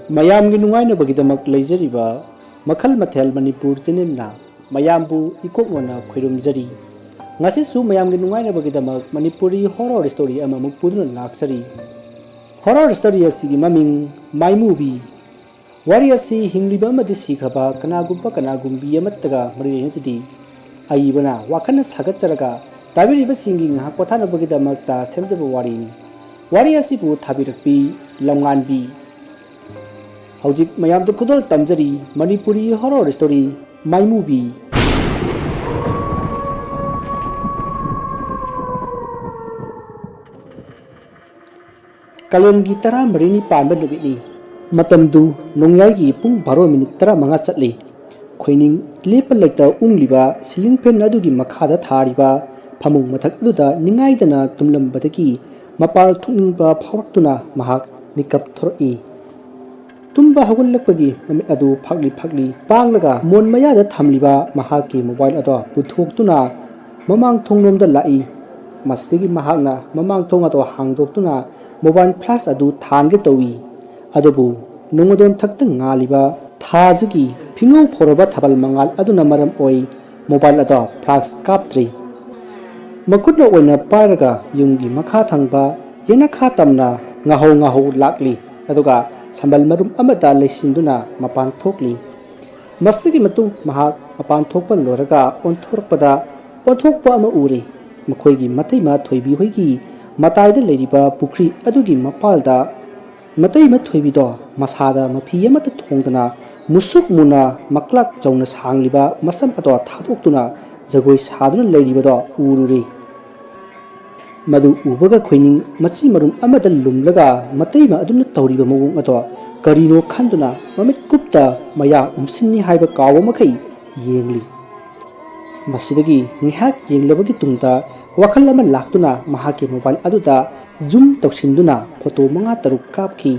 ꯃꯌꯥꯝꯒꯤ ꯅꯨꯡꯉꯥꯏꯅꯕꯒꯤꯗꯃꯛ ꯂꯩꯖꯔꯤꯕ ꯃꯈꯜ ꯃꯊꯦꯜ ꯃꯅꯤꯄꯨꯔ ꯆꯦꯅꯦꯜꯅ ꯃꯌꯥꯝꯕꯨ ꯏꯀꯣꯛꯅꯅ ꯈꯣꯏꯔꯨꯝꯖꯔꯤ ꯉꯁꯤꯁꯨ ꯃꯌꯥꯝꯒꯤ ꯅꯨꯡꯉꯥꯏꯅꯕꯒꯤꯗꯃꯛ ꯃꯅꯤꯄꯨꯔꯤ ꯍꯣꯔꯔ ꯁ꯭ꯇꯣꯔꯤ ꯑꯃꯃꯨꯛ ꯄꯨꯗꯨꯅ ꯂꯥꯛꯆꯔꯤ ꯍꯣꯔꯔ ꯁ꯭ꯇꯣꯔꯤ ꯑꯁꯤꯒꯤ ꯃꯃꯤꯡ ꯃꯥꯏꯃꯨꯕꯤ ꯋꯥꯔꯤ ꯑꯁꯤ ꯍꯤꯡꯂꯤꯕ ꯑꯃꯗꯤ ꯁꯤꯈ꯭ꯔꯕ ꯀꯅꯥꯒꯨꯝꯕ ꯀꯅꯥꯒꯨꯝꯕꯤ ꯑꯃꯠꯇꯒ ꯃꯔꯤ ꯂꯩꯅꯖꯗꯦ ꯑꯏꯕꯅ ꯋꯥꯈꯜꯅ ꯁꯥꯒꯠꯆꯔꯒ ꯇꯥꯕꯤꯔꯤꯕꯁꯤꯡꯒꯤ ꯉꯥꯏꯍꯥꯛ ꯄꯣꯊꯥꯅꯕꯒꯤꯗꯃꯛꯇ ꯁꯦꯝꯖꯕ ꯋꯥꯔꯤꯅꯤ ꯋꯥꯔꯤ ꯑꯁꯤꯕꯨ ꯊꯥꯕꯤꯔꯛꯄꯤ ꯂꯝꯉꯥꯟꯕꯤ ꯍꯧꯖꯤꯛ ꯃꯌꯥꯝꯗ ꯈꯨꯗꯣꯜ ꯇꯝꯖꯔꯤ ꯃꯅꯤꯄꯨꯔꯤ ꯍꯣꯔꯔ ꯁ꯭ꯇꯣꯔꯤ ꯃꯥꯏꯃꯨꯕꯤ ꯀꯥꯂꯦꯟꯒꯤ 14ꯅꯤ ꯄꯥꯟꯕ ꯅꯨꯃꯤꯠꯅꯤ ꯃꯇꯝꯗꯨ ꯅꯣꯡꯌꯥꯏꯒꯤ ꯄꯨꯡ 12:15 ꯆꯠꯂꯤ ꯈꯣꯏꯅꯤꯡ ꯂꯦꯞꯄ ꯂꯩꯇ ꯎꯡꯂꯤꯕ ꯁꯤꯂꯤꯡ ꯐꯦꯟ ꯑꯗꯨꯒꯤ ꯃꯈꯥꯗ ꯊꯥꯔꯤꯕ ꯐꯃꯨꯡ ꯃꯊꯛ ꯑꯗꯨꯗ ꯅꯤꯡꯉꯥꯏꯗꯅ ꯇꯨꯝꯂꯝꯕꯗꯒꯤ ꯃꯄꯥꯜ ꯊꯣꯛꯅꯤꯡꯕ ꯐꯥꯎꯔꯛꯇꯨꯅ ꯃꯍꯥꯛ ꯃꯤꯀꯞ ꯊꯣꯔꯛꯏ ꯇꯨꯝꯕ ꯍꯧꯒꯠꯂꯛꯄꯒꯤ ꯃꯃꯤꯠ ꯑꯗꯨ ꯐꯥꯛꯂꯤ ꯄꯥꯡꯂꯒ ꯃꯣꯟ ꯃꯌꯥꯗ ꯊꯝꯂꯤꯕ ꯃꯍꯥꯛꯀꯤ ꯃꯣꯕꯥꯏꯜ ꯑꯗꯨ ꯄꯨꯊꯣꯛꯇꯨꯅ ꯃꯃꯥꯡ ꯊꯣꯡꯂꯣꯝꯗ ꯂꯥꯛꯏ ꯃꯁꯤꯗꯒꯤ ꯃꯍꯥꯛꯅ ꯃꯃꯥꯡ ꯊꯣꯡ ꯑꯗꯨ ꯍꯥꯡꯗꯣꯛꯇꯨꯅ ꯃꯣꯕꯥꯏꯜ ꯐ꯭ꯂꯥꯁ ꯑꯗꯨ ꯊꯥꯟꯒꯦ ꯇꯧꯏ ꯑꯗꯨꯕꯨ ꯅꯣꯡꯃꯗꯣꯟ ꯊꯛꯇ ꯉꯥꯜꯂꯤꯕ ꯊꯥꯖꯒꯤ ꯐꯤꯉꯧ ꯐꯧꯔꯕ ꯊꯥꯕꯜ ꯃꯉꯥꯜ ꯑꯗꯨꯅ ꯃꯔꯝ ꯑꯣꯏ ꯃꯣꯕꯥꯏꯜ ꯑꯗꯨ ꯐ꯭ꯂꯥꯁ ꯀꯥꯞꯇ꯭ꯔꯤ ꯃꯈꯨꯠꯅ ꯑꯣꯏꯅ ꯄꯥꯏꯔꯒ ꯌꯨꯝꯒꯤ ꯃꯈꯥ ꯊꯪꯕ ꯌꯦꯅꯈꯥ ꯇꯝꯅ ꯉꯥꯍꯧ ꯂꯥꯛꯂꯤ ꯑꯗꯨꯒ ꯁꯝꯕꯜ ꯃꯔꯨꯝ ꯑꯃꯗ ꯂꯩꯁꯤꯟꯗꯨꯅ ꯃꯄꯥꯟ ꯊꯣꯛꯂꯤ ꯃꯁꯤꯒꯤ ꯃꯇꯨꯡ ꯃꯍꯥꯛ ꯃꯄꯥꯟ ꯊꯣꯛꯄ ꯂꯣꯏꯔꯒ ꯑꯣꯟꯊꯣꯔꯛꯄꯗ ꯑꯣꯟꯊꯣꯛꯄ ꯑꯃ ꯎꯔꯤ ꯃꯈꯣꯏꯒꯤ ꯃꯇꯩꯃ ꯊꯣꯏꯕꯤ ꯍꯣꯏꯒꯤ ꯃꯇꯥꯏꯗ ꯂꯩꯔꯤꯕ ꯄꯨꯈ꯭ꯔꯤ ꯑꯗꯨꯒꯤ ꯃꯄꯥꯜꯗ ꯃꯇꯩꯃ ꯊꯣꯏꯕꯤꯗꯣ ꯃꯁꯥꯗ ꯃꯐꯤ ꯑꯃꯠꯇ ꯊꯣꯡꯗꯅ ꯃꯨꯁꯨꯛ ꯃꯨꯅ ꯃꯀ꯭ꯂꯥꯛ ꯆꯥꯎꯅ ꯁꯥꯡꯂꯤꯕ ꯃꯁꯝ ꯑꯗꯣ ꯊꯥꯗꯣꯛꯇꯨꯅ ꯖꯒꯣꯏ ꯁꯥꯗꯨꯅ ꯂꯩꯔꯤꯕꯗꯣ ꯎꯔꯨꯔꯤ ꯃꯗꯨ ꯎꯕꯒ ꯈꯣꯏꯅꯤꯡ ꯃꯆꯤ ꯃꯔꯨꯝ ꯑꯃꯗ ꯂꯨꯝꯂꯒ ꯃꯇꯩꯃ ꯑꯗꯨꯅ ꯇꯧꯔꯤꯕ ꯃꯑꯣꯡ ꯑꯗꯣ ꯀꯔꯤꯅꯣ ꯈꯟꯗꯨꯅ ꯃꯃꯤꯠ ꯀꯨꯞꯇ ꯃꯌꯥ ꯎꯝꯁꯤꯟꯅꯤ ꯍꯥꯏꯕ ꯀꯥꯎꯕ ꯃꯈꯩ ꯌꯦꯡꯂꯤ ꯃꯁꯤꯗꯒꯤ ꯉꯥꯏꯍꯥꯛ ꯌꯦꯡꯂꯕꯒꯤ ꯇꯨꯡꯗ ꯋꯥꯈꯜ ꯑꯃ ꯂꯥꯛꯇꯨꯅ ꯃꯍꯥꯛꯀꯤ ꯃꯣꯕꯥꯏꯜ ꯑꯗꯨꯗ ꯖꯨꯝ ꯇꯧꯁꯤꯟꯗꯨꯅ ꯐꯣꯇꯣ 5-6 ꯀꯥꯞꯈꯤ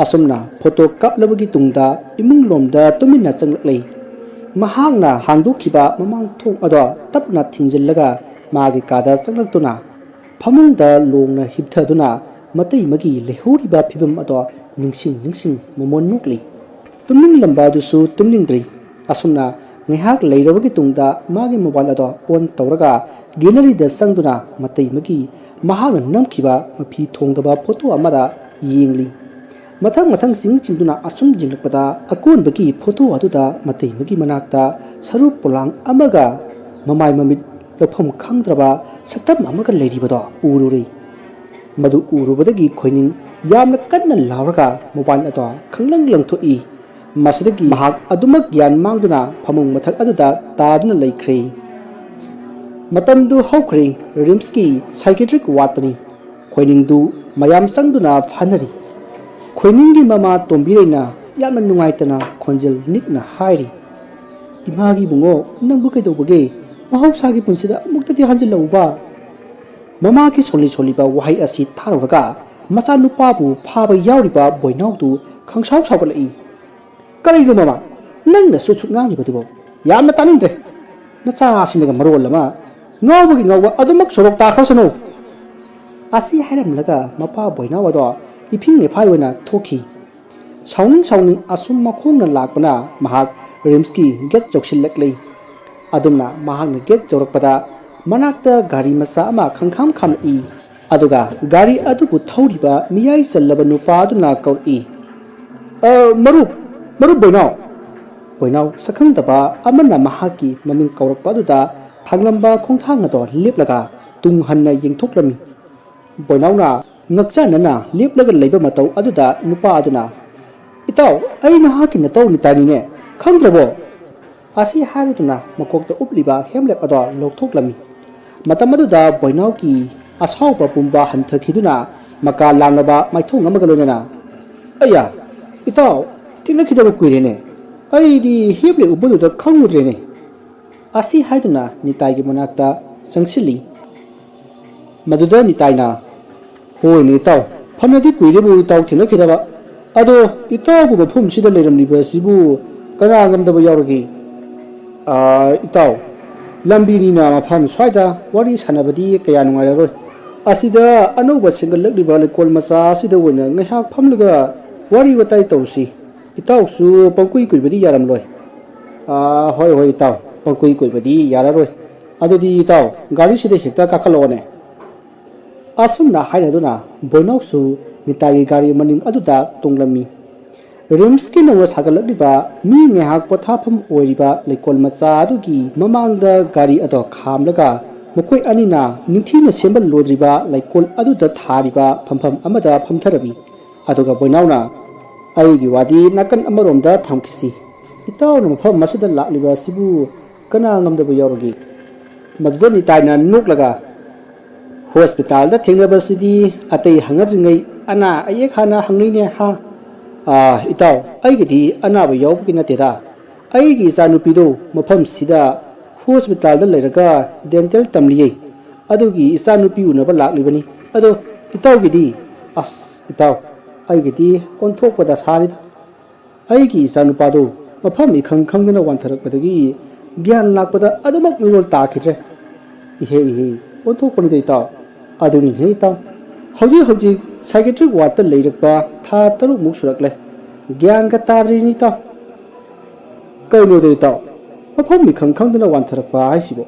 ꯑꯁꯨꯝꯅ ꯐꯣꯇꯣ ꯀꯥꯞꯂꯕꯒꯤ ꯇꯨꯡꯗ ꯏꯃꯨꯡ ꯂꯣꯝꯗ ꯇꯨꯃꯤꯟꯅ ꯆꯪꯂꯛꯂꯤ ꯃꯍꯥꯛꯅ ꯍꯥꯡꯗꯣꯛꯈꯤꯕ ꯃꯃꯥꯡ ꯊꯣꯡ ꯑꯗꯣ ꯇꯞꯅ ꯊꯤꯡꯖꯤꯜꯂꯒ ꯃꯥꯒꯤ ꯀꯥꯗ ꯆꯪꯂꯛꯇꯨꯅ ꯐꯃꯨꯡꯗ ꯂꯣꯡꯅ ꯍꯤꯞꯊꯗꯨꯅ ꯃꯇꯩꯃꯒꯤ ꯂꯩꯍꯧꯔꯤꯕ ꯐꯤꯕꯝ ꯑꯗꯣ ꯅꯤꯡꯁꯤꯡ ꯃꯃꯣꯟ ꯅꯣꯛꯂꯤ ꯇꯨꯝꯅꯤꯡꯂꯝꯕ ꯑꯗꯨꯁꯨ ꯇꯨꯝꯅꯤꯡꯗ꯭ꯔꯤ ꯑꯁꯨꯝꯅ ꯉꯥꯏꯍꯥꯛ ꯂꯩꯔꯕꯒꯤ ꯇꯨꯡꯗ ꯃꯥꯒꯤ ꯃꯣꯕꯥꯏꯜ ꯑꯗꯣ ꯑꯣꯟ ꯇꯧꯔꯒ ꯒꯦꯂꯔꯤꯗ ꯆꯪꯗꯨꯅ ꯃꯇꯩꯃꯒꯤ ꯃꯍꯥꯛꯅ ꯅꯝꯈꯤꯕ ꯃꯐꯤ ꯊꯣꯡꯗꯕ ꯐꯣꯇꯣ ꯑꯃꯗ ꯌꯦꯡꯂꯤ ꯃꯊꯪ ꯆꯤꯡꯗꯨꯅ ꯑꯁꯨꯝ ꯌꯦꯡꯂꯛꯄꯗ ꯑꯀꯣꯟꯕꯒꯤ ꯐꯣꯇꯣ ꯑꯗꯨꯗ ꯃꯇꯩꯃꯒꯤ ꯃꯅꯥꯛꯇ ꯁꯔꯨ ꯄꯣꯂꯥꯡ ꯑꯃꯒ ꯃꯃꯥꯏ ꯃꯃꯤꯠ ꯂꯧꯐꯝ ꯈꯪꯗ꯭ꯔꯕ ꯁꯛꯇꯝ ꯑꯃꯒ ꯂꯩꯔꯤꯕꯗꯣ ꯎꯔꯨꯔꯤ ꯃꯗꯨ ꯎꯔꯨꯕꯗꯒꯤ ꯈꯣꯏꯅꯤꯡ ꯌꯥꯝꯅ ꯀꯟꯅ ꯂꯥꯎꯔꯒ ꯃꯣꯕꯥꯏꯜ ꯑꯗꯣ ꯈꯪꯂꯪ ꯂꯪꯊꯣꯛꯏ ꯃꯁꯤꯗꯒꯤ ꯃꯍꯥꯛ ꯑꯗꯨꯃꯛ ꯒ꯭ꯌꯥꯟ ꯃꯥꯡꯗꯨꯅ ꯐꯃꯨꯡ ꯃꯊꯛ ꯑꯗꯨꯗ ꯇꯥꯗꯨꯅ ꯂꯩꯈ꯭ꯔꯦ ꯃꯇꯝꯗꯨ ꯍꯧꯈ꯭ꯔꯦ ꯔꯤꯝꯁꯀꯤ ꯁꯥꯏꯀꯦꯇ꯭ꯔꯤꯛ ꯋꯥꯔꯗꯇꯅꯤ ꯈꯣꯏꯅꯤꯡꯗꯨ ꯃꯌꯥꯝ ꯆꯪꯗꯨꯅ ꯐꯥꯅꯔꯤ ꯈꯣꯏꯅꯤꯡꯒꯤ ꯃꯃꯥ ꯇꯣꯝꯕꯤꯔꯩꯅ ꯌꯥꯝꯅ ꯅꯨꯡꯉꯥꯏꯇꯅ ꯈꯣꯟꯖꯦꯜ ꯅꯤꯛꯅ ꯍꯥꯏꯔꯤ ꯏꯃꯥꯒꯤ ꯏꯕꯨꯡꯉꯣ ꯅꯪꯕꯨ ꯀꯩꯗꯧꯕꯒꯦ ꯃꯍꯧꯁꯥꯒꯤ ꯄꯨꯟꯁꯤꯗ ꯑꯃꯨꯛꯇꯗꯤ ꯍꯟꯖꯤꯜꯂꯛꯎꯕ ꯃꯃꯥꯒꯤ ꯁꯣꯜꯂꯤꯕ ꯋꯥꯍꯩ ꯑꯁꯤ ꯊꯥꯔꯨꯔꯒ ꯃꯆꯥꯅꯨꯄꯥꯕꯨ ꯐꯥꯕ ꯌꯥꯎꯔꯤꯕ ꯕꯣꯏꯅꯥꯎꯗꯨ ꯈꯪꯁꯥꯎ ꯁꯥꯎꯒꯠꯂꯛꯏ ꯀꯔꯤꯅꯣ ꯃꯃꯥ ꯅꯪꯅꯁꯨ ꯉꯥꯡꯂꯤꯕꯗꯨꯕꯣ ꯌꯥꯝꯅ ꯇꯥꯅꯤꯡꯗ꯭ꯔꯦ ꯅꯆꯥꯁꯤꯅꯒ ꯃꯔꯣꯜ ꯑꯃ ꯉꯥꯎꯕꯒꯤ ꯉꯥꯎꯕ ꯑꯗꯨꯃꯛ ꯁꯣꯔꯣꯛ ꯇꯥꯈ꯭ꯔꯁꯅꯨ ꯑꯁꯤ ꯍꯥꯏꯔꯝꯂꯒ ꯃꯄꯥ ꯕꯣꯏꯅꯥꯎ ꯑꯗꯣ ꯏꯐꯤꯡ ꯏꯐꯥꯏ ꯑꯣꯏꯅ ꯊꯣꯛꯈꯤ ꯁꯥꯎꯅꯤꯡ ꯑꯁꯨꯝ ꯃꯈꯣꯡꯅ ꯂꯥꯛꯄꯅ ꯃꯍꯥꯛ ꯔꯤꯝꯁꯀꯤ ꯒꯦꯠ ꯌꯧꯁꯤꯜꯂꯛꯂꯤ ꯑꯗꯨꯝꯅ ꯃꯍꯥꯛꯅ ꯒꯦꯠ ꯌꯧꯔꯛꯄꯗ ꯃꯅꯥꯛꯇ ꯒꯥꯔꯤ ꯃꯆꯥ ꯑꯃ ꯈꯝꯂꯛꯏ ꯑꯗꯨꯒ ꯒꯥꯔꯤ ꯑꯗꯨꯕꯨ ꯊꯧꯔꯤꯕ ꯃꯤꯌꯥꯏ ꯆꯜꯂꯕ ꯅꯨꯄꯥ ꯑꯗꯨꯅ ꯀꯧꯔꯛꯏ ꯃꯔꯨꯞ ꯕꯣꯏꯅꯥꯎ ꯁꯛꯈꯪꯗꯕ ꯑꯃꯅ ꯃꯍꯥꯛꯀꯤ ꯃꯃꯤꯡ ꯀꯧꯔꯛꯄ ꯑꯗꯨꯗ ꯊꯥꯡꯂꯝꯕ ꯈꯣꯡꯊꯥꯡ ꯑꯗꯣ ꯂꯦꯞꯂꯒ ꯇꯨꯡ ꯍꯟꯅ ꯌꯦꯡꯊꯣꯛꯂꯝꯃꯤ ꯕꯣꯏꯅꯥꯎꯅ ꯉꯛꯆꯥꯟꯅꯅ ꯂꯦꯞꯂꯒ ꯂꯩꯕ ꯃꯇꯧ ꯑꯗꯨꯗ ꯅꯨꯄꯥ ꯑꯗꯨꯅ ꯏꯇꯥꯎ ꯑꯩ ꯅꯍꯥꯛꯀꯤ ꯅꯇꯧ ꯅꯤꯇꯥꯏꯅꯤꯅꯦ ꯈꯪꯗ꯭ꯔꯕꯣ ꯑꯁꯤ ꯍꯥꯏꯔꯗꯨꯅ ꯃꯀꯣꯛꯇ ꯎꯞꯂꯤꯕ ꯍꯦꯝꯂꯦꯠ ꯑꯗꯣ ꯂꯧꯊꯣꯛꯂꯝꯃꯤ ꯃꯇꯝ ꯑꯗꯨꯗ ꯕꯣꯏꯅꯥꯎꯒꯤ ꯑꯁꯥꯎꯕ ꯄꯨꯝꯕ ꯍꯟꯊꯈꯤꯗꯨꯅ ꯃꯀꯥ ꯂꯥꯡꯂꯕ ꯃꯥꯏꯊꯣꯡ ꯑꯃꯒ ꯂꯣꯏꯅꯅ ꯑꯩꯌꯥ ꯏꯇꯥꯎ ꯊꯦꯡꯅꯈꯤꯗꯕ ꯀꯨꯏꯔꯦꯅꯦ ꯑꯩꯗꯤ ꯍꯦꯝꯂꯦꯠ ꯎꯞꯄꯗꯨꯗ ꯈꯪꯉꯨꯗ꯭ꯔꯦꯅꯦ ꯑꯁꯤ ꯍꯥꯏꯗꯨꯅ ꯅꯤꯇꯥꯏꯒꯤ ꯃꯅꯥꯛꯇ ꯆꯪꯁꯤꯜꯂꯤ ꯃꯗꯨꯗ ꯅꯤꯇꯥꯏꯅ ꯍꯣꯏꯅꯦ ꯏꯇꯥꯎ ꯐꯅꯗꯤ ꯀꯨꯏꯔꯦꯕꯨ ꯏꯇꯥꯎ ꯊꯦꯡꯅꯈꯤꯗꯕ ꯑꯗꯣ ꯏꯇꯥꯎꯕꯨ ꯃꯐꯝꯁꯤꯗ ꯂꯩꯔꯝꯂꯤꯕ ꯑꯁꯤꯕꯨ ꯀꯅꯥ ꯉꯝꯗꯕ ꯌꯥꯎꯔꯒꯦ ꯏꯇꯥꯎ ꯂꯝꯕꯤꯅꯤꯅ ꯃꯐꯝ ꯁ꯭ꯋꯥꯏꯗ ꯋꯥꯔꯤ ꯁꯥꯟꯅꯕꯗꯤ ꯀꯌꯥ ꯅꯨꯡꯉꯥꯏꯔꯔꯣꯏ ꯑꯁꯤꯗ ꯑꯅꯧꯕ ꯁꯦꯝꯒꯠꯂꯛꯂꯤꯕ ꯂꯩꯀꯣꯜ ꯃꯆꯥ ꯑꯁꯤꯗ ꯑꯣꯏꯅ ꯉꯥꯏꯍꯥꯛ ꯐꯝꯂꯒ wari watai tausi itaw su pangkui kui badi yaram loi hoi hoi itaw pangkui kui badi yararoi adudi itaw gari sida hekta kakalone asumna hainaduna boinau su nitagi gari maning aduda tunglami rimski nang sagalakliba mi ngehak pothafam oiriba leikol macha adugi mamangda gari ado khamlaga mukoi anina ningthina sembal lodriba leikol aduda thariba phampham amada phamtharami aduga boinauna aigi wadi nakan amaromda thamkisi itaw no pham masida lakliba sibu kana ngamdabu yawrogi madani taina nuklaga hospital da thingrabasidi atei hangadringai ana ayek hana hangnine ha itaw aigidi anaba yawbki nateda aigi isanupido mafam sida hospital da leiraga dental tamliye adugi isanupi unaba laklibani ado itaw gidi itaw aigidi onthokpada sarida aigi isanupado mafam ikhang khangdana wantharakpadagi gyan lakpada adumak mirol takhidre ihe onthokpani de itaw aduni he itaw hauji psychiatric ward ta leirakpa tha taruk muk surakle gyan ka tarini taw kaino de taw mafam mi khangdana wantharakpa aisibo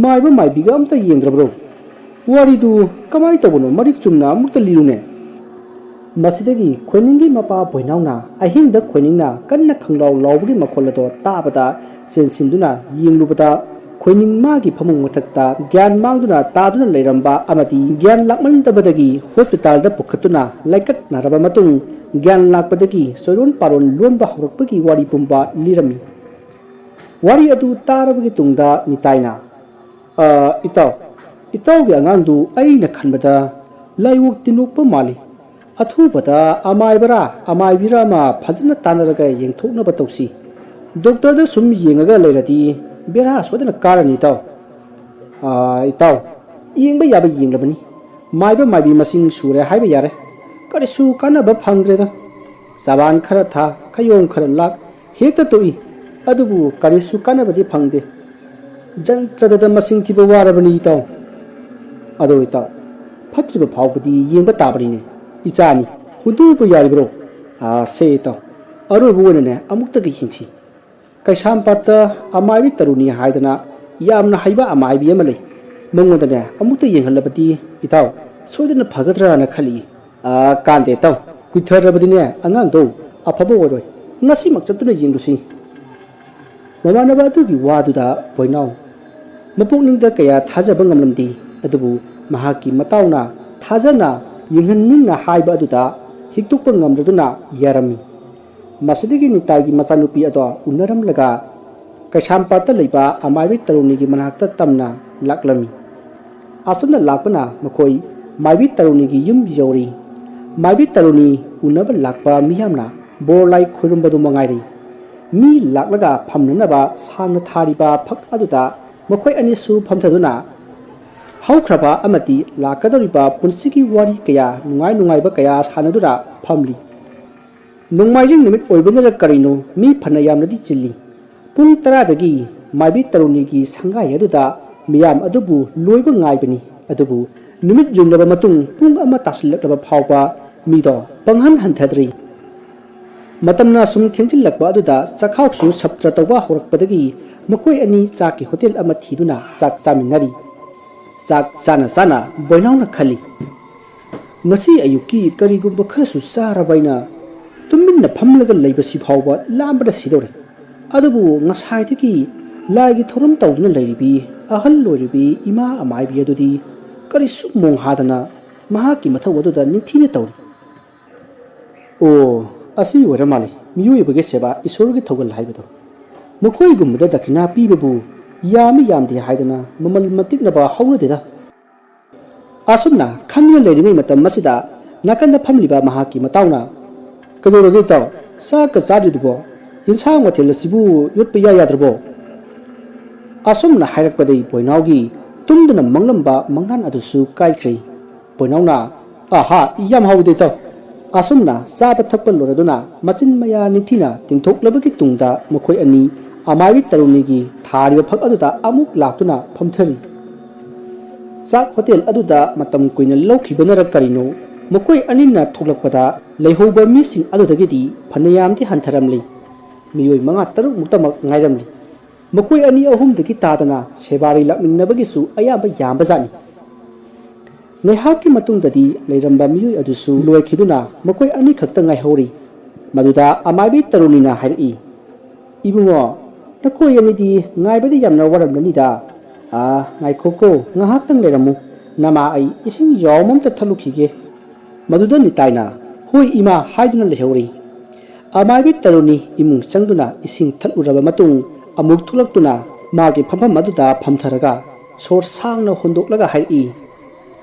maiba maibiga amta yengdrabro wari du kamai tobono marik chumna mukta lirune masidagi khoiningi mapa boinauna ahingda khoiningna kanna khanglaw lawbugi makholado tabada sensinduna yenglubada khoining magi phamung mathakta gyan mangduna taduna leiramba amati gyan lakmantabadagi hospital da pukhatuna laikat naraba matung gyan lakpadagi soiron paron lonba horakpagi wari pumba lirami wari adu tarabagi tungda nitaina itaw gi angangdu aina khanbada laiwok tinukpa mali athubada amaibira ma phajna tanaraga yengthokna batausi doctor da sum yengaga leirati bera sodana karani itaw yengba yaba yenglabani maibi masing sure haiba yare karisu kanaba phangdreda zaban khara tha khayong khara lak hekta toi adubu karisu kanabadi phangde jantrada masing thiba warabani itaw fatriba phawbadi yengba tabrine ichani hudu bu yaribro se itaw arubu wonane amukta gi hinchi Kaisampata amaibi taruni haidana yamna haiba amaibi amalei mangodane amukta yenghalabati itaw soidana phagadra na khali kande taw kuitharabadine angangdo afabo oroi ngasi makchatuna yengdusi mamanaba adugi waduda boinaw mapukningda kaya thajaba ngamlamdi adubu mahaki matawna thajana yenghanninna haiba aduda hiktukpa ngamdraduna yarami masidigi nitagi masanupi ado unaram laga kaisampata leiba amaibi taruni gi manakta tamna laklami asuna lakpana makoi maibi taruni gi yum yori maibi taruni unaba lakpa miyamna borlai khoirumbadu mangairi mi laklaga phamnaba sangna thariba phak aduda makoi anisu phamthaduna haukraba amati lakadoriba punsigi wari kaya nungai ba kaya sanadura phamli nongmaijing nimit oibana karino mi phana yamnadi chilli pung taradagi maibi taruni gi sangai aduda miyam adubu loiba ngaibani adubu nimit junglaba matung pung ama taslakaba phawba mido panghan hanthadri matamna sum thengchilakba aduda chakhauksu saptra tawba horakpadagi makoi ani chaki hotel ama thiduna chak chaminari chak chana boinauna khali ngasi ayuki karigumba kharasu sarabaina tuminna phamlaga leibasi phawba lambada sidore adubu ngasaidagi laigi thorum tawduna leiribi ahal loribi ima amaibi adudi karisu mong hadana mahaki mathaw aduda ningthina tawri asi waramali miyuibage seba isorgi thogal haibado mukoi gumda dakina pibabu yamdi haidana mamal matiknaba hawnadeda asumna khangna leiringai matam masida nakanda phamliba mahaki matawna kadorogi taw sa ka chadridubo yinsang wathel sibu yotpa yadrabo asumna hairakpadai boinawgi tumduna manglamba mangnan adusu kaikri boinawna aha yam hawde taw asumna saba thakpa loraduna machin maya ningthina tingthoklabagi tungda makhoi ani amaibi tarunigi thariba phak aduda amuk laktuna phamthari chak hotel aduda matam kuina lokhibanara karino ꯃꯈꯣꯏ ꯑꯅꯤꯅ ꯊꯣꯛꯂꯛꯄꯗ ꯂꯩꯍꯧꯕ ꯃꯤꯁꯤꯡ ꯑꯗꯨꯗꯒꯤꯗꯤ ꯐꯅꯌꯥꯝꯗꯤ ꯍꯟꯊꯔꯝꯂꯤ ꯃꯤꯑꯣꯏ 5-6ꯃꯨꯛꯇꯃꯛ ꯉꯥꯏꯔꯝꯂꯤ ꯃꯈꯣꯏ ꯑꯅꯤ ꯑꯍꯨꯝꯗꯒꯤ ꯇꯥꯗꯅ ꯁꯦꯕꯥꯔꯤ ꯂꯥꯛꯃꯤꯟꯅꯕꯒꯤꯁꯨ ꯑꯌꯥꯝꯕ ꯌꯥꯝꯕꯖꯥꯠꯅꯤ ꯉꯥꯏꯍꯥꯛꯀꯤ ꯃꯇꯨꯡꯗꯗꯤ ꯂꯩꯔꯝꯕ ꯃꯤꯑꯣꯏ ꯑꯗꯨꯁꯨ ꯂꯣꯏꯈꯤꯗꯨꯅ ꯃꯈꯣꯏ ꯑꯅꯤꯈꯛꯇ ꯉꯥꯏꯍꯧꯔꯤ ꯃꯗꯨꯗ ꯑꯃꯥꯏꯕꯤ ꯇꯔꯨꯅꯤꯅ ꯍꯥꯏꯔꯛꯏ ꯏꯕꯨꯡꯉꯣ ꯅꯈꯣꯏ ꯑꯅꯤꯗꯤ ꯉꯥꯏꯕꯗ ꯌꯥꯝꯅ ꯋꯥꯔꯝꯂꯅꯤꯗ ꯉꯥꯏꯈꯣꯀꯣ ꯉꯥꯏꯍꯥꯛꯇꯪ ꯂꯩꯔꯝꯃꯨ ꯅꯃꯥ ꯑꯩ ꯏꯁꯤꯡ ꯌꯥꯎꯝ ꯑꯝꯇ ꯊꯛꯂꯨꯈꯤꯒꯦ ꯃꯗꯨꯗ ꯅꯤꯇꯥꯏꯅ ꯍꯣꯏ ꯏꯃꯥ ꯍꯥꯏꯗꯨꯅ ꯂꯩꯍꯧꯔꯤ ꯑꯃꯥꯏꯕꯤ ꯇꯔꯨꯅꯤ ꯏꯃꯨꯡ ꯆꯪꯗꯨꯅ ꯏꯁꯤꯡ ꯊꯛꯂꯨꯔꯕ ꯃꯇꯨꯡ ꯑꯃꯨꯛ ꯊꯣꯛꯂꯛꯇꯨꯅ ꯃꯥꯒꯤ ꯐꯝꯐꯝ ꯑꯗꯨꯗ ꯐꯝꯊꯔꯒ ꯁꯣꯔ ꯁꯥꯡꯅ ꯍꯣꯟꯗꯣꯛꯂꯒ ꯍꯥꯏꯔꯛꯏ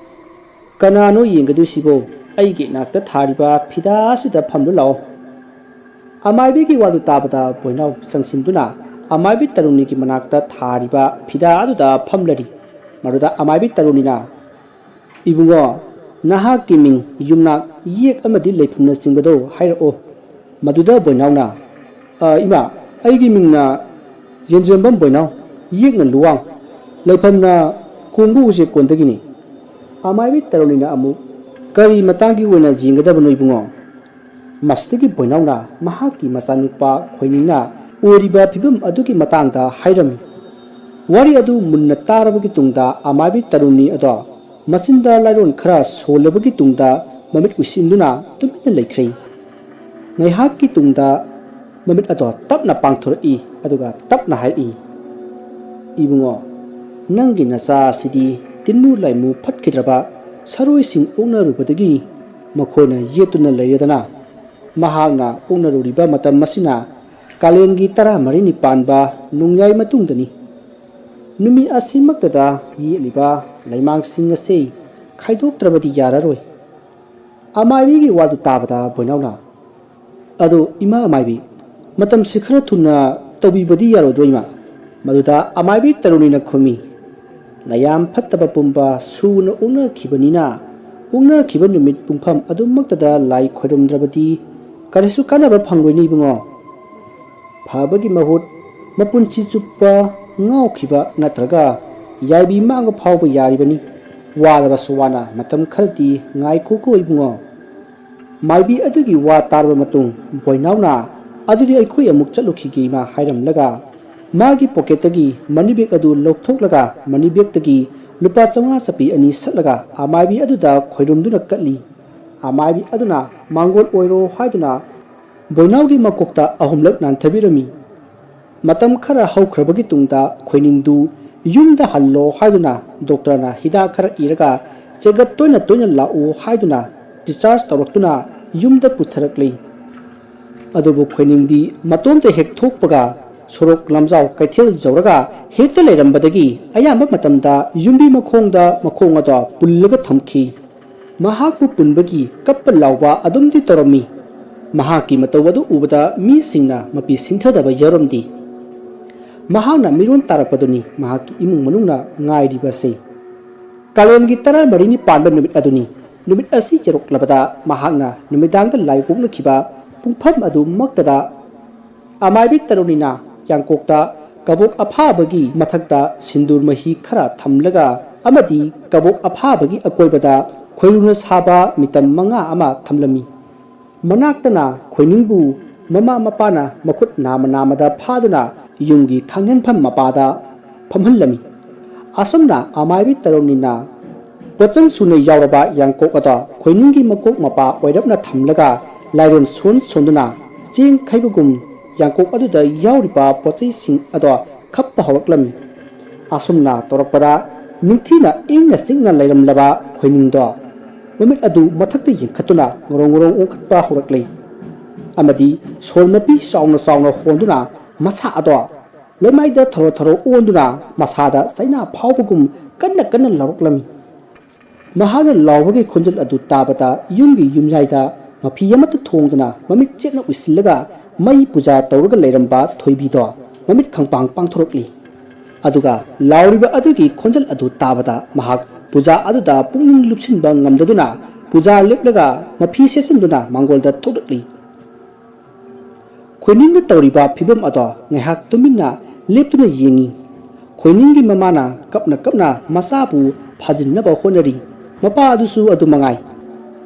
ꯀꯅꯥꯅꯣ ꯌꯦꯡꯒꯗꯣꯏꯁꯤꯕꯣ ꯑꯩꯒꯤ ꯏꯅꯥꯛꯇ ꯊꯥꯔꯤꯕ ꯐꯤꯗꯥ ꯑꯁꯤꯗ ꯐꯝꯂꯨ ꯂꯥꯛꯑꯣ ꯑꯃꯥꯏꯕꯤꯒꯤ ꯋꯥꯗꯨ ꯇꯥꯕꯗ ꯕꯣꯏꯅꯥꯎ ꯆꯪꯁꯤꯟꯗꯨꯅ ꯑꯃꯥꯏꯕꯤ ꯇꯔꯨꯅꯤꯒꯤ ꯃꯅꯥꯛꯇ ꯊꯥꯔꯤꯕ ꯐꯤꯗꯥ ꯑꯗꯨꯗ ꯐꯝꯂꯔꯤ ꯃꯗꯨꯗ ꯑꯃꯥꯏꯕꯤ ꯇꯔꯨꯅꯤꯅ ꯏꯕꯨꯡꯉꯣ ꯅꯍꯥꯛꯀꯤ ꯃꯤꯡ ꯌꯨꯝꯅꯥꯛ ꯌꯦꯛ ꯑꯃꯗꯤ ꯂꯩꯐꯝꯅꯆꯤꯡꯕꯗꯣ ꯍꯥꯏꯔꯛꯑꯣ ꯃꯗꯨꯗ ꯕꯣꯏꯅꯥꯎꯅ ꯏꯃꯥ ꯑꯩꯒꯤ ꯃꯤꯡꯅ ꯌꯦꯟꯖꯦꯝꯕꯝ ꯕꯣꯏꯅꯥꯎ ꯌꯦꯛꯅ ꯂꯨꯋꯥꯡ ꯂꯩꯐꯝꯅ ꯀꯣꯡꯕ ꯎꯆꯦꯛ ꯀꯣꯟꯗꯒꯤꯅꯤ ꯑꯃꯥꯏꯕꯤ ꯇꯔꯨꯅꯤꯅ ꯑꯃꯨꯛ ꯀꯔꯤ ꯃꯇꯥꯡꯒꯤ ꯑꯣꯏꯅ ꯌꯦꯡꯒꯗꯕꯅꯣ ꯏꯕꯨꯡꯉꯣ ꯃꯁꯤꯗꯒꯤ ꯕꯣꯏꯅꯥꯎꯅ ꯃꯍꯥꯛꯀꯤ ꯃꯆꯥꯅꯨꯄꯥ ꯈꯣꯏꯅꯤꯡꯅ ꯑꯣꯏꯔꯤꯕ ꯐꯤꯕꯝ ꯑꯗꯨꯒꯤ ꯃꯇꯥꯡꯗ ꯍꯥꯏꯔꯝꯃꯤ ꯋꯥꯔꯤ ꯑꯗꯨ ꯃꯨꯟꯅ ꯇꯥꯔꯕꯒꯤ ꯇꯨꯡꯗ ꯑꯃꯥꯏꯕꯤ ꯇꯔꯨꯅꯤ ꯑꯗꯣ ꯃꯆꯤꯟꯗ ꯂꯥꯏꯔꯣꯟ ꯈꯔ ꯁꯣꯜꯂꯕꯒꯤ ꯇꯨꯡꯗ ꯃꯃꯤꯠ ꯎꯏꯁꯤꯟꯗꯨꯅ ꯇꯨꯃꯤꯟꯅ ꯂꯩꯈ꯭ꯔꯦ ꯉꯥꯏꯍꯥꯛꯀꯤ ꯇꯨꯡꯗ ꯃꯃꯤꯠ ꯑꯗꯣ ꯇꯞꯅ ꯄꯥꯡꯊꯣꯔꯛꯏ ꯑꯗꯨꯒ ꯇꯞꯅ ꯍꯥꯏꯔꯛꯏ ꯏꯕꯨꯡꯉꯣ ꯅꯪꯒꯤ ꯅꯆꯥ ꯑꯁꯤꯗꯤ ꯇꯤꯟꯃꯨ ꯂꯥꯏꯃꯨ ꯐꯠꯈꯤꯗ꯭ꯔꯕ ꯁꯔꯣꯏꯁꯤꯡ ꯑꯣꯛꯅꯔꯨꯕꯗꯒꯤ ꯃꯈꯣꯏꯅ ꯌꯦꯠꯇꯨꯅ ꯂꯩꯔꯦꯗꯅ ꯃꯍꯥꯛꯅ ꯑꯣꯛꯅꯔꯨꯔꯤꯕ ꯃꯇꯝ ꯑꯁꯤꯅ ꯀꯥꯂꯦꯟꯒꯤ 14ꯅꯤ ꯄꯥꯟꯕ ꯅꯣꯡꯌꯥꯏ ꯃꯇꯨꯡꯗꯅꯤ ꯅꯨꯃꯤꯠ ꯑꯁꯤꯃꯛꯇꯗ ꯌꯦꯠꯂꯤꯕ ꯂꯩꯃꯥꯡꯁꯤꯡ ꯑꯁꯤ ꯈꯥꯏꯗꯣꯛꯇ꯭ꯔꯕꯗꯤ ꯌꯥꯔꯔꯣꯏ ꯑꯃꯥꯏꯕꯤꯒꯤ ꯋꯥꯗꯨ ꯇꯥꯕꯗ ꯕꯣꯏꯅꯥꯎꯅ ꯑꯗꯣ ꯏꯃꯥ ꯑꯃꯥꯏꯕꯤ ꯃꯇꯝꯁꯤ ꯈꯔ ꯊꯨꯅ ꯇꯧꯕꯤꯕꯗꯤ ꯌꯥꯔꯣꯏꯗ꯭ꯔꯣ ꯏꯃꯥ ꯃꯗꯨꯗ ꯑꯃꯥꯏꯕꯤ ꯇꯔꯨꯅꯤꯅ ꯈꯨꯝꯃꯤ ꯂꯌꯥꯝ ꯐꯠꯇꯕ ꯄꯨꯝꯕ ꯁꯨꯅ ꯑꯣꯛꯅꯈꯤꯕꯅꯤꯅ ꯑꯣꯛꯅꯈꯤꯕ ꯅꯨꯃꯤꯠ ꯄꯨꯡꯐꯝ ꯑꯗꯨꯃꯛꯇꯗ ꯂꯥꯏ ꯈꯣꯏꯔꯝꯗ꯭ꯔꯕꯗꯤ ꯀꯔꯤꯁꯨ ꯀꯥꯟꯅꯕ ꯐꯪꯂꯣꯏꯅꯤ ꯏꯕꯨꯡꯉꯣ ꯐꯕꯒꯤ ꯃꯍꯨꯠ ꯃꯄꯨꯟꯁꯤ ꯆꯨꯞꯄ ꯉꯥꯎꯈꯤꯕ ꯅꯠꯇ꯭ꯔꯒ ꯌꯥꯏꯕꯤ ꯃꯥꯡꯕ ꯐꯥꯎꯕ ꯌꯥꯔꯤꯕꯅꯤ ꯋꯥꯔꯕꯁꯨ ꯋꯥꯅ ꯃꯇꯝ ꯈꯔꯗꯤ ꯉꯥꯏꯈꯣꯀꯣ ꯏꯕꯨꯡꯉꯣ ꯃꯥꯏꯕꯤ ꯑꯗꯨꯒꯤ ꯋꯥ ꯇꯥꯔꯕ ꯃꯇꯨꯡ ꯕꯣꯏꯅꯥꯎꯅ ꯑꯗꯨꯗꯤ ꯑꯩꯈꯣꯏ ꯑꯃꯨꯛ ꯆꯠꯂꯨꯈꯤꯒꯦ ꯏꯃꯥ ꯍꯥꯏꯔꯝꯂꯒ ꯃꯥꯒꯤ ꯄꯣꯀꯦꯠꯇꯒꯤ ꯃꯅꯤꯕꯦꯛ ꯑꯗꯨ ꯂꯧꯊꯣꯛꯂꯒ ꯃꯅꯤꯕꯦꯛꯇꯒꯤ ꯂꯨꯄꯥ 500 ꯆꯞꯄꯤ 2 ꯁꯠꯂꯒ ꯑꯃꯥꯏꯕꯤ ꯑꯗꯨꯗ ꯈꯣꯏꯔꯨꯝꯗꯨꯅ ꯀꯠꯂꯤ ꯑꯃꯥꯏꯕꯤ ꯑꯗꯨꯅ ꯃꯥꯡꯒꯣꯜ ꯑꯣꯏꯔꯣ ꯍꯥꯏꯗꯨꯅ ꯕꯣꯏꯅꯥꯎꯒꯤ ꯃꯀꯣꯛꯇ 3 ꯂꯛ ꯅꯥꯟꯊꯕꯤꯔꯝꯃꯤ ꯃꯇꯝ ꯈꯔ ꯍꯧꯈ꯭ꯔꯕꯒꯤ ꯇꯨꯡꯗ ꯈꯣꯏꯅꯤꯡꯗꯨ ꯌꯨꯝꯗ ꯍꯜꯂꯣ ꯍꯥꯏꯗꯨꯅ ꯗꯣꯛꯇꯔꯅ ꯍꯤꯗꯥꯛ ꯈꯔ ꯏꯔꯒ ꯆꯦꯒꯞ ꯇꯣꯏꯅ ꯇꯣꯏꯅ ꯂꯥꯛꯎ ꯍꯥꯏꯗꯨꯅ ꯗꯤꯁꯆꯥꯔꯖ ꯇꯧꯔꯛꯇꯨꯅ ꯌꯨꯝꯗ ꯄꯨꯊꯔꯛꯂꯤ ꯑꯗꯨꯕꯨ ꯈꯣꯏꯅꯤꯡꯗꯤ ꯃꯇꯣꯝꯇ ꯍꯦꯛ ꯊꯣꯛꯄꯒ ꯁꯣꯔꯣꯛ ꯂꯝꯖꯥꯎ ꯀꯩꯊꯦꯜ ꯌꯧꯔꯒ ꯍꯦꯛꯇ ꯂꯩꯔꯝꯕꯗꯒꯤ ꯑꯌꯥꯝꯕ ꯃꯇꯝꯗ ꯌꯨꯝꯕꯤ ꯃꯈꯣꯡꯗ ꯃꯈꯣꯡ ꯑꯗꯣ ꯄꯨꯜꯂꯒ ꯊꯝꯈꯤ ꯃꯍꯥꯛꯄꯨ ꯄꯨꯟꯕꯒꯤ ꯀꯞꯄ ꯂꯥꯎꯕ ꯑꯗꯨꯝꯗꯤ ꯇꯧꯔꯝꯃꯤ ꯃꯍꯥꯛꯀꯤ ꯃꯇꯧ ꯑꯗꯨ ꯎꯕꯗ ꯃꯤꯁꯤꯡꯅ ꯃꯄꯤ ꯁꯤꯡꯊꯗꯕ ꯌꯥꯎꯔꯝꯗꯦ ꯃꯍꯥꯛꯅ ꯃꯤꯔꯣꯟ ꯇꯥꯔꯛꯄꯗꯨꯅꯤ ꯃꯍꯥꯛꯀꯤ ꯏꯃꯨꯡ ꯃꯅꯨꯡꯅ ꯉꯥꯏꯔꯤꯕꯁꯦ ꯀꯥꯂꯦꯟꯒꯤ 14ꯅꯤ ꯄꯥꯟꯕ ꯅꯨꯃꯤꯠ ꯑꯗꯨꯅꯤ ꯅꯨꯃꯤꯠ ꯑꯁꯤ ꯌꯧꯔꯛꯂꯕꯗ ꯃꯍꯥꯛꯅ ꯅꯨꯃꯤꯗꯥꯡꯗ ꯂꯥꯏ ꯑꯣꯛꯅꯈꯤꯕ ꯄꯨꯡꯐꯝ ꯑꯗꯨꯃꯛꯇꯗ ꯑꯃꯥꯏꯕꯤ ꯇꯔꯨꯅꯤꯅ ꯌꯥꯡꯀꯣꯛꯇ ꯀꯕꯣꯛ ꯑꯐꯥꯕꯒꯤ ꯃꯊꯛꯇ ꯁꯤꯟꯗꯨꯔ ꯃꯍꯤ ꯈꯔ ꯊꯝꯂꯒ ꯑꯃꯗꯤ ꯀꯕꯣꯛ ꯑꯐꯥꯕꯒꯤ ꯑꯀꯣꯏꯕꯗ ꯈꯣꯏꯔꯨꯅ ꯁꯥꯕ ꯃꯤꯇꯝ 5 ꯑꯃ ꯊꯝꯂꯝꯃꯤ ꯃꯅꯥꯛꯇꯅ ꯈꯣꯏꯅꯤꯡꯕꯨ ꯃꯃꯥ ꯃꯄꯥꯅ ꯃꯈꯨꯠ ꯅꯥꯃꯗ ꯐꯥꯗꯨꯅ ꯌꯨꯝꯒꯤ ꯈꯥꯡꯍꯟꯐꯝ ꯃꯄꯥꯗ ꯐꯝꯍꯜꯂꯝꯃꯤ ꯑꯁꯨꯝꯅ ꯑꯃꯥꯏꯕꯤ ꯇꯔꯨꯅꯤꯅ ꯄꯣꯠꯆꯪ ꯁꯨꯅ ꯌꯥꯎꯔꯕ ꯌꯥꯡꯀꯣꯛ ꯑꯗꯣ ꯈꯣꯏꯅꯤꯡꯒꯤ ꯃꯀꯣꯛ ꯃꯄꯥ ꯑꯣꯏꯔꯞꯅ ꯊꯝꯂꯒ ꯂꯥꯏꯔꯣꯟ ꯁꯣꯟꯗꯨꯅ ꯆꯦꯡ ꯈꯩꯕꯒꯨꯝ ꯌꯥꯡꯀꯣꯛ ꯑꯗꯨꯗ ꯌꯥꯎꯔꯤꯕ ꯄꯣꯠꯆꯩꯁꯤꯡ ꯑꯗꯣ ꯈꯞꯄ ꯍꯧꯔꯛꯂꯝꯃꯤ ꯑꯁꯨꯝꯅ ꯇꯧꯔꯛꯄꯗ ꯅꯤꯡꯊꯤꯅ ꯏꯪꯅ ꯆꯤꯛꯅ ꯂꯩꯔꯝꯂꯕ ꯈꯣꯏꯅꯤꯡꯗꯣ ꯃꯃꯤꯠ ꯑꯗꯨ ꯃꯊꯛꯇ ꯌꯦꯡꯈꯠꯇꯨꯅ ꯉꯣꯔꯣꯡ ꯉꯣꯔꯣꯡ ꯑꯣꯟꯈꯠꯄ ꯍꯧꯔꯛꯂꯤ ꯑꯃꯗꯤ ꯁꯣꯔ ꯃꯄꯤ ꯆꯥꯎꯅ ꯆꯥꯎꯅ ꯍꯣꯟꯗꯨꯅ ꯃꯁꯥ ꯑꯗꯣ ꯂꯩꯃꯥꯏꯗ ꯊꯔꯣ ꯊꯔꯣ ꯑꯣꯟꯗꯨꯅ ꯃꯁꯥꯗ ꯆꯩꯅꯥ ꯐꯥꯎꯕꯒꯨꯝ ꯀꯟꯅ ꯀꯟꯅ ꯂꯥꯎꯔꯛꯂꯝꯃꯤ ꯃꯍꯥꯛꯅ ꯂꯥꯎꯕꯒꯤ ꯈꯣꯟꯖꯦꯜ ꯑꯗꯨ ꯇꯥꯕꯗ ꯌꯨꯝꯒꯤ ꯌꯨꯝꯌꯥꯏꯗ ꯃꯐꯤ ꯑꯃꯠꯇ ꯊꯣꯡꯗꯨꯅ ꯃꯃꯤꯠ ꯆꯦꯠꯅ ꯎꯏꯁꯤꯜꯂꯒ ꯃꯩ ꯄꯨꯖꯥ ꯇꯧꯔꯒ ꯂꯩꯔꯝꯕ ꯊꯣꯏꯕꯤꯗꯣ ꯃꯃꯤꯠ ꯈꯪꯄꯥꯡ ꯄꯥꯡꯊꯣꯔꯛꯂꯤ ꯑꯗꯨꯒ ꯂꯥꯎꯔꯤꯕ ꯑꯗꯨꯒꯤ ꯈꯣꯟꯖꯦꯜ ꯑꯗꯨ ꯇꯥꯕꯗ ꯃꯍꯥꯛ ꯄꯨꯖꯥ ꯑꯗꯨꯗ ꯄꯨꯛꯅꯤꯡ ꯂꯨꯞꯁꯤꯟꯕ ꯉꯝꯗꯗꯨꯅ ꯄꯨꯖꯥ ꯂꯦꯞꯂꯒ ꯃꯐꯤ ꯁꯦꯠꯆꯤꯟꯗꯨꯅ ꯃꯥꯡꯒꯣꯜꯗ ꯊꯣꯛꯂꯛꯂꯤ ꯈꯣꯏꯅꯤꯡꯅ ꯇꯧꯔꯤꯕ ꯐꯤꯕꯝ ꯑꯗꯣ ꯉꯥꯏꯍꯥꯛ ꯇꯨꯃꯤꯟꯅ ꯂꯦꯞꯇꯨꯅ ꯌꯦꯡꯉꯤ ꯈꯣꯏꯅꯤꯡꯒꯤ ꯃꯃꯥꯅ ꯀꯞꯅ ꯀꯞꯅ ꯃꯆꯥꯕꯨ ꯐꯥꯖꯤꯟꯅꯕ ꯍꯣꯠꯅꯔꯤ ꯃꯄꯥ ꯑꯗꯨꯁꯨ ꯑꯗꯨ ꯃꯉꯥꯏ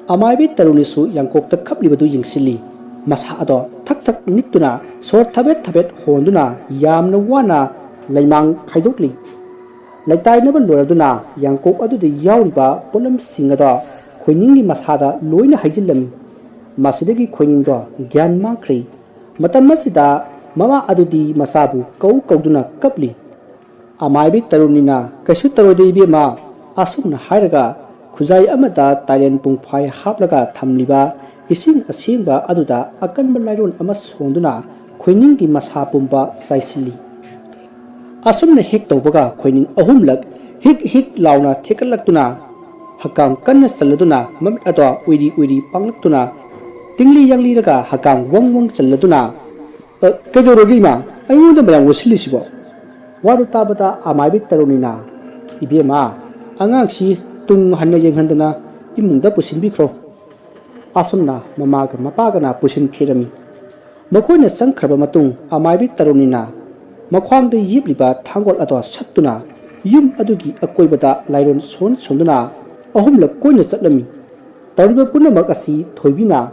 ꯑꯃꯥꯏꯕꯤ ꯇꯔꯨꯅꯤꯁꯨ ꯌꯥꯡꯀꯣꯛꯇ ꯈꯞꯂꯤꯕꯗꯨ ꯌꯦꯡꯁꯤꯜꯂꯤ ꯃꯁꯥ ꯑꯗꯣ ꯊꯛ ꯊꯛ ꯅꯤꯛꯇꯨꯅ ꯁꯣꯔ ꯊꯕꯦꯠ ꯊꯕꯦꯠ ꯍꯣꯟꯗꯨꯅ ꯌꯥꯝꯅ ꯋꯥꯅ ꯂꯩꯃꯥꯡ ꯈꯥꯏꯗꯣꯛꯂꯤ ꯂꯩꯇꯥꯏꯅꯕ ꯂꯣꯏꯔꯗꯨꯅ ꯌꯥꯡꯀꯣꯛ ꯑꯗꯨꯗ ꯌꯥꯎꯔꯤꯕ ꯄꯣꯠꯂꯝꯁꯤꯡ ꯑꯗꯣ ꯈꯣꯏꯅꯤꯡꯒꯤ ꯃꯁꯥꯗ ꯂꯣꯏꯅ ꯍꯩꯖꯤꯜꯂꯝꯃꯤ ꯃꯁꯤꯗꯒꯤ ꯈꯣꯏꯅꯤꯡꯗꯣ ꯒ꯭ꯌꯥꯟ ꯃꯥꯡꯈ꯭ꯔꯦ ꯃꯇꯝ ꯑꯁꯤꯗ ꯃꯃꯥ ꯑꯗꯨꯗꯤ ꯃꯆꯥꯕꯨ ꯀꯧꯗꯨꯅ ꯀꯞꯂꯤ ꯑꯃꯥꯏꯕꯤ ꯇꯔꯨꯅꯤꯅ ꯀꯩꯁꯨ ꯇꯧꯔꯣꯏꯗ ꯏꯕꯦꯝꯃ ꯑꯁꯨꯝꯅ ꯍꯥꯏꯔꯒ ꯈꯨꯖꯥꯏ ꯑꯃꯗ ꯇꯥꯏꯔꯦꯟ ꯄꯨꯡꯐꯥꯏ ꯍꯥꯞꯂꯒ ꯊꯝꯂꯤꯕ ꯏꯁꯤꯡ ꯑꯁꯦꯡꯕ ꯑꯗꯨꯗ ꯑꯀꯟꯕ ꯂꯥꯏꯔꯣꯟ ꯑꯃ ꯁꯣꯟꯗꯨꯅ ꯈꯣꯏꯅꯤꯡꯒꯤ ꯃꯁꯥ ꯄꯨꯝꯕ ꯆꯥꯏꯁꯤꯜꯂꯤ ꯑꯁꯨꯝꯅ ꯍꯦꯛ ꯇꯧꯕꯒ ꯈꯣꯏꯅꯤꯡ ꯑꯍꯨꯝꯂꯛ ꯍꯤꯛ ꯍꯤꯛ ꯂꯥꯎꯅ ꯊꯦꯛꯀꯠꯂꯛꯇꯨꯅ ꯍꯛꯀꯥꯝ ꯀꯟꯅ ꯆꯜꯂꯗꯨꯅ ꯃꯃꯤꯠ ꯑꯗꯣ ꯎꯏꯔꯤ ꯎꯏꯔꯤ ꯄꯥꯡꯂꯛꯇꯨꯅ ꯇꯤꯡꯂꯤ ꯌꯥꯡꯂꯤꯔꯒ ꯍꯛꯀꯥꯝ ꯋꯪ ꯋꯪ ꯆꯜꯂꯗꯨꯅ ꯀꯩꯗꯧꯔꯒꯦ ꯏꯃꯥ ꯑꯩꯉꯣꯟꯗ ꯃꯌꯥꯝ ꯋꯥꯁꯤꯜꯂꯤꯁꯤꯕꯣ ꯋꯥꯗꯨ ꯇꯥꯕꯗ ꯑꯃꯥꯏꯕꯤ ꯇꯔꯨꯅꯤꯅ ꯏꯕꯦꯝꯃ ꯑꯉꯥꯡꯁꯤ ꯇꯨꯡ ꯍꯟꯅ ꯌꯦꯡꯍꯟꯗꯅ ꯏꯃꯨꯡꯗ ꯄꯨꯁꯤꯟꯕꯤꯈ꯭ꯔꯣ ꯑꯁꯨꯝꯅ ꯃꯃꯥꯒ ꯃꯄꯥꯒꯅ ꯄꯨꯁꯤꯟꯈꯤꯔꯝꯃꯤ ꯃꯈꯣꯏꯅ ꯆꯪꯈ꯭ꯔꯕ ꯃꯇꯨꯡ ꯑꯃꯥꯏꯕꯤ ꯇꯔꯨꯅꯤꯅ ꯃꯈ꯭ꯋꯥꯡꯗ ꯌꯦꯞꯂꯤꯕ ꯊꯥꯡꯒꯣꯜ ꯑꯗꯣ ꯁꯠꯇꯨꯅ ꯌꯨꯝ ꯑꯗꯨꯒꯤ ꯑꯀꯣꯏꯕꯗ ꯂꯥꯏꯔꯣꯟ ꯁꯣꯟꯗꯨꯅ ꯑꯍꯨꯝꯂꯛ ꯀꯣꯏꯅ ꯆꯠꯂꯝꯃꯤ ꯇꯧꯔꯤꯕ ꯄꯨꯝꯅꯃꯛ ꯑꯁꯤ ꯊꯣꯏꯕꯤꯅ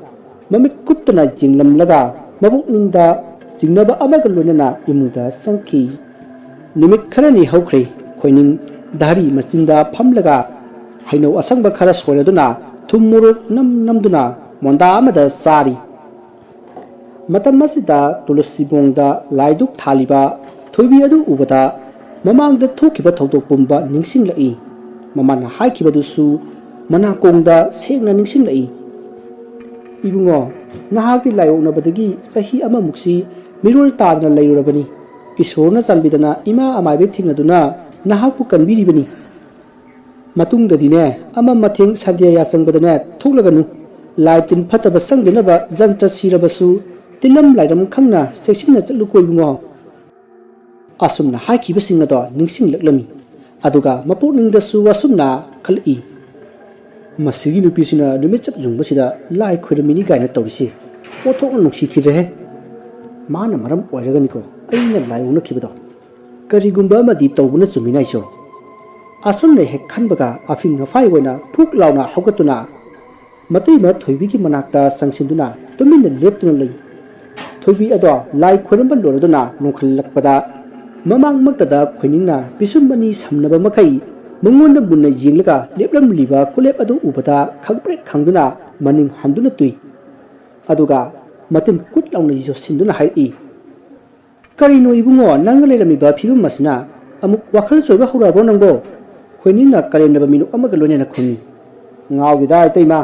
ꯃꯃꯤꯠ ꯀꯨꯞꯇꯅ ꯌꯦꯡꯂꯝꯂꯒ ꯃꯕꯨꯛꯅꯤꯡꯗ ꯆꯤꯡꯅꯕ ꯑꯃꯒ ꯂꯣꯏꯅꯅ ꯏꯃꯨꯡꯗ ꯆꯪꯈꯤ ꯅꯨꯃꯤꯠ ꯈꯔꯅꯤ ꯍꯧꯈ꯭ꯔꯦ ꯈꯣꯏꯅꯤꯡ ꯙꯥꯔꯤ ꯃꯆꯤꯟꯗ ꯐꯝꯂꯒ ꯍꯩꯅꯧ ꯑꯁꯪꯕ ꯈꯔ ꯁꯣꯏꯔꯗꯨꯅ ꯊꯨꯝ ꯃꯣꯔꯣꯛ ꯅꯝꯗꯨꯅ ꯃꯣꯟꯗꯥ ꯑꯃꯗ ꯆꯥꯔꯤ ꯃꯇꯝ ꯑꯁꯤꯗ ꯇꯨꯂꯁꯤꯕꯣꯡꯗ ꯂꯥꯏꯗꯨꯛ ꯊꯥꯜꯂꯤꯕ ꯊꯣꯏꯕꯤ ꯑꯗꯨ ꯎꯕꯗ ꯃꯃꯥꯡꯗ ꯊꯣꯛꯈꯤꯕ ꯊꯧꯗꯣꯛ ꯄꯨꯝꯕ ꯅꯤꯡꯁꯤꯡꯂꯛꯏ ꯃꯃꯥꯅ ꯍꯥꯏꯈꯤꯕꯗꯨꯁꯨ ꯃꯅꯥꯀꯣꯡꯗ ꯁꯦꯡꯅ ꯅꯤꯡꯁꯤꯡꯂꯛꯏ ꯏꯕꯨꯡꯉꯣ ꯅꯍꯥꯛꯇꯤ ꯂꯥꯏꯑꯣꯛꯅꯕꯗꯒꯤ ꯆꯍꯤ ꯑꯃꯃꯨꯛꯁꯤ ꯃꯤꯔꯣꯜ ꯇꯥꯗꯅ ꯂꯩꯔꯨꯔꯕꯅꯤ ꯏꯁꯣꯔꯅ ꯆꯥꯟꯕꯤꯗꯅ ꯏꯃꯥ ꯑꯃꯥꯏꯕꯤ ꯊꯦꯡꯅꯗꯨꯅ ꯅꯍꯥꯛꯄꯨ ꯀꯟꯕꯤꯔꯤꯕꯅꯤ ꯃꯇꯨꯡꯗꯗꯤꯅꯦ ꯑꯃ ꯃꯊꯦꯡ ꯁꯟꯗ꯭ꯌꯥ ꯌꯥꯆꯪꯕꯗꯅꯦ ꯊꯣꯛꯂꯒꯅꯨ ꯂꯥꯏ ꯇꯤꯟ ꯐꯠꯇꯕ ꯆꯪꯗꯅꯕ ꯖꯟꯇ꯭ꯔ ꯁꯤꯔꯕꯁꯨ ꯇꯤꯟꯂꯝ ꯂꯥꯏꯔꯝ ꯈꯪꯅ ꯆꯦꯛꯁꯤꯟꯅ ꯆꯠꯂꯨꯀꯣ ꯏꯕꯨꯡꯉꯣ ꯑꯁꯨꯝꯅ ꯍꯥꯏꯈꯤꯕꯁꯤꯡ ꯑꯗꯣ ꯅꯤꯡꯁꯤꯡꯂꯛꯂꯝꯃꯤ ꯑꯗꯨꯒ ꯃꯄꯨꯛꯅꯤꯡꯗꯁꯨ ꯑꯁꯨꯝꯅ ꯈꯜꯂꯛꯏ ꯃꯁꯤꯒꯤ ꯅꯨꯄꯤꯁꯤꯅ ꯅꯨꯃꯤꯠ ꯆꯞ ꯌꯨꯡꯕꯁꯤꯗ ꯂꯥꯏ ꯈꯣꯏꯔꯝꯃꯤꯅꯤ ꯀꯥꯏꯅ ꯇꯧꯔꯤꯁꯤ ꯑꯣꯟꯊꯣꯛꯅ ꯅꯨꯡꯁꯤꯈꯤꯗ꯭ꯔꯦꯍꯦ ꯃꯥꯅ ꯃꯔꯝ ꯑꯣꯏꯔꯒꯅꯤꯀꯣ ꯑꯩꯅ ꯂꯥꯏꯑꯣꯛꯅꯈꯤꯕꯗꯣ ꯀꯔꯤꯒꯨꯝꯕ ꯑꯃꯗꯤ ꯇꯧꯕꯅ ꯆꯨꯝꯃꯤꯅ ꯑꯩꯁꯨ ꯑꯁꯨꯝꯅ ꯍꯦꯛ ꯈꯟꯕꯒ ꯑꯐꯤꯡ ꯑꯐꯥꯏ ꯑꯣꯏꯅ ꯐꯨꯛ ꯂꯥꯎꯅ ꯍꯧꯒꯠꯇꯨꯅ ꯃꯇꯩꯃ ꯊꯣꯏꯕꯤꯒꯤ ꯃꯅꯥꯛꯇ ꯆꯪꯁꯤꯟꯗꯨꯅ ꯇꯨꯃꯤꯟꯅ ꯂꯦꯞꯇꯨꯅ ꯂꯩ ꯊꯣꯏꯕꯤ ꯑꯗꯣ ꯂꯥꯏ ꯈꯣꯏꯔꯝꯕ ꯂꯣꯏꯔꯗꯨꯅ ꯅꯣꯡꯈꯠꯂꯛꯄꯗ ꯃꯃꯥꯡꯃꯛꯇꯗ ꯈꯣꯏꯅꯤꯡꯅ ꯄꯤꯁꯨꯝ ꯑꯅꯤ ꯁꯝꯅꯕ ꯃꯈꯩ ꯃꯉꯣꯟꯗ ꯃꯨꯟꯅ ꯌꯦꯡꯂꯒ ꯂꯦꯞꯂꯝꯂꯤꯕ ꯈꯨꯂꯦꯞ ꯑꯗꯨ ꯎꯕꯗ ꯈꯪꯄ꯭ꯔꯦꯛ ꯈꯪꯗꯨꯅ ꯃꯅꯤꯡ ꯍꯟꯗꯨꯅ ꯇꯨꯏ ꯑꯗꯨꯒ ꯃꯇꯤꯟ ꯀꯨꯠ ꯂꯥꯎꯅ ꯌꯣꯠꯁꯤꯟꯗꯨꯅ ꯍꯥꯏꯔꯛꯏ ꯀꯔꯤꯅꯣ ꯏꯕꯨꯡꯉꯣ ꯅꯪꯅ ꯂꯩꯔꯝꯃꯤꯕ ꯐꯤꯕꯝ ꯑꯁꯤꯅ ꯑꯃꯨꯛ ꯋꯥꯈꯜ ꯆꯣꯏꯕ ꯍꯧꯔꯛꯑꯕꯣ ꯅꯪꯕꯣ ꯈꯣꯏꯅꯤꯡꯅ ꯀꯔꯦꯝꯅꯕ ꯃꯤꯅꯨꯞ ꯑꯃꯒ ꯂꯣꯏꯅꯅ ꯈꯨꯝꯃꯤ ꯉꯥꯎꯗꯦꯗ ꯏꯇꯩꯃ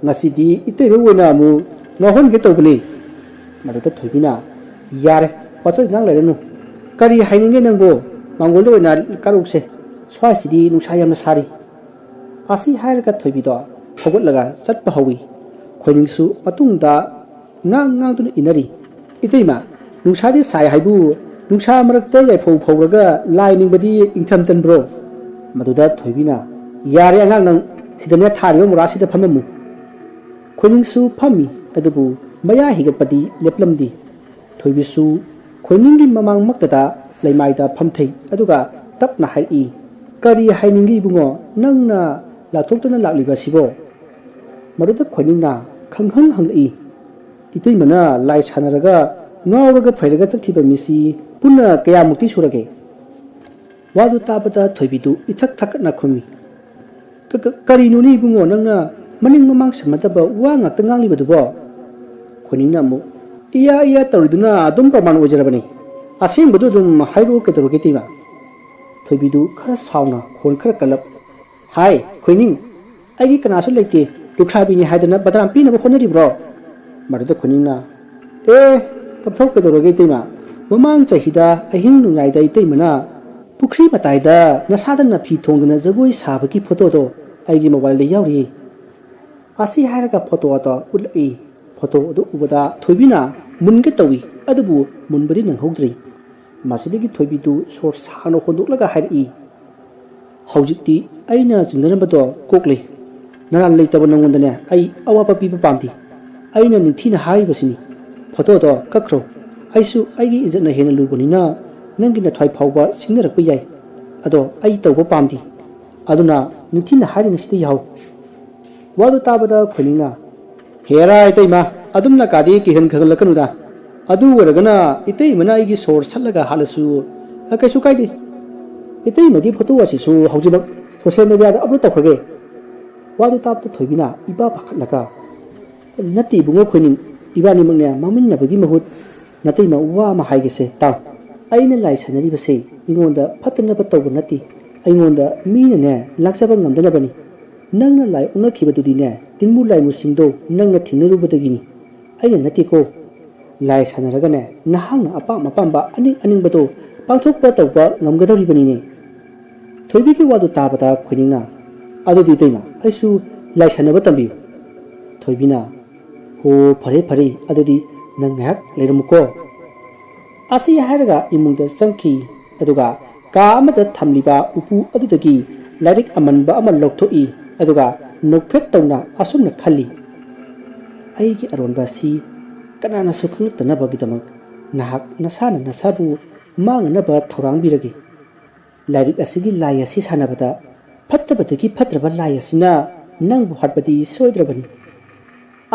ꯉꯁꯤꯗꯤ ꯏꯇꯩꯃ ꯑꯣꯏꯅ ꯑꯃꯨꯛ ꯉꯥꯎꯍꯟꯒꯦ ꯇꯧꯕꯅꯤ ꯃꯗꯨꯗ ꯊꯣꯏꯕꯤꯅ ꯌꯥꯔꯦ ꯋꯥꯆꯣꯏ ꯉꯥꯡ ꯂꯩꯔꯅꯨ ꯀꯔꯤ ꯍꯥꯏꯅꯤꯡꯉꯦ ꯅꯪꯕꯣ ꯃꯥꯡꯒꯣꯜꯗ ꯑꯣꯏꯅ ꯀꯥꯔꯨꯛꯁꯦ ꯁ꯭ꯋꯥꯏꯁꯤꯗꯤ ꯅꯨꯡꯁꯥ ꯌꯥꯝꯅ ꯁꯥꯔꯤ ꯑꯁꯤ ꯍꯥꯏꯔꯒ ꯊꯣꯏꯕꯤꯗꯣ ꯍꯧꯒꯠꯂꯒ ꯆꯠꯄ ꯍꯧꯏ ꯈꯣꯏꯅꯤꯡꯁꯨ ꯃꯇꯨꯡꯗ ꯉꯥꯡꯗꯨꯅ ꯏꯟꯅꯔꯤ ꯏꯇꯩꯃ ꯅꯨꯡꯁꯥꯗꯤ ꯁꯥꯏ ꯍꯥꯏꯕꯨ ꯅꯨꯡꯁꯥ ꯃꯔꯛꯇ ꯌꯥꯏꯐꯧ ꯐꯧꯔꯒ ꯂꯥꯏ ꯅꯤꯡꯕꯗꯤ ꯏꯪꯊꯝ ꯆꯟꯕ꯭ꯔꯣ ꯃꯗꯨꯗ ꯊꯣꯏꯕꯤꯅ ꯌꯥꯔꯦ ꯑꯉꯥꯡ ꯅꯪ ꯁꯤꯗꯅꯦ ꯊꯥꯔꯤꯕ ꯃꯣꯔꯥꯁꯤꯗ ꯐꯝꯃꯝꯃꯨ ꯈꯣꯏꯅꯤꯡꯁꯨ ꯐꯝꯃꯤ ꯑꯗꯨꯕꯨ ꯃꯌꯥ ꯍꯤꯒꯠꯄꯗꯤ ꯂꯦꯞꯂꯝꯗꯦ ꯊꯣꯏꯕꯤꯁꯨ ꯈꯣꯏꯅꯤꯡꯒꯤ ꯃꯃꯥꯡꯃꯛꯇꯗ ꯂꯩꯃꯥꯏꯗ ꯐꯝꯊꯩ ꯑꯗꯨꯒ ꯇꯞꯅ ꯍꯥꯏꯔꯛꯏ ꯀꯔꯤ ꯍꯥꯏꯅꯤꯡꯒꯦ ꯏꯕꯨꯡꯉꯣ ꯅꯪꯅ ꯂꯥꯛꯊꯣꯛꯇꯨꯅ ꯂꯥꯛꯂꯤꯕꯁꯤꯕꯣ ꯃꯗꯨꯗ ꯈꯣꯏꯅꯤꯡꯅ ꯈꯪꯍꯪ ꯍꯪꯂꯛꯏ ꯏꯇꯩꯃꯅ ꯂꯥꯏ ꯁꯥꯟꯅꯔꯒ ꯉꯥꯎꯔꯒ ꯐꯩꯔꯒ ꯆꯠꯈꯤꯕ ꯃꯤꯁꯤ ꯄꯨꯟꯅ ꯀꯌꯥꯃꯨꯛꯇꯤ ꯁꯨꯔꯒꯦ ꯋꯥꯗꯨ ꯇꯥꯕꯗ ꯊꯣꯏꯕꯤꯗꯨ ꯏꯊꯛ ꯊꯛꯀꯠꯅ ꯈꯨꯝꯃꯤ ꯀꯔꯤꯅꯣꯅꯦ ꯏꯕꯨꯡꯉꯣ ꯅꯪꯅ ꯃꯅꯤꯡ ꯃꯃꯥꯡ ꯁꯝꯅꯗꯕ ꯋꯥ ꯉꯥꯛꯇ ꯉꯥꯡꯂꯤꯕꯗꯨꯕꯣ ꯈꯣꯏꯅꯤꯡꯅ ꯑꯃꯨꯛ ꯏꯌꯥ ꯏꯌꯥ ꯇꯧꯔꯤꯗꯨꯅ ꯑꯗꯨꯝ ꯄ꯭ꯔꯃꯥꯟ ꯑꯣꯏꯖꯔꯕꯅꯤ ꯑꯁꯦꯡꯕꯗꯨ ꯑꯗꯨꯝ ꯍꯥꯏꯔꯛꯑꯣ ꯀꯩꯗꯧꯔꯒꯦ ꯏꯇꯩꯃ ꯊꯣꯏꯕꯤꯗꯨ ꯈꯔ ꯁꯥꯎꯅ ꯈꯣꯟ ꯈꯔ ꯀꯜꯂꯞ ꯍꯥꯏ ꯈꯣꯏꯅꯤꯡ ꯑꯩꯒꯤ ꯀꯅꯥꯁꯨ ꯂꯩꯇꯦ ꯂꯨꯈ꯭ꯔꯥꯕꯤꯅꯤ ꯍꯥꯏꯗꯅ ꯕꯗꯅꯥꯝ ꯄꯤꯅꯕ ꯍꯣꯠꯅꯔꯤꯕ꯭ꯔꯣ ꯃꯗꯨꯗ ꯈꯣꯏꯅꯤꯡꯅ ꯇꯞꯊꯧ ꯀꯩꯗꯧꯔꯒꯦ ꯏꯇꯩꯃ ꯃꯃꯥꯡ ꯆꯍꯤꯗ ꯑꯍꯤꯡ ꯅꯣꯡꯌꯥꯏꯗ ꯏꯇꯩꯃꯅ ꯄꯨꯈ꯭ꯔꯤ ꯃꯇꯥꯏꯗ ꯅꯁꯥꯗ ꯐꯤ ꯊꯣꯡꯗꯨꯅ ꯖꯒꯣꯏ ꯁꯥꯕꯒꯤ ꯐꯣꯇꯣꯗꯣ ꯑꯩꯒꯤ ꯃꯣꯕꯥꯏꯜꯗ ꯌꯥꯎꯔꯤ ꯑꯁꯤ ꯍꯥꯏꯔꯒ ꯐꯣꯇꯣ ꯑꯗꯣ ꯎꯠꯂꯛꯏ ꯐꯣꯇꯣ ꯑꯗꯨ ꯎꯕꯗ ꯊꯣꯏꯕꯤꯅ ꯃꯨꯟꯒꯦ ꯇꯧꯏ ꯑꯗꯨꯕꯨ ꯃꯨꯟꯕꯗꯤ ꯅꯪꯍꯧꯗ꯭ꯔꯤ ꯃꯁꯤꯗꯒꯤ ꯊꯣꯏꯕꯤꯗꯨ ꯁꯣꯔ ꯁꯥꯡꯅ ꯍꯣꯟꯗꯣꯛꯂꯒ ꯍꯥꯏꯔꯛꯏ ꯍꯧꯖꯤꯛꯇꯤ ꯑꯩꯅ ꯆꯤꯡꯅꯔꯝꯕꯗꯣ ꯀꯣꯛꯂꯤ ꯅꯔꯥꯜ ꯂꯩꯇꯕ ꯅꯪꯉꯣꯟꯗꯅꯦ ꯑꯩ ꯑꯋꯥꯕ ꯄꯤꯕ ꯄꯥꯝꯗꯦ ꯑꯩꯅ ꯅꯤꯡꯊꯤꯅ ꯍꯥꯏꯔꯤꯕꯁꯤꯅꯤ ꯐꯣꯇꯣꯗꯣ ꯀꯛꯈ꯭ꯔꯣ ꯑꯩꯁꯨ ꯑꯩꯒꯤ ꯏꯖꯠꯅ ꯍꯦꯟꯅ ꯂꯨꯕꯅꯤꯅ ꯅꯪꯒꯤ ꯅꯊ꯭ꯋꯥꯏ ꯐꯥꯎꯕ ꯁꯤꯡꯅꯔꯛꯄ ꯌꯥꯏ ꯑꯗꯣ ꯑꯩ ꯇꯧꯕ ꯄꯥꯝꯗꯦ ꯑꯗꯨꯅ ꯅꯤꯡꯊꯤꯅ ꯍꯥꯏꯔꯤꯉꯩꯁꯤꯗ ꯌꯥꯍꯧ Wadu tabada khunina hera itaima adumna kadi kihan khagalakanuda adu waragana itei mana igi sor salaga halasu akaisu kaidi itei magi photo asisu haujibak social media da upload takhage wadu tabta thoibina iba pakhatlaka nati bungo khoinin ibani mangne mamin nabagi mahut natei ma wa ma haigese ta aina lai sanari base ingonda phatna patawba nati aingonda mina ne laksaba ngamdana bani nangna lai una khibadudi ne tinmu lai musingdo nangna thingnerubadagini aina nati ko lai sanaraga ne nahang apa mapamba aning bado pangthokpa tawba ngamgadoribani ne thoibi ki wadu tabata khuningna adudi teima aisu lai sanaba tambi thoibina ho phare adudi nang ngak leiramuko asi haraga imungda sangki aduga ka amada thamliba upu adudagi lairik amanba amal lokthoi aduga nokphet tawna asumna khali aigi aronba si kanana sukhung tanaba gidamak nahak nasana nasabu mangna ba thorang biragi lairik asigi lai asi sanabada phattabadagi phatraba lai asina nangbu hatbadi soidrabani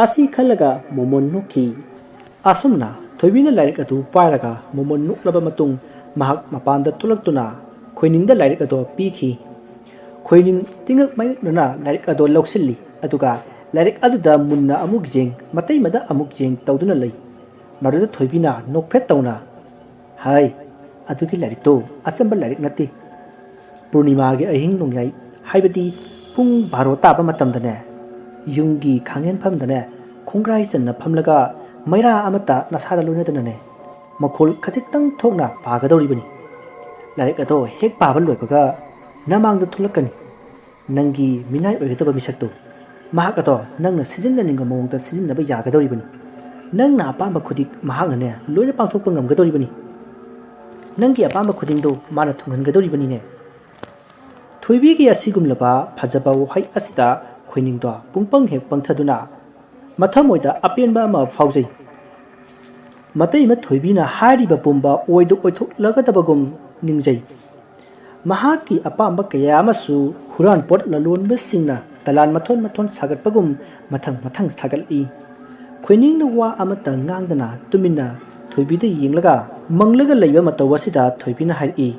asi khalaga momon noki asumna thoibina lairik adu pairaga momon nuklaba matung mahak mapanda tulaktuna khoiningda lairik ado pikhi khoining tingak mainakna lairik ado loksilli aduga lairik aduda munna amuk jeng matai mada amuk jeng tawduna lei maruda thoibina nokphet tawna hai adugi lairik to asamba lairik nati purnima ge ahing nongyai haibati pung 12 taba matamdane yungi khangen phamdane khongrai channa phamlaga maira amata nasada loinadane makhol khajitang thokna pagadoribani lairik ado hek pabal loibaga namangda thulakani nangi minai oigataba misakto mahak ado nangna sijinna ninga mongda sijinna ba yagadoribani nangna apamba khudik mahakna ne loina pangthokpa ngamgadoribani nangi apamba khudingdo mana thunghangadoribani ne thoibi gi asigumlaba phajaba wahai asida khoiningdo pungpang hek pangthaduna mathamoida apenba ma faujai matai ma thoibina hariba pomba oidu oithok lagadabagum ningjai mahaki apamba kaya amasu huran pot lalon besingna talan mathon sagatpagum mathang sagali khoiningna wa amata ngangdana tumina thoibida yenglaga manglaga leiba matawasida thoibina hari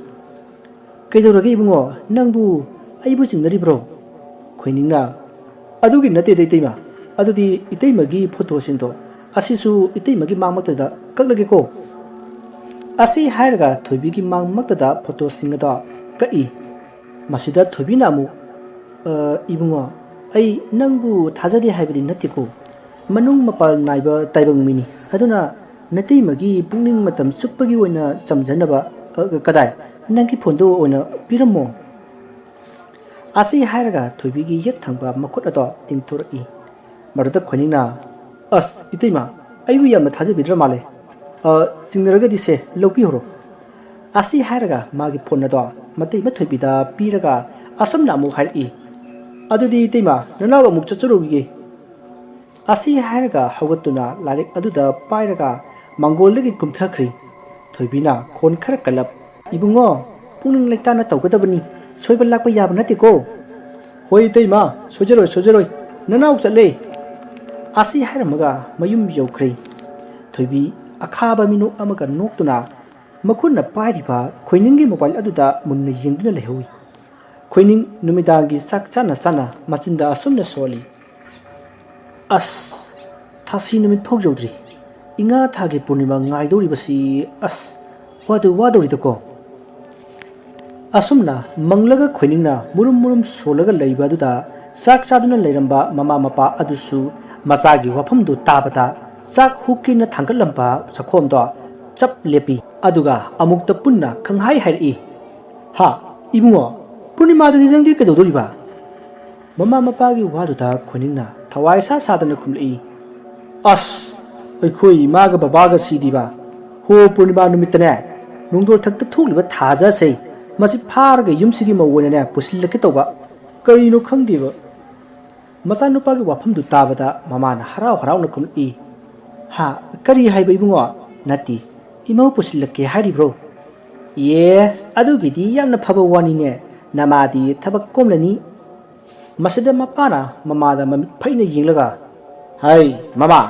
kaidorage ibungo nangbu aibu jingnaribro khoiningna adugi nate deiteima adudi iteimagi photo sindo asisu iteimagi mangmaktada kaklage ko asi hairaga thoibigi mangmaktada photo singada kai masida thobina mu ibungo ai nangbu thajadi haibadi natiko manung mapal naiba taibang mini aduna nateimagi pungning matam suppagi oina samjanaba kadai nangki phondo oina piramo asi hairaga thoibigi yet thangba makhot ado tingthori maruda khonina as iteima aibu yamna thajabidra male singnaraga dise lopi horo asi hairaga magi phone ado matei ma thoibida piraga asamna mu hari adudi iteima nanaga muk chachurugi asi hairaga hawatuna larik aduda pairaga mangolagi kumthakri thoibina khon khara kalap ibungo pungning leitana tawgadabani soiba lakpa yaba natiko hoi iteima sojeroi nanauk chatle asi hairamaga mayum yaukhri thoibi akhaba minu amaga noktuna makhunna pairiba khoiningi mobile aduda munna yengduna lehowi khoining numidangi sakchana sana machinda asumna soli as thasi numit phok jodri inga thagi purnima ngaidori basi as wadu ridako asumna manglaga khoiningna murum solaga leiba aduda sak chaduna leiramba mama mapa adusu masagi wafamdu tabata sak hukina thangalamba sakhomdo chap lepi aduga amukta punna khanghai hairi ha ibungo purnima dadi nangdi kedodoriba mama mapagi waduda khoiningna thawai sa sadana khumlei as aikhoi maga babaga sidiba ho purnima numitane nungdor thakta thuliba thaja sei masi pharga yumsigi mawone pusilake toba karino khangdiba machanupagi wafamdu tabada mamana harau na khumlei ha kari haiba ibungo nati imau pusilake haribro ye adugidi yamna phaba wani ne namadi thabak komlani ꯃꯁꯤꯗ ꯃꯄꯥꯅ ꯃꯃꯥꯗ ꯃꯃꯤꯠ ꯐꯩꯅ ꯌꯦꯡꯂꯒ ꯍꯩ ꯃꯃꯥ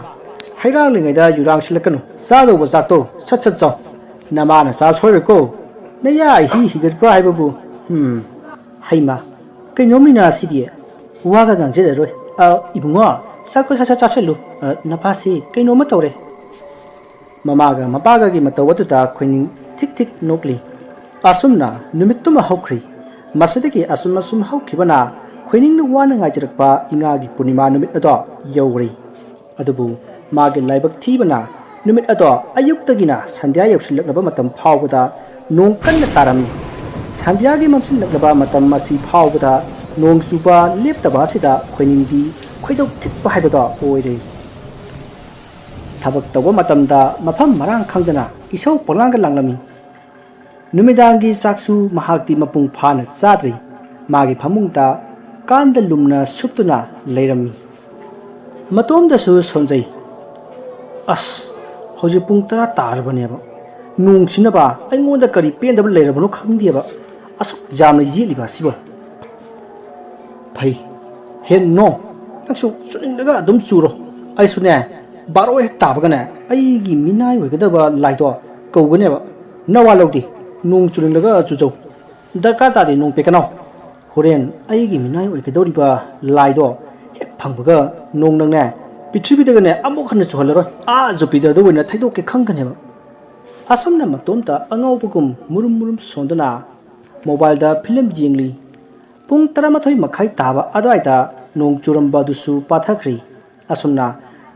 ꯍꯩꯔꯥꯡꯂꯤꯉꯩꯗ ꯌꯨꯔꯥꯡꯁꯤꯜꯂꯛꯀꯅꯨ ꯆꯥꯗꯧꯕ ꯆꯥꯛꯇꯣ ꯁꯠ ꯁꯠ ꯆꯥꯎ ꯅꯃꯥꯅ ꯆꯥ ꯁꯣꯏꯔꯣꯏꯀꯣ ꯅꯌꯥ ꯍꯤꯒꯠꯄ꯭ꯔꯥ ꯍꯥꯏꯕꯕꯨ ꯍꯩꯃ ꯀꯩꯅꯣꯝꯅꯤꯅ ꯁꯤꯗꯤ ꯋꯥꯒ ꯉꯥꯡꯖꯔꯔꯣꯏ 이붕어 ꯆꯥꯛꯇꯣ ꯁꯠ ꯁꯠ ꯆꯥꯁꯤꯜꯂꯨ ꯅꯄꯥꯁꯤ ꯀꯩꯅꯣꯝꯃ ꯇꯧꯔꯦ ꯃꯃꯥꯒ ꯃꯄꯥꯒꯒꯤ ꯃꯇꯧ ꯑꯗꯨꯗ ꯈꯣꯏꯅꯤꯡ ꯊꯤꯛ ꯊꯤꯛ ꯅꯣꯛꯂꯤ ꯑꯁꯨꯝꯅ ꯅꯨꯃꯤꯠꯇꯨꯃ ꯍꯧꯈ꯭ꯔꯤ ꯃꯁꯤꯗꯒꯤ ꯑꯁꯨꯝ ꯍꯧꯈꯤꯕꯅ ꯈꯣꯏꯅꯤꯡꯅ ꯋꯥꯅ ꯉꯥꯏꯖꯔꯛꯄ ꯏꯉꯥꯒꯤ ꯄꯨꯔꯅꯤꯃꯥ ꯅꯨꯃꯤꯠ ꯑꯗꯣ ꯌꯧꯔꯤ ꯑꯗꯨꯕꯨ ꯃꯥꯒꯤ ꯂꯥꯏꯕꯛ ꯊꯤꯕꯅ ꯅꯨꯃꯤꯠ ꯑꯗꯣ ꯑꯌꯨꯛꯇꯒꯤꯅ ꯁꯟꯙ꯭ꯌꯥ ꯌꯧꯁꯤꯜꯂꯛꯂꯕ ꯃꯇꯝ ꯐꯥꯎꯕꯗ ꯅꯣꯡ ꯀꯟꯅ ꯇꯥꯔꯝꯃꯤ ꯁꯟꯙ꯭ꯌꯥꯒꯤ ꯃꯝꯁꯤꯜꯂꯛꯂꯕ ꯃꯇꯝ ꯑꯁꯤ ꯐꯥꯎꯕꯗ ꯅꯣꯡ ꯆꯨꯕ ꯂꯦꯞꯇꯕ ꯑꯁꯤꯗ ꯈꯣꯏꯅꯤꯡꯗꯤ ꯈꯣꯏꯗꯧ ꯊꯤꯠꯄ ꯍꯥꯏꯕꯗꯣ ꯑꯣꯏꯔꯦ ꯊꯕꯛ ꯇꯧꯕ ꯃꯇꯝꯗ ꯃꯐꯝ ꯃꯔꯥꯡ ꯈꯪꯗꯅ ꯏꯁꯧ ꯄꯪꯂꯥꯡꯒ ꯂꯥꯡꯂꯝꯃꯤ ꯅꯨꯃꯤꯗꯥꯡꯒꯤ ꯆꯥꯛꯁꯨ ꯃꯍꯥꯛꯇꯤ ꯃꯄꯨꯡ ꯐꯥꯅ ꯆꯥꯗ꯭ꯔꯤ ꯃꯥꯒꯤ ꯐꯃꯨꯡꯗ ꯀꯥꯟꯗ ꯂꯨꯝꯅ ꯁꯨꯞꯇꯨꯅ ꯂꯩꯔꯝꯃꯤ ꯃꯇꯣꯝꯗꯁꯨ ꯁꯣꯟꯖꯩ ꯑꯁ ꯍꯧꯖꯤꯛ ꯄꯨꯡ 10 ꯇꯥꯔꯕꯅꯦꯕ ꯅꯣꯡꯁꯤꯅꯕ ꯑꯩꯉꯣꯟꯗ ꯀꯔꯤ ꯄꯦꯟꯗꯕ ꯂꯩꯔꯕꯅꯣ ꯈꯪꯗꯦꯕ ꯑꯁꯨꯛ ꯌꯥꯝꯅ ꯌꯦꯠꯂꯤꯕ ꯑꯁꯤꯕꯣ ꯐꯩ ꯍꯦꯟ ꯅꯣ ꯅꯪꯁꯨ ꯆꯨꯅꯤꯡꯂꯒ ꯑꯗꯨꯝ ꯆꯨꯔꯣ ꯑꯩꯁꯨꯅꯦ ꯕꯥꯔꯣ ꯍꯦꯛ ꯇꯥꯕꯒꯅꯦ ꯑꯩꯒꯤ ꯃꯤꯅꯥꯏ ꯑꯣꯏꯒꯗꯕ ꯂꯥꯏꯗꯣ ꯀꯧꯒꯅꯦꯕ ꯅꯋꯥ ꯂꯧꯗꯦ ꯅꯣꯡ ꯆꯨꯅꯤꯡꯂꯒ ꯆꯨꯖꯧ ꯗꯔꯀꯥꯔ ꯇꯥꯗꯦ ꯅꯣꯡ ꯄꯦꯛꯀꯅꯧ ꯍꯣꯔꯦꯟ ꯑꯩꯒꯤ ꯃꯤꯅꯥꯏ ꯑꯣꯏꯒꯗꯧꯔꯤꯕ ꯂꯥꯏꯗꯣ ꯍꯦꯛ ꯐꯪꯕꯒ ꯅꯣꯡ ꯅꯪꯅꯦ ꯄ꯭ꯔꯤꯊꯤꯕꯤꯗꯒꯅꯦ ꯑꯃꯨꯛ ꯍꯟꯅ ꯆꯨꯍꯜꯂꯔꯣꯏ ꯖꯨꯄꯤꯇꯔꯗ ꯑꯣꯏꯅ ꯊꯩꯗꯣꯛꯀꯦ ꯈꯪꯒꯅꯦꯕ ꯑꯁꯨꯝꯅ ꯃꯇꯣꯝꯇ ꯑꯉꯧꯕꯒꯨꯝ ꯃꯨꯔꯨꯝ ꯁꯣꯟꯗꯨꯅ ꯃꯣꯕꯥꯏꯜꯗ ꯐꯤꯂꯝ ꯌꯦꯡꯂꯤ ꯄꯨꯡ 12:30 ꯇꯥꯕ ꯑꯗꯨꯋꯥꯏꯗ ꯅꯣꯡ ꯆꯨꯔꯝꯕ ꯑꯗꯨꯁꯨ ꯄꯥꯊꯈ꯭ꯔꯤ ꯑꯁꯨꯝꯅ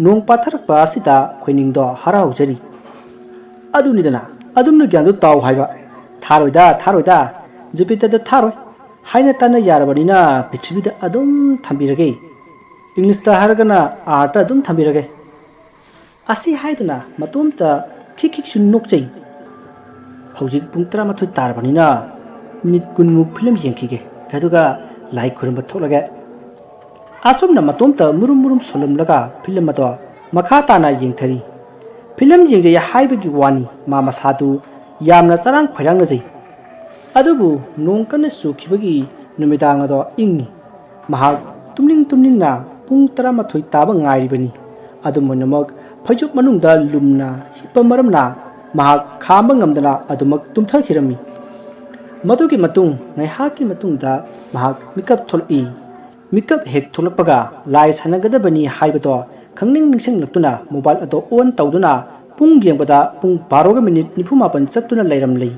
ꯅꯣꯡ ꯄꯥꯊꯔꯛꯄ ꯑꯁꯤꯗ ꯈꯣꯏꯅꯤꯡꯗꯣ ꯍꯔꯥꯎꯖꯔꯤ ꯑꯗꯨꯅꯤꯗꯅ ꯑꯗꯨꯝꯅ ꯒ꯭ꯌꯥꯟꯗꯨ ꯇꯥꯎ ꯍꯥꯏꯕ ꯊꯥꯔꯣꯏꯗ ꯖꯨꯄꯤꯇꯔꯗ ꯊꯥꯔꯣꯏ ꯍꯥꯏꯅ ꯇꯥꯟꯅ ꯌꯥꯔꯕꯅꯤꯅ ꯄ꯭ꯔꯤꯊꯤꯕꯤꯗ ꯑꯗꯨꯝ ꯊꯝꯕꯤꯔꯒꯦ ꯏꯪꯂꯤꯁꯇ ꯍꯥꯏꯔꯒꯅ ꯑꯥꯔꯠꯇ ꯑꯗꯨꯝ ꯊꯝꯕꯤꯔꯒꯦ ꯑꯁꯤ ꯍꯥꯏꯗꯨꯅ ꯃꯇꯣꯝꯇ ꯈꯤꯛꯁꯨ ꯅꯣꯛꯆꯩ ꯍꯧꯖꯤꯛ ꯄꯨꯡ 11 ꯇꯥꯔꯕꯅꯤꯅ ꯃꯤꯅꯤꯠ 20ꯃꯨꯛ ꯐꯤꯂꯝ ꯌꯦꯡꯈꯤꯒꯦ ꯑꯗꯨꯒ ꯂꯥꯏ ꯈꯨꯔꯨꯝꯕ ꯊꯣꯛꯂꯒꯦ ꯑꯁꯨꯝꯅ ꯃꯇꯣꯝꯇ ꯃꯨꯔꯨꯝ ꯁꯣꯜꯂꯝꯂꯒ ꯐꯤꯂꯝ ꯑꯗꯣ ꯃꯈꯥ ꯇꯥꯅ ꯌꯦꯡꯊꯔꯤ ꯐꯤꯂꯝ ꯌꯦꯡꯖꯩ ꯍꯥꯏꯕꯒꯤ ꯋꯥꯅꯤ ꯃꯥ ꯃꯁꯥꯗꯨ ꯌꯥꯝꯅ ꯆꯔꯥꯡ ꯈꯣꯏꯔꯥꯡꯅꯖꯩ ꯑꯗꯨꯕꯨ ꯅꯣꯡ ꯀꯟꯅ ꯆꯨꯈꯤꯕꯒꯤ ꯅꯨꯃꯤꯗꯥꯡ ꯑꯗꯣ ꯏꯪꯉꯤ ꯃꯍꯥꯛ ꯇꯨꯝꯅꯤꯡꯅ ꯄꯨꯡ 11 ꯇꯥꯕ ꯉꯥꯏꯔꯤꯕꯅꯤ ꯑꯗꯨꯝ ꯑꯣꯏꯅꯃꯛ ꯐꯩꯖꯨꯞ ꯃꯅꯨꯡꯗ ꯂꯨꯝꯅ ꯍꯤꯞꯄ ꯃꯔꯝꯅ ꯃꯍꯥꯛ ꯈꯥꯝꯕ ꯉꯝꯗꯅ ꯑꯗꯨꯃꯛ ꯇꯨꯝꯊꯈꯤꯔꯝꯃꯤ ꯃꯗꯨꯒꯤ ꯃꯇꯨꯡ ꯉꯥꯏꯍꯥꯛꯀꯤ ꯃꯇꯨꯡꯗ ꯃꯍꯥꯛ ꯃꯤꯀꯞ ꯊꯣꯛꯂꯛꯏ ꯃꯤꯀꯞ ꯍꯦꯛ ꯊꯣꯛꯂꯛꯄꯒ ꯂꯥꯏ ꯁꯥꯟꯅꯒꯗꯕꯅꯤ ꯍꯥꯏꯕꯗꯣ ꯅꯤꯡꯁꯤꯡꯂꯛꯇꯨꯅ ꯃꯣꯕꯥꯏꯜ ꯑꯗꯣ ꯑꯣꯟ ꯇꯧꯗꯨꯅ ꯄꯨꯡ ꯌꯦꯡꯕꯗ ꯄꯨꯡ 12:49 ꯆꯠꯇꯨꯅ ꯂꯩꯔꯝꯂꯤ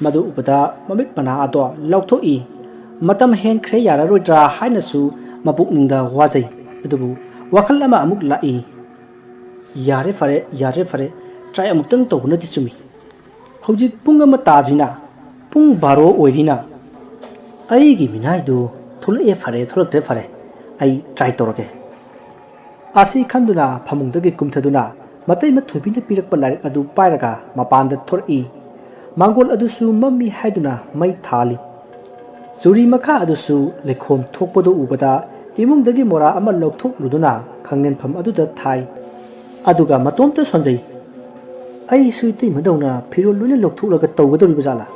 ꯃꯗꯨ ꯎꯕꯗ ꯃꯃꯤꯠ ꯃꯅꯥ ꯑꯗꯣ ꯂꯥꯎꯊꯣꯛꯏ ꯃꯇꯝ ꯍꯦꯟꯈ꯭ꯔꯦ ꯌꯥꯔꯔꯣꯏꯗ꯭ꯔꯥ ꯍꯥꯏꯅꯁꯨ ꯃꯄꯨꯛꯅꯤꯡꯗ ꯋꯥꯖꯩ ꯑꯗꯨꯕꯨ ꯋꯥꯈꯜ ꯑꯃ ꯑꯃꯨꯛ ꯂꯥꯛꯏ ꯌꯥꯔꯦ ꯐꯔꯦ ꯇ꯭ꯔꯥꯏ ꯑꯃꯨꯛꯇꯪ ꯇꯧꯕꯅꯗꯤ ꯆꯨꯝꯃꯤ ꯍꯧꯖꯤꯛ ꯄꯨꯡ 1 ꯇꯥꯗ꯭ꯔꯤꯅ ꯄꯨꯡ 12 ꯑꯣꯏꯔꯤꯅ ꯑꯩꯒꯤ ꯃꯤꯅꯥꯏꯗꯨ ꯊꯣꯛꯂꯛꯇ꯭ꯔꯦ ꯐꯔꯦ ꯑꯩ ꯇ꯭ꯔꯥꯏ ꯇꯧꯔꯒꯦ ꯑꯁꯤ ꯈꯟꯗꯨꯅ ꯐꯃꯨꯡꯗꯒꯤ ꯀꯨꯝꯊꯗꯨꯅ ꯃꯇꯩꯃ ꯊꯣꯏꯕꯤꯅ ꯄꯤꯔꯛꯄ ꯂꯥꯏꯔꯤꯛ ꯑꯗꯨ ꯄꯥꯏꯔꯒ ꯃꯄꯥꯟꯗ ꯊꯣꯔꯛꯏ ꯃꯥꯡꯒꯣꯜ ꯑꯗꯨꯁꯨ ꯃꯝꯃꯤ ꯍꯥꯏꯗꯨꯅ ꯃꯩ ꯊꯥꯜꯂꯤ ꯆꯨꯔꯤ ꯃꯈꯥ ꯑꯗꯨꯁꯨ ꯂꯩꯈꯣꯝ ꯊꯣꯛꯄꯗꯨ ꯎꯕꯗ ꯏꯃꯨꯡꯗꯒꯤ ꯃꯣꯔꯥ ꯑꯃ ꯂꯧꯊꯣꯛꯂꯨꯗꯨꯅ ꯈꯪꯅꯦꯟꯐꯝ ꯑꯗꯨꯗ ꯊꯥꯏ ꯑꯗꯨꯒ ꯃꯇꯣꯝꯇ ꯁꯣꯟꯖꯩ ꯑꯩꯁꯨ ꯏꯇꯩꯃꯗꯧꯅ ꯐꯤꯔꯣꯜ ꯂꯣꯏꯅ ꯂꯧꯊꯣꯛꯂꯒ ꯇꯧꯒꯗꯧꯔꯤꯕ ꯖꯥꯠꯂꯥ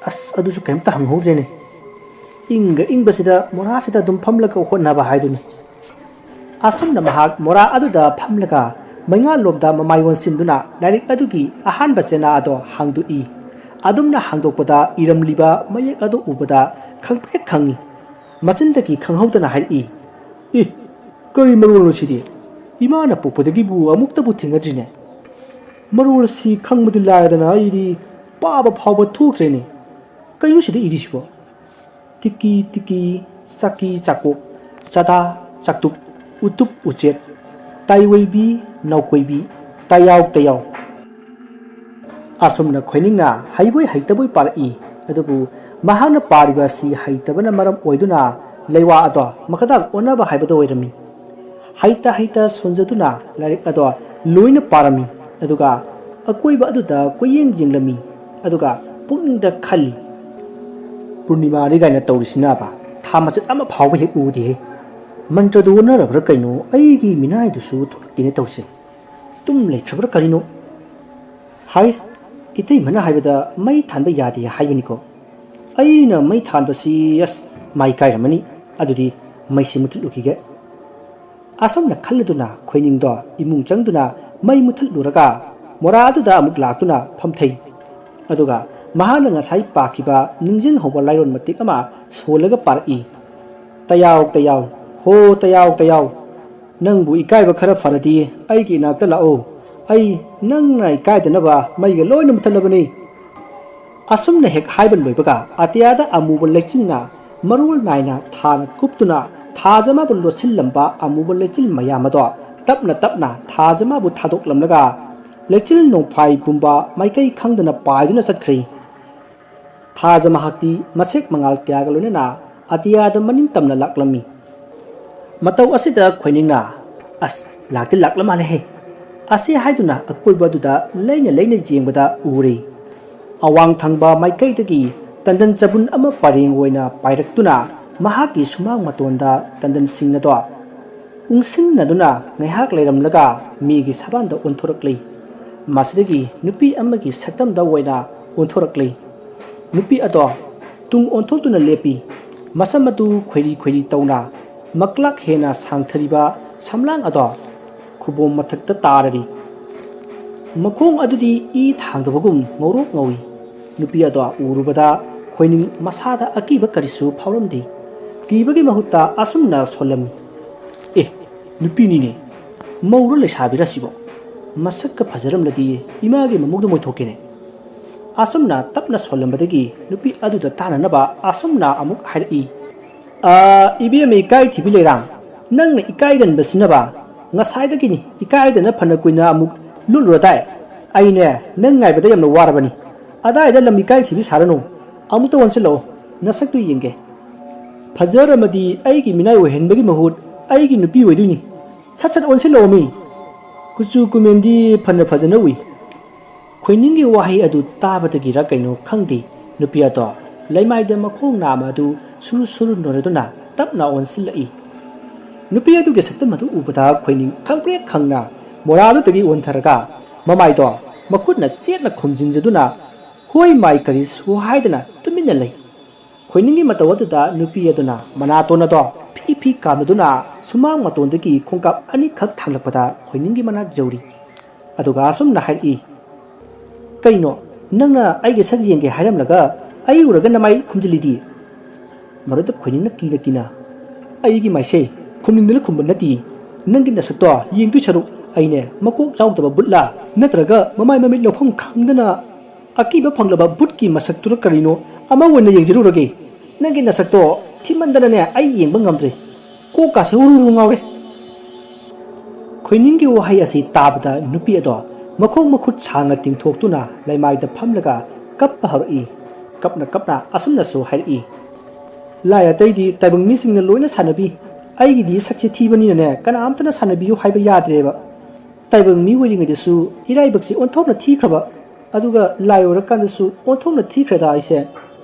ꯑꯁ ꯑꯗꯨꯁꯨ ꯀꯩꯝꯇ ꯍꯪꯍꯧꯗ꯭ꯔꯦꯅꯦ ꯏꯪꯕꯁꯤꯗ ꯃꯣꯔꯥꯁꯤꯗ ꯑꯗꯨꯝ ꯐꯝꯂꯒ ꯍꯣꯠꯅꯕ ꯍꯥꯏꯗꯨꯅꯤ ꯑꯁꯨꯝꯅ ꯃꯍꯥꯛ ꯃꯣꯔꯥ ꯑꯗꯨꯗ ꯐꯝꯂꯒ ꯃꯩꯉꯥꯜꯂꯣꯝꯗ ꯃꯃꯥꯏ ꯑꯣꯟꯁꯤꯟꯗꯨꯅ ꯂꯥꯏꯔꯤꯛ ꯑꯗꯨꯒꯤ ꯑꯍꯥꯟꯕ ꯆꯦꯅꯥ ꯑꯗꯣ ꯍꯥꯡꯗꯣꯛꯏ ꯑꯗꯨꯝꯅ ꯍꯥꯡꯗꯣꯛꯄꯗ ꯏꯔꯝꯂꯤꯕ ꯃꯌꯦꯛ ꯑꯗꯨ ꯎꯕꯗ ꯈꯪꯄ꯭ꯔꯦꯛ ꯈꯪꯏ ꯃꯆꯤꯟꯗꯒꯤ ꯈꯪꯍꯧꯗꯅ ꯍꯥꯏꯔꯛꯏ ꯀꯔꯤ ꯃꯔꯣꯜꯅꯣ ꯁꯤꯗꯤ ꯏꯃꯥꯅ ꯄꯣꯛꯄꯗꯒꯤꯕꯨ ꯑꯃꯨꯛꯇꯕꯨ ꯊꯦꯡꯅꯗ꯭ꯔꯤꯅꯦ ꯃꯔꯣꯜꯁꯤ ꯈꯪꯕꯗꯤ ꯂꯥꯏꯔꯗꯅ ꯑꯩꯗꯤ ꯄꯥꯕ ꯐꯥꯎꯕ ꯊꯣꯛꯇ꯭ꯔꯦꯅꯦ ꯀꯩꯅꯣ ꯁꯤꯗ ꯏꯔꯤꯁꯤꯕꯣ ꯇꯤꯀꯤ ꯆꯥꯛꯀꯤ ꯆꯥꯛꯀꯣꯛ ꯆꯥꯗꯥ ꯆꯥꯛꯇꯨꯛ ꯎꯇꯨꯞ ꯎꯆꯦꯠ ꯇꯥꯏꯋꯩꯕꯤ ꯅꯥꯎꯀꯣꯏꯕꯤ ꯇꯥꯌꯥꯎ ꯑꯁꯨꯝꯅ ꯈꯣꯏꯅꯤꯡꯅ ꯍꯩꯕꯣꯏ ꯍꯩꯇꯕꯣꯏ ꯄꯥꯔꯛꯏ ꯑꯗꯨꯕꯨ ꯃꯍꯥꯛꯅ ꯄꯥꯔꯤꯕ ꯑꯁꯤ ꯍꯩꯇꯕꯅ ꯃꯔꯝ ꯑꯣꯏꯗꯨꯅ ꯂꯩꯋꯥ ꯑꯗꯣ ꯃꯈꯥꯗ ꯑꯣꯟꯅꯕ ꯍꯥꯏꯕꯗꯣ ꯑꯣꯏꯔꯝꯃꯤ ꯍꯩꯇ ꯁꯣꯟꯖꯗꯨꯅ ꯂꯥꯏꯔꯤꯛ ꯑꯗꯣ ꯂꯣꯏꯅ ꯄꯥꯔꯝꯃꯤ ꯑꯗꯨꯒ ꯑꯀꯣꯏꯕ ꯑꯗꯨꯗ ꯀꯣꯏꯌꯦꯡ ꯌꯦꯡꯂꯝꯃꯤ ꯑꯗꯨꯒ ꯄꯨꯛꯅꯤꯡꯗ ꯈꯜꯂꯤ ꯄꯨꯔꯅꯤꯃꯥꯅꯤ ꯀꯥꯏꯅ ꯇꯧꯔꯤꯁꯤꯅꯕ ꯊꯥ ꯃꯆꯠ ꯑꯃ ꯐꯥꯎꯕ ꯍꯦꯛ ꯎꯗꯦꯍꯦ ꯃꯟꯇ꯭ꯔꯗꯨ ꯑꯣꯟꯅꯔꯕ꯭ꯔꯥ ꯀꯩꯅꯣ ꯑꯩꯒꯤ ꯃꯤꯅꯥꯏꯗꯨꯁꯨ ꯊꯣꯛꯂꯛꯇꯦꯅꯦ ꯇꯧꯔꯤꯁꯦ ꯇꯨꯝ ꯂꯩꯇ꯭ꯔꯕ꯭ꯔꯥ ꯀꯔꯤꯅꯣ ꯍꯥꯏꯁ ꯏꯇꯩꯃꯅ ꯍꯥꯏꯕꯗ ꯃꯩ ꯊꯥꯟꯕ ꯌꯥꯗꯦ ꯍꯥꯏꯕꯅꯤꯀꯣ ꯑꯩꯅ ꯃꯩ ꯊꯥꯟꯕꯁꯤ ꯃꯥꯏ ꯀꯥꯏꯔꯝꯃꯅꯤ ꯑꯗꯨꯗꯤ ꯃꯩꯁꯤ ꯃꯨꯊꯠꯂꯨꯈꯤꯒꯦ ꯑꯁꯨꯝꯅ ꯈꯜꯂꯗꯨꯅ ꯈꯣꯏꯅꯤꯡꯗꯣ ꯏꯃꯨꯡ ꯆꯪꯗꯨꯅ ꯃꯩ ꯃꯨꯊꯠꯂꯨꯔꯒ ꯃꯣꯔꯥ ꯑꯗꯨꯗ ꯑꯃꯨꯛ ꯂꯥꯛꯇꯨꯅ ꯐꯝꯊꯩ ꯑꯗꯨꯒ ꯃꯍꯥꯛꯅ ꯉꯁꯥꯏ ꯄꯥꯈꯤꯕ ꯅꯤꯡꯁꯤꯡꯍꯧꯕ ꯂꯥꯏꯔꯣꯟ ꯃꯇꯦꯛ ꯑꯃ ꯁꯣꯜꯂꯒ ꯄꯥꯔꯛꯏ ꯇꯌꯥꯎ ꯇꯌꯥꯎ ꯍꯣ ꯇꯌꯥꯎ ꯇꯌꯥꯎ ꯅꯪꯕꯨ ꯏꯀꯥꯏꯕ ꯈꯔ ꯐꯔꯗꯤ ꯑꯩꯒꯤ ꯏꯅꯥꯛꯇ ꯂꯥꯛꯑꯣ ꯑꯩ ꯅꯪꯅ ꯏꯀꯥꯏꯗꯅꯕ ꯃꯩꯒ ꯂꯣꯏꯅ ꯃꯨꯊꯠꯂꯕꯅꯤ ꯑꯁꯨꯝꯅ ꯍꯦꯛ ꯍꯥꯏꯕ ꯂꯣꯏꯕꯒ ꯑꯇꯤꯌꯥꯗ ꯑꯃꯨꯕ ꯂꯩꯆꯤꯜꯅ ꯃꯔꯣꯜ ꯅꯥꯏꯅ ꯊꯥꯅ ꯀꯨꯞꯇꯨꯅ ꯊꯥꯖꯃꯕꯨ ꯂꯣꯠꯁꯤꯜꯂꯝꯕ ꯑꯃꯨꯕ ꯂꯩꯆꯤꯜ ꯃꯌꯥꯝ ꯑꯗꯣ ꯇꯞꯅ ꯇꯞꯅ ꯊꯥꯖꯃꯕꯨ ꯊꯥꯗꯣꯛꯂꯝꯂꯒ ꯂꯩꯆꯤꯜ ꯅꯣꯡꯐꯥꯏ ꯄꯨꯝꯕ ꯃꯥꯏꯀꯩ ꯈꯪꯗꯅ ꯄꯥꯏꯗꯨꯅ ꯆꯠꯈ꯭ꯔꯤ ꯊꯥꯖ ꯃꯍꯥꯛꯇꯤ ꯃꯁꯦꯛ ꯃꯉꯥꯜ ꯀꯌꯥꯒ ꯂꯣꯏꯅꯅ ꯑꯇꯤꯌꯥꯗ ꯃꯅꯤꯡ ꯇꯝꯅ ꯂꯥꯛꯂꯝꯃꯤ ꯃꯇꯧ ꯑꯁꯤꯗ ꯈꯣꯏꯅꯤꯡꯅ ꯑꯁ ꯂꯥꯛꯇꯤ ꯂꯥꯛꯂꯃꯥꯜꯂꯦꯍꯦ ꯑꯁꯤ ꯍꯥꯏꯗꯨꯅ ꯑꯀꯣꯏꯕ ꯑꯗꯨꯗ ꯂꯩꯅ ꯂꯩꯅ ꯌꯦꯡꯕꯗ ꯎꯔꯦ ꯑꯋꯥꯡ ꯊꯪꯕ ꯃꯥꯏꯀꯩꯗꯒꯤ ꯇꯟꯗꯟ ꯆꯕꯨꯟ ꯑꯃ ꯄꯔꯦꯡ ꯑꯣꯏꯅ ꯄꯥꯏꯔꯛꯇꯨꯅ ꯃꯍꯥꯛꯀꯤ ꯁꯨꯃꯥꯡ ꯃꯇꯣꯟꯗ ꯇꯟꯗꯟꯁꯤꯡ ꯑꯗꯣ ꯎꯪꯁꯤꯟꯅꯗꯨꯅ ꯉꯥꯏꯍꯥꯛ ꯂꯩꯔꯝꯂꯒ ꯃꯤꯒꯤ ꯁꯥꯕꯥꯟꯗ ꯑꯣꯟꯊꯣꯔꯛꯂꯤ ꯃꯁꯤꯗꯒꯤ ꯅꯨꯄꯤ ꯑꯃꯒꯤ ꯁꯛꯇꯝꯗ ꯑꯣꯏꯅ ꯑꯣꯟꯊꯣꯔꯛꯂꯤ ꯅꯨꯄꯤ ꯑꯗꯣ ꯇꯨꯡ ꯑꯣꯟꯊꯣꯛꯇꯨꯅ ꯂꯦꯞꯄꯤ ꯃꯁꯝ ꯑꯗꯨ ꯈꯣꯏꯔꯤ ꯈꯣꯏꯔꯤ ꯇꯧꯅ ꯃꯛꯂꯥꯛ ꯍꯦꯟꯅ ꯁꯥꯡꯊꯔꯤꯕ ꯁꯝꯂꯥꯡ ꯑꯗꯣ ꯈꯨꯕꯣꯝ ꯃꯊꯛꯇ ꯇꯥꯔꯔꯤ ꯃꯈꯣꯡ ꯑꯗꯨꯗꯤ ꯏ ꯊꯥꯡꯗꯕꯒꯨꯝ ꯉꯧꯔꯣꯛ ꯉꯧꯏ ꯅꯨꯄꯤ ꯑꯗꯣ ꯎꯔꯨꯕꯗ ꯈꯣꯏꯅꯤꯡ ꯃꯁꯥꯗ ꯑꯀꯤꯕ ꯀꯔꯤꯁꯨ ꯐꯥꯎꯔꯝꯗꯦ ꯀꯤꯕꯒꯤ ꯃꯍꯨꯠꯇ ꯑꯁꯨꯝꯅ ꯁꯣꯜꯂꯝꯃꯤ ꯑꯦ ꯅꯨꯄꯤꯅꯤꯅꯦ ꯃꯧꯔ ꯂꯩꯁꯥꯕꯤꯔ ꯁꯤꯕꯣ ꯃꯁꯛꯀ ꯐꯖꯔꯝꯂꯗꯤ ꯏꯃꯥꯒꯤ ꯃꯃꯧꯗ ꯃꯣꯏꯊꯣꯛꯀꯦꯅꯦ ꯑꯁꯨꯝꯅ ꯇꯞꯅ ꯁꯣꯜꯂꯝꯕꯗꯒꯤ ꯅꯨꯄꯤ ꯑꯗꯨꯗ ꯇꯥꯅꯅꯕ ꯑꯁꯨꯝꯅ ꯑꯃꯨꯛ ꯍꯥꯏꯔꯛꯏ ꯏꯕꯦꯝꯃ ꯏꯀꯥꯏ ꯊꯤꯕꯤ ꯂꯩꯔꯥꯡ ꯅꯪꯅ ꯏꯀꯥꯏꯒꯟꯕꯁꯤꯅꯕ ꯉꯁꯥꯏꯗꯒꯤꯅꯤ ꯏꯀꯥꯏꯗꯅ ꯐꯅ ꯀꯨꯏꯅ ꯑꯃꯨꯛ ꯂꯨꯠꯂꯨꯔꯗꯥꯏ ꯑꯩꯅꯦ ꯅꯪ ꯉꯥꯏꯕꯗ ꯌꯥꯝꯅ ꯋꯥꯔꯕꯅꯤ ꯑꯗꯥꯏꯗ ꯂꯝ ꯏꯀꯥꯏ ꯊꯤꯕꯤ ꯁꯥꯔꯅꯨ ꯑꯃꯨꯛꯇ ꯑꯣꯟꯁꯤꯜꯂꯛꯑꯣ ꯅꯁꯛꯇꯨ ꯌꯦꯡꯒꯦ ꯐꯖꯔꯝꯃꯗꯤ ꯑꯩꯒꯤ ꯃꯤꯅꯥꯏ ꯑꯣꯏꯍꯟꯕꯒꯤ ꯃꯍꯨꯠ ꯑꯩꯒꯤ ꯅꯨꯄꯤ ꯑꯣꯏꯗꯣꯏꯅꯤ ꯁꯠ ꯁꯠ ꯑꯣꯟꯁꯤꯜꯂꯛꯑꯣ ꯃꯤ ꯀꯨꯆꯨ ꯀꯨꯃꯦꯟꯗꯤ ꯐꯅ ꯐꯖꯅ ꯎꯏ ꯈꯣꯏꯅꯤꯡꯒꯤ ꯋꯥꯍꯩ ꯑꯗꯨ ꯇꯥꯕꯗꯒꯤꯔ ꯀꯩꯅꯣ ꯈꯪꯗꯦ ꯅꯨꯄꯤ ꯑꯗꯣ ꯂꯩꯃꯥꯏꯗ ꯃꯈꯣꯡ ꯅꯥꯝꯃ ꯑꯗꯨ ꯁꯨꯔꯨ ꯁꯨꯔꯨ ꯅꯣꯏꯔꯗꯨꯅ ꯇꯞꯅ ꯑꯣꯟꯁꯤꯜꯂꯛꯏ ꯅꯨꯄꯤ ꯑꯗꯨꯒꯤ ꯁꯛꯇꯝ ꯑꯗꯨ ꯎꯕꯗ ꯈꯣꯏꯅꯤꯡ ꯈꯪꯄ꯭ꯔꯦꯛ ꯈꯪꯅ ꯃꯣꯔꯥꯗꯨꯗꯒꯤ ꯑꯣꯟꯊꯔꯒ ꯃꯃꯥꯏꯗꯣ ꯃꯈꯨꯠꯅ ꯆꯦꯠꯅ ꯈꯨꯝꯖꯤꯟꯖꯗꯨꯅ ꯍꯣꯏ ꯃꯥꯏ ꯀꯔꯤꯁꯨ ꯍꯥꯏꯗꯅ ꯇꯨꯃꯤꯟꯅ ꯂꯩ ꯈꯣꯏꯅꯤꯡꯒꯤ ꯃꯇꯧ ꯑꯗꯨꯗ ꯅꯨꯄꯤ ꯑꯗꯨꯅ ꯃꯅꯥꯇꯣꯟ ꯑꯗꯣ ꯐꯤ ꯐꯤ ꯀꯥꯝꯅꯗꯨꯅ ꯁꯨꯃꯥꯡ ꯃꯇꯣꯟꯗꯒꯤ ꯈꯣꯡꯀꯥꯞ ꯑꯅꯤꯈꯛ ꯊꯥꯡꯂꯛꯄꯗ ꯈꯣꯏꯅꯤꯡꯒꯤ ꯃꯅꯥꯛ ꯌꯧꯔꯤ ꯑꯗꯨꯒ ꯑꯁꯨꯝꯅ ꯍꯥꯏꯔꯛꯏ ꯀꯩꯅꯣ ꯅꯪꯅ ꯑꯩꯒꯤ ꯁꯛ ꯌꯦꯡꯒꯦ ꯍꯥꯏꯔꯝꯂꯒ ꯑꯩ ꯎꯔꯒ ꯅꯃꯥꯏ ꯈꯨꯝꯖꯤꯜꯂꯤꯗꯤ ꯃꯔꯨꯗ ꯈꯣꯏꯅꯤꯡꯅ ꯀꯤꯅ ꯀꯤꯅ ꯑꯩꯒꯤ ꯃꯥꯏꯁꯦ ꯈꯨꯝꯅꯤꯡꯗꯅ ꯈꯨꯝꯕ ꯅꯠꯇꯦ ꯅꯪꯒꯤ ꯅꯁꯛꯇꯣ ꯌꯦꯡꯗꯣꯏ ꯁꯔꯨꯛ ꯑꯩꯅꯦ ꯃꯀꯣꯛ ꯌꯥꯎꯗꯕ ꯕꯨꯠꯂꯥ ꯅꯠꯇ꯭ꯔꯒ ꯃꯃꯥꯏ ꯃꯃꯤꯠ ꯂꯧꯐꯝ ꯈꯪꯗꯅ ꯑꯀꯤꯕ ꯐꯪꯂꯕ ꯕꯨꯠꯀꯤ ꯃꯁꯛꯇꯨꯔ ꯀꯔꯤꯅꯣ ꯑꯃ ꯑꯣꯏꯅ ꯌꯦꯡꯖꯔꯨꯔꯒꯦ ꯅꯪꯒꯤ ꯅꯁꯛꯇꯣ ꯊꯤꯃꯟꯗꯅꯅꯦ ꯑꯩ ꯌꯦꯡꯕ ꯉꯝꯗ꯭ꯔꯦ ꯀꯣꯛꯀꯥꯁꯦ ꯍꯨꯔꯨ ꯉꯥꯎꯔꯦ ꯈꯣꯏꯅꯤꯡꯒꯤ ꯋꯥꯍꯩ ꯑꯁꯤ ꯇꯥꯕꯗ ꯅꯨꯄꯤ ꯑꯗꯣ ꯃꯈꯣꯡ ꯃꯈꯨꯠ ꯁꯥꯡꯅ ꯇꯤꯡꯊꯣꯛꯇꯨꯅ ꯂꯩꯃꯥꯏꯗ ꯐꯝꯂꯒ ꯀꯞꯄ ꯍꯧꯔꯛꯏ ꯀꯞꯅ ꯀꯞꯅ ꯑꯁꯨꯝꯅꯁꯨ ꯍꯥꯏꯔꯛꯏ ꯂꯥꯏ ꯑꯇꯩꯗꯤ ꯇꯥꯏꯕꯪ ꯃꯤꯁꯤꯡꯅ ꯂꯣꯏꯅ ꯁꯥꯟꯅꯕꯤ ꯑꯩꯒꯤꯗꯤ ꯁꯛꯁꯦ ꯊꯤꯕꯅꯤꯅꯅꯦ ꯀꯅꯥꯝꯇꯅ ꯁꯥꯟꯅꯕꯤꯌꯨ ꯍꯥꯏꯕ ꯌꯥꯗ꯭ꯔꯦꯕ ꯇꯥꯏꯕꯪ ꯃꯤ ꯑꯣꯏꯔꯤꯉꯩꯗꯁꯨ ꯏꯔꯥꯏꯕꯛꯁꯤ ꯑꯣꯟꯊꯣꯛꯅ ꯊꯤꯈ꯭ꯔꯕ ꯑꯗꯨꯒ ꯂꯥꯏ ꯑꯣꯏꯔꯀꯥꯟꯗꯁꯨ ꯑꯣꯟꯊꯣꯛꯅ ꯊꯤꯈ꯭ꯔꯗ ꯑꯩꯁꯦ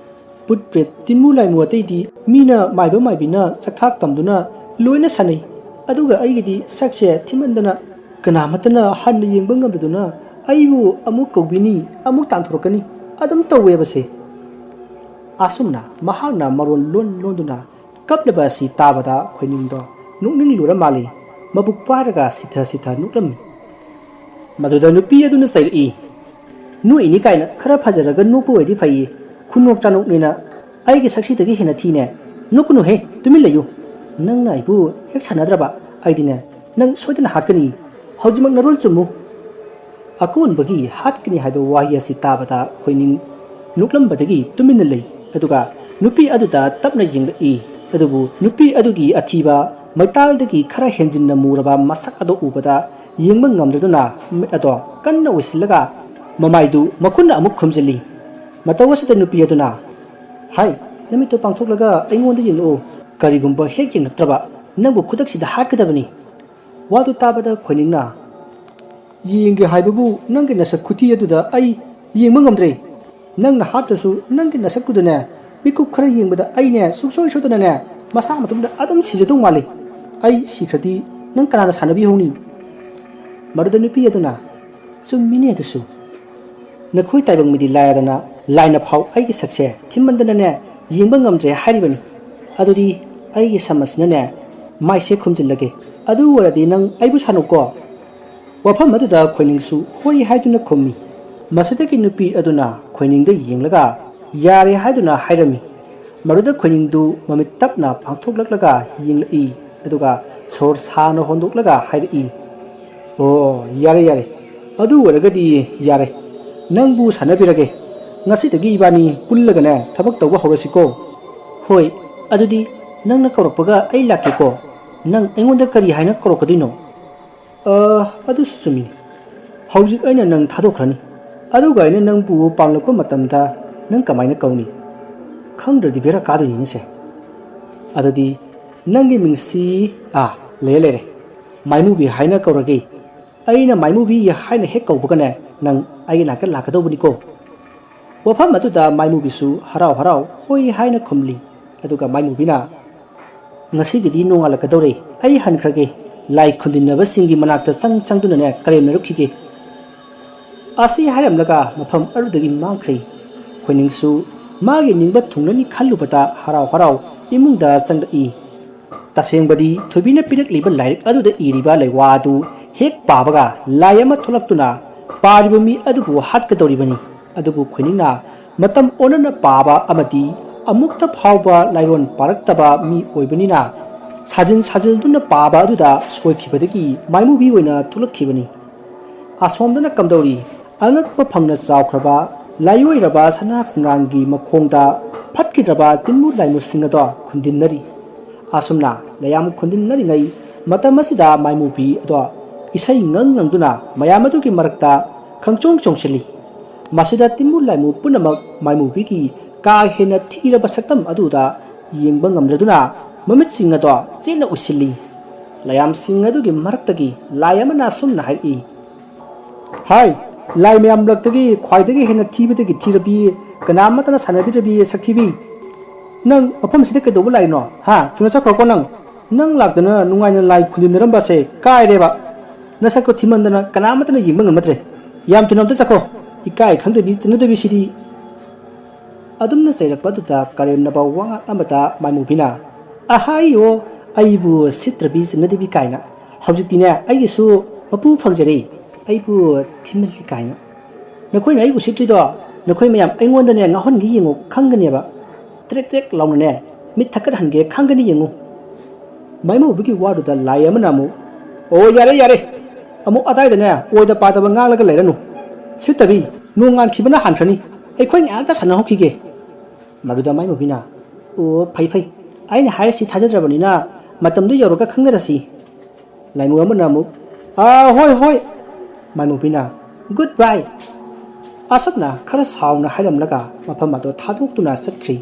ꯄꯨꯠ ꯄ꯭ꯔꯦꯠ ꯇꯤꯟꯃꯨ ꯂꯥꯏꯃꯨ ꯑꯇꯩꯗꯤ ꯃꯤꯅ ꯃꯥꯏꯕ ꯃꯥꯏꯕꯤꯅ ꯆꯥꯛꯊꯥꯛ ꯇꯝꯗꯨꯅ ꯂꯣꯏꯅ ꯁꯥꯟꯅꯩ ꯑꯗꯨꯒ ꯑꯩꯒꯤꯗꯤ ꯁꯛꯁꯦ ꯊꯤꯃꯟꯗꯅ ꯀꯅꯥꯃꯠꯇꯅ ꯍꯟꯅ ꯌꯦꯡꯕ ꯉꯝꯗꯗꯨꯅ ꯑꯩꯕꯨ ꯑꯃꯨꯛ ꯀꯧꯕꯤꯅꯤ ꯑꯃꯨꯛ ꯇꯥꯟꯊꯣꯔꯛꯀꯅꯤ ꯑꯗꯨꯝ ꯇꯧꯋꯦꯕꯁꯦ ꯑꯁꯨꯝꯅ ꯃꯍꯥꯛꯅ ꯃꯔꯣꯟ ꯂꯣꯟꯗꯨꯅ ꯀꯞꯂꯤꯕ ꯑꯁꯤ ꯇꯥꯕꯗ ꯈꯣꯏꯅꯤꯡꯗꯣ ꯅꯣꯛꯅꯤꯡꯂꯨꯔ ꯃꯥꯜꯂꯤ ꯃꯕꯨꯛ ꯄꯥꯏꯔꯒ ꯁꯤꯊ ꯁꯤꯊ ꯅꯣꯛꯂꯝꯃꯤ ꯃꯗꯨꯗ ꯅꯨꯄꯤ ꯑꯗꯨꯅ ꯆꯩꯔꯛꯏ ꯅꯣꯛꯏꯅꯤ ꯀꯥꯏꯅ ꯈꯔ ꯐꯖꯔꯒ ꯅꯣꯛꯄ ꯑꯣꯏꯗꯤ ꯐꯩꯌꯦ ꯈꯨꯅꯣꯛ ꯆꯥꯅꯣꯛꯅꯤꯅ ꯑꯩꯒꯤ ꯁꯛꯁꯤꯗꯒꯤ ꯍꯦꯟꯅ ꯊꯤꯅꯦ ꯅꯣꯛꯀꯅꯨꯍꯦ ꯇꯨꯃꯤꯟ ꯂꯩꯌꯨ ꯅꯪꯅ ꯑꯩꯕꯨ ꯍꯦꯛ ꯁꯥꯟꯅꯗ꯭ꯔꯕ ꯑꯩꯗꯤꯅꯦ ꯅꯪ ꯁꯣꯏꯗꯅ ꯍꯥꯠꯀꯅꯤ ꯍꯧꯖꯤꯛꯃꯛ ꯅꯔꯣꯜ ꯆꯨꯝꯃꯨ ꯑꯀꯣꯟꯕꯒꯤ ꯍꯥꯠꯀꯅꯤ ꯍꯥꯏꯕ ꯋꯥꯍꯩ ꯑꯁꯤ ꯇꯥꯕꯗ ꯈꯣꯏꯅꯤꯡ ꯅꯣꯛꯂꯝꯕꯗꯒꯤ ꯇꯨꯃꯤꯟꯅ ꯂꯩ ꯑꯗꯨꯒ ꯅꯨꯄꯤ ꯑꯗꯨꯗ ꯇꯞꯅ ꯌꯦꯡꯂꯛꯏ ꯑꯗꯨꯕꯨ ꯅꯨꯄꯤ ꯑꯗꯨꯒꯤ ꯑꯊꯤꯕ ꯃꯩꯇꯥꯜꯗꯒꯤ ꯈꯔ ꯍꯦꯟꯖꯤꯟꯅ ꯃꯨꯔꯕ ꯃꯁꯛ ꯑꯗꯨ ꯎꯕꯗ ꯌꯦꯡꯕ ꯉꯝꯗꯗꯨꯅ ꯃꯤꯠ ꯑꯗꯣ ꯀꯟꯅ ꯎꯏꯁꯤꯜꯂꯒ ꯃꯃꯥꯏꯗꯨ ꯃꯈꯨꯠꯅ ꯑꯃꯨꯛ ꯈꯨꯝꯖꯤꯜꯂꯤ ꯃꯇꯧ ꯑꯁꯤꯗ ꯅꯨꯄꯤ ꯑꯗꯨꯅ ꯍꯥꯏ ꯅꯨꯃꯤꯠꯇꯨ ꯄꯥꯡꯊꯣꯛꯂꯒ ꯑꯩꯉꯣꯟꯗ ꯌꯦꯡꯂꯛꯎ ꯀꯔꯤꯒꯨꯝꯕ ꯍꯦꯛ ꯌꯦꯡꯂꯛꯇ꯭ꯔꯕ ꯅꯪꯕꯨ ꯈꯨꯗꯛꯁꯤꯗ ꯍꯥꯠꯀꯗꯕꯅꯤ ꯋꯥꯗꯨ ꯇꯥꯕꯗ ꯈꯣꯏꯅꯤꯡꯅ ꯌꯦꯡꯒꯦ ꯍꯥꯏꯕꯕꯨ ꯅꯪꯒꯤ ꯅꯁꯛ ꯈꯨꯊꯤ ꯑꯗꯨꯗ ꯑꯩ ꯌꯦꯡꯕ ꯉꯝꯗ꯭ꯔꯦ ꯅꯪꯅ ꯍꯥꯠꯇ꯭ꯔꯁꯨ ꯅꯪꯒꯤ ꯅꯁꯛꯇꯨꯗꯅꯦ ꯃꯤꯀꯨꯞ ꯈꯔ ꯌꯦꯡꯕꯗ ꯑꯩꯅꯦ ꯁꯨꯡꯁꯣꯏ ꯁꯣꯏꯗꯅꯅꯦ ꯃꯁꯥ ꯃꯇꯣꯝꯗ ꯑꯗꯨꯝ ꯁꯤꯖꯗꯧ ꯃꯥꯜꯂꯤ ꯑꯩ ꯁꯤꯈ꯭ꯔꯗꯤ ꯅꯪ ꯀꯅꯥꯅ ꯁꯥꯟꯅꯕꯤꯍꯧꯅꯤ ꯃꯗꯨꯗ ꯅꯨꯄꯤ ꯑꯗꯨꯅ ꯆꯨꯝꯃꯤꯅꯦ ꯑꯗꯨꯁꯨ ꯅꯈꯣꯏ ꯇꯥꯏꯕꯪ ꯃꯤꯗꯤ ꯂꯥꯏꯔꯗꯅ ꯂꯥꯏꯅ ꯐꯥꯎ ꯑꯩꯒꯤ ꯁꯛꯁꯦ ꯊꯤꯃꯟꯗꯅꯅꯦ ꯌꯦꯡꯕ ꯉꯝꯗ꯭ꯔꯦ ꯍꯥꯏꯔꯤꯕꯅꯤ ꯑꯗꯨꯗꯤ ꯑꯩꯒꯤ ꯁꯝ ꯑꯁꯤꯅꯅꯦ ꯃꯥꯏꯁꯦ ꯈꯨꯝꯖꯤꯜꯂꯒꯦ ꯑꯗꯨ ꯑꯣꯏꯔꯗꯤ ꯅꯪ ꯑꯩꯕꯨ ꯁꯥꯟꯅꯧꯀꯣ ꯋꯥꯐꯝ ꯑꯗꯨꯗ ꯈꯣꯏꯅꯤꯡꯁꯨ ꯍꯣꯏ ꯍꯥꯏꯗꯨꯅ ꯈꯨꯝꯃꯤ ꯃꯁꯤꯗꯒꯤ ꯅꯨꯄꯤ ꯑꯗꯨꯅ ꯈꯣꯏꯅꯤꯡꯗ ꯌꯦꯡꯂꯒ ꯌꯥꯔꯦ ꯍꯥꯏꯗꯨꯅ ꯍꯥꯏꯔꯝꯃꯤ ꯃꯗꯨꯗ ꯈꯣꯏꯅꯤꯡꯗꯨ ꯃꯃꯤꯠ ꯇꯞꯅ ꯄꯥꯡꯊꯣꯛꯂꯛꯂꯒ ꯌꯦꯡꯂꯛꯏ ꯑꯗꯨꯒ ꯁꯣꯔ ꯁꯥꯡꯅ ꯍꯣꯟꯗꯣꯛꯂꯒ ꯍꯥꯏꯔꯛꯏ ꯑꯣ ꯌꯥꯔꯦ ꯌꯥꯔꯦ ꯑꯗꯨ ꯑꯣꯏꯔꯒꯗꯤ ꯌꯥꯔꯦ ꯅꯪꯕꯨ ꯁꯥꯟꯅꯕꯤꯔꯒꯦ ꯉꯁꯤꯗꯒꯤ 이바ꯅꯤ ꯄꯨꯜꯂꯒꯅꯦ ꯊꯕꯛ ꯇꯧꯕ ꯍꯧꯔꯁꯤꯀꯣ ꯍꯣꯏ ꯑꯗꯨꯗꯤ ꯅꯪꯅ ꯀꯧꯔꯛꯄꯒ ꯑꯩ ꯂꯥꯛꯀꯦꯀꯣ ꯅꯪ ꯑꯩꯉꯣꯟꯗ ꯀꯔꯤ ꯍꯥꯏꯅ ꯀꯧꯔꯛꯀꯗꯣꯏꯅꯣ ꯑꯗꯨꯁꯨ ꯆꯨꯝꯃꯤꯅꯤ ꯍꯧꯖꯤꯛ ꯑꯩꯅ ꯅꯪ ꯊꯥꯗꯣꯛꯈ꯭ꯔꯅꯤ ꯑꯗꯨꯒ ꯑꯩꯅ ꯅꯪꯕꯨ ꯄꯥꯝꯂꯛꯄ ꯃꯇꯝꯗ ꯅꯪ ꯀꯃꯥꯏꯅ ꯀꯧꯅꯤ ꯈꯪꯗ꯭ꯔꯗꯤ ꯕꯦꯔꯥ ꯀꯥꯗꯣꯏꯅꯤꯅꯦꯁꯦ ꯑꯗꯨꯗꯤ ꯅꯪꯒꯤ ꯃꯤꯡꯁꯤ ꯂꯩꯔꯦ ꯂꯩꯔꯦ ꯃꯥꯏꯃꯨꯕꯤ ꯍꯥꯏꯅ ꯀꯧꯔꯒꯦ ꯑꯩꯅ ꯃꯥꯏꯃꯨꯕꯤ ꯍꯥꯏꯅ ꯍꯦꯛ ꯀꯧꯕꯒꯅꯦ ꯅꯪ ꯑꯩꯒꯤ ꯅꯥꯛꯇ ꯂꯥꯛꯀꯗꯧꯕꯅꯤꯀꯣ ꯋꯥꯐꯝ ꯑꯗꯨꯗ ꯃꯥꯏꯃꯨꯕꯤꯁꯨ ꯍꯔꯥꯎ ꯍꯔꯥꯎ ꯍꯣꯏ ꯍꯥꯏꯅ ꯈꯨꯝꯂꯤ ꯑꯗꯨꯒ ꯃꯥꯏꯃꯨꯕꯤꯅ ꯉꯁꯤꯒꯤꯗꯤ ꯅꯣꯡꯉꯥꯜꯂꯛꯀꯗꯧꯔꯦ ꯑꯩ ꯍꯟꯈ꯭ꯔꯒꯦ ꯂꯥꯏ ꯈꯨꯟꯗꯤꯟꯅꯕꯁꯤꯡꯒꯤ ꯃꯅꯥꯛꯇ ꯆꯪꯗꯨꯅꯅꯦ ꯀꯔꯦꯝꯅꯔꯨꯈꯤꯒꯦ ꯑꯁꯤ ꯍꯥꯏꯔꯝꯂꯒ ꯃꯐꯝ ꯑꯗꯨꯗꯒꯤ ꯃꯥꯡꯈ꯭ꯔꯦ ꯈꯣꯏꯅꯤꯡꯁꯨ ꯃꯥꯒꯤ ꯅꯤꯡꯕ ꯊꯨꯡꯅꯅꯤ ꯈꯜꯂꯨꯕꯗ ꯍꯔꯥꯎ ꯍꯔꯥꯎ ꯏꯃꯨꯡꯗ ꯆꯪꯂꯛꯏ ꯇꯁꯦꯡꯕꯗꯤ ꯊꯣꯏꯕꯤꯅ ꯄꯤꯔꯛꯂꯤꯕ ꯂꯥꯏꯔꯤꯛ ꯑꯗꯨꯗ ꯏꯔꯤꯕ ꯂꯩꯋꯥ ꯑꯗꯨ ꯍꯦꯛ ꯄꯥꯕꯒ ꯂꯥꯏ ꯑꯃ ꯊꯣꯛꯂꯛꯇꯨꯅ ꯄꯥꯔꯤꯕ ꯃꯤ ꯑꯗꯨꯕꯨ ꯍꯥꯠꯀꯗꯧꯔꯤꯕꯅꯤ ꯑꯗꯨꯕꯨ ꯈꯣꯏꯅꯤꯡꯅ ꯃꯇꯝ ꯑꯣꯟꯅꯅ ꯄꯥꯕ ꯑꯃꯗꯤ ꯑꯃꯨꯛꯇ ꯐꯥꯎꯕ ꯂꯥꯏꯔꯣꯟ ꯄꯥꯔꯛꯇꯕ ꯃꯤ ꯑꯣꯏꯕꯅꯤꯅ ꯁꯥꯖꯤꯜꯗꯨꯅ ꯄꯥꯕ ꯑꯗꯨꯗ ꯁꯣꯏꯈꯤꯕꯗꯒꯤ ꯃꯥꯏꯃꯨꯕꯤ ꯑꯣꯏꯅ ꯊꯣꯛꯂꯛꯈꯤꯕꯅꯤ ꯑꯁꯣꯝꯗꯅ ꯀꯝꯗꯧꯔꯤ ꯑꯉꯛꯄ ꯐꯪꯅ ꯆꯥꯎꯈ꯭ꯔꯕ ꯂꯥꯏꯑꯣꯏꯔꯕ ꯁꯅꯥ ꯈꯣꯡꯅꯥꯡꯒꯤ ꯃꯈꯣꯡꯗ ꯐꯠꯈꯤꯗ꯭ꯔꯕ ꯇꯤꯟꯃꯨ ꯂꯥꯏꯃꯨꯁꯤꯡ ꯑꯗꯣ ꯈꯨꯟꯗꯤꯟꯅꯔꯤ ꯑꯁꯨꯝꯅ ꯃꯌꯥꯝ ꯈꯨꯟꯗꯤꯟꯅꯔꯤꯉꯩ ꯃꯇꯝ ꯑꯁꯤꯗ ꯃꯥꯏꯃꯨꯕꯤ ꯑꯗꯣ ꯏꯁꯩ ꯉꯪꯗꯨꯅ ꯃꯌꯥꯝ ꯑꯗꯨꯒꯤ ꯃꯔꯛꯇ ꯈꯪꯆꯣꯡ ꯆꯣꯡꯁꯤꯜꯂꯤ ꯃꯁꯤꯗ ꯇꯤꯟꯃꯨ ꯂꯥꯏꯃꯨ ꯄꯨꯝꯅꯃꯛ ꯃꯥꯏꯃꯨꯕꯤꯒꯤ ꯀꯥ ꯍꯦꯟꯅ ꯊꯤꯔꯕ ꯁꯛꯇꯝ ꯑꯗꯨꯗ ꯌꯦꯡꯕ ꯉꯝꯗ꯭ꯔꯗꯨꯅ ꯃꯃꯤꯠꯁꯤꯡ ꯑꯗꯣ ꯆꯦꯠꯅ ꯎꯏꯁꯤꯜꯂꯤ ꯂꯥꯏꯌꯥꯝꯁꯤꯡ ꯑꯗꯨꯒꯤ ꯃꯔꯛꯇꯒꯤ ꯂꯥꯏ ꯑꯃꯅ ꯑꯁꯨꯝꯅ ꯍꯥꯏꯔꯛꯏ ꯍꯥꯏ ꯂꯥꯏ ꯃꯌꯥꯝ ꯃꯔꯛꯇꯒꯤ ꯈ꯭ꯋꯥꯏꯗꯒꯤ ꯍꯦꯟꯅ ꯊꯤꯕꯗꯒꯤ ꯊꯤꯔꯕꯤ ꯀꯅꯥꯃꯠꯇꯅ ꯁꯥꯟꯅꯕꯤꯗ꯭ꯔꯕꯤ ꯁꯛꯊꯤꯕꯤ ꯅꯪ ꯃꯐꯝꯁꯤꯗ ꯀꯩꯗꯧꯕ ꯂꯥꯛꯏꯅꯣ ꯊꯨꯅ ꯆꯠꯈ꯭ꯔꯣꯀꯣ ꯅꯪ ꯂꯥꯛꯇꯅ ꯅꯨꯡꯉꯥꯏꯅ ꯂꯥꯏ ꯈꯨꯟꯗꯤꯟꯅꯔꯝꯕꯁꯦ ꯀꯥꯏꯔꯦꯕ ꯅꯁꯛꯀꯣ ꯊꯤꯃꯟꯗꯅ ꯀꯅꯥꯃꯠꯇꯅ ꯌꯦꯡꯕ ꯉꯝꯅꯗ꯭ꯔꯦ ꯌꯥꯝ ꯊꯨꯅ ꯑꯝꯇ ꯆꯠꯈ꯭ꯔꯣ ꯏꯀꯥꯏ ꯈꯪꯗꯕꯤ ꯆꯠꯅꯗꯕꯤꯁꯤꯗꯤ ꯑꯗꯨꯝꯅ ꯆꯩꯔꯛꯄ ꯑꯗꯨꯗ ꯀꯔꯦꯝꯅꯕ ꯋꯥꯉꯥꯡ ꯑꯃꯗ ꯃꯥꯏꯃꯨꯕꯤꯅ ꯑꯍꯥꯏꯌꯣ ꯑꯩꯕꯨ ꯁꯤꯠꯇ꯭ꯔꯕꯤ ꯆꯠꯅꯗꯕꯤ ꯀꯥꯏꯅ ꯍꯧꯖꯤꯛꯇꯤꯅꯦ ꯑꯩꯒꯤꯁꯨ ꯃꯄꯨ ꯐꯪꯖꯔꯦ ꯑꯩꯕꯨ ꯊꯤꯃꯜꯂꯤ ꯀꯥꯏꯅ ꯅꯈꯣꯏꯅ ꯑꯩꯕꯨ ꯁꯤꯠꯇ꯭ꯔꯤꯗꯣ ꯅꯈꯣꯏ ꯃꯌꯥꯝ ꯑꯩꯉꯣꯟꯗꯅꯦ ꯉꯥꯎꯍꯟꯒꯦ ꯌꯦꯡꯉꯨ ꯈꯪꯒꯅꯦꯕ ꯇ꯭ꯔꯦꯛ ꯇ꯭ꯔꯦꯛ ꯂꯥꯎꯅꯅꯦ ꯃꯤꯠ ꯊꯛꯀꯠꯍꯟꯒꯦ ꯈꯪꯒꯅꯤ ꯌꯦꯡꯉꯨ ꯃꯥꯏꯃꯨꯕꯤꯒꯤ ꯋꯥꯗꯨꯗ ꯂꯥꯏ ꯑꯃꯅ ꯑꯃꯨꯛ ꯑꯣ ꯌꯥꯔꯦ ꯌꯥꯔꯦ ꯑꯃꯨꯛ ꯑꯗꯥꯏꯗꯅꯦ ꯑꯣꯏꯗ ꯄꯥꯗꯕ ꯉꯥꯡꯂꯒ ꯂꯩꯔꯅꯨ ꯁꯤꯠꯇꯕꯤ ꯅꯣꯡ ꯉꯥꯟꯈꯤꯕꯅ ꯍꯥꯟꯈ꯭ꯔꯅꯤ ꯑꯩꯈꯣꯏ ꯉꯥꯏꯍꯥꯛꯇ ꯁꯥꯟꯅꯍꯧꯈꯤꯒꯦ ꯃꯗꯨꯗ ꯃꯥꯏꯃꯨꯕꯤꯅ ꯑꯣ ꯐꯩ ꯑꯩꯅ ꯍꯥꯏꯔꯤꯁꯤ ꯊꯥꯖꯗ꯭ꯔꯕꯅꯤꯅ ꯃꯇꯝꯗꯨ ꯌꯧꯔꯒ ꯈꯪꯅꯔꯁꯤ ꯂꯥꯏꯃꯨ ꯑꯃꯅ ꯑꯃꯨꯛ ꯍꯣꯏ ꯃꯥꯏꯃꯨꯕꯤꯅ ꯒꯨꯗ ꯕꯥꯏ ꯑꯁꯨꯝꯅ ꯈꯔ ꯁꯥꯎꯅ ꯍꯥꯏꯔꯝꯂꯒ ꯃꯐꯝ ꯑꯗꯨ ꯊꯥꯗꯣꯛꯇꯨꯅ ꯆꯠꯈ꯭ꯔꯤ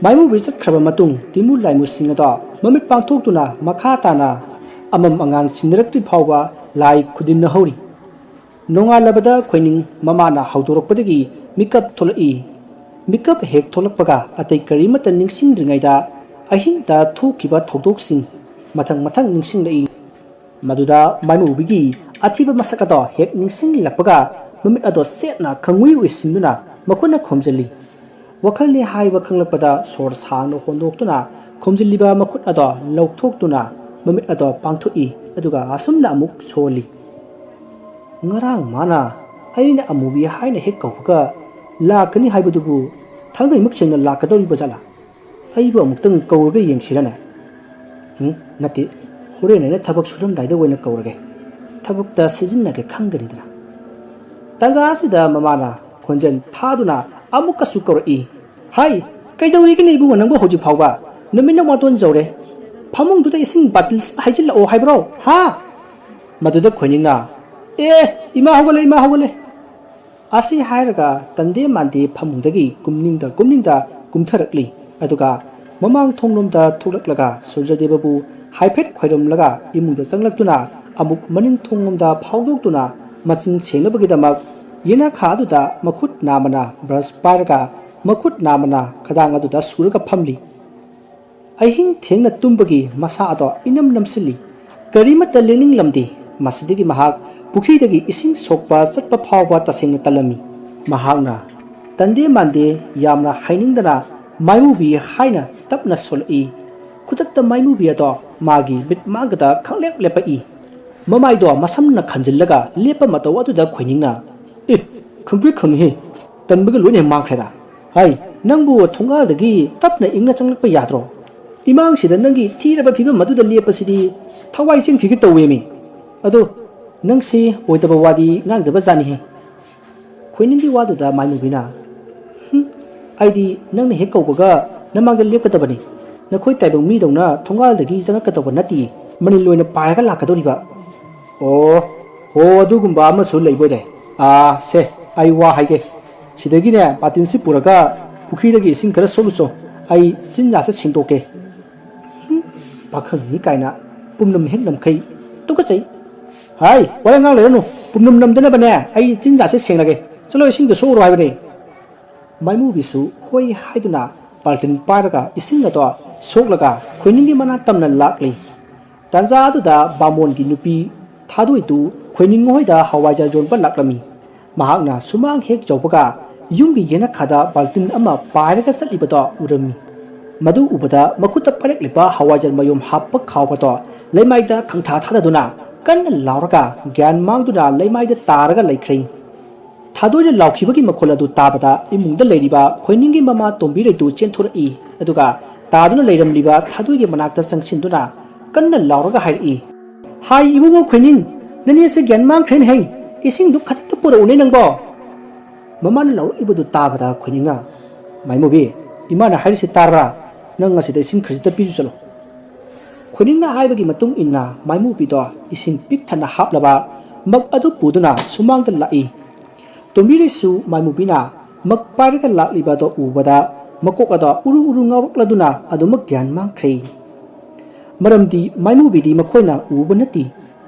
ꯃꯥꯏꯃꯨꯕꯤ ꯆꯠꯈ꯭ꯔꯕ ꯃꯇꯨꯡ ꯇꯤꯃꯨ ꯂꯥꯏꯃꯨꯁꯤꯡ ꯑꯗꯣ ꯃꯃꯤꯠ ꯄꯥꯡꯊꯣꯛꯇꯨꯅ ꯃꯈꯥ ꯇꯥꯅ ꯑꯃꯝ ꯑꯉꯥꯟ ꯁꯤꯟꯅꯔꯛꯇ꯭ꯔꯤ ꯐꯥꯎꯕ ꯂꯥꯏ ꯈꯨꯗꯤꯟꯅꯍꯧꯔꯤ ꯅꯣꯡꯉꯥꯜꯂꯕꯗ ꯈꯣꯏꯅꯤꯡ ꯃꯃꯥꯅ ꯍꯧꯗꯣꯔꯛꯄꯗꯒꯤ ꯃꯤꯀꯞ ꯊꯣꯛꯂꯛꯏ ꯃꯤꯀꯞ ꯍꯦꯛ ꯊꯣꯛꯂꯛꯄꯒ ꯑꯇꯩ ꯀꯔꯤꯃꯠꯇ ꯅꯤꯡꯁꯤꯡꯗ꯭ꯔꯤꯉꯩꯗ ꯑꯍꯤꯡꯗ ꯊꯣꯛꯈꯤꯕ ꯊꯧꯗꯣꯛꯁꯤꯡ ꯃꯊꯪ ꯅꯤꯡꯁꯤꯡꯂꯛꯏ ꯃꯗꯨꯗ ꯃꯥꯏꯃꯨꯕꯤꯒꯤ ꯑꯊꯤꯕ ꯃꯁꯛ ꯑꯗꯣ ꯍꯦꯛ ꯅꯤꯡꯁꯤꯡꯂꯛꯄꯒ ꯃꯃꯤꯠ ꯑꯗꯣ ꯆꯦꯠꯅ ꯈꯪꯎꯏ ꯎꯏꯁꯤꯟꯗꯨꯅ ꯃꯈꯨꯠꯅ ꯈꯣꯝꯖꯤꯜꯂꯤ ꯋꯥꯈꯜꯅꯤ ꯍꯥꯏꯕ ꯈꯪꯂꯛꯄꯗ ꯁꯣꯔ ꯁꯥꯡꯅ ꯍꯣꯟꯗꯣꯛꯇꯨꯅ ꯈꯣꯝꯖꯤꯜꯂꯤꯕ ꯃꯈꯨꯠ ꯑꯗꯣ ꯂꯧꯊꯣꯛꯇꯨꯅ ꯃꯃꯤꯠ ꯑꯗꯣ ꯄꯥꯡꯊꯣꯛꯏ ꯑꯗꯨꯒ ꯑꯁꯨꯝꯅ ꯑꯃꯨꯛ ꯁꯣꯜꯂꯤ ꯉꯔꯥꯡ ꯃꯥꯅ ꯑꯩꯅ ꯑꯃꯨꯕꯤ ꯍꯥꯏꯅ ꯍꯦꯛ ꯀꯧꯕꯒ ꯂꯥꯛꯀꯅꯤ ꯍꯥꯏꯕꯗꯨꯕꯨ ꯊꯥꯡꯒꯩꯃꯛ ꯁꯦꯡꯅ ꯂꯥꯛꯀꯗꯧꯔꯤꯕ ꯖꯥꯠꯂꯥ ꯑꯩꯕꯨ ꯑꯃꯨꯛꯇꯪ ꯀꯧꯔꯒ ꯌꯦꯡꯁꯤꯔꯅꯦ ꯅꯠꯇꯦ ꯍꯣꯔꯦꯟ ꯑꯩꯅ ꯊꯕꯛ ꯁꯨꯔꯝꯗꯥꯏꯗ ꯑꯣꯏꯅ ꯀꯧꯔꯒꯦ ꯊꯕꯛꯇ ꯁꯤꯖꯤꯟꯅꯒꯦ ꯈꯪꯒꯅꯤꯗꯅ ꯇꯟꯖꯥ ꯑꯁꯤꯗ ꯃꯃꯥꯅ ꯈꯣꯟꯖꯦꯜ ꯊꯥꯗꯨꯅ ꯑꯃꯨꯛꯀꯁꯨ ꯀꯧꯔꯛꯏ ꯍꯥꯏ ꯀꯩꯗꯧꯔꯤꯒꯦꯅꯦ ꯏꯕꯨꯡꯉꯣ ꯅꯪꯕꯨ ꯍꯧꯖꯤꯛ ꯐꯥꯎꯕ ꯅꯨꯃꯤꯠꯅ ꯋꯥꯇꯣꯟ ꯖꯧꯔꯦ ꯐꯃꯨꯡꯗꯨꯗ ꯏꯁꯤꯡ ꯕꯥꯇꯤꯜ ꯍꯩꯖꯤꯜꯂꯛꯑꯣ ꯍꯥꯏꯕ꯭ꯔꯣ ꯃꯗꯨꯗ ꯈꯣꯏꯅꯤꯡꯅ ꯏꯃꯥ ꯍꯧꯒꯠꯂꯦ ꯑꯁꯤ ꯍꯥꯏꯔꯒ ꯇꯟꯗꯦ ꯃꯥꯟꯗꯦ ꯐꯃꯨꯡꯗꯒꯤ ꯀꯨꯝꯅꯤꯡꯗ ꯀꯨꯝꯊꯔꯛꯂꯤ ꯑꯗꯨꯒ ꯃꯃꯥꯡ ꯊꯣꯡꯂꯣꯝꯗ ꯊꯣꯛꯂꯛꯂꯒ ꯁꯨꯔꯖꯗꯦꯕꯕꯨ ꯍꯥꯏꯐꯦꯠ ꯈꯣꯏꯔꯝꯂꯒ ꯏꯃꯨꯡꯗ ꯆꯪꯂꯛꯇꯨꯅ ꯑꯃꯨꯛ ꯃꯅꯤꯡ ꯊꯣꯡꯂꯣꯝꯗ ꯐꯥꯎꯗꯣꯛꯇꯨꯅ ꯃꯆꯤꯟ ꯁꯦꯡꯅꯕꯒꯤꯗꯃꯛ ꯌꯦꯅꯈꯥ ꯑꯗꯨꯗ ꯃꯈꯨꯠ ꯅꯥꯝꯃꯅ ꯕ꯭ꯔꯁ ꯄꯥꯏꯔꯒ ꯃꯈꯨꯠ ꯅꯥꯝꯃꯅ ꯈꯗꯥꯡ ꯑꯗꯨꯗ ꯁꯨꯔꯒ ꯐꯝꯂꯤ ꯑꯍꯤꯡ ꯊꯦꯡꯅ ꯇꯨꯝꯕꯒꯤ ꯃꯁꯥ ꯑꯗꯣ ꯏꯅꯝ ꯅꯝꯁꯤꯜꯂꯤ ꯀꯔꯤꯃꯠꯇ ꯂꯦꯡꯅꯤꯡꯂꯝꯗꯦ ꯃꯁꯤꯗꯒꯤ ꯃꯍꯥꯛ ꯄꯨꯈ꯭ꯔꯤꯗꯒꯤ ꯏꯁꯤꯡ ꯁꯣꯛꯄ ꯆꯠꯄ ꯐꯥꯎꯕ ꯇꯁꯦꯡꯅ ꯇꯜꯂꯝꯃꯤ ꯃꯍꯥꯛꯅ ꯇꯟꯗꯦ ꯃꯥꯟꯗꯦ ꯌꯥꯝꯅ ꯍꯩꯅꯤꯡꯗꯅ ꯃꯥꯏꯃꯨꯕꯤ ꯍꯥꯏꯅ ꯇꯞꯅ ꯁꯣꯜꯂꯛꯏ ꯈꯨꯗꯛꯇ ꯃꯥꯏꯃꯨꯕꯤ ꯑꯗꯣ ꯃꯥꯒꯤ ꯃꯤꯠ ꯃꯥꯡꯒꯗ ꯈꯪꯂꯦꯞ ꯂꯦꯞꯄꯛꯏ ꯃꯃꯥꯏꯗꯣ ꯃꯁꯝꯅ ꯈꯟꯖꯤꯜꯂꯒ ꯂꯦꯞꯄ ꯃꯇꯧ ꯑꯗꯨꯗ ꯈꯣꯏꯅꯤꯡꯅ ꯈꯪꯕꯤ ꯈꯪꯉꯤꯍꯦ ꯇꯟꯕꯒ ꯂꯣꯏꯅ ꯃꯥꯡꯈ꯭ꯔꯦꯗ ꯍꯥꯏ ꯅꯪꯕꯨ ꯊꯣꯡꯒꯥꯜꯗꯒꯤ ꯇꯞꯅ ꯏꯪꯅ ꯆꯪꯂꯛꯄ ꯌꯥꯗ꯭ꯔꯣ ꯏꯃꯥꯡꯁꯤꯗ ꯅꯪꯒꯤ ꯊꯤꯔꯕ ꯐꯤꯕꯝ ꯑꯗꯨꯗ ꯂꯦꯞꯄꯁꯤꯗꯤ ꯊꯋꯥꯏ ꯆꯤꯡꯈꯤꯒꯦ ꯇꯧꯋꯦꯃꯤ ꯑꯗꯣ ꯅꯪꯁꯤ ꯑꯣꯏꯗꯕ ꯋꯥꯗꯤ ꯉꯥꯡꯗꯕ ꯖꯥꯠꯅꯤꯍꯦ ꯈꯣꯏꯅꯤꯡꯒꯤ ꯋꯥꯗꯨꯗ ꯃꯥꯏꯃꯨꯕꯤꯅ ꯑꯩꯗꯤ ꯅꯪꯅ ꯍꯦꯛ ꯀꯧꯕꯒ ꯅꯃꯥꯡꯗ ꯂꯦꯞꯀꯗꯕꯅꯤ ꯅꯈꯣꯏ ꯇꯥꯏꯕꯪ ꯃꯤꯗꯧꯅ ꯊꯣꯡꯒꯥꯜꯗꯒꯤ ꯆꯪꯉꯛꯀꯗꯧꯕ ꯅꯠꯇꯤꯌꯦ ꯃꯅꯤꯜ ꯑꯣꯏꯅ ꯄꯥꯏꯔꯒ ꯂꯥꯛꯀꯗꯧꯔꯤꯕ ꯑꯣ ꯍꯣ ꯑꯗꯨꯒꯨꯝꯕ ꯑꯃꯁꯨ ꯂꯩꯕꯣꯏꯔꯦ ꯁꯦ ꯑꯩ ꯋꯥ ꯍꯥꯏꯒꯦ ꯁꯤꯗꯒꯤꯅꯦ ꯕꯥꯇꯤꯟꯁꯤ ꯄꯨꯔꯒ ꯄꯨꯈ꯭ꯔꯤꯗꯒꯤ ꯏꯁꯤꯡ ꯈꯔ ꯁꯣꯛꯂꯨꯆꯣ ꯑꯩ ꯆꯤꯟꯖꯥꯛꯁꯦ ꯁꯦꯡꯗꯣꯛꯀꯦ ꯄꯥꯈꯪꯅꯤ ꯀꯥꯏꯅ ꯄꯨꯝꯅꯝ ꯍꯦꯛ ꯅꯝꯈꯩ ꯇꯨꯀꯠꯆꯩ ꯍꯥꯏ ꯋꯥꯔꯤ ꯉꯥꯡ ꯂꯩꯔꯅꯨ ꯄꯨꯝꯅꯝ ꯅꯝꯗꯅꯕꯅꯦ ꯑꯩ ꯆꯤꯟꯖꯥꯛꯁꯦ ꯁꯦꯡꯂꯒꯦ ꯆꯠꯂꯣ ꯏꯁꯤꯡꯗꯣ ꯁꯣꯛꯎꯔꯣ ꯍꯥꯏꯕꯅꯦ ꯃꯥꯏꯃꯨꯕꯤꯁꯨ ꯍꯣꯏ ꯍꯥꯏꯗꯨꯅ ꯕꯥꯜꯇꯤꯟ ꯄꯥꯏꯔꯒ ꯏꯁꯤꯡ ꯑꯗꯣ ꯁꯣꯛꯂꯒ ꯈꯣꯏꯅꯤꯡꯒꯤ ꯃꯅꯥꯛ ꯇꯝꯅ ꯂꯥꯛꯂꯤ ꯇꯥꯟꯖꯥ ꯑꯗꯨꯗ ꯕꯥꯃꯣꯟꯒꯤ ꯅꯨꯄꯤ ꯊꯥꯗꯣꯏꯗꯨ ꯈꯣꯏꯅꯤꯡ ꯍꯣꯏꯗ ꯍꯋꯥꯏꯖꯥꯔ ꯌꯣꯟꯕ ꯂꯥꯛꯂꯝꯃꯤ ꯃꯍꯥꯛꯅ ꯁꯨꯃꯥꯡ ꯍꯦꯛ ꯌꯧꯕꯒ ꯌꯨꯝꯒꯤ ꯌꯦꯅꯈꯥꯗ ꯕꯥꯜꯇꯤꯟ ꯑꯃ ꯄꯥꯏꯔꯒ ꯆꯠꯂꯤꯕꯗꯣ ꯎꯔꯝꯃꯤ ꯃꯗꯨ ꯎꯕꯗ ꯃꯈꯨꯠꯇ ꯄꯥꯏꯔꯛꯂꯤꯕ ꯍꯋꯥꯏꯖꯥꯔ ꯃꯌꯨꯝ ꯍꯥꯞꯄ ꯈꯥꯎꯕꯗꯣ ꯂꯩꯃꯥꯏꯗ ꯈꯪꯊꯥ ꯊꯥꯗꯗꯨꯅ ꯀꯟꯅ ꯂꯥꯎꯔꯒ ꯒ꯭ꯌꯥꯟ ꯃꯥꯡꯗꯨꯅ ꯂꯩꯃꯥꯏꯗ ꯇꯥꯔꯒ ꯂꯩꯈ꯭ꯔꯦ ꯊꯥꯗꯣꯏꯅ ꯂꯥꯎꯈꯤꯕꯒꯤ ꯃꯈꯣꯜ ꯑꯗꯨ ꯇꯥꯕꯗ ꯏꯃꯨꯡꯗ ꯂꯩꯔꯤꯕ ꯈꯣꯏꯅꯤꯡꯒꯤ ꯃꯃꯥ ꯇꯣꯝꯕꯤꯔꯩꯗꯨ ꯆꯦꯟꯊꯣꯔꯛꯏ ꯑꯗꯨꯒ ꯇꯥꯗꯨꯅ ꯂꯩꯔꯝꯂꯤꯕ ꯊꯥꯗꯣꯏꯒꯤ ꯃꯅꯥꯛꯇ ꯆꯪꯁꯤꯟꯗꯨꯅ ꯀꯟꯅ ꯂꯥꯎꯔꯒ ꯍꯥꯏꯔꯛꯏ ꯍꯥꯏ ꯏꯕꯨꯡꯉꯣ ꯈꯣꯏꯅꯤꯡ ꯅꯅꯦꯁꯦ ꯒ꯭ꯌꯥꯟ ꯃꯥꯡꯈ꯭ꯔꯦꯅꯦ ꯍꯩ ꯏꯁꯤꯡꯗꯨ ꯈꯖꯤꯛꯇ ꯄꯨꯔꯛꯎꯅꯦ ꯅꯪꯕꯣ ꯃꯃꯥꯅ ꯂꯥꯎꯔꯛꯏꯕꯗꯨ ꯇꯥꯕꯗ ꯈꯣꯏꯅꯤꯡꯅ ꯃꯥꯏꯃꯨꯕꯤ ꯏꯃꯥꯅ ꯍꯥꯏꯔꯤꯁꯤ ꯇꯥꯔꯕ꯭ꯔꯥ ꯅꯪ ꯑꯁꯤꯗ ꯏꯁꯤꯡ ꯈꯖꯤꯛꯇ ꯄꯤꯖꯨ ꯆꯠꯂꯣ ꯈꯣꯏꯅꯤꯡꯅ ꯍꯥꯏꯕꯒꯤ ꯃꯇꯨꯡ ꯏꯟꯅ ꯃꯥꯏꯃꯨꯕꯤꯗꯣ ꯏꯁꯤꯡ ꯄꯤꯛ ꯊꯟꯅ ꯍꯥꯞꯂꯕ ꯃꯛ ꯑꯗꯨ ꯄꯨꯗꯨꯅ ꯁꯨꯃꯥꯡꯗ ꯂꯥꯛꯏ ꯇꯣꯝꯕꯤꯔꯩꯁꯨ ꯃꯥꯏꯃꯨꯕꯤꯅ ꯃꯛ ꯄꯥꯏꯔꯒ ꯂꯥꯛꯂꯤꯕꯗꯣ ꯎꯕꯗ ꯃꯀꯣꯛ ꯑꯗꯣ ꯎꯔꯨ ꯎꯔꯨ ꯉꯥꯎꯔꯛꯂꯗꯨꯅ ꯑꯗꯨꯃꯛ ꯒ꯭ꯌꯥꯟ ꯃꯥꯡꯈ꯭ꯔꯦ ꯃꯔꯝꯗꯤ ꯃꯥꯏꯃꯨꯕꯤꯗꯤ ꯃꯈꯣꯏꯅ ꯎꯕ ꯅꯠꯇꯦ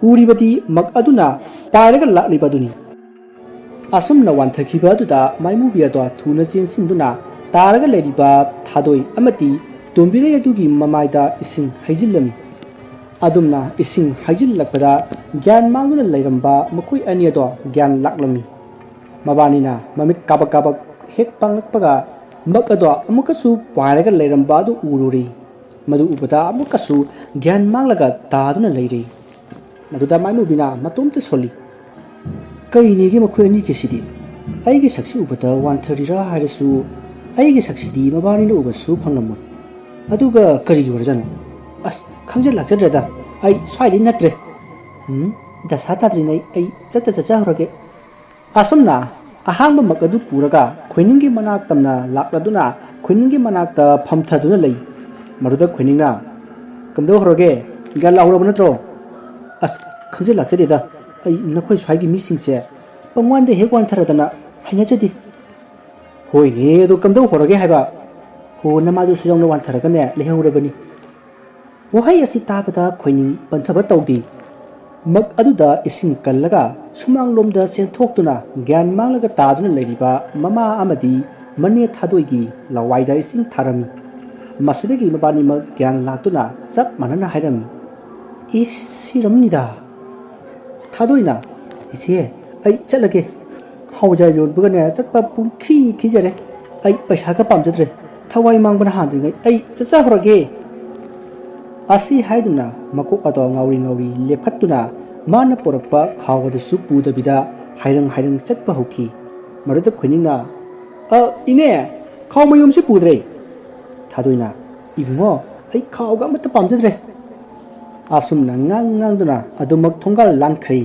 ꯎꯔꯤꯕꯗꯤ ꯃꯛ ꯑꯗꯨꯅ ꯄꯥꯏꯔꯒ ꯂꯥꯛꯂꯤꯕꯗꯨꯅꯤ ꯑꯁꯨꯝꯅ ꯋꯥꯟꯊꯈꯤꯕ ꯑꯗꯨꯗ ꯃꯥꯏꯃꯨꯕꯤ ꯑꯗꯣ ꯊꯨꯅ ꯆꯦꯟꯁꯤꯟꯗꯨꯅ ꯇꯥꯔꯒ ꯂꯩꯔꯤꯕ ꯊꯥꯗꯣꯏ ꯑꯃꯗꯤ ꯇꯣꯝꯕꯤꯔꯩ ꯑꯗꯨꯒꯤ ꯃꯃꯥꯏꯗ ꯏꯁꯤꯡ ꯍꯩꯖꯤꯜꯂꯝꯃꯤ ꯑꯗꯨꯝꯅ ꯏꯁꯤꯡ ꯍꯩꯖꯤꯜꯂꯛꯄꯗ ꯒ꯭ꯌꯥꯟ ꯃꯥꯡꯗꯨꯅ ꯂꯩꯔꯝꯕ ꯃꯈꯣꯏ ꯑꯅꯤ ꯑꯗꯣ ꯒ꯭ꯌꯥꯟ ꯂꯥꯛꯂꯝꯃꯤ ꯃꯕꯥꯅꯤꯅ ꯃꯃꯤꯠ ꯀꯥꯕꯛ ꯀꯥꯕꯛ ꯍꯦꯛ ꯄꯥꯡꯂꯛꯄꯒ ꯃꯛ ꯑꯗꯣ ꯑꯃꯨꯛꯀꯁꯨ ꯄꯥꯏꯔꯒ ꯂꯩꯔꯝꯕ ꯑꯗꯨ ꯎꯔꯨꯔꯤ ꯃꯗꯨ ꯎꯕꯗ ꯑꯃꯨꯛꯀꯁꯨ ꯒ꯭ꯌꯥꯟ ꯃꯥꯡꯂꯒ ꯇꯥꯗꯨꯅ ꯂꯩꯔꯤ ꯃꯗꯨꯗ ꯃꯥꯏꯃꯨꯕꯤꯅ ꯃꯇꯣꯝꯇ ꯁꯣꯜꯂꯤ ꯀꯩꯅꯦꯒꯤ ꯃꯈꯣꯏ ꯑꯅꯤꯒꯤꯁꯤꯗꯤ ꯑꯩꯒꯤ ꯁꯛꯁꯤ ꯎꯕꯗ ꯋꯥꯟꯊꯔꯤꯔꯥ ꯍꯥꯏꯔꯁꯨ ꯑꯩꯒꯤ ꯁꯛꯁꯤꯗꯤ ꯃꯕꯥꯅꯤꯅ ꯎꯕꯁꯨ ꯐꯪꯂꯝꯃꯣꯏ ꯑꯗꯨꯒ ꯀꯔꯤꯒꯤ ꯑꯣꯏꯔꯖꯥꯠꯅꯣ ꯑꯁ ꯈꯪꯖꯤꯜꯂꯛꯆꯗ꯭ꯔꯦꯗ ꯑꯩ ꯁ꯭ꯋꯥꯏꯗꯩ ꯅꯠꯇ꯭ꯔꯦ ꯗꯁꯥ ꯇꯥꯗ꯭ꯔꯤꯉꯩ ꯑꯩ ꯆꯠꯆꯍꯧꯔꯒꯦ ꯑꯁꯨꯝꯅ ꯑꯍꯥꯡꯕ ꯃꯛ ꯑꯗꯨ ꯄꯨꯔꯒ ꯈꯣꯏꯅꯤꯡꯒꯤ ꯃꯅꯥꯛ ꯇꯝꯅ ꯂꯥꯛꯂꯗꯨꯅ ꯈꯣꯏꯅꯤꯡꯒꯤ ꯃꯅꯥꯛꯇ ꯐꯝꯊꯗꯨꯅ ꯂꯩ ꯃꯗꯨꯗ ꯈꯣꯏꯅꯤꯡꯅ ꯀꯝꯗꯧꯍꯧꯔꯒꯦ ꯒ꯭ꯌꯥꯟ ꯂꯥꯛꯍꯧꯔꯕ ꯅꯠꯇ꯭ꯔꯣ ꯑꯁ ꯈꯪꯖꯤꯜꯂꯛꯆꯗꯦꯗ ꯑꯩ ꯅꯈꯣꯏ ꯁ꯭ꯋꯥꯏꯒꯤ ꯃꯤꯁꯤꯡꯁꯦ ꯄꯪꯋꯥꯟꯗ ꯍꯦꯛ ꯋꯥꯟꯊꯔꯗꯅ ꯍꯩꯅꯖꯗꯦ ꯍꯣꯏꯅꯦ ꯑꯗꯨ ꯀꯝꯗꯧꯍꯧꯔꯒꯦ ꯍꯥꯏꯕ ꯍꯣ ꯅꯃꯥꯗꯨꯁꯨ ꯌꯥꯎꯅ ꯋꯥꯟꯊꯔꯒꯅꯦ ꯂꯩꯍꯧꯔꯕꯅꯤ ꯋꯥꯍꯩ ꯑꯁꯤ ꯇꯥꯕꯗ ꯈꯣꯏꯅꯤꯡ ꯄꯟꯊꯕ ꯇꯧꯗꯦ ꯃꯛ ꯑꯗꯨꯗ ꯏꯁꯤꯡ ꯀꯜꯂꯒ ꯁꯨꯃꯥꯡꯂꯣꯝꯗ ꯆꯦꯟꯊꯣꯛꯇꯨꯅ ꯒ꯭ꯌꯥꯟ ꯃꯥꯡꯂꯒ ꯇꯥꯗꯨꯅ ꯂꯩꯔꯤꯕ ꯃꯃꯥ ꯑꯃꯗꯤ ꯃꯅꯦ ꯊꯥꯗꯣꯏꯒꯤ ꯂꯋꯥꯏꯗ ꯏꯁꯤꯡ ꯊꯥꯔꯝꯃꯤ ꯃꯁꯤꯗꯒꯤ ꯃꯕꯥꯅꯤꯃꯛ ꯒ꯭ꯌꯥꯟ ꯂꯥꯛꯇꯨꯅ ꯆꯞ ꯃꯥꯟꯅꯅ ꯍꯥꯏꯔꯝꯃꯤ ꯁꯤꯔꯝꯅꯤꯗ ꯊꯥꯗꯣꯏꯅ ꯏꯆꯦ ꯑꯩ ꯆꯠꯂꯒꯦ ꯍꯋꯥꯏꯖꯥꯔ ꯌꯣꯟꯕꯒꯅꯦ ꯆꯠꯄ ꯈꯤꯖꯔꯦ ꯑꯩ ꯄꯩꯁꯥꯒ ꯄꯥꯝꯖꯗ꯭ꯔꯦ ꯊꯋꯥꯏ ꯃꯥꯡꯕꯅ ꯍꯥꯟꯗ꯭ꯔꯤꯉꯩ ꯑꯩ ꯆꯠꯆꯍꯧꯔꯒꯦ ꯑꯁꯤ ꯍꯥꯏꯗꯨꯅ ꯃꯀꯣꯛ ꯑꯗꯣ ꯉꯥꯎꯔꯤ ꯉꯥꯎꯔꯤ ꯂꯦꯞꯈꯠꯇꯨꯅ ꯃꯥꯅ ꯄꯣꯔꯛꯄ ꯈꯥꯎ ꯑꯗꯨꯁꯨ ꯄꯨꯗꯕꯤꯗ ꯍꯥꯏꯔꯪ ꯍꯥꯏꯔꯪ ꯆꯠꯄ ꯍꯧꯈꯤ ꯃꯗꯨꯗ ꯈꯣꯏꯅꯤꯡꯅ ꯏꯅꯦ ꯈꯥꯎ ꯃꯌꯨꯝꯁꯤ ꯄꯨꯗ꯭ꯔꯦ ꯊꯥꯗꯣꯏꯅ ꯏꯕꯨꯡꯉꯣ ꯑꯩ ꯈꯥꯎꯒ ꯑꯃꯠꯇ ꯄꯥꯝꯖꯗ꯭ꯔꯦ ꯑꯁꯨꯝꯅ ꯉꯥꯡꯗꯨꯅ ꯑꯗꯨꯃꯛ ꯊꯣꯡꯒꯥꯜ ꯂꯥꯟꯈ꯭ꯔꯦ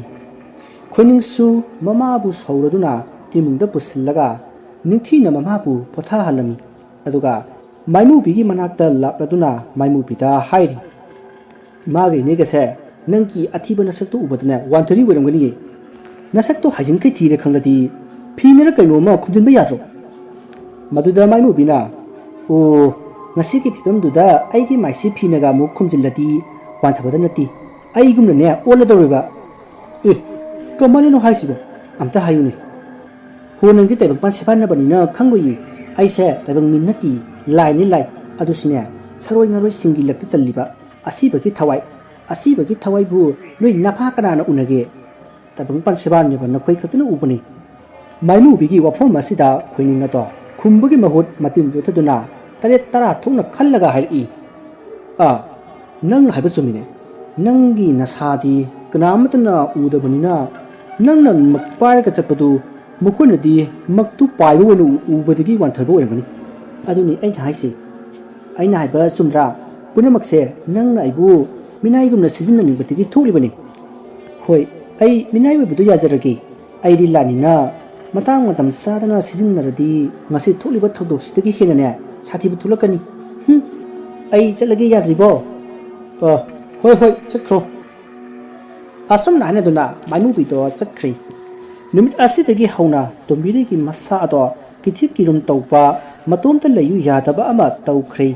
ꯈꯣꯏꯅꯤꯡꯁꯨ ꯃꯃꯥꯕꯨ ꯁꯧꯔꯗꯨꯅ ꯏꯃꯨꯡꯗ ꯄꯨꯁꯤꯜꯂꯒ ꯅꯤꯡꯊꯤꯅ ꯃꯃꯥꯕꯨ ꯄꯣꯊꯥꯍꯜꯂꯝꯃꯤ ꯑꯗꯨꯒ ꯃꯥꯏꯃꯨꯕꯤꯒꯤ ꯃꯅꯥꯛꯇ ꯂꯥꯛꯂꯗꯨꯅ ꯃꯥꯏꯃꯨꯕꯤꯗ ꯍꯥꯏꯔꯤ ꯏꯃꯥꯒ ꯏꯅꯦꯒꯁꯦ ꯅꯪꯒꯤ ꯑꯊꯤꯕ ꯅꯁꯛꯇꯨ ꯎꯕꯗꯅꯦ ꯋꯥꯟꯊꯔꯤ ꯑꯣꯏꯔꯝꯒꯅꯤꯌꯦ ꯅꯁꯛꯇꯨ ꯍꯥꯏꯖꯤꯟꯈꯩ ꯊꯤꯔꯦ ꯈꯪꯂꯗꯤ ꯐꯤꯅꯔ ꯀꯩꯅꯣꯝꯃ ꯈꯨꯝꯖꯤꯟꯕ ꯌꯥꯗ꯭ꯔꯣ ꯃꯗꯨꯗ ꯃꯥꯏꯃꯨꯕꯤꯅ ꯑꯣ ꯉꯁꯤꯒꯤ ꯐꯤꯕꯝꯗꯨꯗ ꯑꯩꯒꯤ ꯃꯥꯏꯁꯤ ꯐꯤꯅꯒ ꯑꯃꯨꯛ ꯈꯨꯝꯖꯤꯜꯂꯗꯤ ꯋꯥꯟꯊꯕꯗ ꯅꯠꯇꯦ ꯑꯩꯒꯨꯝꯅꯅꯦ ꯑꯣꯜꯂꯗꯧꯔꯤꯕ ꯀꯃꯥꯏꯅꯅꯣ ꯍꯥꯏꯁꯤꯕꯣ ꯑꯝꯇ ꯍꯥꯏꯌꯨꯅꯦ ꯍꯣ ꯅꯪꯗꯤ ꯇꯥꯏꯕꯪꯄꯥꯟ ꯁꯦꯐꯥꯟꯅꯕꯅꯤꯅ ꯈꯪꯂꯣꯏꯌꯦ ꯑꯩꯁꯦ ꯇꯥꯏꯕꯪ ꯃꯤ ꯅꯠꯇꯦ ꯂꯥꯏꯅꯤ ꯂꯥꯏ ꯑꯗꯨꯁꯨꯅꯦ ꯁꯔꯣꯏ ꯉꯥꯔꯣꯏꯁꯤꯡꯒꯤ ꯂꯛꯇ ꯆꯜꯂꯤꯕ ꯑꯁꯤꯕꯒꯤ ꯊꯋꯥꯏꯕꯨ ꯅꯣꯏ ꯅꯐꯥ ꯀꯅꯥꯅ ꯎꯅꯒꯦ ꯇꯥꯏꯕꯪꯄꯥꯟ ꯁꯦꯕꯥꯟꯅꯕ ꯅꯈꯣꯏ ꯈꯛꯇꯅ ꯎꯕꯅꯤ ꯃꯥꯏꯃꯨꯕꯤꯒꯤ ꯋꯥꯐꯝ ꯑꯁꯤꯗ ꯈꯣꯏꯅꯤꯡ ꯑꯗꯣ ꯈꯨꯝꯕꯒꯤ ꯃꯍꯨꯠ ꯃꯇꯤꯟ ꯆꯣꯊꯗꯨꯅ ꯇꯔꯦꯠ ꯇꯔꯥ ꯊꯣꯛꯅ ꯈꯜꯂꯒ ꯍꯥꯏꯔꯛꯏ ꯅꯪꯅ ꯍꯥꯏꯕ ꯆꯨꯝꯃꯤꯅꯦ ꯅꯪꯒꯤ ꯅꯁꯥꯗꯤ ꯀꯅꯥꯃꯠꯇꯅ ꯎꯗꯕꯅꯤꯅ ꯅꯪꯅ ꯃꯛ ꯄꯥꯏꯔꯒ ꯆꯠꯄꯗꯨ ꯃꯈꯣꯏꯅꯗꯤ ꯃꯛꯇꯨ ꯄꯥꯏꯕ ꯑꯣꯏꯅ ꯎꯕꯗꯒꯤ ꯋꯥꯟꯊꯕ ꯑꯣꯏꯔꯝꯒꯅꯤ ꯑꯗꯨꯅꯤ ꯑꯩꯅ ꯍꯥꯏꯁꯤ ꯑꯩꯅ ꯍꯥꯏꯕ ꯆꯨꯝꯗ꯭ꯔꯥ ꯄꯨꯝꯅꯃꯛꯁꯦ ꯅꯪꯅ ꯑꯩꯕꯨ ꯃꯤꯅꯥꯏꯒꯨꯝꯅ ꯁꯤꯖꯤꯟꯅꯅꯤꯡꯕꯗꯒꯤ ꯊꯣꯛꯂꯤꯕꯅꯤ ꯍꯣꯏ ꯑꯩ ꯃꯤꯅꯥꯏ ꯑꯣꯏꯕꯗꯨ ꯌꯥꯖꯔꯒꯦ ꯑꯩꯗꯤ ꯂꯥꯟꯅꯤꯅ ꯃꯇꯥꯡ ꯃꯇꯝ ꯆꯥꯗꯅ ꯁꯤꯖꯤꯟꯅꯔꯗꯤ ꯉꯁꯤ ꯊꯣꯛꯂꯤꯕ ꯊꯧꯗꯣꯛꯁꯤꯗꯒꯤ ꯍꯦꯟꯅꯅꯦ ꯁꯥꯊꯤꯕ ꯊꯣꯛꯂꯛꯀꯅꯤ ꯑꯩ ꯆꯠꯂꯒꯦ ꯌꯥꯗ꯭ꯔꯤꯕꯣ ꯍꯣꯏ ꯍꯣꯏ ꯆꯠꯈ꯭ꯔꯣ ꯑꯁꯨꯝꯅ ꯍꯥꯏꯅꯗꯨꯅ ꯃꯥꯏꯃꯨꯕꯤꯗꯣ ꯆꯠꯈ꯭ꯔꯤ ꯅꯨꯃꯤꯠ ꯑꯁꯤꯗꯒꯤ ꯍꯧꯅ ꯇꯣꯝꯕꯤꯔꯤꯒꯤ ꯃꯁꯥ ꯑꯗꯣ ꯀꯤꯊꯤ ꯀꯤꯔꯨꯝ ꯇꯧꯕ ꯃꯇꯣꯝꯇ ꯂꯩꯌꯨ ꯌꯥꯗꯕ ꯑꯃ ꯇꯧꯈ꯭ꯔꯦ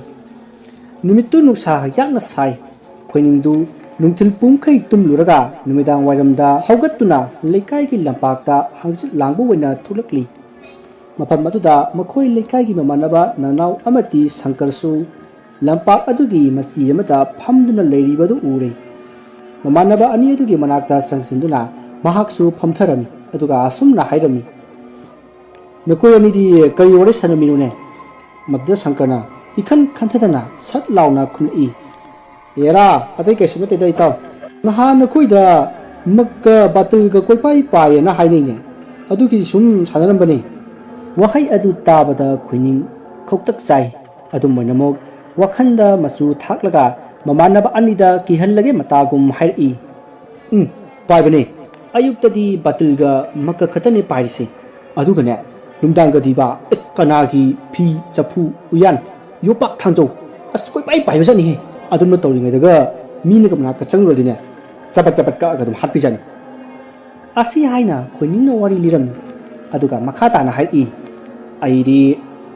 ꯅꯨꯃꯤꯠꯇꯨ ꯅꯨꯡꯁꯥ ꯌꯥꯛꯅ ꯁꯥꯏ ꯈꯣꯏꯅꯤꯡꯗꯨ ꯅꯨꯡꯊꯤꯜ ꯄꯨꯡꯈꯩ ꯇꯨꯝꯂꯨꯔꯒ ꯅꯨꯃꯤꯗꯥꯡ ꯋꯥꯏꯔꯝꯗ ꯍꯧꯒꯠꯇꯨꯅ ꯂꯩꯀꯥꯏꯒꯤ ꯂꯝꯄꯥꯛꯇ ꯍꯪꯆꯤꯠ ꯂꯥꯡꯕ ꯑꯣꯏꯅ ꯊꯣꯛꯂꯛꯂꯤ ꯃꯐꯝ ꯑꯗꯨꯗ ꯃꯈꯣꯏ ꯂꯩꯀꯥꯏꯒꯤ ꯃꯃꯥꯟꯅꯕ ꯅꯅꯥꯎ ꯑꯃꯗꯤ ꯁꯪꯀꯔꯁꯨ ꯂꯝꯄꯥꯛ ꯑꯗꯨꯒꯤ ꯃꯆꯤ ꯑꯃꯗ ꯐꯝꯗꯨꯅ ꯂꯩꯔꯤꯕꯗꯨ ꯎꯔꯦ ꯃꯃꯥꯟꯅꯕ ꯑꯅꯤ ꯑꯗꯨꯒꯤ ꯃꯅꯥꯛꯇ ꯆꯪꯁꯤꯟꯗꯨꯅ ꯃꯍꯥꯛꯁꯨ ꯐꯝꯊꯔꯝꯃꯤ ꯑꯗꯨꯒ ꯑꯁꯨꯝꯅ ꯍꯥꯏꯔꯝꯃꯤ ꯅꯈꯣꯏ ꯑꯅꯤꯗꯤ ꯀꯔꯤ ꯋꯥꯔꯤ ꯁꯥꯟꯅꯃꯤꯅꯣꯅꯦ ꯃꯗꯨꯗ ꯁꯪꯀꯔꯅ ꯏꯈꯟ ꯈꯟꯊꯗꯅ ꯁꯠ ꯂꯥꯎꯅ ꯈꯨꯝꯂꯛꯏ ꯑꯦꯔꯥ ꯑꯇꯩ ꯀꯩꯁꯨ ꯅꯠꯇꯦꯗ ꯏꯇꯥꯎ ꯅꯍꯥꯟ ꯅꯈꯣꯏꯗ ꯃꯛꯀ ꯕꯥꯇꯜꯒ ꯀꯣꯏꯄꯥꯏ ꯄꯥꯏꯌꯦꯅ ꯍꯥꯏꯅꯩꯅꯦ ꯑꯗꯨꯒꯤ ꯁꯨꯝ ꯁꯥꯟꯅꯔꯝꯕꯅꯤ ꯋꯥꯍꯩ ꯑꯗꯨ ꯇꯥꯕꯗ ꯈꯣꯏꯅꯤꯡ ꯈꯧꯇꯛ ꯆꯥꯏ ꯑꯗꯨꯝ ꯑꯣꯏꯅꯃꯛ ꯋꯥꯈꯟꯗ ꯃꯆꯨ ꯊꯥꯛꯂꯒ ꯃꯃꯥꯟꯅꯕ ꯑꯅꯤꯗ ꯀꯤꯍꯜꯂꯒꯦ ꯃꯇꯥꯒꯨꯝ ꯍꯥꯏꯔꯛꯏ ꯄꯥꯏꯕꯅꯦ ꯑꯌꯨꯛꯇꯗꯤ ꯕꯥꯇꯜꯒ ꯃꯛꯀ ꯈꯛꯇꯅꯦ ꯄꯥꯏꯔꯤꯁꯦ ꯑꯗꯨꯒꯅꯦ ꯅꯨꯡꯗꯥꯡꯒꯗꯤꯕ ꯀꯅꯥꯒꯤ ꯐꯤ ꯆꯐꯨ ꯎꯌꯥꯟ ꯌꯣꯄꯥꯛ ꯊꯥꯡꯖꯧ ꯑꯁ ꯀꯣꯏꯄꯥꯏ ꯄꯥꯏꯕꯖꯥꯠꯅꯤꯍꯦ ꯑꯗꯨꯝꯅ ꯇꯧꯔꯤꯉꯩꯗꯒ ꯃꯤꯅꯒ ꯃꯅꯥꯛꯇ ꯆꯪꯂꯨꯔꯗꯤꯅꯦ ꯆꯕꯠ ꯆꯕꯠ ꯀꯛꯑꯒ ꯑꯗꯨꯝ ꯍꯥꯠꯄꯤꯖꯥꯠꯅꯤ ꯑꯁꯤ ꯍꯥꯏꯅ ꯈꯣꯏꯅꯤꯡꯅ ꯋꯥꯔꯤ ꯂꯤꯔꯝꯃꯤ ꯑꯗꯨꯒ ꯃꯈꯥ ꯇꯥꯅ ꯍꯥꯏꯔꯛꯏ ꯑꯩꯗꯤ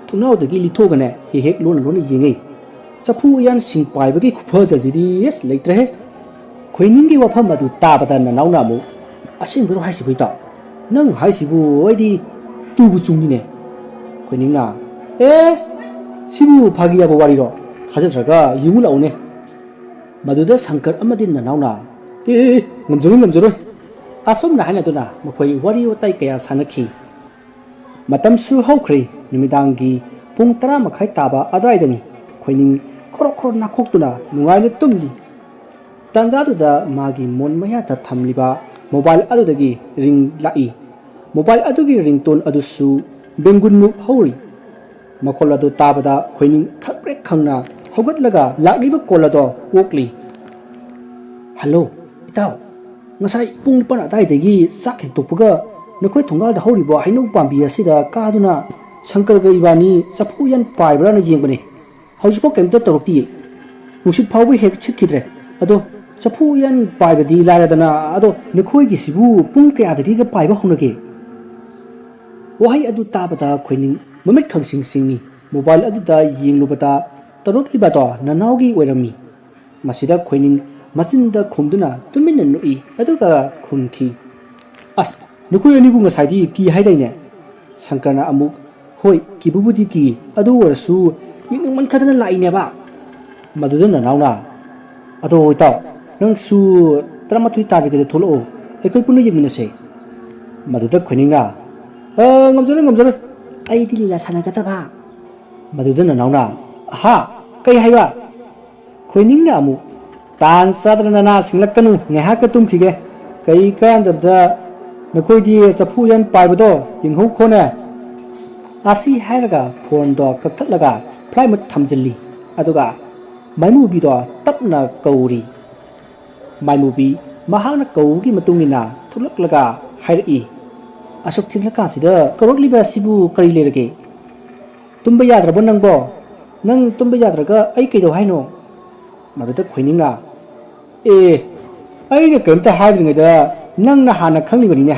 ꯊꯣꯡꯅꯥꯎꯗꯒꯤ ꯂꯤꯊꯣꯛꯑꯒꯅꯦ ꯍꯦꯛ ꯍꯦꯛ ꯂꯣꯟꯅ ꯂꯣꯟꯅ ꯌꯦꯡꯉꯤ ꯆꯐꯨ ꯎꯌꯥꯟꯁꯤꯡ ꯄꯥꯏꯕꯒꯤ ꯈꯨꯐꯖꯁꯤꯗꯤ ꯑꯁ ꯂꯩꯇ꯭ꯔꯦꯍꯦ ꯈꯣꯏꯅꯤꯡꯒꯤ ꯋꯥꯐꯝ ꯑꯗꯨ ꯇꯥꯕꯗ ꯅꯅꯥꯎꯅ ꯑꯃꯨꯛ ꯑꯁꯦꯡꯕꯔꯣ ꯍꯥꯏꯁꯤꯕꯨ ꯏꯇꯥꯎ ꯅꯪ ꯍꯥꯏꯁꯤꯕꯨ ꯑꯩꯗꯤ ꯇꯨꯕꯨ ꯆꯨꯡꯉꯤꯅꯦ ꯈꯣꯏꯅꯤꯡꯅ ꯁꯤꯕꯨ ꯐꯥꯒꯤ ꯌꯥꯕ ꯋꯥꯔꯤꯔꯣ ꯊꯥꯖꯗ꯭ꯔꯒ ꯌꯦꯡꯉꯨ ꯂꯥꯛꯎꯅꯦ ꯃꯗꯨꯗ ꯁꯪꯀꯔ ꯑꯃꯗꯤ ꯅꯅꯥꯎꯅ ꯉꯝꯖꯔꯣꯏ ꯑꯁꯨꯝꯅ ꯍꯥꯏꯅꯗꯨꯅ ꯃꯈꯣꯏ ꯋꯥꯔꯤ ꯋꯥꯇꯥꯏ ꯀꯌꯥ ꯁꯥꯟꯅꯈꯤ ꯃꯇꯝꯁꯨ ꯍꯧꯈ꯭ꯔꯦ ꯅꯨꯃꯤꯗꯥꯡꯒꯤ ꯄꯨꯡ 10:30 ꯇꯥꯕ ꯑꯗꯨꯋꯥꯏꯗꯅꯤ ꯈꯣꯏꯅꯤꯡ ꯈꯣꯔꯣ ꯅꯥꯈꯣꯛꯇꯨꯅ ꯅꯨꯡꯉꯥꯏꯅ ꯇꯨꯝꯂꯤ ꯇꯥꯟꯖꯥꯗꯨꯗ ꯃꯥꯒꯤ ꯃꯣꯟ ꯃꯌꯥꯗ ꯊꯝꯂꯤꯕ ꯃꯣꯕꯥꯏꯜ ꯑꯗꯨꯗꯒꯤ ꯔꯤꯡ ꯂꯥꯛꯏ ꯃꯣꯕꯥꯏꯜ ꯑꯗꯨꯒꯤ ꯔꯤꯡꯇꯣꯟ ꯑꯗꯨꯁꯨ ꯕꯦꯡꯒꯨꯟꯃꯨꯛ ꯍꯧꯔꯤ ꯃꯈꯣꯜ ꯑꯗꯨ ꯇꯥꯕꯗ ꯈꯣꯏꯅꯤꯡ ꯈꯪꯄ꯭ꯔꯦꯛ ꯈꯪꯅ ꯍꯧꯒꯠꯂꯒ ꯂꯥꯛꯂꯤꯕ ꯀꯣꯜ ꯑꯗꯣ ꯑꯣꯛꯂꯤ ꯍꯜꯂꯣ ꯏꯇꯥꯎ ꯉꯁꯥꯏ ꯄꯨꯡ 9 ꯑꯗꯨꯋꯥꯏꯗꯒꯤ ꯆꯥꯛ ꯍꯦꯛꯇꯣꯛꯄꯒ ꯅꯈꯣꯏ ꯊꯣꯡꯒꯥꯜꯗ ꯍꯧꯔꯤꯕ ꯍꯩꯅꯧ ꯄꯥꯝꯕꯤ ꯑꯁꯤꯗ ꯀꯥꯗꯨꯅ ꯁꯪꯀꯔꯒ ꯏꯕꯥꯅꯤ ꯆꯐꯨ ꯎꯌꯥꯟ ꯄꯥꯏꯕ꯭ꯔꯥꯅ ꯌꯦꯡꯕꯅꯤ ꯍꯧꯖꯤꯛꯐꯥꯎ ꯀꯩꯝꯇ ꯇꯧꯔꯛꯇꯤꯌꯦ ꯅꯨꯡꯁꯤꯠ ꯐꯥꯎꯕ ꯍꯦꯛ ꯁꯤꯠꯈꯤꯗ꯭ꯔꯦ ꯑꯗꯣ ꯆꯐꯨ ꯎꯌꯥꯟ ꯄꯥꯏꯕꯗꯤ ꯂꯥꯏꯔꯗꯅ ꯑꯗꯣ ꯅꯈꯣꯏꯒꯤꯁꯤꯕꯨ ꯄꯨꯡ ꯀꯌꯥꯗꯒꯤꯒ ꯄꯥꯏꯕ ꯍꯧꯅꯒꯦ ꯋꯥꯍꯩ ꯑꯗꯨ ꯇꯥꯕꯗ ꯈꯣꯏꯅꯤꯡ ꯃꯃꯤꯠ ꯈꯪꯁꯤꯡ ꯁꯤꯡꯉꯤ ꯃꯣꯕꯥꯏꯜ ꯑꯗꯨꯗ ꯌꯦꯡꯂꯨꯕꯗ ꯇꯧꯔꯛꯂꯤꯕꯗꯣ ꯅꯅꯥꯎꯒꯤ ꯑꯣꯏꯔꯝꯃꯤ ꯃꯁꯤꯗ ꯈꯣꯏꯅꯤꯡ ꯃꯆꯤꯟꯗ ꯈꯨꯝꯗꯨꯅ ꯇꯨꯃꯤꯟꯅ ꯅꯣꯛꯏ ꯑꯗꯨꯒ ꯈꯨꯝꯈꯤ ꯑꯁ ꯅꯈꯣꯏ ꯑꯅꯤꯕꯨ ꯉꯁꯥꯏꯗꯤ ꯀꯤ ꯍꯥꯏꯗꯥꯏꯅꯦ ꯁꯪꯀꯔꯅ ꯑꯃꯨꯛ ꯍꯣꯏ ꯀꯤꯕꯨꯗꯤ ꯀꯤ ꯑꯗꯨ ꯑꯣꯏꯔꯁꯨ ꯌꯦꯡꯅꯤꯡꯃꯟꯈꯗꯅ ꯂꯥꯛꯏꯅꯦꯕ ꯃꯗꯨꯗ ꯅꯅꯥꯎꯅ ꯑꯗꯣ ꯏꯇꯥꯎ ꯅꯪꯁꯨ 11 ꯇꯥꯗ꯭ꯔꯤꯉꯩꯗ ꯊꯣꯛꯂꯛꯑꯣ ꯑꯩꯈꯣꯏ ꯄꯨꯟꯅ ꯌꯦꯡꯃꯤꯟꯅꯁꯦ ꯃꯗꯨꯗ ꯈꯣꯏꯅꯤꯡꯅ ꯉꯝꯖꯔꯣꯏ ꯑꯩꯗꯤ ꯂꯤꯂꯥ ꯁꯥꯟꯅꯒꯗꯕ ꯃꯗꯨꯗ ꯅꯅꯥꯎꯅ ꯀꯩ ꯍꯥꯏꯕ ꯈꯣꯏꯅꯤꯡꯅ ꯑꯃꯨꯛ ꯇꯥꯟ ꯆꯥꯗꯅ ꯅꯅꯥ ꯁꯤꯡꯂꯛꯀꯅꯨ ꯉꯥꯏꯍꯥꯛꯀ ꯇꯨꯝꯈꯤꯒꯦ ꯀꯩ ꯀꯥꯟꯗꯕꯗ ꯅꯈꯣꯏꯗꯤ ꯆꯐꯨ ꯎꯌꯥꯟ ꯄꯥꯏꯕꯗꯣ ꯌꯦꯡꯍꯧꯈꯣꯅꯦ ꯑꯁꯤ ꯍꯥꯏꯔꯒ ꯐꯣꯟꯗꯣ ꯀꯛꯊꯠꯂꯒ ꯐ꯭ꯂꯥꯏꯠ ꯃꯣꯗ ꯊꯝꯖꯤꯜꯂꯤ ꯑꯗꯨꯒ ꯃꯥꯏꯃꯨꯕꯤꯗꯣ ꯇꯞꯅ ꯀꯧꯔꯤ ꯃꯥꯏꯃꯨꯕꯤ ꯃꯍꯥꯛꯅ ꯀꯧꯕꯒꯤ ꯃꯇꯨꯡꯏꯟꯅ ꯊꯣꯛꯂꯛꯂꯒ ꯍꯥꯏꯔꯛꯏ ꯑꯁꯨꯛ ꯊꯦꯡꯂꯀꯥꯟꯁꯤꯗ ꯀꯧꯔꯛꯂꯤꯕ ꯑꯁꯤꯕꯨ ꯀꯔꯤ ꯂꯩꯔꯒꯦ ꯇꯨꯝꯕ ꯌꯥꯗ꯭ꯔꯕꯣ ꯅꯪꯕꯣ ꯅꯪ ꯇꯨꯝꯕ ꯌꯥꯗ꯭ꯔꯒ ꯑꯩ ꯀꯩꯗꯧ ꯍꯥꯏꯅꯣ ꯃꯗꯨꯗ ꯈꯣꯏꯅꯤꯡꯅ ꯑꯩꯅ ꯀꯔꯤꯝꯇ ꯍꯥꯏꯗ꯭ꯔꯤꯉꯩꯗ ꯅꯪꯅ ꯍꯥꯟꯅ ꯈꯪꯂꯤꯕꯅꯤꯅꯦ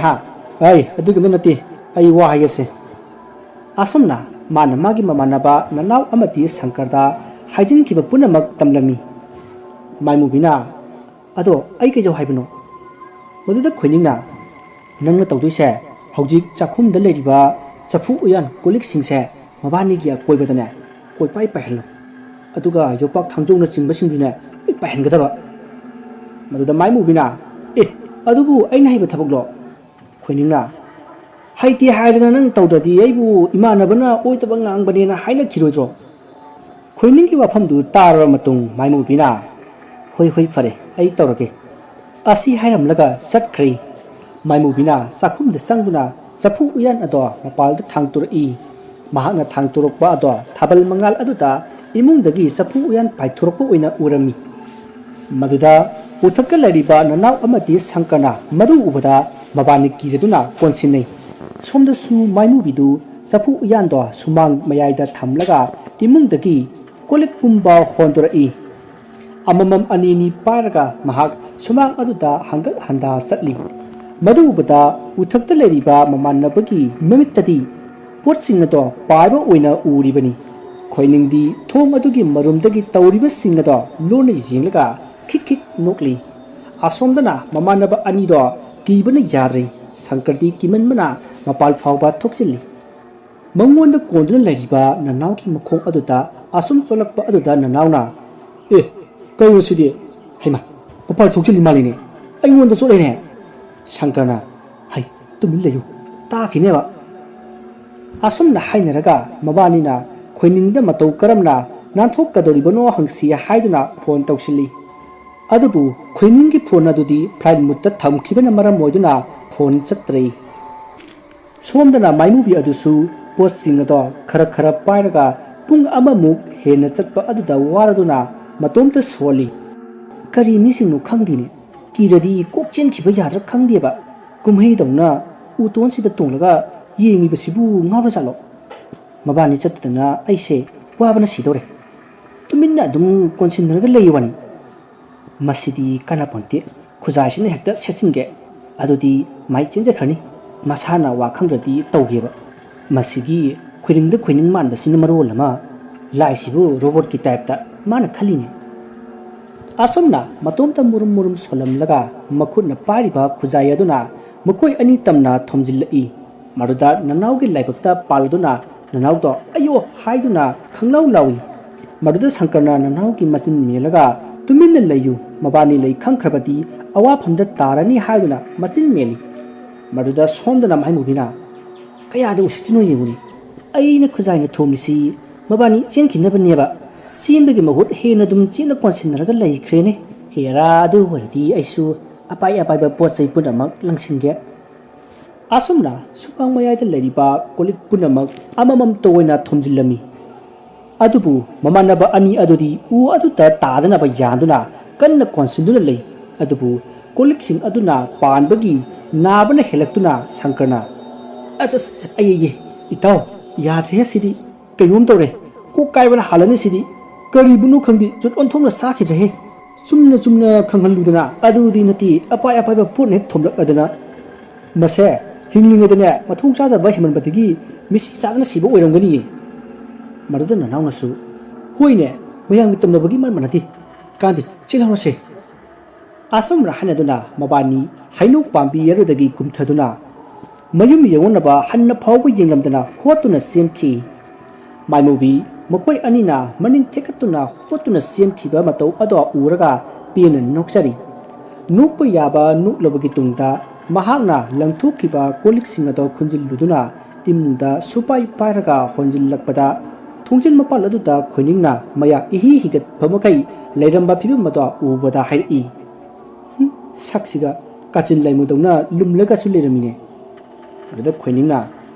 ꯑꯗꯨꯒꯤꯝꯇ ꯅꯠꯇꯦ ꯑꯩ ꯋꯥ ꯍꯥꯏꯒꯦꯁꯦ ꯑꯁꯨꯝꯅ ꯃꯥꯅ ꯃꯥꯒꯤ ꯃꯃꯥꯟꯅꯕ ꯅꯅꯥꯎ ꯑꯃꯗꯤ ꯁꯪꯀꯔꯗ ꯍꯥꯏꯖꯤꯟꯈꯤꯕ ꯄꯨꯝꯅꯃꯛ ꯇꯝꯂꯝꯃꯤ ꯃꯥꯏꯃꯨꯕꯤꯅ ꯑꯗꯣ ꯑꯩ ꯀꯩꯖꯧ ꯍꯥꯏꯕꯅꯣ ꯃꯗꯨꯗ ꯈꯣꯏꯅꯤꯡꯅ ꯅꯪꯅ ꯇꯧꯗꯣꯏꯁꯦ ꯍꯧꯖꯤꯛ ꯆꯥꯛꯈꯨꯝꯗ ꯂꯩꯔꯤꯕ ꯆꯐꯨ ꯎꯌꯥꯟ ꯀꯣꯜꯂꯤꯛꯁꯤꯡꯁꯦ ꯃꯕꯥꯅꯤꯒꯤ ꯑꯀꯣꯏꯕꯗꯅꯦ ꯀꯣꯏꯄꯥꯏ ꯄꯥꯏꯍꯜꯂꯨ ꯑꯗꯨꯒ ꯌꯣꯄꯥꯛ ꯊꯥꯡꯖꯧꯅꯆꯤꯡꯕꯁꯤꯡꯗꯨꯅꯦ ꯂꯣꯏ ꯄꯥꯏꯍꯟꯒꯗꯕ ꯃꯗꯨꯗ ꯃꯥꯏꯃꯨꯕꯤꯅ ꯑꯗꯨꯕꯨ ꯑꯩꯅ ꯍꯩꯕ ꯊꯕꯛꯂꯣ ꯈꯣꯏꯅꯤꯡꯅ ꯍꯩꯇꯦ ꯍꯥꯏꯗꯅ ꯅꯪ ꯇꯧꯗ꯭ꯔꯗꯤ ꯑꯩꯕꯨ ꯏꯃꯥꯟꯅꯕꯅ ꯑꯣꯏꯗꯕ ꯉꯥꯡꯕꯅꯦꯅ ꯍꯥꯏꯅꯈꯤꯔꯣꯏꯗ꯭ꯔꯣ ꯈꯣꯏꯅꯤꯡꯒꯤ ꯋꯥꯐꯝꯗꯨ ꯇꯥꯔꯕ ꯃꯇꯨꯡ ꯃꯥꯏꯃꯨꯕꯤꯅ ꯍꯣꯏ ꯍꯣꯏ ꯐꯔꯦ ꯑꯩ ꯇꯧꯔꯒꯦ ꯑꯁꯤ ꯍꯥꯏꯔꯝꯂꯒ ꯆꯠꯈ꯭ꯔꯦ ꯃꯥꯏꯃꯨꯕꯤꯅ ꯆꯥꯛꯈꯨꯝꯗ ꯆꯪꯗꯨꯅ ꯆꯐꯨ ꯎꯌꯥꯟ ꯑꯗꯣ ꯃꯄꯥꯜꯗ ꯊꯥꯡꯇꯣꯔꯛꯏ ꯃꯍꯥꯛꯅ ꯊꯥꯡꯇꯣꯔꯛꯄ ꯑꯗꯣ ꯊꯥꯕꯜ ꯃꯉꯥꯜ ꯑꯗꯨꯗ ꯏꯃꯨꯡꯗꯒꯤ ꯆꯐꯨ ꯎꯌꯥꯟ ꯄꯥꯏꯊꯣꯔꯛꯄ ꯑꯣꯏꯅ ꯎꯔꯝꯃꯤ ꯃꯗꯨꯗ ꯎꯊꯛꯇ ꯂꯩꯔꯤꯕ ꯅꯅꯥꯎ ꯑꯃꯗꯤ ꯁꯪꯀꯔꯅ ꯃꯗꯨ ꯎꯕꯗ ꯃꯕꯥꯅꯤ ꯀꯤꯔꯗꯨꯅ ꯀꯣꯟꯁꯤꯟꯅꯩ ꯁꯣꯝꯗꯁꯨ ꯃꯥꯏꯃꯨꯕꯤꯗꯨ ꯆꯐꯨ ꯎꯌꯥꯟꯗꯣ ꯁꯨꯃꯥꯡ ꯃꯌꯥꯏꯗ ꯊꯝꯂꯒ ꯏꯃꯨꯡꯗꯒꯤ ꯀꯣꯜꯂꯤꯛ ꯄꯨꯝꯕ ꯍꯣꯟꯗꯣꯔꯛꯏ ꯑꯃꯃꯝ ꯑꯅꯤꯅꯤ ꯄꯥꯏꯔꯒ ꯃꯍꯥꯛ ꯁꯨꯃꯥꯡ ꯑꯗꯨꯗ ꯍꯪꯒꯠ ꯍꯟꯗꯥ ꯆꯠꯂꯤ ꯃꯗꯨ ꯎꯕꯗ ꯎꯊꯛꯇ ꯂꯩꯔꯤꯕ ꯃꯃꯥꯟꯅꯕꯒꯤ ꯃꯃꯤꯠꯇꯗꯤ ꯄꯣꯠꯁꯤꯡ ꯑꯗꯣ ꯄꯥꯏꯕ ꯑꯣꯏꯅ ꯎꯔꯤꯕꯅꯤ ꯈꯣꯏꯅꯤꯡꯗꯤ ꯊꯣꯡ ꯑꯗꯨꯒꯤ ꯃꯔꯨꯝꯗꯒꯤ ꯇꯧꯔꯤꯕꯁꯤꯡ ꯑꯗꯣ ꯂꯣꯟꯅ ꯌꯦꯡꯂꯒ ꯈꯤꯛ ꯈꯤꯛ ꯅꯣꯛꯂꯤ ꯑꯁꯣꯝꯗꯅ ꯃꯃꯥꯟꯅꯕ ꯑꯅꯤꯗꯣ ꯀꯤꯕꯅ ꯌꯥꯗ꯭ꯔꯦ ꯁꯪꯀꯔꯗꯤ ꯀꯤꯃꯟꯕꯅ ꯃꯄꯥꯜ ꯐꯥꯎꯕ ꯊꯣꯛꯆꯤꯜꯂꯤ ꯃꯉꯣꯟꯗ ꯀꯣꯟꯗꯨꯅ ꯂꯩꯔꯤꯕ ꯅꯅꯥꯎꯒꯤ ꯃꯈꯣꯡ ꯑꯗꯨꯗ ꯑꯁꯨꯝ ꯆꯣꯜꯂꯛꯄ ꯑꯗꯨꯗ ꯅꯅꯥꯎꯅ ꯀꯩꯅꯣ ꯁꯤꯗꯤ ꯍꯩꯃꯥ ꯃꯄꯥꯜ ꯊꯣꯛꯆꯤꯜꯂꯤ ꯃꯥꯜꯂꯤꯅꯦ ꯑꯩꯉꯣꯟꯗ ꯆꯣꯠꯂꯦꯅꯦ ꯁꯪꯀꯔꯅ ꯍꯩ ꯇꯨꯃꯤꯟ ꯂꯩꯌꯨ ꯇꯥꯈꯤꯅꯦꯕ ꯑꯁꯨꯝꯅ ꯍꯥꯏꯅꯔꯒ ꯃꯕꯥꯅꯤꯅ ꯈꯣꯏꯅꯤꯡꯗ ꯃꯇꯧ ꯀꯔꯝꯅ ꯅꯥꯟꯊꯣꯛꯀꯗꯧꯔꯤꯕꯅꯣ ꯍꯪꯁꯤ ꯍꯥꯏꯗꯨꯅ ꯐꯣꯟ ꯇꯧꯁꯤꯜꯂꯤ ꯑꯗꯨꯕꯨ ꯈꯣꯏꯅꯤꯡꯒꯤ ꯐꯣꯟ ꯑꯗꯨꯗꯤ ꯐ꯭ꯂꯥꯏꯠ ꯃꯨꯠꯇ ꯊꯝꯈꯤꯕꯅ ꯃꯔꯝ ꯑꯣꯏꯗꯨꯅ ꯐꯣꯟ ꯆꯠꯇ꯭ꯔꯦ ꯁꯣꯝꯗꯅ ꯃꯥꯏꯃꯨꯕꯤ ꯑꯗꯨꯁꯨ ꯄꯣꯠꯁꯤꯡ ꯑꯗꯣ ꯈꯔ ꯈꯔ ꯄꯥꯏꯔꯒ ꯄꯨꯡ ꯑꯃꯃꯨꯛ ꯍꯦꯟꯅ ꯆꯠꯄ ꯑꯗꯨꯗ ꯋꯥꯔꯗꯨꯅ ꯃꯇꯣꯝꯇ ꯁꯣꯜꯂꯤ ꯀꯔꯤ ꯃꯤꯁꯤꯡꯅꯣ ꯈꯪꯗꯦꯅꯦ ꯀꯤꯔꯗꯤ ꯀꯣꯛ ꯆꯦꯟꯈꯤꯕ ꯌꯥꯗ꯭ꯔꯥ ꯈꯪꯗꯦꯕ ꯀꯨꯝꯍꯩꯗꯧꯅ ꯎꯇꯣꯟꯁꯤꯗ ꯇꯣꯡꯂꯒ ꯌꯦꯡꯉꯤꯕꯁꯤꯕꯨ ꯉꯥꯎꯔ ꯆꯠꯂꯣ ꯃꯕꯥꯅꯤ ꯆꯠꯇꯗꯅ ꯑꯩꯁꯦ ꯋꯥꯕꯅ ꯁꯤꯗꯧꯔꯦ ꯇꯨꯃꯤꯟꯅ ꯑꯗꯨꯝ ꯀꯣꯟꯁꯤꯟꯅꯔꯒ ꯂꯩꯌꯨꯋani ꯃꯁꯤꯗꯤ ꯀꯥꯟꯅꯄꯣꯟꯇꯦ ꯈꯨꯖꯥꯏꯁꯤꯅ ꯍꯦꯛꯇ ꯁꯦꯠꯆꯤꯟꯒꯦ ꯑꯗꯨꯗꯤ ꯃꯥꯏ ꯆꯦꯟꯖꯈ꯭ꯔꯅꯤ ꯃꯁꯥꯅ ꯋꯥ ꯈꯪꯗ꯭ꯔꯗꯤ ꯇꯧꯒꯦꯕ ꯃꯁꯤꯒꯤ ꯈꯨꯏꯔꯤꯡꯗ ꯈꯨꯏꯅꯤꯡ ꯃꯥꯟꯕꯁꯤꯅ ꯃꯔꯣꯜ ꯑꯃ ꯂꯥꯏꯁꯤꯕꯨ ꯔꯣꯕꯣꯠꯀꯤ ꯇꯥꯏꯞꯇ ꯃꯥꯅ ꯈꯜꯂꯤꯅꯦ ꯑꯁꯨꯝꯅ ꯃꯇꯣꯝꯇ ꯃꯨꯔꯨꯝ ꯃꯨꯔꯨꯝ ꯁꯣꯜꯂꯝꯂꯒ ꯃꯈꯨꯠꯅ ꯄꯥꯏꯔꯤꯕ ꯈꯨꯖꯥꯏ ꯑꯗꯨꯅ ꯃꯈꯣꯏ ꯑꯅꯤ ꯇꯝꯅ ꯊꯣꯝꯖꯤꯜꯂꯛꯏ ꯃꯗꯨꯗ ꯅꯅꯥꯎꯒꯤ ꯂꯥꯏꯕꯛꯇ ꯄꯥꯜꯂꯗꯨꯅ ꯅꯅꯥꯎꯗꯣ ꯑꯌꯣ ꯍꯥꯏꯗꯨꯅ ꯈꯪꯂꯥꯎ ꯂꯥꯎꯏ ꯃꯗꯨꯗ ꯁꯪꯀꯔꯅ ꯅꯅꯥꯎꯒꯤ ꯃꯆꯤꯟ ꯃꯦꯜꯂꯒ ꯇꯨꯃꯤꯟꯅ ꯂꯩꯌꯨ ꯃꯕꯥꯅꯤ ꯂꯩ ꯈꯪꯈ꯭ꯔꯕꯗꯤ ꯑꯋꯥꯐꯝꯗ ꯇꯥꯔꯅꯤ ꯍꯥꯏꯗꯨꯅ ꯃꯆꯤꯟ ꯃꯦꯜꯂꯤ ꯃꯗꯨꯗ ꯁꯣꯝꯗꯅ ꯃꯥꯏꯃꯨꯕꯤꯅ ꯀꯌꯥꯗ ꯎꯁꯤꯠꯇ꯭ꯔꯤꯅꯣ ꯌꯦꯡꯉꯨꯅꯤ ꯑꯩꯅ ꯈꯨꯖꯥꯏꯅ ꯊꯣꯝꯂꯤꯁꯤ ꯃꯕꯥꯅꯤ ꯆꯦꯟꯈꯤꯅꯕꯅꯦꯕ ꯆꯦꯟꯕꯒꯤ ꯃꯍꯨꯠ ꯍꯦꯟꯅ ꯑꯗꯨꯝ ꯆꯦꯟꯅ ꯀꯣꯟꯁꯤꯟꯅꯔꯒ ꯂꯩꯈ꯭ꯔꯦꯅꯦ ꯍꯦꯔꯥ ꯑꯗꯨ ꯑꯣꯏꯔꯗꯤ ꯑꯩꯁꯨ ꯑꯄꯥꯏ ꯑꯄꯥꯏꯕ ꯄꯣꯠ ꯆꯩ ꯄꯨꯝꯅꯃꯛ ꯂꯪꯁꯤꯟꯒꯦ ꯑꯁꯨꯝꯅ ꯁꯨꯃꯥꯡ ꯃꯌꯥꯏꯗ ꯂꯩꯔꯤꯕ ꯀꯣꯜꯂꯤꯛ ꯄꯨꯝꯅꯃꯛ ꯑꯃꯃꯝꯇ ꯑꯣꯏꯅ ꯊꯣꯝꯖꯤꯜꯂꯝꯃꯤ ꯑꯗꯨꯕꯨ ꯃꯃꯥꯟꯅꯕ ꯑꯅꯤ ꯑꯗꯨꯗꯤ ꯎ ꯑꯗꯨꯗ ꯇꯥꯗꯅꯕ ꯌꯥꯟꯗꯨꯅ ꯀꯟꯅ ꯀꯣꯟꯁꯤꯟꯗꯨꯅ ꯂꯩ ꯑꯗꯨꯕꯨ ꯀꯣꯜꯂꯤꯛꯁꯤꯡ ꯑꯗꯨꯅ ꯄꯥꯟꯕꯒꯤ ꯅꯥꯕꯅ ꯍꯦꯜꯂꯛꯇꯨꯅ ꯁꯪꯀꯔꯅ ꯑꯁ ꯑꯩ ꯏꯇꯥꯎ ꯌꯥꯗ꯭ꯔꯦ ꯁꯤꯗꯤ ꯀꯩꯅꯣꯝ ꯇꯧꯔꯦ ꯀꯣꯛ ꯀꯥꯏꯕꯅ ꯍꯥꯜꯂꯅꯤ ꯁꯤꯗꯤ ꯀꯔꯤꯕꯨꯅꯣ ꯈꯪꯗꯦ ꯆꯨꯠ ꯑꯣꯟꯊꯣꯛꯅ ꯆꯥꯈꯤꯗ꯭ꯔꯦꯍꯦ ꯆꯨꯝꯅ ꯈꯪꯍꯜꯂꯨꯗꯅ ꯑꯗꯨꯗꯤ ꯅꯠꯇꯦ ꯑꯄꯥꯏ ꯑꯄꯥꯏꯕ ꯄꯣꯠꯅ ꯍꯦꯛ ꯊꯣꯝꯂꯛꯑꯗꯅ ꯃꯁꯦ ꯍꯤꯡꯂꯤꯉꯩꯗꯅꯦ ꯃꯊꯣꯡ ꯆꯥꯗꯕ ꯍꯦꯟꯃꯟꯕꯗꯒꯤ ꯃꯤꯁꯤ ꯆꯥꯗꯅ ꯁꯤꯕ ꯑꯣꯏꯔꯝꯒꯅꯤꯌꯦ ꯃꯗꯨꯗ ꯅꯅꯥꯎꯅꯁꯨ ꯍꯣꯏꯅꯦ ꯃꯌꯥꯝꯒꯤ ꯇꯝꯅꯕꯒꯤ ꯃꯔꯝ ꯅꯠꯇꯦ ꯀꯥꯟꯗꯦ ꯆꯦꯜꯍꯧꯔꯁꯦ ꯑꯁꯨꯝꯅ ꯍꯥꯏꯅꯗꯨꯅ ꯃꯕꯥꯅꯤ ꯍꯩꯅꯧ ꯄꯥꯝꯕꯤ ꯑꯗꯨꯗꯒꯤ ꯀꯨꯝꯊꯗꯨꯅ ꯃꯌꯨꯝ ꯌꯧꯅꯕ ꯍꯟꯅ ꯐꯥꯎꯕ ꯌꯦꯡꯂꯝꯗꯅ ꯍꯣꯠꯇꯨꯅ ꯆꯦꯟꯈꯤ ꯃꯥꯏꯃꯨꯕꯤ ꯃꯈꯣꯏ ꯑꯅꯤꯅ ꯃꯅꯤꯡ ꯊꯦꯛꯀꯠꯇꯨꯅ ꯍꯣꯠꯇꯨꯅ ꯆꯦꯟꯈꯤꯕ ꯃꯇꯧ ꯑꯗꯣ ꯎꯔꯒ ꯄꯦꯟꯅ ꯅꯣꯛꯆꯔꯤ ꯅꯣꯛꯄ ꯌꯥꯕ ꯅꯣꯛꯂꯕꯒꯤ ꯇꯨꯡꯗ ꯃꯍꯥꯛꯅ ꯂꯪꯊꯣꯛꯈꯤꯕ ꯀꯣꯜꯂꯤꯛꯁꯤꯡ ꯑꯗꯣ ꯈꯨꯟꯖꯤꯜꯂꯨꯗꯨꯅ ꯏꯃꯨꯡꯗ ꯁꯨꯄꯥꯏ ꯄꯥꯏꯔꯒ ꯍꯣꯟꯖꯤꯜꯂꯛꯄꯗ ꯊꯣꯡꯖꯤꯟ ꯃꯄꯥꯜ ꯑꯗꯨꯗ ꯈꯣꯏꯅꯤꯡꯅ ꯃꯌꯥ ꯏꯍꯤ ꯍꯤꯒꯠꯄ ꯃꯈꯩ ꯂꯩꯔꯝꯕ ꯐꯤꯕꯝ ꯑꯗꯣ ꯎꯕꯗ ꯍꯥꯏꯔꯛꯏ ꯁꯛꯁꯤꯒ ꯀꯥꯆꯤꯟ ꯂꯩꯃꯨꯗꯧꯅ ꯂꯨꯝꯂꯒꯁꯨ ꯂꯩꯔꯝꯃꯤꯅꯦ ꯑꯗꯨꯗ ꯈꯣꯏꯅꯤꯡꯅ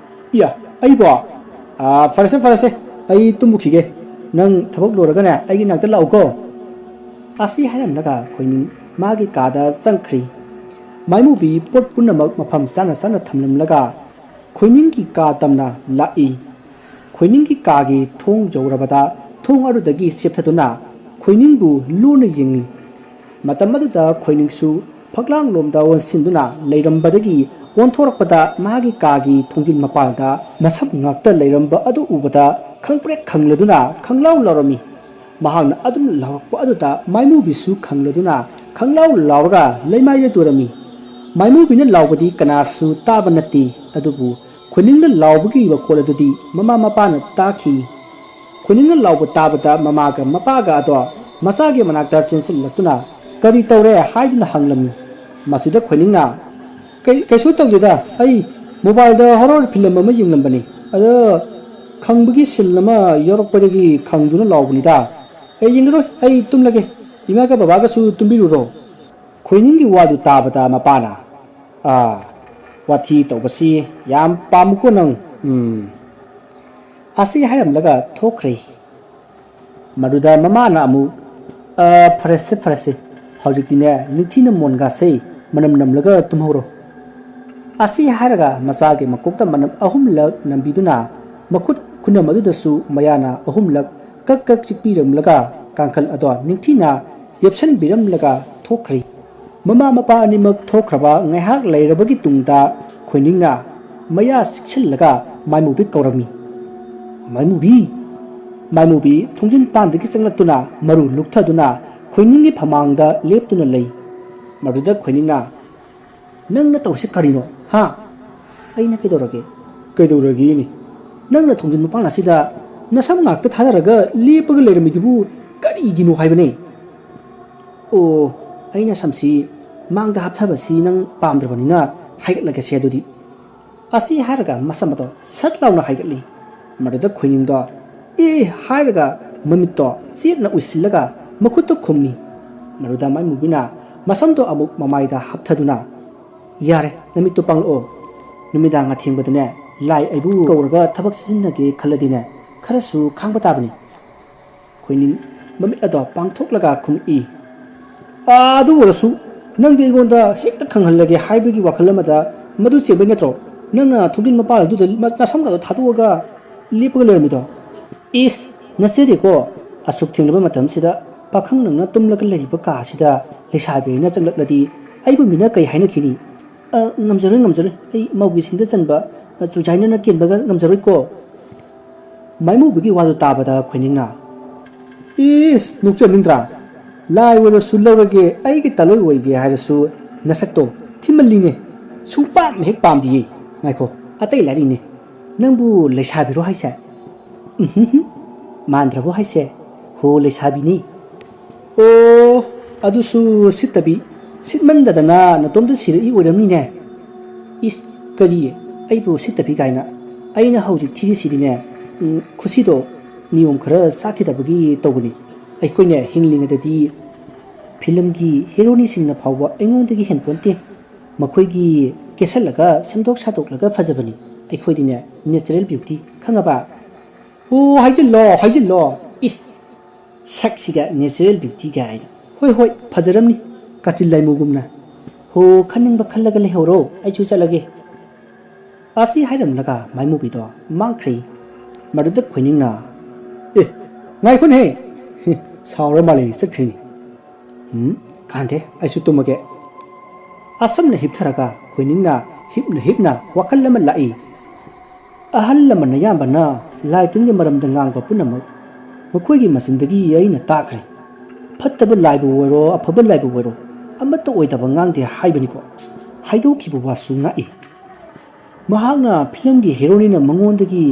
ꯏꯌꯥ ꯑꯩꯕꯣ ꯐꯔꯁꯦ ꯑꯩ ꯇꯨꯝꯃꯨꯈꯤꯒꯦ ꯅꯪ ꯊꯕꯛ ꯂꯣꯏꯔꯒꯅꯦ ꯑꯩꯒꯤ ꯅꯥꯛꯇ ꯂꯥꯛꯎꯀꯣ ꯑꯁꯤ ꯍꯥꯏꯔꯝꯂꯒ ꯈꯣꯏꯅꯤꯡ ꯃꯥꯒꯤ ꯀꯥꯗ ꯆꯪꯈ꯭ꯔꯤ ꯃꯥꯏꯃꯨꯕꯤ ꯄꯣꯠ ꯄꯨꯝꯅꯃꯛ ꯃꯐꯝ ꯆꯥꯅ ꯊꯝꯂꯝꯂꯒ ꯈꯣꯏꯅꯤꯡꯒꯤ ꯀꯥ ꯇꯝꯅ ꯂꯥꯛꯏ ꯈꯣꯏꯅꯤꯡꯒꯤ ꯀꯥꯒꯤ ꯊꯣꯡ ꯌꯧꯔꯕꯗ ꯊꯣꯡ ꯑꯗꯨꯗꯒꯤ ꯆꯦꯞꯊꯗꯨꯅ ꯈꯣꯏꯅꯤꯡꯕꯨ ꯂꯨꯅ ꯌꯦꯡꯉꯤ ꯃꯇꯝ ꯑꯗꯨꯗ ꯈꯣꯏꯅꯤꯡꯁꯨ ꯐꯛꯂꯥꯡꯂꯣꯝꯗ ꯑꯣꯟꯁꯤꯟꯗꯨꯅ ꯂꯩꯔꯝꯕꯗꯒꯤ ꯑꯣꯟꯊꯣꯔꯛꯄꯗ ꯃꯥꯒꯤ ꯀꯥꯒꯤ ꯊꯣꯡꯖꯤꯟ ꯃꯄꯥꯜꯗ ꯃꯁꯝ ꯉꯥꯛꯇ ꯂꯩꯔꯝꯕ ꯑꯗꯨ ꯎꯕꯗ ꯈꯪꯄ꯭ꯔꯦꯛ ꯈꯪꯂꯗꯨꯅ ꯈꯪꯂꯥꯎ ꯂꯥꯎꯔꯝꯃꯤ ꯃꯍꯥꯛꯅ ꯑꯗꯨꯝ ꯂꯥꯎꯔꯛꯄ ꯑꯗꯨꯗ ꯃꯥꯏꯃꯨꯕꯤꯁꯨ ꯈꯪꯂꯗꯨꯅ ꯈꯪꯂꯥꯎ ꯂꯥꯎꯔꯒ ꯂꯩꯃꯥꯏꯗ ꯇꯨꯔꯝꯃꯤ ꯃꯥꯏꯃꯨꯕꯤꯅ ꯂꯥꯎꯕꯗꯤ ꯀꯅꯥꯁꯨ ꯇꯥꯕ ꯅꯠꯇꯦ ꯑꯗꯨꯕꯨ ꯈꯣꯏꯅꯤꯡꯅ ꯂꯥꯎꯕꯒꯤ ꯃꯈꯣꯜ ꯑꯗꯨꯗꯤ ꯃꯃꯥ ꯃꯄꯥꯅ ꯇꯥꯈꯤ ꯈꯣꯏꯅꯤꯡꯅ ꯂꯥꯎꯕ ꯇꯥꯕꯗ ꯃꯃꯥꯒ ꯃꯄꯥꯒ ꯑꯗꯣ ꯃꯆꯥꯒꯤ ꯃꯅꯥꯛꯇ ꯆꯦꯟꯁꯤꯜꯂꯛꯇꯨꯅ ꯀꯔꯤ ꯇꯧꯔꯦ ꯍꯥꯏꯗꯨꯅ ꯍꯪꯂꯝꯃꯤ ꯃꯁꯤꯗ ꯈꯣꯏꯅꯤꯡꯅ ꯀꯩꯁꯨ ꯇꯧꯗꯦꯗ ꯑꯩ ꯃꯣꯕꯥꯏꯜꯗ ꯍꯣꯔꯔ ꯐꯤꯂꯝ ꯑꯃ ꯌꯦꯡꯂꯝꯕꯅꯤ ꯑꯗꯣ ꯈꯪꯕꯒꯤ ꯁꯤꯜ ꯑꯃ ꯌꯧꯔꯛꯄꯗꯒꯤ ꯈꯪꯗꯨꯅ ꯂꯥꯎꯕꯅꯤꯗ ꯌꯦꯡꯂꯔꯣꯏ ꯑꯩ ꯇꯨꯝꯂꯒꯦ ꯏꯃꯥꯒ ꯕꯕꯥꯒꯁꯨ ꯇꯨꯝꯕꯤꯔꯨꯔꯣ ꯈꯣꯏꯅꯤꯡꯒꯤ ꯋꯥꯗꯨ ꯇꯥꯕꯗ ꯃꯄꯥꯅ ꯋꯥꯊꯤ ꯇꯧꯕꯁꯤ ꯌꯥꯝ ꯄꯥꯝꯃꯨꯀꯣ ꯅꯪ ꯑꯁꯤ ꯍꯥꯏꯔꯝꯂꯒ ꯊꯣꯛꯈ꯭ꯔꯦ ꯃꯗꯨꯗ ꯃꯃꯥꯅ ꯑꯃꯨꯛ ꯐꯔꯦꯁꯦ ꯐꯔꯦꯁꯦ ꯍꯧꯖꯤꯛꯇꯤꯅꯦ ꯅꯤꯡꯊꯤꯅ ꯃꯣꯟꯒꯥꯁꯦ ꯃꯅꯝ ꯅꯝꯂꯒ ꯇꯨꯝꯍꯧꯔꯣ ꯑꯁꯤ ꯍꯥꯏꯔꯒ ꯃꯆꯥꯒꯤ ꯃꯀꯣꯛꯇ ꯃꯅꯝ ꯑꯍꯨꯝꯂꯛ ꯅꯝꯕꯤꯗꯨꯅ ꯃꯈꯨꯠ ꯈꯨꯅꯝ ꯑꯗꯨꯗꯁꯨ ꯃꯌꯥꯅ ꯑꯍꯨꯝꯂꯛ ꯀꯛ ꯀꯛ ꯆꯤꯛꯄꯤꯔꯝꯂꯒ ꯀꯥꯡꯈꯜ ꯑꯗꯣ ꯅꯤꯡꯊꯤꯅ ꯌꯦꯞꯁꯟꯕꯤꯔꯝꯂꯒ ꯊꯣꯛꯈ꯭ꯔꯤ ꯃꯃꯥ ꯃꯄꯥ ꯑꯅꯤꯃꯛ ꯊꯣꯛꯈ꯭ꯔꯕ ꯉꯥꯏꯍꯥꯛ ꯂꯩꯔꯕꯒꯤ ꯇꯨꯡꯗ ꯈꯣꯏꯅꯤꯡꯅ ꯃꯌꯥ ꯆꯤꯛꯁꯤꯜꯂꯒ ꯃꯥꯏꯃꯨꯕꯤ ꯀꯧꯔꯝꯃꯤ ꯃꯥꯏꯃꯨꯕꯤ ꯊꯣꯡꯖꯤꯟ ꯄꯥꯟꯗꯒꯤ ꯆꯪꯂꯛꯇꯨꯅ ꯃꯔꯨ ꯂꯨꯛꯊꯗꯨꯅ ꯈꯣꯏꯅꯤꯡꯒꯤ ꯐꯃꯥꯡꯗ ꯂꯦꯞꯇꯨꯅ ꯂꯩ ꯃꯗꯨꯗ ꯈꯣꯏꯅꯤꯡꯅ ꯅꯪꯅ ꯇꯧꯔꯤꯁꯤ ꯀꯔꯤꯅꯣ ꯍꯥ ꯑꯩꯅ ꯀꯩꯗꯧꯔꯒꯦꯅꯤ ꯅꯪꯅ ꯊꯣꯡꯖꯤꯟ ꯃꯄꯥꯟ ꯑꯁꯤꯗ ꯅꯁꯝ ꯉꯥꯛꯇ ꯊꯥꯗꯔꯒ ꯂꯦꯞꯄꯒ ꯂꯩꯔꯝꯃꯤꯗꯨꯕꯨ ꯀꯔꯤꯒꯤꯅꯣ ꯍꯥꯏꯕꯅꯦ ꯑꯣ ꯑꯩꯅ ꯁꯝꯁꯤ ꯃꯥꯡꯗ ꯍꯥꯞꯊꯕꯁꯤ ꯅꯪ ꯄꯥꯝꯗ꯭ꯔꯕꯅꯤꯅ ꯍꯥꯏꯒꯠꯂꯒꯦꯁꯦ ꯑꯗꯨꯗꯤ ꯑꯁꯤ ꯍꯥꯏꯔꯒ ꯃꯁꯝ ꯑꯗꯣ ꯁꯠ ꯂꯥꯎꯅ ꯍꯥꯏꯒꯠꯂꯤ ꯃꯗꯨꯗ ꯈꯣꯏꯅꯤꯡꯗꯣ ꯍꯥꯏꯔꯒ ꯃꯃꯤꯠꯇꯣ ꯆꯦꯠꯅ ꯎꯏꯁꯤꯜꯂꯒ ꯃꯈꯨꯠꯇꯣ ꯈꯨꯝꯃꯤ ꯃꯗꯨꯗ ꯃꯥꯏꯃꯨꯕꯤꯅ ꯃꯁꯝꯗꯣ ꯑꯃꯨꯛ ꯃꯃꯥꯏꯗ ꯍꯥꯞꯊꯗꯨꯅ ꯌꯥꯔꯦ ꯅꯨꯃꯤꯠꯇꯣ ꯄꯥꯡꯂꯛꯑꯣ ꯅꯨꯃꯤꯗꯥꯡ ꯑꯊꯦꯡꯕꯗꯅꯦ ꯂꯥꯏ ꯑꯩꯕꯨ ꯀꯧꯔꯒ ꯊꯕꯛ ꯁꯤꯖꯤꯟꯅꯒꯦ ꯈꯜꯂꯗꯤꯅꯦ ꯈꯔꯁꯨ ꯈꯥꯡꯕ ꯇꯥꯕꯅꯤ ꯈꯣꯏꯅꯤꯡ ꯃꯃꯤꯠ ꯑꯗꯣ ꯄꯥꯡꯊꯣꯛꯂꯒ ꯈꯨꯝꯃꯛꯏ ꯑꯗꯨ ꯑꯣꯏꯔꯁꯨ ꯅꯪꯗꯤ ꯑꯩꯉꯣꯟꯗ ꯍꯦꯛꯇ ꯈꯪꯍꯜꯂꯒꯦ ꯍꯥꯏꯕꯒꯤ ꯋꯥꯈꯜ ꯑꯃꯗ ꯃꯗꯨ ꯆꯦꯟꯕꯩ ꯅꯠꯇ꯭ꯔꯣ ꯅꯪꯅ ꯊꯣꯡꯖꯤꯟ ꯃꯄꯥꯟ ꯑꯗꯨꯗ ꯅꯁꯝꯒꯗꯣ ꯊꯥꯗꯣꯛꯑꯒ ꯂꯦꯞꯄꯒ ꯂꯩꯔꯝꯃꯤꯗꯣ ꯅꯆꯦꯗꯤꯀꯣ ꯑꯁꯨꯛ ꯊꯦꯡꯂꯕ ꯃꯇꯝꯁꯤꯗ ꯄꯥꯈꯪ ꯅꯪꯅ ꯇꯨꯝꯂꯒ ꯂꯩꯔꯤꯕ ꯀꯥ ꯑꯁꯤꯗ ꯂꯩꯁꯥꯕꯤ ꯑꯩꯅ ꯆꯪꯂꯛꯂꯗꯤ ꯑꯩꯕꯨ ꯃꯤꯅ ꯀꯩ ꯍꯥꯏꯅꯈꯤꯅꯤ ꯉꯝꯖꯔꯣꯏ ꯑꯩ ꯃꯧꯒꯤ ꯁꯤꯡꯗ ꯆꯟꯕ ꯆꯨꯖꯥꯏꯅꯅ ꯀꯦꯟꯕꯒ ꯉꯝꯖꯔꯣꯏꯀꯣ ꯃꯥꯏꯃꯨꯕꯤꯒꯤ ꯋꯥꯗꯨ ꯇꯥꯕꯗ ꯈꯣꯏꯅꯤꯡꯅ ꯅꯣꯛꯆꯅꯤꯡꯗ꯭ꯔꯥ ꯂꯥꯏ ꯑꯣꯏꯔꯁꯨ ꯂꯧꯔꯒꯦ ꯑꯩꯒꯤ ꯇꯂꯣꯏ ꯑꯣꯏꯒꯦ ꯍꯥꯏꯔꯁꯨ ꯅꯁꯛꯇꯣ ꯊꯤꯃꯜꯂꯤꯅꯦ ꯁꯨꯡꯄꯥꯝ ꯍꯦꯛ ꯄꯥꯝꯗꯤꯌꯦ ꯉꯥꯏꯈꯣ ꯑꯇꯩ ꯂꯥꯏꯔꯤꯅꯦ ꯅꯪꯕꯨ ꯂꯩꯁꯥꯕꯤꯔꯣ ꯍꯥꯏꯁꯦ ꯃꯥꯟꯗ꯭ꯔꯕꯣ ꯍꯥꯏꯁꯦ ꯍꯣ ꯂꯩꯁꯥꯕꯤꯅꯤ ꯑꯣ ꯑꯗꯨꯁꯨ ꯁꯤꯠꯇꯕꯤ ꯁꯤꯠꯃꯟꯗꯗꯅ ꯅꯇꯣꯝꯇ ꯁꯤꯔꯛꯏ ꯑꯣꯏꯔꯝꯅꯤꯅꯦ ꯀꯔꯤ ꯑꯩꯕꯨ ꯁꯤꯠꯇꯕꯤ ꯀꯥꯏꯅ ꯑꯩꯅ ꯍꯧꯖꯤꯛ ꯊꯤꯔꯤꯁꯤꯗꯤꯅꯦ ꯈꯨꯁꯤꯗꯣ ꯅꯤꯌꯣꯝ ꯈꯔ ꯆꯥꯈꯤꯗꯕꯒꯤ ꯇꯧꯕꯅꯤ ꯑꯩꯈꯣꯏꯅ ꯍꯤꯡꯂꯤꯉꯩꯗꯗꯤ ꯐꯤꯂꯝꯒꯤ ꯍꯦꯔꯣꯅꯤꯁꯤꯡꯅ ꯐꯥꯎꯕ ꯑꯩꯉꯣꯟꯗꯒꯤ ꯍꯦꯟꯄꯣꯟꯇꯦ ꯃꯈꯣꯏꯒꯤ ꯀꯦꯁꯜꯂꯒ ꯁꯦꯝꯗꯣꯛ ꯁꯥꯗꯣꯛꯂꯒ ꯐꯖꯕꯅꯤ ꯑꯩꯈꯣꯏꯗꯤꯅꯦ ꯅꯦꯆꯔꯦꯜ ꯕ꯭ꯌꯨꯇꯤ ꯈꯪꯉꯕ ꯍꯥꯏꯖꯤꯜꯂꯣ ꯁꯛꯁꯤꯒ ꯅꯦꯆꯔꯦꯜ ꯕ꯭ꯌꯨꯇꯤ ꯀꯥꯏꯅ ꯍꯣꯏ ꯐꯖꯔꯝꯅꯤ ꯀꯥꯆꯤꯟ ꯂꯥꯏꯃꯨꯒꯨꯝꯅ ꯈꯟꯅꯤꯡꯕ ꯈꯜꯂꯒ ꯂꯩꯍꯧꯔꯣ ꯑꯩꯁꯨ ꯆꯠꯂꯒꯦ ꯑꯁꯤ ꯍꯥꯏꯔꯝꯂꯒ ꯃꯥꯏꯃꯨꯕꯤꯗꯣ ꯃꯥꯡꯈ꯭ꯔꯦ ꯃꯗꯨꯗ ꯈꯣꯏꯅꯤꯡꯅ ꯉꯥꯏꯈꯣꯅꯦ ꯁꯥꯎꯔ ꯃꯥꯜꯂꯤꯅꯤ ꯆꯠꯈ꯭ꯔꯤꯅꯤ ꯀꯥꯟꯗꯦ ꯑꯩꯁꯨ ꯇꯨꯝꯃꯒꯦ ꯑꯁꯝꯅ ꯍꯤꯞꯊꯔꯒ ꯈꯣꯏꯅꯤꯡꯅ ꯍꯤꯞꯅ ꯋꯥꯈꯜ ꯑꯃ ꯂꯥꯛꯏ ꯑꯍꯜ ꯂꯃꯟ ꯑꯌꯥꯝꯕꯅ ꯂꯥꯏ ꯇꯤꯟꯒꯤ ꯃꯔꯝꯗ ꯉꯥꯡꯕ ꯄꯨꯝꯅꯃꯛ ꯃꯈꯣꯏꯒꯤ ꯃꯆꯤꯟꯗꯒꯤ ꯑꯩꯅ ꯇꯥꯈ꯭ꯔꯦ ꯐꯠꯇꯕ ꯂꯥꯏꯕꯨ ꯑꯣꯏꯔꯣ ꯑꯐꯕ ꯂꯥꯏꯕꯨ ꯑꯣꯏꯔꯣ ꯑꯃꯠꯇ ꯑꯣꯏꯗꯕ ꯉꯥꯡꯗꯦ ꯍꯥꯏꯕꯅꯤꯀꯣ ꯍꯥꯏꯗꯣꯛꯈꯤꯕ ꯋꯥꯁꯨ ꯉꯥꯛꯏ ꯃꯍꯥꯛꯅ ꯐꯤꯂꯝꯒꯤ ꯍꯦꯔꯣꯅꯤꯅ ꯃꯉꯣꯟꯗꯒꯤ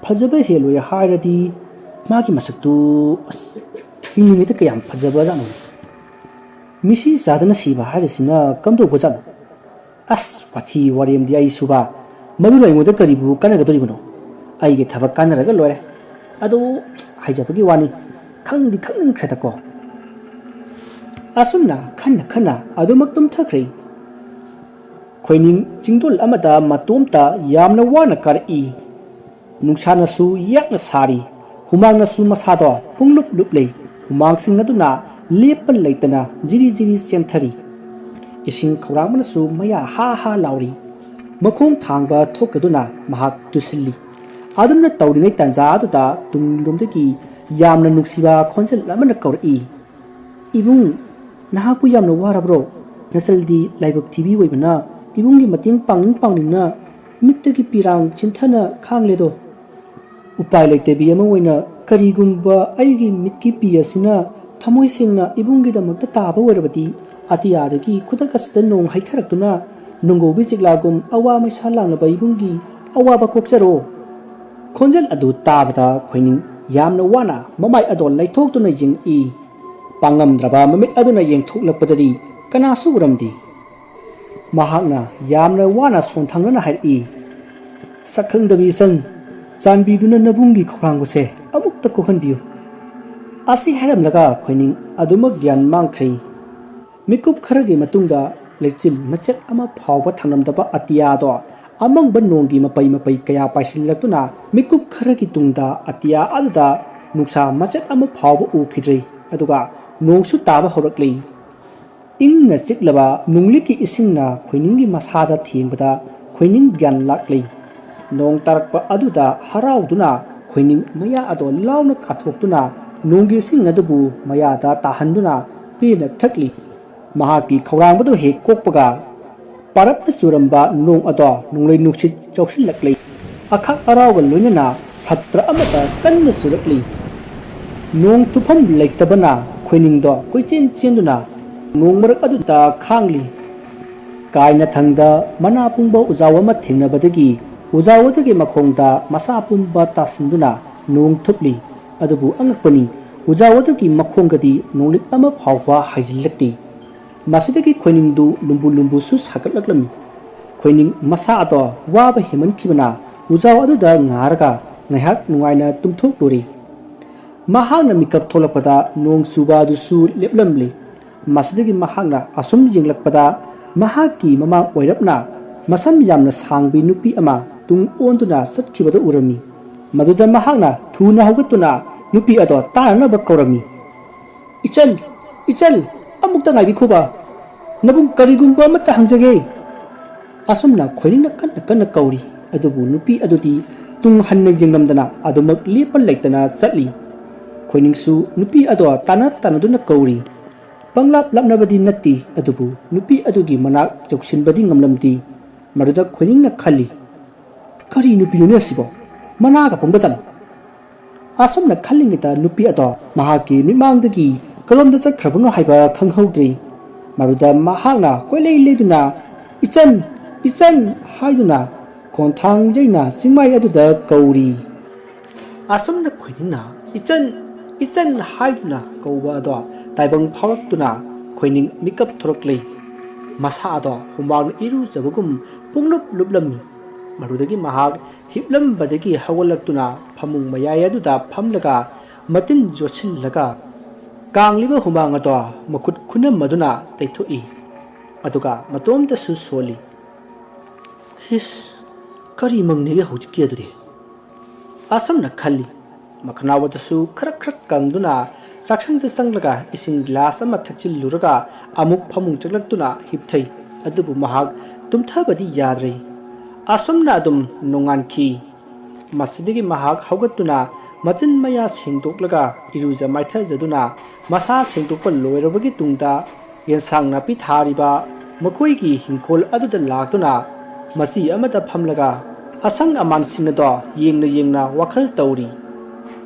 ꯐꯖꯕ ꯍꯦꯜꯂꯣꯏ ꯍꯥꯏꯔꯗꯤ ꯃꯥꯒꯤ ꯃꯁꯛꯇꯨ ꯍꯤꯡꯂꯤꯉꯩꯗ ꯀꯌꯥꯝ ꯐꯖꯕꯖꯥꯠꯅꯣ ꯃꯤꯁꯤ ꯆꯥꯗꯅ ꯁꯤꯕ ꯍꯥꯏꯔꯤꯁꯤꯅ ꯀꯝꯗꯧꯕꯖꯥꯠꯅꯣ ꯋꯥꯊꯤ ꯋꯥꯔꯦꯝꯗꯤ ꯑꯩ ꯁꯨꯕ ꯃꯗꯨꯅ ꯑꯩꯉꯣꯟꯗ ꯀꯔꯤꯕꯨ ꯀꯥꯟꯅꯒꯗꯣꯔꯤꯕꯅꯣ ꯑꯩꯒꯤ ꯊꯕꯛ ꯀꯥꯟꯅꯔꯒ ꯂꯣꯏꯔꯦ ꯑꯗꯨ ꯍꯥꯏꯖꯕꯒꯤ ꯋꯥꯅꯤ ꯈꯪꯗꯤ ꯈꯪꯅꯤꯡꯈ꯭ꯔꯦꯗꯀꯣ ꯑꯁꯨꯝꯅ ꯈꯟꯅ ꯑꯗꯨꯃꯛ ꯇꯨꯝꯊꯈ꯭ꯔꯦ ꯈꯣꯏꯅꯤꯡ ꯆꯤꯡꯗꯣꯜ ꯑꯃꯗ ꯃꯇꯣꯝꯇ ꯌꯥꯝꯅ ꯋꯥꯅ ꯀꯥꯔꯛꯏ ꯅꯨꯡꯁꯥꯅꯁꯨ ꯌꯥꯛꯅ ꯁꯥꯔꯤ ꯍꯨꯃꯥꯡꯅꯁꯨ ꯃꯁꯥꯗꯣ ꯄꯨꯡꯂꯨꯞ ꯂꯩ ꯍꯨꯃꯥꯡꯁꯤꯡ ꯑꯗꯨꯅ ꯂꯦꯞꯄ ꯂꯩꯇꯅ ꯖꯤꯔꯤ ꯆꯦꯟꯊꯔꯤ ꯏꯁꯤꯡ ꯈꯧꯔꯥꯡꯕꯅꯁꯨ ꯃꯌꯥ ꯍꯥ ꯂꯥꯎꯔꯤ ꯃꯈꯣꯡ ꯊꯥꯡꯕ ꯊꯣꯛꯀꯗꯨꯅ ꯃꯍꯥꯛ ꯇꯨꯁꯤꯜꯂꯤ ꯑꯗꯨꯝꯅ ꯇꯧꯔꯤꯉꯩ ꯇꯥꯟꯖꯥ ꯑꯗꯨꯗ ꯇꯨꯡꯂꯣꯝꯗꯒꯤ ꯌꯥꯝꯅ ꯅꯨꯡꯁꯤꯕ ꯈꯣꯟꯖꯦꯜ ꯑꯃꯅ ꯀꯧꯔꯛꯏ ꯏꯕꯨꯡ ꯅꯍꯥꯛꯄꯨ ꯌꯥꯝꯅ ꯋꯥꯔꯕ꯭ꯔꯣ ꯅꯆꯜꯗꯤ ꯂꯥꯏꯕꯛ ꯊꯤꯕꯤ ꯑꯣꯏꯕꯅ ꯏꯕꯨꯡꯒꯤ ꯃꯇꯦꯡ ꯄꯥꯡꯅꯤꯡꯅ ꯃꯤꯠꯇꯒꯤ ꯄꯤꯔꯥꯡ ꯆꯤꯟꯊꯅ ꯈꯥꯡꯂꯦꯗꯣ ꯎꯄꯥꯏ ꯂꯩꯇꯕꯤ ꯑꯃ ꯑꯣꯏꯅ ꯀꯔꯤꯒꯨꯝꯕ ꯑꯩꯒꯤ ꯃꯤꯠꯀꯤ ꯄꯤ ꯑꯁꯤꯅ ꯊꯃꯣꯏ ꯁꯦꯡꯅ ꯏꯕꯨꯡꯒꯤꯗꯃꯛꯇ ꯇꯥꯕ ꯑꯣꯏꯔꯕꯗꯤ ꯑꯇꯤꯌꯥꯗꯒꯤ ꯈꯨꯗꯛ ꯑꯁꯤꯗ ꯅꯣꯡ ꯍꯩꯊꯔꯛꯇꯨꯅ ꯅꯨꯡꯒꯧꯕꯤ ꯆꯤꯛꯂꯥꯒꯨꯝ ꯑꯋꯥ ꯃꯩꯁꯥ ꯂꯥꯡꯂꯕ ꯏꯕꯨꯡꯒꯤ ꯑꯋꯥꯕ ꯀꯣꯛꯆꯔꯣ ꯈꯣꯟꯖꯦꯜ ꯑꯗꯨ ꯇꯥꯕꯗ ꯈꯣꯏꯅꯤꯡ ꯌꯥꯝꯅ ꯋꯥꯅ ꯃꯃꯥꯏ ꯑꯗꯣ ꯂꯩꯊꯣꯛꯇꯨꯅ ꯌꯦꯡꯏ ꯄꯥꯡꯉꯝꯗ꯭ꯔꯕ ꯃꯃꯤꯠ ꯑꯗꯨꯅ ꯌꯦꯡꯊꯣꯛꯂꯛꯄꯗꯗꯤ ꯀꯅꯥꯁꯨ ꯎꯔꯝꯗꯦ ꯃꯍꯥꯛꯅ ꯌꯥꯝꯅ ꯋꯥꯅ ꯁꯣꯟꯊꯪꯅꯅ ꯍꯥꯏꯔꯛꯏ ꯁꯛꯈꯪꯗꯕꯤ ꯏꯆꯟ ꯆꯥꯟꯕꯤꯗꯨꯅ ꯅꯕꯨꯡꯒꯤ ꯈꯧꯔꯥꯡꯕꯁꯦ ꯑꯃꯨꯛꯇ ꯀꯣꯛꯍꯟꯕꯤꯌꯨ ꯑꯁꯤ ꯍꯥꯏꯔꯝꯂꯒ ꯈꯣꯏꯅꯤꯡ ꯑꯗꯨꯃꯛ ꯒ꯭ꯌꯥꯟ ꯃꯥꯡꯈ꯭ꯔꯦ ꯃꯤꯀꯨꯞ ꯈꯔꯒꯤ ꯃꯇꯨꯡꯗ ꯂꯩꯆꯤꯜ ꯃꯆꯦꯠ ꯑꯃ ꯐꯥꯎꯕ ꯊꯝꯂꯝꯗꯕ ꯑꯇꯤꯌꯥꯗꯣ ꯑꯃꯪꯕ ꯅꯣꯡꯒꯤ ꯃꯄꯩ ꯀꯌꯥ ꯄꯥꯏꯁꯤꯜꯂꯛꯇꯨꯅ ꯃꯤꯀꯨꯞ ꯈꯔꯒꯤ ꯇꯨꯡꯗ ꯑꯇꯤꯌꯥ ꯑꯗꯨꯗ ꯅꯨꯡꯁꯥ ꯃꯆꯦꯠ ꯑꯃ ꯐꯥꯎꯕ ꯎꯈꯤꯗ꯭ꯔꯦ ꯑꯗꯨꯒ ꯅꯣꯡꯁꯨ ꯇꯥꯕ ꯍꯧꯔꯛꯂꯤ ꯏꯪꯅ ꯆꯤꯛꯂꯕ ꯅꯨꯡꯂꯤꯛꯀꯤ ꯏꯁꯤꯡꯅ ꯈꯣꯏꯅꯤꯡꯒꯤ ꯃꯁꯥꯗ ꯊꯦꯡꯕꯗ ꯈꯣꯏꯅꯤꯡ ꯒ꯭ꯌꯥꯟ ꯂꯥꯛꯂꯤ ꯅꯣꯡ ꯇꯥꯔꯛꯄ ꯑꯗꯨꯗ ꯍꯔꯥꯎꯗꯨꯅ ꯈꯣꯏꯅꯤꯡ ꯃꯌꯥ ꯑꯗꯣ ꯂꯥꯎꯅ ꯀꯥꯊꯣꯛꯇꯨꯅ ꯅꯣꯡꯒꯤ ꯏꯁꯤꯡ ꯑꯗꯨꯕꯨ ꯃꯌꯥꯗ ꯇꯥꯍꯟꯗꯨꯅ ꯄꯦꯟꯅ ꯊꯛꯂꯤ ꯃꯍꯥꯛꯀꯤ ꯈꯧꯔꯥꯡꯕꯗꯨ ꯍꯦꯛ ꯀꯣꯛꯄꯒ ꯄꯥꯔꯞꯅ ꯆꯨꯔꯝꯕ ꯅꯣꯡ ꯑꯗꯣ ꯅꯣꯡꯂꯩ ꯅꯨꯡꯁꯤꯠ ꯆꯧꯁꯤꯜꯂꯛꯂꯤ ꯑꯈꯥꯛ ꯑꯔꯥꯎꯒ ꯂꯣꯏꯅꯅ ꯁꯇ꯭ꯔ ꯑꯃꯗ ꯀꯟꯅ ꯆꯨꯔꯛꯂꯤ ꯅꯣꯡ ꯇꯨꯐꯝ ꯂꯩꯇꯕꯅ ꯈꯣꯏꯅꯤꯡꯗꯣ ꯀꯣꯏꯆꯦꯟ ꯆꯦꯟꯗꯨꯅ ꯅꯣꯡ ꯃꯔꯛ ꯑꯗꯨꯗ ꯈꯥꯡꯂꯤ ꯀꯥꯏꯅ ꯊꯪꯗ ꯃꯅꯥ ꯄꯨꯡꯕ ꯎꯖꯥꯎ ꯑꯃ ꯊꯦꯡꯅꯕꯗꯒꯤ ꯎꯖꯥꯎ ꯑꯗꯨꯒꯤ ꯃꯈꯣꯡꯗ ꯃꯁꯥ ꯄꯨꯝꯕ ꯇꯥꯁꯤꯟꯗꯨꯅ ꯅꯣꯡ ꯊꯨꯞꯂꯤ ꯑꯗꯨꯕꯨ ꯑꯉꯛꯄꯅꯤ ꯎꯖꯥꯎ ꯑꯗꯨꯒꯤ ꯃꯈꯣꯡꯗꯗꯤ ꯅꯣꯡꯂꯤꯛ ꯑꯃ ꯐꯥꯎꯕ ꯍꯥꯏꯖꯤꯜꯂꯛꯇꯦ ꯃꯁꯤꯗꯒꯤ ꯈꯣꯏꯅꯤꯡꯗꯨ lumbu lumbuꯁꯨ ꯁꯥꯒꯠꯂꯛꯂꯝꯃꯤ ꯈꯣꯏꯅꯤꯡ ꯃꯁꯥ ꯑꯗꯣ ꯋꯥꯕ ꯍꯦꯃꯟꯈꯤꯕꯅ ꯎꯖꯥꯎ ꯑꯗꯨꯗ ꯉꯥꯔꯒ ꯉꯥꯏꯍꯥꯛ ꯅꯨꯡꯉꯥꯏꯅ ꯇꯨꯝꯊꯣꯛꯂꯨꯔꯤ ꯃꯍꯥꯛꯅ ꯃꯤꯀꯞ ꯊꯣꯛꯂꯛꯄꯗ ꯅꯣꯡ ꯆꯨꯕ ꯑꯗꯨꯁꯨ ꯂꯦꯞꯂꯝꯂꯤ ꯃꯁꯤꯗꯒꯤ ꯃꯍꯥꯛꯅ ꯑꯁꯨꯝ ꯌꯦꯡꯂꯛꯄꯗ ꯃꯍꯥꯛꯀꯤ ꯃꯃꯥꯡ ꯑꯣꯏꯔꯞꯅ ꯃꯁꯝ ꯌꯥꯝꯅ ꯁꯥꯡꯕꯤ ꯅꯨꯄꯤ ꯑꯃ ꯇꯨꯡ ꯑꯣꯟꯗꯨꯅ ꯆꯠꯈꯤꯕꯗ ꯎꯔꯝꯃꯤ ꯃꯗꯨꯗ ꯃꯍꯥꯛꯅ ꯊꯨꯅ ꯍꯧꯒꯠꯇꯨꯅ ꯅꯨꯄꯤ ꯑꯗꯣ ꯇꯥꯅꯅꯕ ꯀꯧꯔꯝꯃꯤ ꯏꯆꯟ ꯏꯆꯟ ꯑꯃꯨꯛꯇ ꯉꯥꯏꯕꯤꯈꯣꯕ ꯅꯕꯨꯡ ꯀꯔꯤꯒꯨꯝꯕ ꯑꯃꯠꯇ ꯍꯪꯖꯒꯦ ꯑꯁꯨꯝꯅ ꯈꯣꯏꯅꯤꯡꯅ ꯀꯟꯅ ꯀꯟꯅ ꯀꯧꯔꯤ ꯑꯗꯨꯕꯨ ꯅꯨꯄꯤ ꯑꯗꯨꯗꯤ ꯇꯨꯡ ꯍꯟꯅ ꯌꯦꯡꯂꯝꯗꯅ ꯑꯗꯨꯃꯛ ꯂꯦꯞꯄ ꯂꯩꯇꯅ ꯆꯠꯂꯤ ꯈꯣꯏꯅꯤꯡꯁꯨ ꯅꯨꯄꯤ ꯑꯗꯣ ꯇꯥꯟꯅꯗꯨꯅ ꯀꯧꯔꯤ ꯄꯪꯂꯥꯞ ꯂꯥꯞꯅꯕꯗꯤ ꯅꯠꯇꯦ ꯑꯗꯨꯕꯨ ꯅꯨꯄꯤ ꯑꯗꯨꯒꯤ ꯃꯅꯥꯛ ꯌꯧꯁꯤꯟꯕꯗꯤ ꯉꯝꯂꯝꯗꯦ ꯃꯗꯨꯗ ꯈꯣꯏꯅꯤꯡꯅ ꯈꯜꯂꯤ ꯀꯔꯤ ꯅꯨꯄꯤꯅꯣꯅꯦ ꯑꯁꯤꯕꯣ ꯃꯅꯥꯒ ꯄꯪꯕꯖꯥꯠꯅꯣ ꯑꯁꯨꯝꯅ ꯈꯜꯂꯤꯉꯩꯗ ꯅꯨꯄꯤ ꯑꯗꯣ ꯃꯍꯥꯛꯀꯤ ꯃꯤꯠꯃꯥꯡꯗꯒꯤ ꯀꯔꯣꯝꯗ ꯆꯠꯈ꯭ꯔꯕꯅꯣ ꯍꯥꯏꯕ ꯈꯪꯍꯧꯗ꯭ꯔꯤ ꯃꯗꯨꯗ ꯃꯍꯥꯛꯅ ꯀꯣꯏꯂꯩ ꯂꯩꯗꯨꯅ ꯏꯆꯟ ꯏꯆꯟ ꯍꯥꯏꯗꯨꯅ ꯈꯣꯟꯊꯥꯡ ꯌꯩꯅ ꯆꯤꯡꯃꯥꯏ ꯑꯗꯨꯗ ꯀꯧꯔꯤ ꯑꯁꯨꯝꯅ ꯈꯣꯏꯅꯤꯡꯅ ꯏꯆꯟ ꯏꯆꯟ ꯍꯥꯏꯗꯨꯅ ꯀꯧꯕ ꯑꯗꯣ ꯇꯥꯏꯕꯪ ꯐꯥꯎꯔꯛꯇꯨꯅ ꯈꯣꯏꯅꯤꯡ ꯃꯤꯀꯞ ꯊꯣꯔꯛꯂꯤ ꯃꯁꯥ ꯑꯗꯣ ꯍꯨꯃꯥꯡꯅ ꯏꯔꯨꯖꯕꯒꯨꯝ ꯄꯨꯡꯂꯨꯞ ꯂꯨꯞꯂꯝꯃꯤ ꯃꯗꯨꯗꯒꯤ ꯃꯍꯥꯛ ꯍꯤꯞꯂꯝꯕꯗꯒꯤ ꯍꯧꯒꯠꯂꯛꯇꯨꯅ ꯐꯃꯨꯡ ꯃꯌꯥꯏ ꯑꯗꯨꯗ ꯐꯝꯂꯒ ꯃꯇꯤꯟ ꯌꯣꯠꯁꯤꯜꯂꯒ ꯀꯥꯡꯂꯤꯕ ꯍꯨꯃꯥꯡ ꯑꯗꯣ ꯃꯈꯨꯠ ꯈꯨꯅꯝ ꯑꯗꯨꯅ ꯇꯩꯊꯣꯛꯏ ꯑꯗꯨꯒ ꯃꯇꯣꯝꯇꯁꯨ ꯁꯣꯜꯂꯤ ꯍꯤꯁ ꯀꯔꯤ ꯃꯪꯅꯤꯒꯦ ꯍꯧꯖꯤꯛꯀꯤ ꯑꯗꯨꯗꯤ ꯑꯁꯨꯝꯅ ꯈꯜꯂꯤ ꯃꯈꯅꯥꯎ ꯑꯗꯨꯁꯨ ꯈꯔ ꯀꯪꯗꯨꯅ ꯆꯥꯛꯁꯪꯗ ꯆꯪꯂꯒ ꯏꯁꯤꯡ ꯒ꯭ꯂꯥꯁ ꯑꯃ ꯊꯛꯆꯤꯜꯂꯨꯔꯒ ꯑꯃꯨꯛ ꯐꯃꯨꯡ ꯆꯪꯂꯛꯇꯨꯅ ꯍꯤꯞꯊꯩ ꯑꯗꯨꯕꯨ ꯃꯍꯥꯛ ꯇꯨꯝꯊꯕꯗꯤ ꯌꯥꯗ꯭ꯔꯦ ꯑꯁꯨꯝꯅ ꯑꯗꯨꯝ ꯅꯣꯡꯉꯥꯟꯈꯤ ꯃꯁꯤꯗꯒꯤ ꯃꯍꯥꯛ ꯍꯧꯒꯠꯇꯨꯅ ꯃꯆꯤꯟ ꯃꯌꯥ ꯁꯦꯡꯗꯣꯛꯂꯒ ꯏꯔꯨꯖ ꯃꯥꯏꯊꯖꯗꯨꯅ ꯃꯁꯥ ꯁꯦꯡꯗꯣꯛꯄ ꯂꯣꯏꯔꯕꯒꯤ ꯇꯨꯡꯗ ꯌꯦꯟꯁꯥꯡ ꯅꯥꯄꯤ ꯊꯥꯔꯤꯕ ꯃꯈꯣꯏꯒꯤ ꯍꯤꯡꯈꯣꯜ ꯑꯗꯨꯗ ꯂꯥꯛꯇꯨꯅ ꯃꯆꯤ ꯑꯃꯗ ꯐꯝꯂꯒ ꯑꯁꯪ ꯑꯃꯥꯟꯁꯤꯡ ꯑꯗꯣ ꯌꯦꯡꯅ ꯋꯥꯈꯜ ꯇꯧꯔꯤ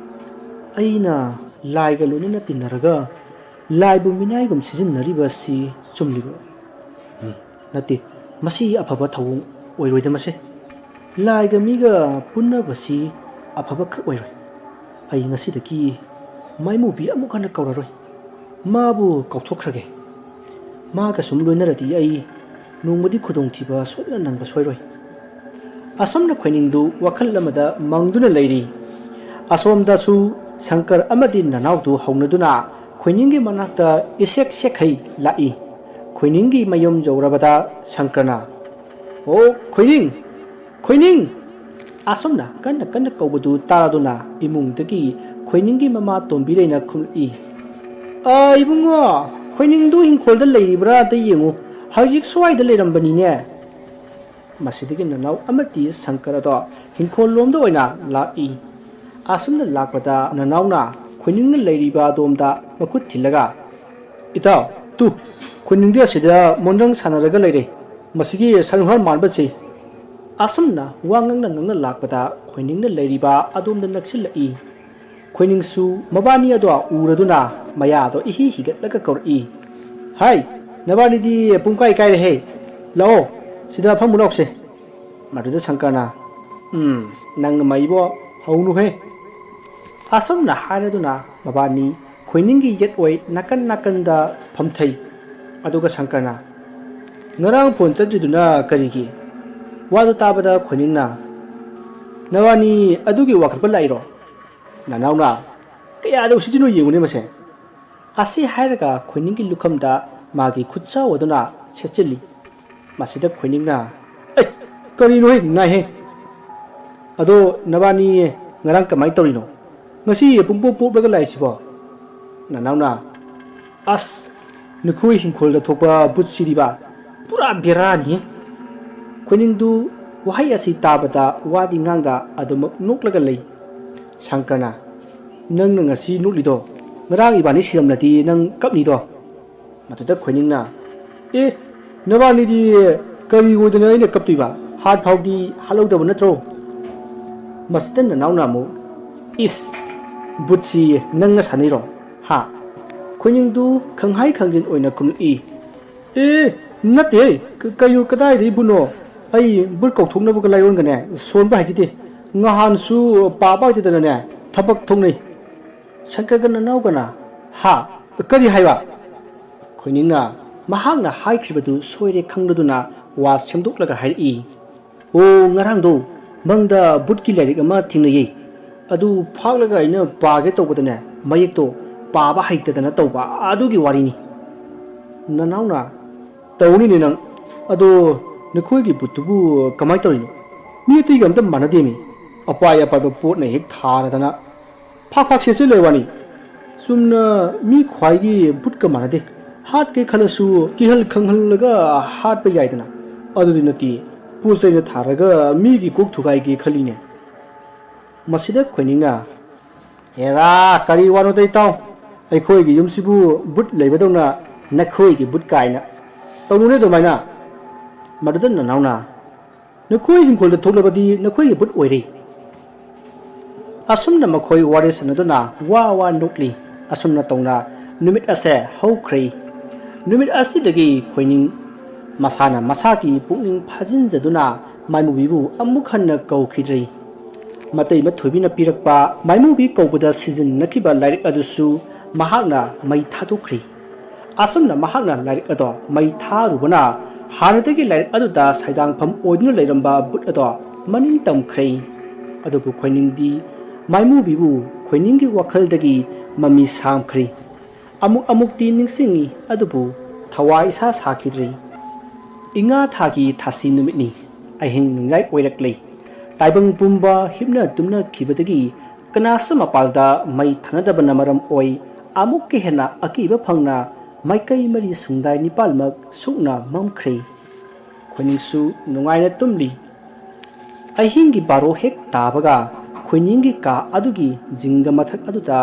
ꯑꯩꯅ ꯂꯥꯏꯒ ꯂꯣꯏꯅꯅ ꯇꯤꯟꯅꯔꯒ ꯂꯥꯏꯕꯨ ꯃꯤꯅꯥꯏꯒꯨꯝ ꯁꯤꯖꯤꯟꯅꯔꯤꯕ ꯑꯁꯤ ꯆꯨꯝꯂꯤꯕ ꯅꯠꯇꯦ ꯃꯁꯤ ꯑꯐꯕ ꯊꯧꯑꯣꯡ ꯑꯣꯏꯔꯣꯏꯗ ꯃꯁꯦ ꯂꯥꯏꯒ ꯃꯤꯒ ꯄꯨꯟꯅꯕꯁꯤ ꯑꯐꯕ ꯈꯛ ꯑꯣꯏꯔꯣꯏ ꯑꯩ ꯉꯁꯤꯗꯒꯤ ꯃꯥꯏꯃꯨꯕꯤ ꯑꯃꯨꯛ ꯍꯟꯅ ꯀꯧꯔꯔꯣꯏ ꯃꯥꯕꯨ ꯀꯥꯎꯊꯣꯛꯈ꯭ꯔꯒꯦ ꯃꯥꯒ ꯁꯨꯝ ꯂꯣꯏꯅꯔꯗꯤ ꯑꯩ ꯅꯣꯡꯃꯗꯤ ꯈꯨꯗꯣꯡꯊꯤꯕ ꯁꯣꯏꯗꯅ ꯅꯪꯕ ꯁꯣꯏꯔꯣꯏ ꯑꯁꯨꯝꯅ ꯈꯣꯏꯅꯤꯡꯗꯨ ꯋꯥꯈꯜ ꯑꯃꯗ ꯃꯪꯗꯨꯅ ꯂꯩꯔꯤ ꯑꯁꯣꯝꯗꯁꯨ ꯁꯪꯀꯔ ꯑꯃꯗꯤ ꯅꯅꯥꯎꯗꯨ ꯍꯧꯅꯗꯨꯅ ꯈꯣꯏꯅꯤꯡꯒꯤ ꯃꯅꯥꯛꯇ ꯏꯁꯦꯛ ꯁꯦꯛꯈꯩ ꯂꯥꯛꯏ ꯈꯣꯏꯅꯤꯡꯒꯤ ꯃꯌꯨꯝ ꯌꯧꯔꯕꯗ ꯁꯪꯀꯔꯅ ꯑꯣ ꯈꯣꯏꯅꯤꯡ ꯈꯣꯏꯅꯤꯡ ꯑꯁꯨꯝꯅ ꯀꯟꯅ ꯀꯧꯕꯗꯨ ꯇꯥꯗꯨꯅ ꯏꯃꯨꯡꯗꯒꯤ ꯈꯣꯏꯅꯤꯡꯒꯤ ꯃꯃꯥ ꯇꯣꯝꯕꯤꯔꯩꯅ ꯈꯨꯝꯂꯛꯏ ꯏꯕꯨꯡꯉꯣ ꯈꯣꯏꯅꯤꯡꯗꯨ ꯍꯤꯡꯈꯣꯜꯗ ꯂꯩꯔꯤꯕ꯭ꯔꯥ ꯑꯝꯇ ꯌꯦꯡꯉꯨ ꯍꯧꯖꯤꯛ ꯁ꯭ꯋꯥꯏꯗ ꯂꯩꯔꯝꯕꯅꯤꯅꯦ ꯃꯁꯤꯗꯒꯤ ꯅꯅꯥꯎ ꯑꯃꯗꯤ ꯁꯪꯀꯔ ꯑꯗꯣ ꯍꯤꯡꯈꯣꯜ ꯂꯣꯝꯗ ꯑꯣꯏꯅ ꯂꯥꯛꯏ ꯑꯁꯨꯝꯅ ꯂꯥꯛꯄꯗ ꯅꯅꯥꯎꯅ ꯈꯣꯏꯅꯤꯡꯅ ꯂꯩꯔꯤꯕ ꯑꯗꯣꯝꯗ ꯃꯈꯨꯠ ꯊꯤꯜꯂꯒ ꯏꯇꯥꯎ ꯇꯨ ꯈꯣꯏꯅꯤꯡꯗꯤ ꯑꯁꯤꯗ ꯃꯣꯟꯗ꯭ꯔꯪ ꯁꯥꯟꯅꯔꯒ ꯂꯩꯔꯦ ꯃꯁꯤꯒꯤ ꯁꯟꯍꯣꯔ ꯃꯥꯟꯕꯁꯤ ꯑꯁꯨꯝꯅ ꯋꯥ ꯉꯥꯡꯅ ꯂꯥꯛꯄꯗ ꯈꯣꯏꯅꯤꯡꯅ ꯂꯩꯔꯤꯕ ꯑꯗꯣꯝꯗ ꯅꯛꯁꯤꯜꯂꯛꯏ ꯈꯣꯏꯅꯤꯡꯁꯨ ꯃꯕꯥꯅꯤ ꯑꯗꯣ ꯎꯔꯗꯨꯅ ꯃꯌꯥꯗꯣ ꯏꯍꯤ ꯍꯤꯒꯠꯂꯒ ꯀꯧꯔꯛꯏ ꯍꯥꯏ ꯅꯕꯥꯅꯤꯗꯤ ꯄꯨꯡꯀꯥꯏ ꯀꯥꯏꯔꯦꯍꯦ ꯂꯥꯛꯑꯣ ꯁꯤꯗ ꯐꯝꯃꯨ ꯂꯥꯎꯁꯦ ꯃꯗꯨꯗ ꯁꯪꯀꯔꯅ ꯅꯪ ꯃꯩꯕꯣ ꯍꯧꯅꯨꯍꯦ ꯑꯁꯨꯝꯅ ꯍꯥꯏꯔꯗꯨꯅ ꯃꯕꯥꯅꯤ ꯈꯣꯏꯅꯤꯡꯒꯤ ꯌꯦꯠ ꯑꯣꯏ ꯅꯥꯀꯟꯗ ꯐꯝꯊꯩ ꯑꯗꯨꯒ ꯁꯪꯀꯔꯅ ꯉꯔꯥꯡ ꯐꯣꯟ ꯆꯠꯇ꯭ꯔꯤꯗꯨꯅ ꯀꯔꯤꯒꯤ ꯋꯥꯗꯨ ꯇꯥꯕꯗ ꯈꯣꯏꯅꯤꯡꯅ ꯅꯋꯥꯅꯤ ꯑꯗꯨꯒꯤ ꯋꯥꯈꯠꯄ ꯂꯥꯛꯏꯔꯣ ꯅꯅꯥꯎꯅ ꯀꯌꯥꯗ ꯎꯁꯤꯠꯇꯤꯅꯣ ꯌꯦꯡꯉꯨꯅꯦ ꯃꯁꯦ ꯑꯁꯤ ꯍꯥꯏꯔꯒ ꯈꯣꯏꯅꯤꯡꯒꯤ ꯂꯨꯈꯝꯗ ꯃꯥꯒꯤ ꯈꯨꯠꯁꯥꯎ ꯑꯗꯨꯅ ꯁꯦꯠꯆꯤꯜꯂꯤ ꯃꯁꯤꯗ ꯈꯣꯏꯅꯤꯡꯅ ꯑꯁ ꯀꯔꯤꯅꯣ ꯉꯥꯏꯍꯦ ꯑꯗꯣ ꯅꯕꯥꯅꯤ ꯉꯔꯥꯡ ꯀꯃꯥꯏꯅ ꯇꯧꯔꯤꯅꯣ ngasi pungpo poplaga laisibo nanauna as nukhui hingkhol da thokpa but siriba pura berani khoiningdu wahai asi tabada wadi ngangda adum noklaga lei sangkana nang ngasi nuklido ngarang ibani siramlati nang kapni do matuda khoiningna e nabani di kari wodana ine kaptiba hat phawdi halawda natro masdan nanauna mu is butsi nanga saniro ha khoiningdu khanghai khangjin oina kumli e nate kayu kadai dei buno ai bur kauthungna bu layon gane son ba hajite ngahan su pa ba ti dana ne thabak thongnei shankar nau gana ha kari haiwa khoiningna mahangna haikribadu soire khangladuna wa semduklaga hai i o ngarang do mangda butki lairik ama thingnei adu phaglaga ina paage tawbadane mayek to paba haitadana tawba adugi warini nanauna tawni ne nang ado nakhoi gi butubu kamai tawino mi ti gam tam manade mi apaya pa do pot ne hek tharadana phak se lewani sumna mi khwai gi but ka manade hat ke khalasu kihal khanghal laga hat pa yaidana adu dinati pusai na tharaga mi gi kok thugai gi khaline masida khoiningna era kari wano dei taw ai khoi gi yumsibu but leibadona nakhoi gi but kaina tawune do maina madudan na nauna nakhoi hingkhol da thoklabadi nakhoi gi but oirei asumna makhoi ware sanaduna wa nokli asumna tawna numit ase haukrei numit asidagi khoining masana masaki pung phajin jaduna maimubibu amukhanna kaukhidrei matai ma thobina pirakpa maimubi kawbada season nakiba lairik adusu mahakna mai thadukri asumna mahakna lairik ado mai tharubana hanadagi lairik aduda saidang pham oiduna leiramba but ado maning tamkhrei adubu khoiningdi maimubi bu khoiningi wakhaldagi mami samkhri amuk ti ningsingi adubu thawai isa sakhidri inga thagi thasi numitni ahing ngai oiraklei taibang pumba hipna tumna khibadagi kanasa mapalda mai thanadabana maram oi amuk ke hena akiba phangna maikai mari sungdai nipalmak sukna mamkhrei khoiningsu nungaina tumli ahingi baro hek tabaga khoiningi ka adugi jinga mathak aduda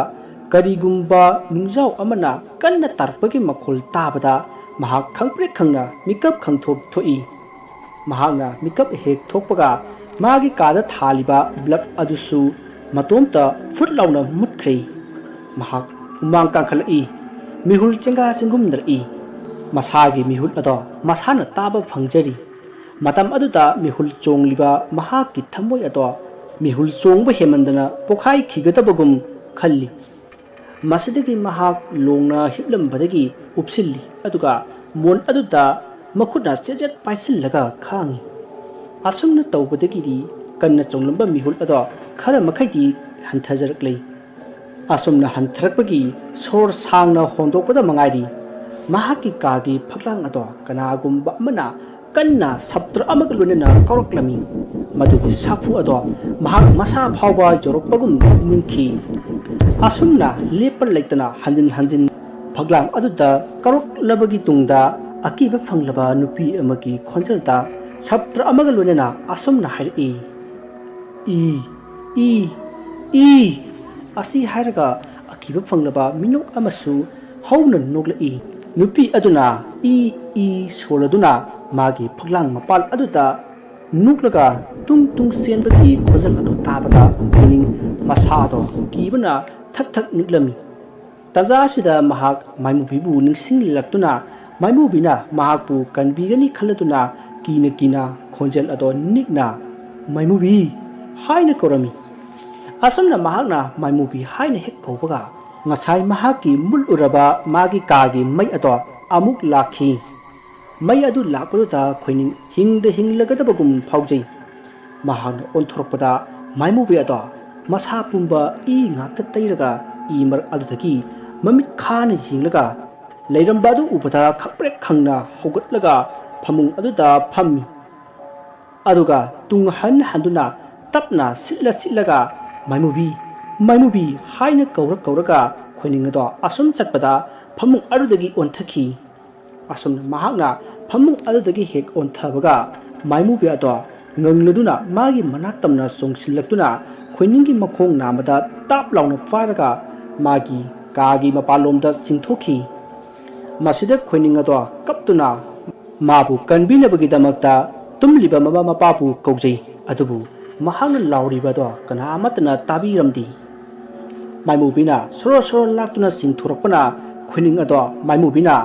karigumba nungjaw amana kanna tarpagi makhol tabada mahak khangpre khangna mikap khangthop thoi mahakna mikap hek thokpaga magi kada thaliba blab adusu matomta futlauna mutkhri mahak umang kangkhalai mihul chenga chengumdar i masagi mihul ado masana taba phangjari matam aduda mihul chongliba mahaki thamoi ado mihul chongba hemandana pokhai khigadabagum khalli masidagi mahak longna hiplambadagi upsilli aduga mon aduda makhutna sejet paisil-laga khangi asumna tawbadagi kanna chonglamba mihul ado khara makhaidi hanthajaraklei asumna hantharakpagi sor sangna hondokpada mangairi mahaki kagi phaklang ado kanagumba amana kanna sabtra amagalunena koroklami madugi safu ado mahak masa phawba jorokpagum ningki asumna lepal laitana hanjin phaklang aduda karoklabagi tungda akiba phanglaba nupi amagi khonjalta sabtra amagalunena asumna hairi i asi hairaga akiba phanglaba minok amasu hauna noglai nupi aduna i soladuna magi phaklang mapal aduda nuklaga tung senbagi khojal adu tabada ning masado kibana thak niklami taja sida mahak maimubibu ningsing laktuna maimubina mahakpu kanbigani khaladuna kina khonjal ado nikna maimubi haina korami asumna mahakna maimubi haina hek kobaga ngasai mahaki mul uraba magi kagi mai ado amuk lakhi mai adu lakpada khoining hinglagadabagum phaujai mahakna onthorpada ꯃꯥꯏꯃꯨꯕꯤ ꯑꯗꯣ ꯃꯁꯥ ꯄꯨꯝꯕ E ꯉꯥꯛꯇ ꯇꯩꯔꯒ E ꯃꯔꯛ ꯑꯗꯨꯗꯒꯤ ꯃꯃꯤꯠ ꯈꯥꯅ ꯌꯦꯡꯂꯒ ꯂꯩꯔꯝꯕ ꯑꯗꯨ ꯎꯕꯗ ꯈꯪꯄ꯭ꯔꯦꯛ ꯈꯪꯅ ꯍꯧꯒꯠꯂꯒ ꯐꯃꯨꯡ ꯑꯗꯨꯗ ꯐꯝꯃꯤ ꯑꯗꯨꯒ ꯇꯨꯡ ꯍꯟꯗꯨꯅ ꯇꯞꯅ ꯁꯤꯠꯂꯒ ꯃꯥꯏꯃꯨꯕꯤ ꯍꯥꯏꯅ ꯀꯧꯔꯒ ꯈꯣꯏꯅꯤꯡ ꯑꯗꯣ ꯑꯁꯨꯝ ꯆꯠꯄꯗ ꯐꯃꯨꯡ ꯑꯗꯨꯗꯒꯤ ꯑꯣꯟꯊꯈꯤ ꯑꯁꯨꯝꯅ ꯃꯍꯥꯛꯅ ꯐꯃꯨꯡ ꯑꯗꯨꯗꯒꯤ ꯍꯦꯛ ꯑꯣꯟꯊꯕꯒ ꯃꯥꯏꯃꯨꯕꯤ ꯑꯗꯣ ꯉꯪꯂꯗꯨꯅ ꯃꯥꯒꯤ ꯃꯅꯥꯛ ꯇꯝꯅ ꯆꯣꯡꯁꯤꯜꯂꯛꯇꯨꯅ ꯈꯣꯏꯅꯤꯡꯒꯤ ꯃꯈꯣꯡ ꯅꯥꯝꯃꯗ ꯇꯥꯞ ꯂꯥꯎꯅ ꯐꯥꯔꯒ ꯃꯥꯒꯤ ꯀꯥꯒꯤ ꯃꯄꯥꯟꯂꯣꯝꯗ ꯆꯤꯡꯊꯣꯛꯈꯤ ꯃꯁꯤꯗ ꯈꯣꯏꯅꯤꯡ ꯑꯗꯣ ꯀꯞꯇꯨꯅ ꯃꯥꯕꯨ ꯀꯟꯕꯤꯅꯕꯒꯤꯗꯃꯛꯇ ꯇꯨꯝꯂꯤꯕ ꯃꯃꯥ ꯃꯄꯥꯕꯨ ꯀꯧꯖꯩ ꯑꯗꯨꯕꯨ ꯃꯍꯥꯛꯅ ꯂꯥꯎꯔꯤꯕ ꯑꯗꯣ ꯀꯅꯥ ꯑꯃꯠꯇꯅ ꯇꯥꯕꯤꯔꯝꯗꯦ ꯃꯥꯏꯃꯨꯕꯤꯅ ꯁꯣꯔꯣ ꯂꯥꯛꯇꯨꯅ ꯆꯤꯡꯊꯣꯔꯛꯄꯅ ꯈꯣꯏꯅꯤꯡ ꯑꯗꯣ ꯃꯥꯏꯃꯨꯕꯤꯅ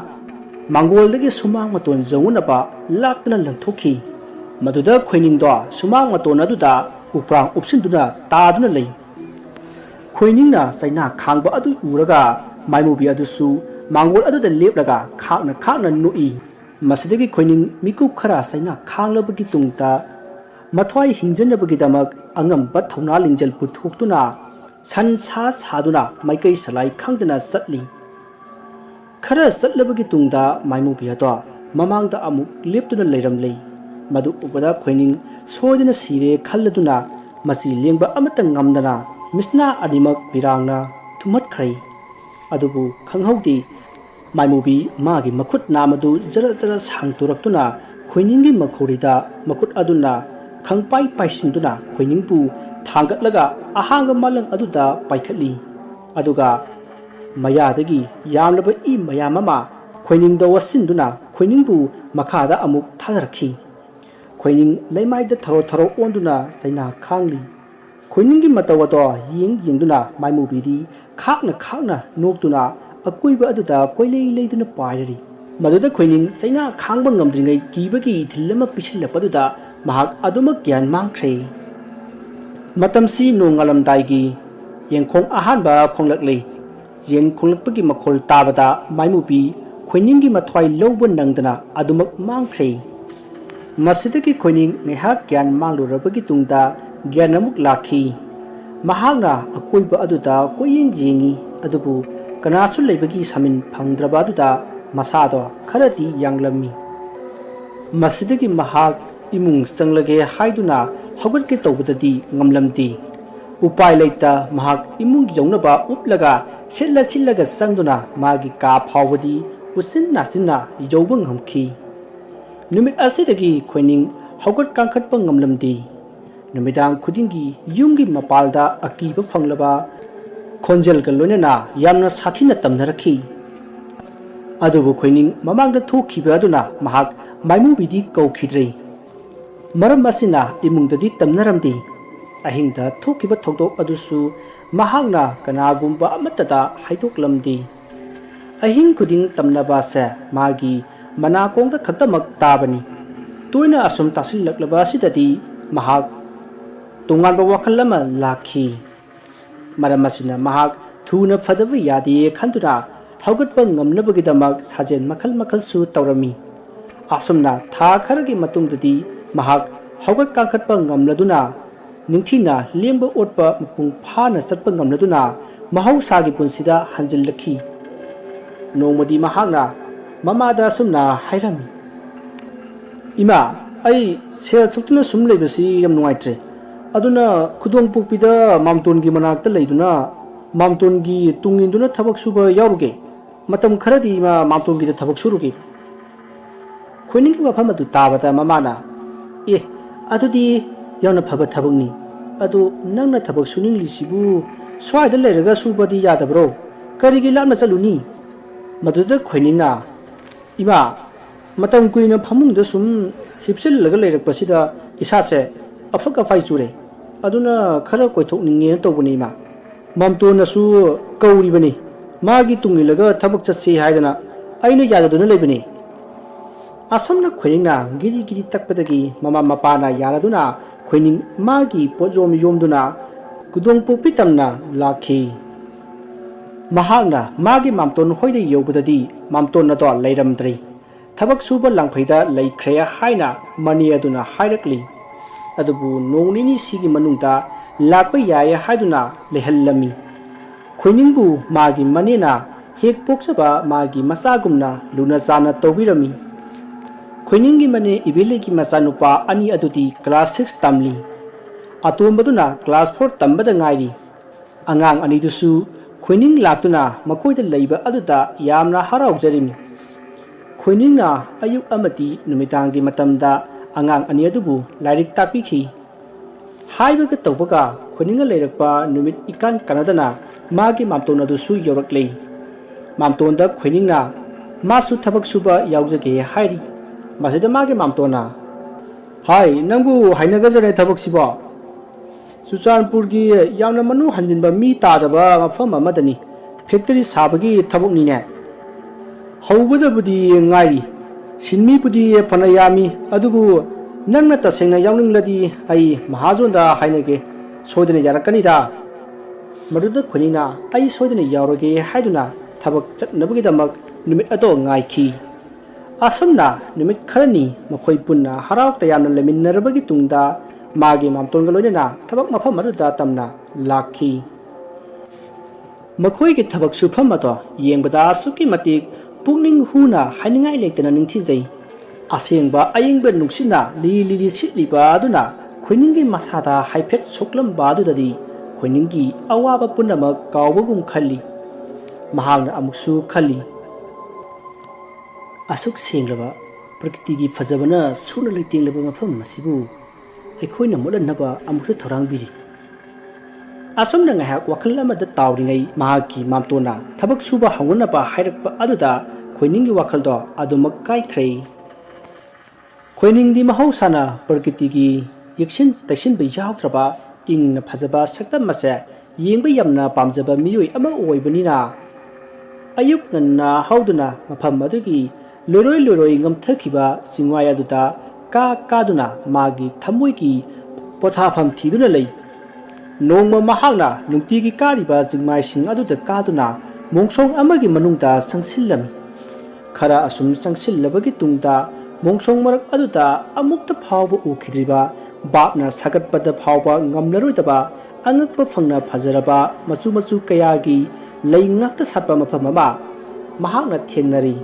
ꯃꯥꯡꯒꯣꯜꯗꯒꯤ ꯁꯨꯃꯥꯡ ꯃꯇꯣꯟ ꯌꯧꯅꯅꯕ ꯂꯥꯛꯇꯨꯅ ꯂꯪꯊꯣꯛꯈꯤ ꯃꯗꯨꯗ ꯈꯣꯏꯅꯤꯡꯗꯣ ꯁꯨꯃꯥꯡ ꯃꯇꯣꯟ ꯑꯗꯨꯗ ꯎꯄ꯭ꯔꯥꯡ ꯎꯞꯁꯤꯟꯗꯨꯅ ꯇꯥꯗꯨꯅ ꯂꯩ ꯈꯣꯏꯅꯤꯡꯅ ꯆꯩꯅꯥ ꯈꯥꯡꯕ ꯑꯗꯨ ꯎꯔꯒ ꯃꯥꯏꯃꯨꯕꯤ ꯑꯗꯨꯁꯨ ꯃꯥꯡꯒꯣꯜ ꯑꯗꯨꯗ ꯂꯦꯞꯂꯒ ꯈꯥꯛꯅ ꯅꯣꯛꯏ ꯃꯁꯤꯗꯒꯤ ꯈꯣꯏꯅꯤꯡ ꯃꯤꯀꯨꯞ ꯈꯔ ꯆꯩꯅꯥ ꯈꯥꯡꯂꯕꯒꯤ ꯇꯨꯡꯗ ꯃꯊ꯭ꯋꯥꯏ ꯍꯤꯡꯖꯅꯕꯒꯤꯗꯃꯛ ꯑꯉꯝꯕ ꯊꯧꯅꯥ ꯂꯤꯡꯖꯦꯜ ꯄꯨꯊꯣꯛꯇꯨꯅ ꯁꯟ ꯁꯥꯗꯨꯅ ꯃꯥꯏꯀꯩ ꯁꯂꯥꯏ ꯈꯪꯗꯅ ꯆꯠꯂꯤ खरा चलबगी तुंगदा माइमुबी अदो ममांगदा अमुक लेप्तुना लैरमलै मदु उबदा खोइनिंग सोयदना सिरे खल्लदुना मसी लेंबा अमता ngamdana मिसना अनिमक बिरांगना थुमतखरै अदुबु खंहौदि माइमुबी मागी मखुत नामदु जरा जरा सांगतुरक्तुना खोइनिंगी मखोरिदा मखुत अदुना खंगपाई पाइसिंदुना खोइनिंगबु थांगतलगा अहांग मालंग अदुदा पाइखटली अदुगा मयादगी यामलबा इ मयाममा खोइनिंगदा वसिंदुना खोइनिंगबु मखादा अमुक थादरखी खोइनिंग लैमाइदा थरो थरो ओंदुना चैना खांगली खोइनिंगी मतवदो येंगदुना माइमुबीदी खाकना नोक्तुना अकुइबा अदुदा कोइलै लैदुना पायरी मदुदा खोइनिंग चैना खांगबा ngamdringai कीबगी इथिलमा पिछिल्लपदुदा महाक अदुमक ज्ञान मांगख्रे मतमसी नोंगालमदाइगी येंखोंग अहानबा खोंगलक्लै यें खोंगलकपगी मखोल ताबदा माइमुबी खोइनिंगी मथ्वाई लौब नंगदना अदुमक मांगख्रे मसिदगी खोइनिंग नेहा ज्ञान मांगलुरबगी तुंगदा ज्ञान अमुक लाखी महागना अकोइबा अदुदा कोयेंग जेंगी अदुबु कनासु लैबगी सामिन फंगद्रबा अदुदा मसादो खरदी यांगलमी मसिदगी महाग इमुंग चंगलगे हाइदुना हगटके तौबददी ngamlamdi उपाय लेता महाग इमुंग जौनबा उपलगा सिल्लगा चंगदुना मागी का फावदी उसिन्ना सिन्ना यौबा ngamखी नुमित असिदगी खोइनिंग हगट कांखटपा ngamlamdi नुमिदांग खुदिंगी युंगी मपालदा अकीबा फंगलबा खोंजेलगा लोइनना यामना साथीना तमनरखी अदुबु खोइनिंग ममांगदा थोखिबा अदुना महाग माइमुबीदी कौखिद्रै मरम असिना इमुंगददी तमनरमदी अहिंगदा थोखिबा थौदोक अदुसु महागना कनागुंबा अमतदा हाइदोकलमदी अहिंग खुदिंग तमनबासे मागी मनाकोंगदा खक्तमक ताबनी तोइना असुम तासिलक्लबा असिददी महाग तोंगानबा वखल अमा लाखी मरम असिना महाग थुना फदबा यादे खंदुना हौगटपा ngamnabagidamag साजेन मखल मखल सु तौरमी असुमना था खरगी मतुंगददी महाग हौगट कांखटपा ngamladuna निंगथिना लेंबा ओटपा मपुंग फाना चटपा ngamladuna महौसागी पुंसिदा हंजिल्लखी नोंमदी महागना ममादा सुमना हाइरमी इमा आई सेल थुक्तुना सुम लेबसी यम नुंगाइत्रे अदुना खुदोंग पुकपिदा मामतोनगी मनाक्ता लैदुना मामतोनगी तुंगिंदुना थबक सुबा यारुगे मतम खरदी मा मामतोनगी थबक सुरुगे खोइनिंगी मफम अदु ताबदा ममाना ए अदुदी यावना फबा थबकनी अदु नंगना थबक सुनिंगलिसिबु स्वाइदा लैरगा सुबदी यादब्रो करिगी लामना चलुनी मदुदा खोइनिंगना इमा मतम कुइना फमुंगदा सुम हिपसिलगा लैरकपसिदा इसासे अफक अफाई चुरे अदुना खरा कोइथोकनिंगे तौबनी मा मामतोनसु कौरिबनी मागी तुंगिलगा थबक चसे हाइदना आइना याददुना लैबनी असमना खोइनिंगना गिरी गिरी तकपदगी ममा मपाना यारादुना खोइनिंग मागी पोजोम योमदुना कुदोंग पोपि तमना लाखी महागना मागी मामतोन होइदे योबददी मामतोन नदो लैरमद्रै थबक सुबा लांफैदा लैख्रे हाइना मनी अदुना हाइरकली अदुबु नोंनिनी सिगी मनुंगदा ꯂꯥꯛꯄ ꯌꯥꯏ ꯍꯥꯏꯗꯨꯅ ꯂꯩꯍꯜꯂꯝꯃꯤ꯫ ꯈꯣꯏꯅꯤꯡꯕꯨ ꯃꯥꯒꯤ ꯃꯅꯦꯅ ꯍꯦꯛ ꯄꯣꯛꯆꯕ ꯃꯥꯒꯤ ꯃꯆꯥꯒꯨꯝꯅ ꯂꯨꯅ ꯆꯥꯟꯅ ꯇꯧꯕꯤꯔꯝꯃꯤ꯫ ꯈꯣꯏꯅꯤꯡꯒꯤ ꯃꯅꯦ ꯏꯕꯦꯂꯤꯒꯤ ꯃꯆꯥꯅꯨꯄꯥ ꯑꯅꯤ ꯑꯗꯨꯗꯤ ꯀ꯭ꯂꯥꯁ 6 ꯇꯝꯂꯤ꯫ ꯑꯇꯣꯝꯕꯗꯨꯅ ꯀ꯭ꯂꯥꯁ 4 ꯇꯝꯕꯗ ꯉꯥꯏꯔꯤ꯫ ꯑꯉꯥꯡ ꯑꯅꯤꯗꯨꯁꯨ ꯈꯣꯏꯅꯤꯡ ꯂꯥꯛꯇꯨꯅ ꯃꯈꯣꯏꯗ ꯂꯩꯕ ꯑꯗꯨꯗ ꯌꯥꯝꯅ ꯍꯔꯥꯎꯖꯔꯤꯃꯤ꯫ ꯈꯣꯏꯅꯤꯡꯅ ꯑꯌꯨꯛ ꯑꯃꯗꯤ ꯅꯨꯃꯤꯗꯥꯡꯒꯤ ꯃꯇꯝꯗ ꯑꯉꯥꯡ ꯑꯅꯤ ꯑꯗꯨꯕꯨ ꯂꯥꯏꯔꯤꯛ ꯇꯥꯛꯄꯤꯈꯤ꯫ ꯍꯥꯏꯕꯒ ꯇꯧꯕꯒ ꯈꯣꯏꯅꯤꯡꯅ ꯂꯩꯔꯛꯄ ꯅꯨꯃꯤꯠ ꯏꯀꯥꯟ ꯀꯥꯟꯅꯗꯅ ꯃꯥꯒꯤ ꯃꯥꯝꯇꯣꯟ ꯑꯗꯨꯁꯨ ꯌꯧꯔꯛꯂꯦ꯫ ꯃꯥꯝꯇꯣꯟꯗ ꯈꯣꯏꯅꯤꯡꯅ ꯃꯥꯁꯨ ꯊꯕꯛ ꯁꯨꯕ ꯌꯥꯎꯖꯒꯦ ꯍꯥꯏꯔꯤ꯫ ꯃꯁꯤꯗ ꯃꯥꯒꯤ ꯃꯥꯝꯇꯣꯟꯅ "ꯍꯥꯏ, ꯅꯪꯕꯨ ꯍꯥꯏꯅꯒꯖꯔꯦ ꯊꯕꯛꯁꯤꯕꯣ? ꯆꯨꯔꯆꯥꯟꯄꯨꯔꯒꯤ ꯌꯥꯝꯅ ꯃꯅꯨꯡ ꯍꯟꯖꯤꯟꯕ ꯃꯤ ꯇꯥꯗꯕ ꯃꯐꯝ ꯑꯃꯗꯅꯤ ꯐꯦꯛꯇꯔꯤ ꯁꯥꯕꯒꯤ ꯊꯕꯛꯅꯤꯅꯦ꯫ ꯍꯧꯕꯗꯕꯨꯗꯤ ꯉꯥꯏꯔꯤ, ꯁꯤꯟꯃꯤꯕꯨꯗꯤ ꯐꯅ ꯌꯥꯝꯃꯤ, ꯑꯗꯨꯕꯨ ꯅꯪꯅ ꯇꯁꯦꯡꯅ ꯌꯥꯎꯅꯤꯡꯂꯗꯤ ꯑꯩ ꯃꯍꯥꯖꯣꯟꯗ ꯍꯥꯏꯅꯒꯦ, ꯁꯣꯏꯗꯅ ꯌꯥꯔꯛꯀꯅꯤꯗ"꯫ ꯃꯗꯨꯗ ꯈꯣꯏꯅꯤꯡꯅ "ꯑꯩ ꯁꯣꯏꯗꯅ ꯌꯥꯎꯔꯒꯦ" ꯍꯥꯏꯗꯨꯅ ꯊꯕꯛ ꯆꯠꯅꯕꯒꯤꯗꯃꯛ ꯅꯨꯃꯤꯠ ꯑꯗꯨ ꯉꯥꯏꯈꯤ꯫ ꯑꯁꯨꯝꯅ ꯅꯨꯃꯤꯠ ꯈꯔꯅꯤ ꯃꯈꯣꯏ ꯄꯨꯟꯅ ꯍꯔꯥꯎ ꯇꯌꯥꯝꯅ ꯂꯩꯃꯤꯟꯅꯔꯕꯒꯤ ꯇꯨꯡꯗ ꯃꯥꯒꯤ ꯃꯥꯝꯇꯣꯟꯒ ꯂꯣꯏꯅꯅ ꯊꯕꯛ ꯃꯐꯝ ꯑꯗꯨꯗ ꯇꯝꯅ ꯂꯥꯛꯈꯤ꯫ ꯃꯈꯣꯏꯒꯤ ꯊꯕꯛ ꯁꯨꯐꯝ ꯑꯗꯨ ꯌꯦꯡꯕꯗ ꯑꯁꯨꯛꯀꯤ ꯃꯇꯤꯛ ꯄꯨꯛꯅꯤꯡ ꯍꯨꯅ ꯍꯥꯏꯅꯤꯡꯉꯥꯏ ꯂꯩꯇꯅ ꯅꯤꯡꯊꯤꯖꯩ꯫ ꯑꯁꯦꯡꯕ ꯑꯏꯪꯕ ꯅꯨꯡꯁꯤꯠꯅ ꯂꯤꯔꯤ ꯂꯤꯔꯤ ꯁꯤꯠꯂꯤꯕ ꯑꯗꯨꯅ ꯈꯣꯏꯅꯤꯡꯒꯤ ꯃꯁꯥꯗ ꯍꯥꯏꯐꯦꯠ ꯁꯣꯛꯂꯝꯕ ꯑꯗꯨꯗꯗꯤ ꯈꯣꯏꯅꯤꯡꯒꯤ ꯑꯋꯥꯕ ꯄꯨꯝꯅꯃꯛ ꯀꯥꯎꯕꯒꯨꯝ ꯈꯜꯂꯤ꯫ ꯃꯍꯥꯛꯅ ꯑꯃꯨꯛꯁꯨ ꯈꯜꯂꯤ, ꯑꯁꯨꯛ ꯁꯦꯡꯂꯕ ꯄ꯭ꯔꯀ꯭ꯔꯤꯇꯤꯒꯤ ꯐꯖꯕꯅ ꯁꯨꯅ ꯂꯩꯇꯦꯡꯂꯕ ꯃꯐꯝ ꯑꯁꯤꯕꯨ ꯑꯩꯈꯣꯏꯅ ꯃꯣꯠꯍꯟꯅꯕ ꯑꯃꯨꯛꯁꯨ ꯊꯧꯔꯥꯡꯕꯤꯔꯤ꯫ ꯑꯁꯨꯝꯅ ꯉꯥꯏꯍꯥꯛ ꯋꯥꯈꯜ ꯑꯃꯗ ꯇꯥꯎꯔꯤꯉꯩ ꯃꯍꯥꯛꯀꯤ ꯃꯥꯝꯇꯣꯟꯅ ꯊꯕꯛ ꯁꯨꯕ ꯍꯧꯅꯅꯕ ꯍꯥꯏꯔꯛꯄ ꯑꯗꯨꯗ ꯈꯣꯏꯅꯤꯡꯒꯤ ꯋꯥꯈꯜꯗꯣ ꯑꯗꯨꯃꯛ ꯀꯥꯏꯈ꯭ꯔꯦ꯫ ꯈꯣꯏꯅꯤꯡꯗꯤ ꯃꯍꯧꯁꯥꯅ ꯄ꯭ꯔꯀ꯭ꯔꯤꯇꯤꯒꯤ ꯌꯦꯛꯁꯤꯟ ꯇꯩꯁꯤꯟꯕ ꯌꯥꯎꯗ꯭ꯔꯕ ꯏꯪꯅ ꯐꯖꯕ ꯁꯛꯇꯝ ꯑꯁꯦ ꯌꯦꯡꯕ ꯌꯥꯝꯅ ꯄꯥꯝꯖꯕ ꯃꯤꯑꯣꯏ ꯑꯃ ꯑꯣꯏꯕꯅꯤꯅ ꯑꯌꯨꯛ ꯉꯟꯅ ꯍꯧꯗꯨꯅ ꯃꯐꯝ ꯑꯗꯨꯒꯤ ꯂꯣꯏꯔꯣꯏ ꯂꯣꯏꯔꯣꯏ ꯉꯝꯊꯈꯤꯕ ꯆꯤꯡꯋꯥꯏ ꯑꯗꯨꯗ ꯀꯥꯗꯨꯅ ꯃꯥꯒꯤ ꯊꯃꯣꯏꯒꯤ ꯄꯣꯊꯥꯐꯝ ꯊꯤꯗꯨꯅ ꯂꯩ꯫ ꯅꯣꯡꯃ ꯃꯍꯥꯛꯅ ꯅꯨꯡꯇꯤꯒꯤ ꯀꯥꯔꯤꯕ ꯆꯤꯡꯃꯥꯏꯁꯤꯡ ꯑꯗꯨꯗ ꯀꯥꯗꯨꯅ ꯃꯣꯡꯁꯣꯡ ꯑꯃꯒꯤ ꯃꯅꯨꯡꯗ ꯆꯪꯁꯤꯜꯂꯝꯃꯤ꯫ ꯈꯔ ꯑꯁꯨꯝ ꯆꯪꯁꯤꯜꯂꯕꯒꯤ ꯇꯨꯡꯗ ꯃꯣꯡꯁꯣꯡ ꯃꯔꯛ ꯑꯗꯨꯗ ꯑꯃꯨꯛꯇ ꯐꯥꯎꯕ ꯎꯈꯤꯗ꯭ꯔꯤꯕ, ꯚꯥꯞꯅ ꯁꯥꯒꯠꯄꯗ ꯐꯥꯎꯕ ꯉꯝꯂꯔꯣꯏꯗꯕ ꯑꯉꯛꯄ ꯐꯪꯅ ꯐꯖꯔꯕ ꯃꯆꯨ ꯃꯆꯨ ꯀꯌꯥꯒꯤ ꯂꯩ ꯉꯥꯛꯇ ꯁꯥꯠꯄ ꯃꯐꯝ ꯑꯃ ꯃꯍꯥꯛꯅ ꯊꯦꯡꯅꯔꯤ꯫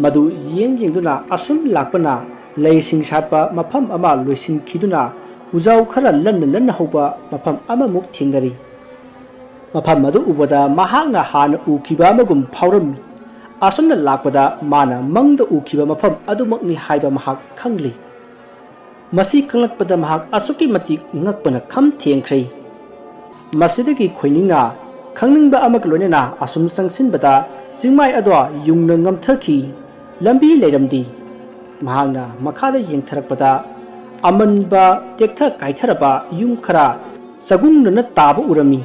ꯃꯗꯨ ꯌꯦꯡꯗꯨꯅ ꯑꯁꯨꯝ ꯂꯥꯛꯄꯅ ꯂꯩꯁꯤꯡ ꯁꯥꯠꯄ ꯃꯐꯝ ꯑꯃ ꯂꯣꯏꯁꯤꯟꯈꯤꯗꯨꯅ ꯎꯖꯥꯎ ꯈꯔ ꯂꯟꯅ ꯂꯟꯅ ꯍꯧꯕ ꯃꯐꯝ ꯑꯃꯃꯨꯛ ꯊꯦꯡꯅꯔꯤ꯫ ꯃꯐꯝ ꯑꯗꯨ ꯎꯕꯗ ꯃꯍꯥꯛꯅ ꯍꯥꯟꯅ ꯎꯈꯤꯕ ꯑꯃꯒꯨꯝ ꯐꯥꯎꯔꯝꯃꯤ꯫ ꯑꯁꯨꯝꯅ ꯂꯥꯛꯄꯗ ꯃꯥꯅ ꯃꯪꯗ ꯎꯈꯤꯕ ꯃꯐꯝ ꯑꯗꯨꯃꯛꯅꯤ ꯍꯥꯏꯕ ꯃꯍꯥꯛ ꯈꯪꯂꯤ꯫ ꯃꯁꯤ ꯈꯪꯂꯛꯄꯗ ꯃꯍꯥꯛ ꯑꯁꯨꯛꯀꯤ ꯃꯇꯤꯛ ꯉꯛꯄꯅ ꯈꯝ ꯊꯦꯡꯈ꯭ꯔꯦ꯫ ꯃꯁꯤꯗꯒꯤ ꯈꯣꯏꯅꯤꯡꯅ ꯈꯪꯅꯤꯡꯕ ꯑꯃꯒ ꯂꯣꯏꯅꯅ ꯑꯁꯨꯝ ꯆꯪꯁꯤꯟꯕꯗ ꯆꯤꯡꯃꯥꯏ ꯑꯗꯨ ꯌꯨꯡꯅ ꯉꯝꯊꯈꯤ꯫ ꯂꯝꯕꯤ ꯂꯩꯔꯝꯗꯦ꯫ ꯃꯍꯥꯛꯅ ꯃꯈꯥꯗ ꯌꯦꯡꯊꯔꯛꯄꯗ ꯑꯃꯟꯕ ꯇꯦꯛꯊ ꯀꯥꯏꯊꯔꯕ ꯌꯨꯝ ꯈꯔ ꯆꯒꯨꯡꯅꯅ ꯇꯥꯕ ꯎꯔꯝꯃꯤ꯫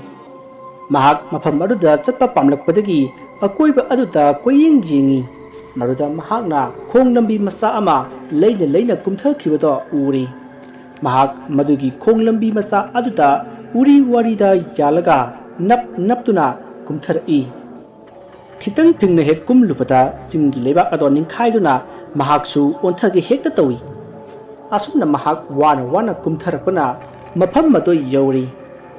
ꯃꯍꯥꯛ ꯃꯐꯝ ꯑꯗꯨꯗ ꯆꯠꯄ ꯄꯥꯝꯂꯛꯄꯗꯒꯤ ꯑꯀꯣꯏꯕ ꯑꯗꯨꯗ ꯀꯣꯏꯌꯦꯡ ꯌꯦꯡꯉꯤ꯫ ꯃꯗꯨꯗ ꯃꯍꯥꯛꯅ ꯈꯣꯡ ꯂꯝꯕꯤ ꯃꯆꯥ ꯑꯃ ꯂꯩꯅ ꯂꯩꯅ ꯀꯨꯝꯊꯈꯤꯕꯗꯣ ꯎꯔꯤ꯫ ꯃꯍꯥꯛ ꯃꯗꯨꯒꯤ ꯈꯣꯡ ꯂꯝꯕꯤ ꯃꯆꯥ ꯑꯗꯨꯗ ꯎꯔꯤ ꯋꯥꯔꯤꯗ ꯌꯥꯜꯂꯒ ꯅꯞꯇꯨꯅ ꯀꯨꯝꯊꯔꯛꯏ꯫ ꯈꯤꯇꯪ ꯐꯤꯡꯅ ꯍꯦꯛ ꯀꯨꯝꯂꯨꯕꯗ ꯆꯤꯡꯒꯤ ꯂꯩꯕꯥꯛ ꯑꯗꯨ ꯅꯤꯡꯈꯥꯏꯗꯨꯅ ꯃꯍꯥꯛꯁꯨ ꯑꯣꯟꯊꯒꯦ ꯍꯦꯛꯇ ꯇꯧꯏ꯫ ꯑꯁꯨꯝꯅ ꯃꯍꯥꯛ ꯋꯥꯅ ꯋꯥꯅ ꯀꯨꯝꯊꯔꯛꯄꯅ ꯃꯐꯝ ꯑꯗꯨ ꯌꯧꯔꯤ꯫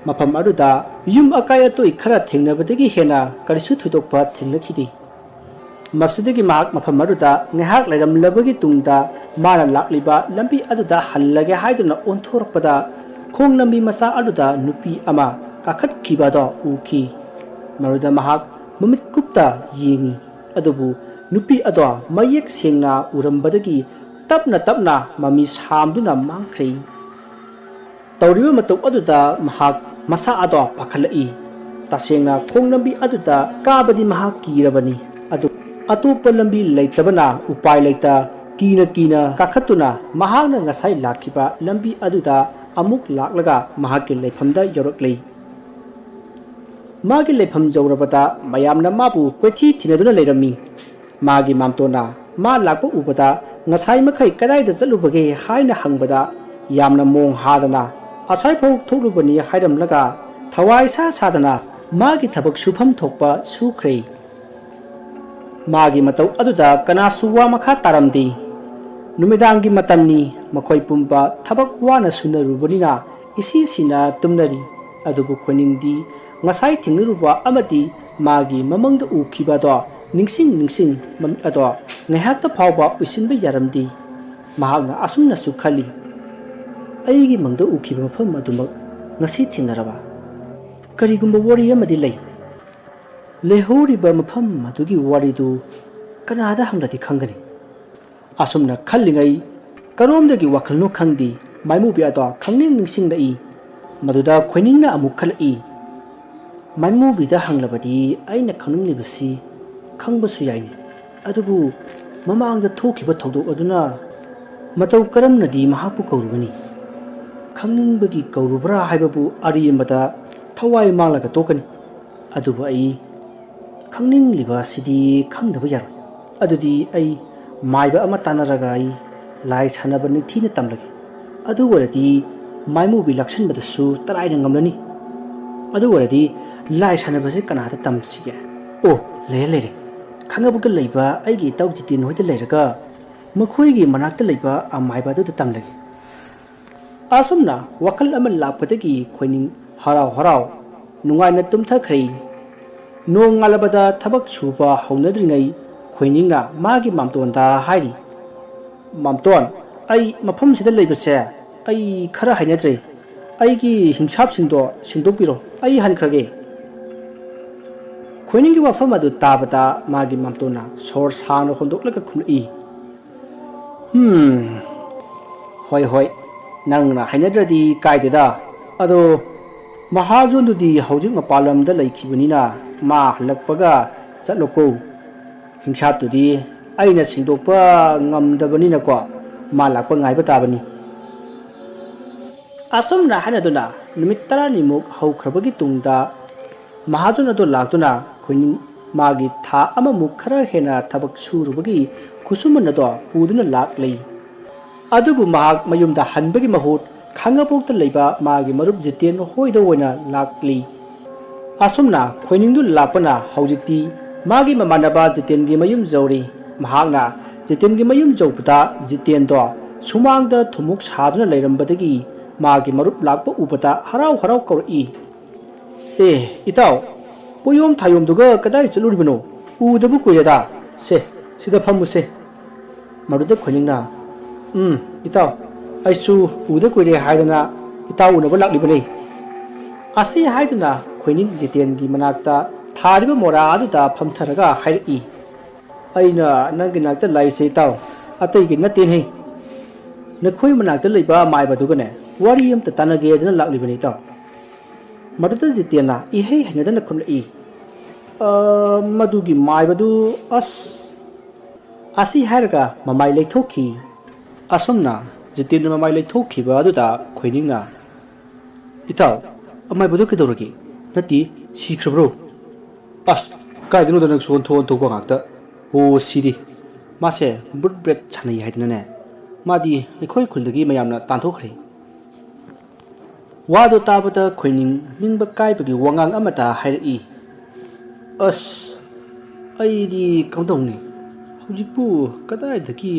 ꯃꯐꯝ ꯑꯗꯨꯗ ꯌꯨꯝ ꯑꯀꯥꯏ ꯑꯇꯣꯏ ꯈꯔ ꯊꯦꯡꯅꯕꯗꯒꯤ ꯍꯦꯟꯅ ꯀꯔꯤꯁꯨ ꯊꯣꯏꯗꯣꯛꯄ ꯊꯦꯡꯅꯈꯤꯗꯦ꯫ ꯃꯁꯤꯗꯒꯤ ꯃꯍꯥꯛ ꯃꯐꯝ ꯑꯗꯨꯗ ꯉꯥꯏꯍꯥꯛ ꯂꯩꯔꯝꯂꯕꯒꯤ ꯇꯨꯡꯗ ꯃꯥꯅ ꯂꯥꯛꯂꯤꯕ ꯂꯝꯕꯤ ꯑꯗꯨꯗ ꯍꯜꯂꯒꯦ ꯍꯥꯏꯗꯨꯅ ꯑꯣꯟꯊꯣꯔꯛꯄꯗ ꯈꯣꯡ ꯂꯝꯕꯤ ꯃꯆꯥ ꯑꯗꯨꯗ ꯅꯨꯄꯤ ꯑꯃ ꯀꯥꯈꯠꯈꯤꯕꯗꯣ ꯎꯈꯤ꯫ ꯃꯗꯨꯗ ꯃꯍꯥꯛ ꯃꯃꯤꯠ ꯀꯨꯞꯇ ꯌꯦꯡꯉꯤ, ꯑꯗꯨꯕꯨ ꯅꯨꯄꯤ ꯑꯗꯣ ꯃꯌꯦꯛ ꯁꯦꯡꯅ ꯎꯔꯝꯕꯗꯒꯤ ꯇꯞꯅ ꯇꯞꯅ ꯃꯃꯤ ꯁꯥꯝꯗꯨꯅ ꯃꯥꯡꯈ꯭ꯔꯦ꯫ ꯇꯧꯔꯤꯕ ꯃꯇꯧ ꯑꯗꯨꯗ ꯃꯍꯥꯛ ꯃꯁꯥ ꯑꯗꯣ ꯄꯥꯈꯠꯂꯛꯏ꯫ ꯇꯁꯦꯡꯅ ꯈꯣꯡ ꯂꯝꯕꯤ ꯑꯗꯨꯗ ꯀꯥꯕꯗꯤ ꯃꯍꯥꯛ ꯀꯤꯔꯕꯅꯤ, ꯑꯗꯨ ꯑꯇꯣꯞꯄ ꯂꯝꯕꯤ ꯂꯩꯇꯕꯅ ꯎꯄꯥꯏ ꯂꯩꯇ ꯀꯤꯅ ꯀꯥꯈꯠꯇꯨꯅ ꯃꯍꯥꯛꯅ ꯉꯁꯥꯏ ꯂꯥꯛꯈꯤꯕ ꯂꯝꯕꯤ ꯑꯗꯨꯗ ꯑꯃꯨꯛ ꯂꯥꯛꯂꯒ ꯃꯍꯥꯛꯀꯤ ꯂꯩꯐꯝꯗ ꯌꯧꯔꯛꯂꯦ꯫ ꯃꯥꯒꯤ ꯂꯩꯐꯝ ꯌꯧꯔꯕꯗ ꯃꯌꯥꯝꯅ ꯃꯥꯕꯨ ꯀꯣꯏꯊꯤ ꯊꯤꯅꯗꯨꯅ ꯂꯩꯔꯝꯃꯤ꯫ ꯃꯥꯒꯤ ꯃꯥꯝꯇꯣꯟꯅ ꯃꯥ ꯂꯥꯛꯄ ꯎꯕꯗ ꯉꯁꯥꯏ ꯃꯈꯩ ꯀꯗꯥꯏꯗ ꯆꯠꯂꯨꯕꯒꯦ ꯍꯥꯏꯅ ꯍꯪꯕꯗ ꯌꯥꯝꯅ ꯃꯣꯡ ꯍꯥꯗꯅ ꯑꯁ꯭ꯋꯥꯏꯐꯥꯎ ꯊꯣꯛꯂꯨꯕꯅꯤ ꯍꯥꯏꯔꯝꯂꯒ ꯊꯋꯥꯏ ꯁꯥꯗꯅ ꯃꯥꯒꯤ ꯊꯕꯛ ꯁꯨꯐꯝ ꯊꯣꯛꯄ ꯁꯨꯈ꯭ꯔꯦ꯫ ꯃꯥꯒꯤ ꯃꯇꯧ ꯑꯗꯨꯗ ꯀꯅꯥꯁꯨ ꯋꯥ ꯃꯈꯥ ꯇꯥꯔꯝꯗꯦ꯫ ꯅꯨꯃꯤꯗꯥꯡꯒꯤ ꯃꯇꯝꯅꯤ꯫ ꯃꯈꯣꯏ ꯄꯨꯝꯕ ꯊꯕꯛ ꯋꯥꯅ ꯁꯨꯅꯔꯨꯕꯅꯤꯅ ꯏꯁꯤꯁꯤꯅ ꯇꯨꯝꯅꯔꯤ ꯑꯗꯨꯕꯨ ꯈꯣꯏꯅꯤꯡꯗꯤ ꯉꯁꯥꯏ ꯊꯦꯡꯅꯔꯨꯕ ꯑꯃꯗꯤ ꯃꯥꯒꯤ ꯃꯃꯪꯗ ꯎꯈꯤꯕꯗꯣ ꯅꯤꯡꯁꯤꯡ ꯃꯃꯤꯠ ꯑꯗꯣ ꯉꯥꯏꯍꯥꯛꯇ ꯐꯥꯎꯕ ꯎꯏꯁꯤꯟꯕ ꯌꯥꯔꯝꯗꯦ ꯃꯍꯥꯛꯅ ꯑꯁꯨꯝꯅꯁꯨ ꯈꯜꯂꯤ ꯑꯩꯒꯤ ꯃꯪꯗ ꯎꯈꯤꯕ ꯃꯐꯝ ꯑꯗꯨꯃꯛ ꯉꯁꯤ ꯊꯦꯡꯅꯔꯕ ꯀꯔꯤꯒꯨꯝꯕ ꯋꯥꯔꯤ ꯑꯃꯗꯤ ꯂꯩ ꯂꯩꯍꯧꯔꯤꯕ ꯃꯐꯝ ꯑꯗꯨꯒꯤ ꯋꯥꯔꯤꯗꯨ ꯀꯅꯥꯗ ꯍꯪꯂꯗꯤ ꯈꯪꯒꯅꯤ ꯑꯁꯨꯝꯅ ꯈꯜꯂꯤꯉꯩ ꯀꯔꯣꯝꯗꯒꯤ ꯋꯥꯈꯜꯅꯣ ꯈꯪꯗꯦ ꯃꯥꯏꯃꯨꯕꯤ ꯑꯗꯣ ꯈꯪꯅꯤꯡ ꯅꯤꯡꯁꯤꯡꯂꯛꯏ ꯃꯗꯨꯗ ꯈꯣꯏꯅꯤꯡꯅ ꯑꯃꯨꯛ ꯈꯜꯂꯛꯏ ꯃꯥꯏꯃꯨꯕꯤꯗ ꯍꯪꯂꯕꯗꯤ ꯑꯩꯅ ꯈꯪꯅꯤꯡꯂꯤꯕꯁꯤ ꯈꯪꯕꯁꯨ ꯌꯥꯏꯅꯤ ꯑꯗꯨꯕꯨ ꯃꯃꯥꯡꯗ ꯊꯣꯛꯈꯤꯕ ꯊꯧꯗꯣꯛ ꯑꯗꯨꯅ ꯃꯇꯧ ꯀꯔꯝꯅꯗꯤ ꯃꯍꯥꯛꯄꯨ ꯀꯧꯔꯨꯒꯅꯤ ꯈꯪꯅꯤꯡꯕꯒꯤ ꯀꯧꯔꯨꯕ꯭ꯔꯥ ꯍꯥꯏꯕꯕꯨ ꯑꯔꯤꯌꯝꯕꯗ ꯊꯋꯥꯏ ꯃꯥꯡꯂꯒ ꯇꯣꯛꯀꯅꯤ ꯑꯗꯨꯕꯨ ꯑꯩ ꯈꯪꯅꯤꯡꯂꯤꯕ ꯑꯁꯤꯗꯤ ꯈꯪꯗꯕ ꯌꯥꯔꯣꯏ ꯑꯗꯨꯗꯤ ꯑꯩ ꯃꯥꯏꯕ ꯑꯃ ꯇꯥꯟꯅꯔꯒ ꯑꯩ ꯂꯥꯏ ꯁꯥꯟꯅꯕ ꯅꯤꯡꯊꯤꯅ ꯇꯝꯂꯒꯦ ꯑꯗꯨ ꯑꯣꯏꯔꯗꯤ ꯃꯥꯏꯃꯨꯕꯤ ꯂꯥꯛꯁꯟꯕꯗꯁꯨ ꯇꯔꯥꯏꯅ ꯉꯝꯂꯅꯤ ꯑꯗꯨ ꯑꯣꯏꯔꯗꯤ ꯂꯥꯏ ꯁꯥꯟꯅꯕꯁꯤ ꯀꯅꯥꯗ ꯇꯝꯁꯤꯒꯦ ꯑꯣ ꯂꯩꯔꯦ ꯈꯥꯡꯉꯕꯣꯛꯇ ꯂꯩꯕ ꯑꯩꯒꯤ ꯏꯇꯥꯎ ꯖꯤꯇꯦꯟ ꯍꯣꯏꯗ ꯂꯩꯔꯒ ꯃꯈꯣꯏꯒꯤ ꯃꯅꯥꯛꯇ ꯂꯩꯕ ꯑꯃꯥꯏꯕ ꯑꯗꯨꯗ ꯇꯝꯂꯒꯦ ꯑꯁꯨꯝꯅ ꯋꯥꯈꯜ ꯑꯃ ꯂꯥꯛꯄꯗꯒꯤ ꯈꯣꯏꯅꯤꯡ ꯍꯔꯥꯎ ꯅꯨꯡꯉꯥꯏꯅ ꯇꯨꯝꯊꯈ꯭ꯔꯦ ꯅꯣꯡ ꯉꯥꯜꯂꯕꯗ ꯊꯕꯛ ꯁꯨꯕ ꯍꯧꯅꯗ꯭ꯔꯤꯉꯩ ꯈꯣꯏꯅꯤꯡꯅ ꯃꯥꯒꯤ ꯃꯥꯝꯇꯣꯟꯗ ꯍꯥꯏꯔꯤ ꯃꯥꯝꯇꯣꯟ ꯑꯩ ꯃꯐꯝꯁꯤꯗ ꯂꯩꯕꯁꯦ ꯑꯩ ꯈꯔ ꯍꯩꯅꯗ꯭ꯔꯦ ꯑꯩꯒꯤ ꯍꯤꯡꯁꯥꯞꯁꯤꯡꯗꯣ ꯁꯦꯡꯗꯣꯛꯄꯤꯔꯣ ꯑꯩ ꯍꯟꯈ꯭ꯔꯒꯦ ꯈꯣꯏꯅꯤꯡꯒꯤ ꯋꯥꯐꯝ ꯑꯗꯨ ꯇꯥꯕꯗ ꯃꯥꯒꯤ ꯃꯥꯝꯇꯣꯟꯅ ꯁꯣꯔ ꯁꯥꯡꯅ ꯍꯣꯟꯗꯣꯛꯂꯒ ꯈꯨꯝꯂꯛꯏ ꯍꯣꯏ ꯅꯪꯅ ꯍꯩꯅꯗ꯭ꯔꯗꯤ ꯀꯥꯏꯗꯦꯗ ꯑꯗꯣ ꯃꯍꯥꯖꯣꯟꯗꯨꯗꯤ ꯍꯧꯖꯤꯛ ꯃꯄꯥꯟ ꯂꯝꯗ ꯂꯩꯈꯤꯕꯅꯤꯅ ꯃꯥ ꯍꯜꯂꯛꯄꯒ ꯆꯠꯂꯣꯀꯣ ꯍꯤꯡꯁꯥꯞꯇꯨꯗꯤ ꯑꯩꯅ ꯁꯦꯡꯗꯣꯛꯄ ꯉꯝꯗꯕꯅꯤꯅꯀꯣ ꯃꯥ ꯂꯥꯛꯄ ꯉꯥꯏꯕ ꯇꯥꯕꯅꯤ ꯑꯁꯨꯝꯅ ꯍꯥꯏꯅꯗꯨꯅ ꯅꯨꯃꯤꯠ 10ꯅꯤꯃꯨꯛ ꯍꯧꯈ꯭ꯔꯕꯒꯤ ꯇꯨꯡꯗ ꯃꯍꯥꯖꯣꯟ ꯑꯗꯨ ꯂꯥꯛꯇꯨꯅ ꯈꯣꯏꯅꯤꯡ ꯃꯥꯒꯤ ꯊꯥ ꯑꯃꯃꯨꯛ ꯈꯔ ꯍꯦꯟꯅ ꯊꯕꯛ ꯁꯨꯔꯨꯕꯒꯤ ꯈꯨꯠꯁꯨꯃꯟ ꯑꯗꯣ ꯄꯨꯗꯨꯅ ꯂꯥꯛꯂꯤ ꯑꯗꯨꯕꯨ ꯃꯍꯥꯛ ꯃꯌꯨꯝꯗ ꯍꯟꯕꯒꯤ ꯃꯍꯨꯠ ꯈꯥꯡꯉꯕꯣꯛꯇ ꯂꯩꯕ ꯃꯥꯒꯤ ꯃꯔꯨꯞ ꯖꯤꯇꯦꯟ ꯍꯣꯏꯗ ꯑꯣꯏꯅ ꯂꯥꯛꯂꯤ ꯑꯁꯨꯝꯅ ꯈꯣꯏꯅꯤꯡꯗꯨ ꯂꯥꯛꯄꯅ ꯍꯧꯖꯤꯛꯇꯤ ꯃꯥꯒꯤ ꯃꯃꯥꯟꯅꯕ ꯖꯤꯇꯦꯟꯒꯤ ꯃꯌꯨꯝ ꯌꯧꯔꯤ ꯃꯍꯥꯛꯅ ꯖꯤꯇꯦꯟꯒꯤ ꯃꯌꯨꯝ ꯌꯧꯕꯗ ꯖꯤꯇꯦꯟꯗꯣ ꯁꯨꯃꯥꯡꯗ ꯊꯨꯝꯃꯣꯛ ꯁꯥꯗꯨꯅ ꯂꯩꯔꯝꯕꯗꯒꯤ ꯃꯥꯒꯤ ꯃꯔꯨꯞ ꯂꯥꯛꯄ ꯎꯕꯗ ꯍꯔꯥꯎ ꯀꯧꯔꯛꯏ ꯏꯇꯥꯎ ꯄꯣꯌꯣꯝ ꯊꯥꯌꯣꯝꯗꯨꯒ ꯀꯗꯥꯏ ꯆꯠꯂꯨꯔꯤꯕꯅꯣ ꯎꯗꯕ ꯀꯨꯏꯔꯦꯗ ꯁꯦ ꯁꯤꯗ ꯐꯝꯃꯨꯁꯦ ꯃꯗꯨꯗ ꯈꯣꯏꯅꯤꯡꯅ ꯏꯇꯥꯎ ꯑꯩꯁꯨ ꯎꯗ ꯀꯨꯏꯔꯦ ꯍꯥꯏꯗꯅ ꯏꯇꯥꯎ ꯎꯅꯕ ꯂꯥꯛꯂꯤꯕꯅꯤ ꯑꯁꯤ ꯍꯥꯏꯗꯨꯅ ꯈꯣꯏꯅꯤꯡ ꯖꯤꯇꯦꯟꯒꯤ ꯃꯅꯥꯛꯇ ꯊꯥꯔꯤꯕ ꯃꯣꯔꯥ ꯑꯗꯨꯗ ꯐꯝꯊꯔꯒ ꯍꯥꯏꯔꯛꯏ ꯑꯩꯅ ꯅꯪꯒꯤ ꯅꯥꯛꯇ ꯂꯥꯛꯏꯁꯦ ꯏꯇꯥꯎ ꯑꯇꯩꯒꯤ ꯅꯠꯇꯦꯅꯦ ꯅꯈꯣꯏ ꯃꯅꯥꯛꯇ ꯂꯩꯕ ꯃꯥꯏꯕꯗꯨꯒꯅꯦ ꯋꯥꯔꯤ ꯑꯃꯇ ꯇꯥꯟꯅꯒꯦꯗꯅ ꯂꯥꯛꯂꯤꯕꯅꯤ ꯏꯇꯥꯎ ꯃꯗꯨꯗ ꯖꯤꯇꯦꯟꯅ ꯏꯍꯩ ꯍꯩꯅꯗꯅ ꯈꯨꯝꯂꯛꯏ ꯃꯗꯨꯒꯤ ꯃꯥꯏꯕꯗꯨ ꯑꯁꯤ ꯍꯥꯏꯔꯒ ꯃꯃꯥꯏ ꯂꯩꯊꯣꯛꯈꯤ ꯑꯁꯨꯝꯅ ꯖꯤꯇꯦꯟꯅ ꯃꯃꯥꯏ ꯂꯩꯊꯣꯛꯈꯤꯕ ꯑꯗꯨꯗ ꯈꯣꯏꯅꯤꯡꯅ ꯏꯇꯥꯎ ꯑꯃꯥꯏꯕꯗꯨ ꯀꯩꯗꯧꯔꯒꯦ ꯅꯠꯇꯦ ꯁꯤꯈ꯭ꯔꯕ꯭ꯔꯣ ꯀꯥꯏꯗꯅꯣꯗ ꯅꯪꯁꯨ ꯑꯣꯟꯊꯣꯛꯄ ꯉꯥꯛꯇ ꯁꯤꯗꯤ ꯃꯥꯁꯦ ꯕꯨꯠ ꯕ꯭ꯔꯦꯠ ꯁꯥꯟꯅꯩ ꯍꯥꯏꯗꯅꯅꯦ ꯃꯥꯗꯤ ꯑꯩꯈꯣꯏ ꯈꯨꯜꯗꯒꯤ ꯃꯌꯥꯝꯅ ꯇꯥꯟꯊꯣꯛꯈ꯭ꯔꯦ ꯋꯥꯗꯣ ꯇꯥꯕꯗ ꯈꯣꯏꯅꯤꯡ ꯅꯤꯡꯕ ꯀꯥꯏꯕꯒꯤ ꯋꯥꯉꯥꯡ ꯑꯃꯇ ꯍꯥꯏꯔꯛꯏ ꯑꯩꯗꯤ ꯀꯝꯗꯧꯅꯤ ꯍꯧꯖꯤꯛꯄꯨ ꯀꯗꯥꯏꯗꯒꯤ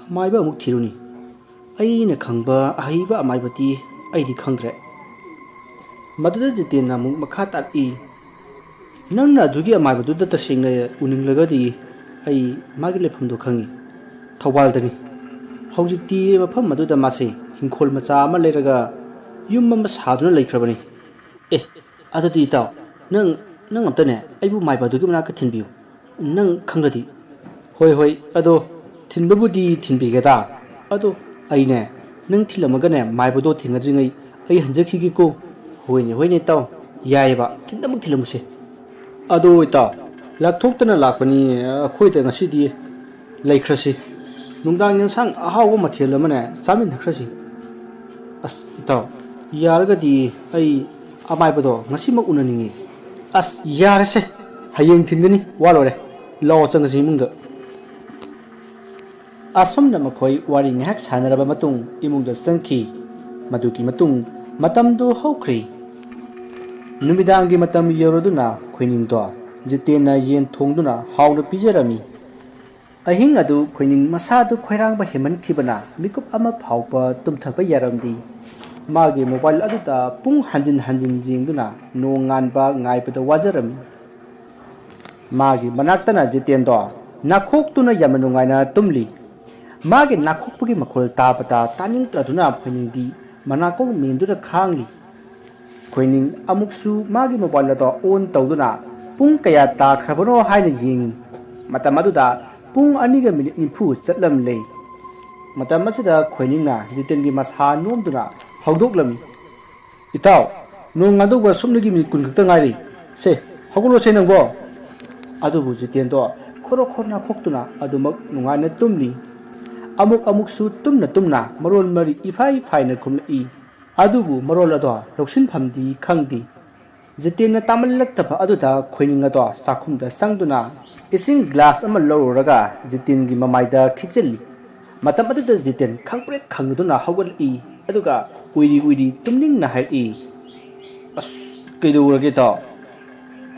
ꯑꯃꯥꯏꯕ ꯑꯃꯨꯛ ꯊꯤꯔꯨꯅꯤ ꯑꯩꯅ ꯈꯪꯕ ꯑꯍꯩꯕ ꯑꯃꯥꯏꯕꯗꯤ ꯑꯩꯗꯤ ꯈꯪꯗ꯭ꯔꯦ ꯃꯗꯨꯗ ꯖꯤꯇꯦꯟꯅ ꯑꯃꯨꯛ ꯃꯈꯥ ꯇꯥꯔꯛꯏ ꯅꯪꯅ ꯑꯗꯨꯒꯤ ꯑꯃꯥꯏꯕꯗꯨꯗ ꯇꯁꯦꯡꯅ ꯎꯅꯤꯡꯂꯒꯗꯤ ꯑꯩ ꯃꯥꯒꯤ ꯂꯩꯐꯝꯗꯣ ꯈꯪꯉꯤ ꯊꯧꯕꯥꯜꯗꯅꯤ ꯍꯧꯖꯤꯛꯇꯤ ꯃꯐꯝ ꯑꯗꯨꯗ ꯃꯥꯁꯦ ꯍꯤꯡꯈꯣꯜ ꯃꯆꯥ ꯑꯃ ꯂꯩꯔꯒ ꯌꯨꯝ ꯑꯃ ꯁꯥꯗꯨꯅ ꯂꯩꯈ꯭ꯔꯕꯅꯤ ꯑꯗꯨꯗꯤ ꯏꯇꯥꯎ ꯅꯪ ꯑꯝꯇꯅꯦ ꯑꯩꯕꯨ ꯃꯥꯏꯕ ꯑꯗꯨꯒꯤ ꯃꯅꯥꯛꯇ ꯊꯤꯟꯕꯤꯌꯨ ꯅꯪ ꯈꯪꯂꯗꯤ ꯍꯣꯏ ꯑꯗꯣ ꯊꯤꯟꯕꯕꯨꯗꯤ ꯊꯤꯟꯕꯤꯒꯦꯗ ꯑꯗꯣ ꯑꯩꯅꯦ ꯅꯪ ꯊꯤꯜꯂꯝꯃꯒꯅꯦ ꯃꯥꯏꯕꯗꯣ ꯊꯦꯡꯅꯗ꯭ꯔꯤꯉꯩ ꯑꯩ ꯍꯟꯖꯈꯤꯒꯦꯀꯣ ꯍꯣꯏꯅꯦ ꯏꯇꯥꯎ ꯌꯥꯏꯌꯦꯕ ꯊꯤꯟꯗꯃꯛ ꯊꯤꯜꯂꯝꯃꯨꯁꯦ ꯑꯗꯣ ꯏꯇꯥꯎ ꯂꯥꯛꯊꯣꯛꯇꯅ ꯂꯥꯛꯄꯅꯤ ꯑꯩꯈꯣꯏꯗ ꯉꯁꯤꯗꯤ ꯂꯩꯈ꯭ꯔꯁꯤ ꯅꯨꯡꯗꯥꯡ ꯌꯦꯟꯁꯥꯡ ꯑꯍꯥꯎꯕ ꯃꯊꯦꯜ ꯑꯃꯅꯦ ꯆꯥꯃꯤꯟꯅꯈ꯭ꯔꯁꯤ ꯏꯇꯥꯎ ꯌꯥꯔꯒꯗꯤ ꯑꯩ ꯑꯃꯥꯏꯕꯗꯣ ꯉꯁꯤꯃꯛ ꯎꯅꯅꯤꯡꯉꯤ ꯌꯥꯔꯁꯦ ꯍꯌꯦꯡ ꯊꯤꯟꯒꯅꯤ ꯋꯥ ꯂꯣꯏꯔꯦ ꯂꯥꯛꯑꯣ ꯆꯪꯉꯁꯤ ꯏꯃꯨꯡꯗ ꯑꯁꯨꯝꯅ ꯃꯈꯣꯏ ꯋꯥꯔꯤ ꯉꯥꯏꯍꯥꯛ ꯁꯥꯟꯅꯔꯕ ꯃꯇꯨꯡ ꯏꯃꯨꯡꯗ ꯆꯪꯈꯤ ꯃꯗꯨꯒꯤ ꯃꯇꯨꯡ ꯃꯇꯝꯗꯨ ꯍꯧꯈ꯭ꯔꯤ ꯅꯨꯃꯤꯗꯥꯡꯒꯤ ꯃꯇꯝ ꯌꯧꯔꯗꯨꯅ ꯈꯣꯏꯅꯤꯡꯗꯣ ꯖꯤꯇꯦꯟꯅ ꯌꯦꯟ ꯊꯣꯡꯗꯨꯅ ꯍꯥꯎꯅ ꯄꯤꯖꯔꯝꯃꯤ ꯑꯍꯤꯡ ꯑꯗꯨ ꯈꯣꯏꯅꯤꯡ ꯃꯁꯥꯗꯨ ꯈꯣꯏꯔꯥꯡꯕ ꯍꯦꯟꯃꯟꯈꯤꯕꯅ ꯃꯤꯀꯨꯞ ꯑꯃ ꯐꯥꯎꯕ ꯇꯨꯝꯊꯕ ꯌꯥꯔꯝꯗꯦ ꯃꯥꯒꯤ ꯃꯣꯕꯥꯏꯜ ꯑꯗꯨꯗ ꯄꯨꯡ ꯍꯟꯖꯤꯟ ꯍꯟꯖꯤꯟ ꯌꯦꯡꯗꯨꯅ ꯅꯣꯡ ꯉꯥꯟꯕ ꯉꯥꯏꯕꯗ ꯋꯥꯖꯔꯝꯃꯤ꯫ ꯃꯥꯒꯤ ꯃꯅꯥꯛꯇꯅ ꯖꯤꯇꯦꯟꯗꯣ ꯅꯥꯈꯣꯛꯇꯨꯅ ꯌꯥꯝꯅ ꯅꯨꯡꯉꯥꯏꯅ ꯇꯨꯝꯂꯤ꯫ ꯃꯥꯒꯤ ꯅꯥꯈꯣꯛꯄꯒꯤ ꯃꯈꯣꯜ ꯇꯥꯕꯗ ꯇꯥꯅꯤꯡꯗ꯭ꯔꯗꯨꯅ ꯈꯣꯏꯅꯤꯡꯗꯤ ꯃꯅꯥꯀꯣꯡ ꯃꯦꯟꯗꯨꯅ ꯈꯥꯡꯂꯤ꯫ ꯈꯣꯏꯅꯤꯡ ꯑꯃꯨꯛꯁꯨ ꯃꯥꯒꯤ ꯃꯣꯕꯥꯏꯜ ꯑꯗꯣ ꯑꯣꯟ ꯇꯧꯗꯨꯅ ꯄꯨꯡ ꯀꯌꯥ ꯇꯥꯈ꯭ꯔꯕꯅꯣ ꯍꯥꯏꯅ ꯌꯦꯡꯉꯤ꯫ ꯃꯇꯝ ꯑꯗꯨꯗ ꯄꯨꯡ 2ꯒ ꯃꯤꯅꯤꯠ 90 ꯆꯠꯂꯝꯂꯦ꯫ ꯃꯇꯝ ꯑꯁꯤꯗ ꯈꯣꯏꯅꯤꯡꯅ ꯖꯤꯇꯦꯟꯒꯤ ꯃꯁꯥ ꯅꯣꯝꯗꯨꯅ ꯍꯧꯗꯣꯛꯂꯝꯃꯤ꯫ "ꯏꯇꯥꯎ, ꯅꯣꯡ ꯉꯥꯟꯗꯧꯕ ꯁꯨꯞꯅꯒꯤ ꯃꯤꯅꯤꯠ 10 ꯈꯛꯇ ꯉꯥꯏꯔꯤ꯫ ꯁꯦ, ꯍꯧꯒꯠꯂꯣꯁꯦ ꯅꯪꯕꯣ!" ꯑꯗꯨꯕꯨ ꯖꯤꯇꯦꯟꯗꯣ ꯈꯣꯔꯣ ꯅꯥꯈꯣꯛꯇꯨꯅ ꯑꯗꯨꯃꯛ ꯅꯨꯡꯉꯥꯏꯅ ꯇꯨꯝꯂꯤ꯫ ꯑꯃꯨꯛꯁꯨ ꯇꯨꯝꯅ ꯇꯨꯝꯅ ꯃꯔꯣꯜ ꯃꯔꯤ ꯏꯐꯥꯏ ꯐꯥꯏꯅ ꯈꯨꯝꯂꯛꯏ꯫ ꯑꯗꯨꯕꯨ ꯃꯔꯣꯜ ꯑꯗꯣ ꯂꯧꯁꯤꯟꯐꯝꯗꯤ ꯈꯪꯗꯦ꯫ ꯖꯤꯇꯦꯟꯅ ꯇꯥꯃꯜꯂꯛꯇꯕ ꯑꯗꯨꯗ ꯈꯣꯏꯅꯤꯡ ꯑꯗꯣ ꯆꯥꯛꯈꯨꯝꯗ ꯆꯪꯗꯨꯅ ꯏꯁꯤꯡ ꯒ꯭ꯂꯥꯁ ꯑꯃ ꯂꯧꯔꯨꯔꯒ ꯖꯤꯇꯦꯟꯒꯤ ꯃꯃꯥꯏꯗ ꯈꯤꯛꯆꯤꯜꯂꯤ꯫ ꯃꯇꯝ ꯑꯗꯨꯗ ꯖꯤꯇꯦꯟ ꯈꯪꯄ꯭ꯔꯦꯛ ꯈꯪꯂꯗꯨꯅ ꯍꯧꯒꯠꯂꯛꯏ ꯑꯗꯨꯒ ꯎꯏꯔꯤ ꯇꯨꯝꯅꯤꯡꯅ ꯍꯥꯏꯔꯛꯏ, "ꯑꯁ, ꯀꯩꯗꯧꯔꯒꯦ ꯏꯇꯥꯎ?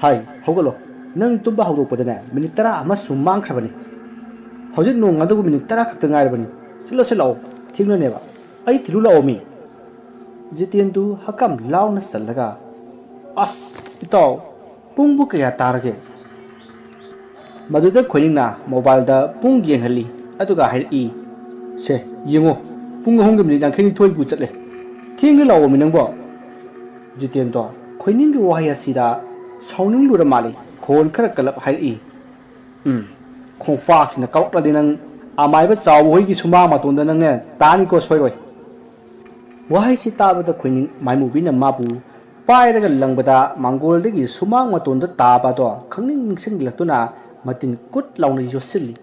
ꯍꯥꯏ, ꯍꯧꯒꯠꯂꯣ! ꯅꯪ ꯇꯨꯝꯕ ꯍꯧꯗꯣꯛꯄꯗꯅꯦ ꯃꯤꯅꯤꯠ 10 ꯑꯃꯁꯨ ꯃꯥꯡꯈ꯭ꯔꯕꯅꯤ꯫ ꯍꯧꯖꯤꯛ ꯅꯣꯡ ꯉꯥꯟꯗꯧꯕ ꯃꯤꯅꯤꯠ 10 ꯈꯛꯇ ꯉꯥꯏꯔꯕꯅꯤ꯫ ꯆꯠꯂꯁꯤ ꯂꯥꯛꯑꯣ, ꯊꯦꯡꯅꯅꯦꯕ꯫ ꯑꯩ ꯊꯤꯜꯂꯨ ꯂꯥꯛꯑꯣ ꯃꯤ!" ꯖꯤꯇꯦꯟꯗꯨ ꯍꯀꯝ ꯂꯥꯎꯅ ꯆꯜꯂꯒ, "ꯑꯁ ꯏꯇꯥꯎ, ꯄꯨꯡꯕꯨ ꯀꯌꯥ ꯇꯥꯔꯒꯦ?" ꯃꯗꯨꯗ ꯈꯣꯏꯅꯤꯡꯅ ꯃꯣꯕꯥꯏꯜꯗ ꯄꯨꯡ ꯌꯦꯡꯍꯜꯂꯤ ꯑꯗꯨꯒ ꯍꯥꯏꯔꯛꯏ, "ꯁꯦ, ꯌꯦꯡꯉꯣ, ꯄꯨꯡ 3ꯒ ꯃꯤꯅꯤꯠ 52ꯕꯨ ꯆꯠꯂꯦ꯫ ꯊꯦꯡꯅ ꯂꯥꯛꯑꯣ ꯃꯤ ꯅꯪꯕꯣ!" ꯖꯤꯇꯦꯟꯗꯣ ꯈꯣꯏꯅꯤꯡꯒꯤ ꯋꯥꯍꯩ ꯑꯁꯤꯗ ꯁꯥꯎꯅꯤꯡꯂꯨꯔ ꯃꯥꯜꯂꯤ꯫ ꯈꯣꯟ ꯈꯔ ꯀꯜꯂꯞ ꯍꯥꯏꯔꯛꯏ, "ꯈꯣꯡꯄꯥꯛꯁꯤꯅ ꯀꯥꯎꯔꯛꯂꯗꯤ ꯅꯪ ꯑꯃꯥꯏꯕ ꯆꯥꯎꯕ ꯍꯣꯏꯒꯤ ꯁꯨꯃꯥꯡ ꯃꯇꯣꯟꯗ ꯅꯪꯅꯦ ꯇꯥꯅꯤꯀꯣ ꯁꯣꯏꯔꯣꯏ." ꯋꯥꯍꯩꯁꯤ ꯇꯥꯕꯗ ꯈꯣꯏꯅꯤꯡ ꯃꯥꯏꯃꯨꯕꯤꯅ ꯃꯥꯕꯨ ꯄꯥꯏꯔꯒ ꯂꯪꯕꯗ ꯃꯥꯡꯒꯣꯜꯗꯒꯤ ꯁꯨꯃꯥꯡ ꯃꯇꯣꯟꯗ ꯇꯥꯕ ꯑꯗꯣ ꯈꯪꯅꯤꯡ ꯅꯤꯡꯁꯤꯡꯂꯛꯇꯨꯅ ꯃꯇꯤꯟ ꯀꯨꯠ ꯂꯥꯎꯅ ꯌꯣꯠꯁꯤꯜꯂꯤ꯫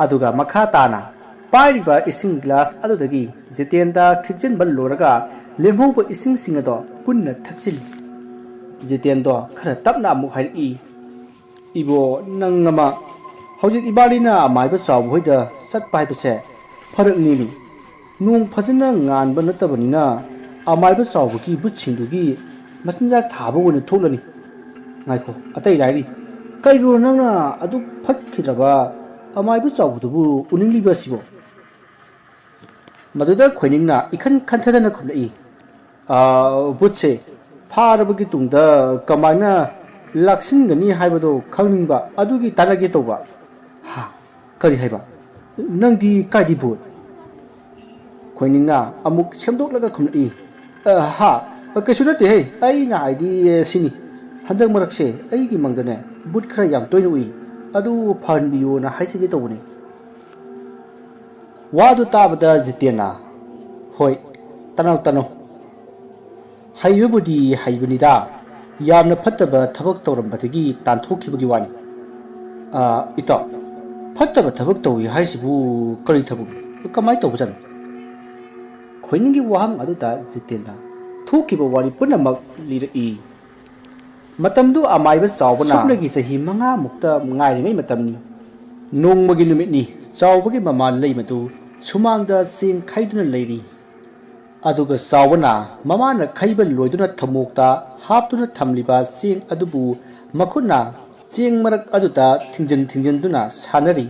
ꯑꯗꯨꯒ ꯃꯈꯥ ꯇꯥꯅ ꯄꯥꯏꯔꯤꯕ ꯏꯁꯤꯡ ꯒ꯭ꯂꯥꯁ ꯑꯗꯨꯗꯒꯤ ꯖꯤꯇꯦꯟꯗ ꯈꯤꯛꯆꯤꯟꯕ ꯂꯣꯏꯔꯒ ꯂꯦꯝꯍꯧꯕ ꯏꯁꯤꯡꯁꯤꯡ ꯑꯗꯣ ꯄꯨꯟꯅ ꯊꯛꯆꯤꯜꯂꯤ꯫ ꯖꯤꯇꯦꯟꯗꯣ ꯈꯔ ꯇꯞꯅ ꯑꯃꯨꯛ ꯍꯥꯏꯔꯛꯏ, "ꯏꯕꯣ, ꯅꯪ ꯑꯃ, ꯍꯧꯖꯤꯛ ꯏꯕꯥꯅꯤꯅ ꯑꯃꯥꯏꯕ ꯆꯥꯎꯕ ꯍꯣꯏꯗ ꯆꯠꯄ ꯍꯥꯏꯕꯁꯦ ꯐꯔꯛꯅꯦꯃꯤ꯫ ꯅꯣꯡ ꯐꯖꯅ ꯉꯥꯟꯕ ꯅꯠꯇꯕꯅꯤꯅ ꯑꯃꯥꯏꯕ ꯆꯥꯎꯕꯒꯤ ꯕꯨꯠꯁꯤꯡꯗꯨꯒꯤ ꯃꯆꯤꯟꯖꯥꯛ ꯊꯥꯕ ꯑꯣꯏꯅ ꯊꯣꯛꯂꯅꯤ꯫ ꯉꯥꯏꯈꯣ, ꯑꯇꯩ ꯂꯥꯏꯔꯤ, ꯀꯩꯅꯣ ꯅꯪꯅ ꯑꯗꯨꯛ ꯐꯠꯈꯤꯗ꯭ꯔꯕ ꯑꯃꯥꯏꯕ ꯆꯥꯎꯕꯗꯨꯕꯨ ꯎꯅꯤꯡꯂꯤꯕ ꯑꯁꯤꯕꯣ?" ꯃꯗꯨꯗ ꯈꯣꯏꯅꯤꯡꯅ ꯏꯈꯟ ꯈꯟꯊꯗꯅ ꯈꯨꯝꯂꯛꯏ, "ꯕꯨꯠꯁꯦ ꯐꯥꯔꯕꯒꯤ ꯇꯨꯡꯗ ꯀꯃꯥꯏꯅ ꯂꯥꯛꯁꯤꯟꯒꯅꯤ ꯍꯥꯏꯕꯗꯣ ꯈꯪꯅꯤꯡꯕ ꯑꯗꯨꯒꯤ ꯇꯥꯟꯅꯒꯦ ꯇꯧꯕ." "ꯍꯥ? ꯀꯔꯤ ꯍꯥꯏꯕ? ꯅꯪꯗꯤ ꯀꯥꯏꯗꯤ ꯕꯨꯠ?" ꯈꯣꯏꯅꯤꯡꯅ ꯑꯃꯨꯛ ꯁꯦꯝꯗꯣꯛꯂꯒ ꯈꯨꯝꯂꯛꯏ, "ꯍꯥ, ꯀꯩꯁꯨ ꯅꯠꯇꯦꯍꯦ, ꯑꯩꯅ ꯍꯥꯏꯗꯤ ꯁꯤꯅꯤ, ꯍꯟꯗꯛ ꯃꯔꯛꯁꯦ ꯑꯩꯒꯤ ꯃꯪꯗꯅꯦ ꯕꯨꯠ ꯈꯔ ꯌꯥꯝ ꯇꯣꯏꯅ ꯎꯏ, ꯑꯗꯨ ꯐꯍꯟꯕꯤꯌꯣꯅ ꯍꯥꯏꯖꯒꯦ ꯇꯧꯕꯅꯤ." ꯋꯥꯗꯨ ꯇꯥꯕꯗ ꯖꯤꯇꯦꯟꯅ, "ꯍꯣꯏ, ꯇꯅꯧ. ꯍꯩꯕꯕꯨꯗꯤ ꯍꯩꯕꯅꯤꯗ, ꯌꯥꯝꯅ ꯐꯠꯇꯕ ꯊꯕꯛ ꯇꯧꯔꯝꯕꯗꯒꯤ ꯇꯥꯟꯊꯣꯛꯈꯤꯕꯒꯤ ꯋꯥꯅꯤ." "ꯏꯇꯥꯎ, ꯐꯠꯇꯕ ꯊꯕꯛ ꯇꯧꯏ ꯍꯥꯏꯁꯤꯕꯨ ꯀꯔꯤ ꯊꯕꯛꯅꯣ? ꯀꯃꯥꯏ ꯇꯧꯕꯖꯥꯠꯅꯣ?" ꯈꯣꯏꯅꯤꯡꯒꯤ ꯋꯥꯍꯪ ꯑꯗꯨꯗ ꯖꯤꯇꯦꯟꯅ ꯊꯣꯛꯈꯤꯕ ꯋꯥꯔꯤ ꯄꯨꯝꯅꯃꯛ ꯂꯤꯔꯛꯏ꯫ ꯃꯇꯝꯗꯨ ꯑꯃꯥꯏꯕ ꯆꯥꯎꯕꯅ ꯁꯨꯞꯅꯒꯤ ꯆꯍꯤ 5ꯃꯨꯛꯇ ꯉꯥꯏꯔꯤꯉꯩ ꯃꯇꯝꯅꯤ꯫ ꯅꯣꯡꯃꯒꯤ ꯅꯨꯃꯤꯠꯅꯤ꯫ ꯆꯥꯎꯕꯒꯤ ꯃꯃꯥ ꯂꯩꯃꯗꯨ ꯁꯨꯃꯥꯡꯗ ꯆꯦꯡ ꯈꯩꯗꯨꯅ ꯂꯩꯔꯤ꯫ ꯑꯗꯨꯒ ꯆꯥꯎꯕꯅ ꯃꯃꯥꯅ ꯈꯩꯕ ꯂꯣꯏꯗꯨꯅ ꯊꯝꯃꯣꯛꯇ ꯍꯥꯞꯇꯨꯅ ꯊꯝꯂꯤꯕ ꯆꯦꯡ ꯑꯗꯨꯕु ꯃꯈꯨꯠꯅ ꯆꯦꯡ ꯃꯔꯛ ꯑꯗꯨꯗ ꯊꯤꯡꯖꯤꯟꯗꯨꯅ ꯁꯥꯟꯅꯔꯤ꯫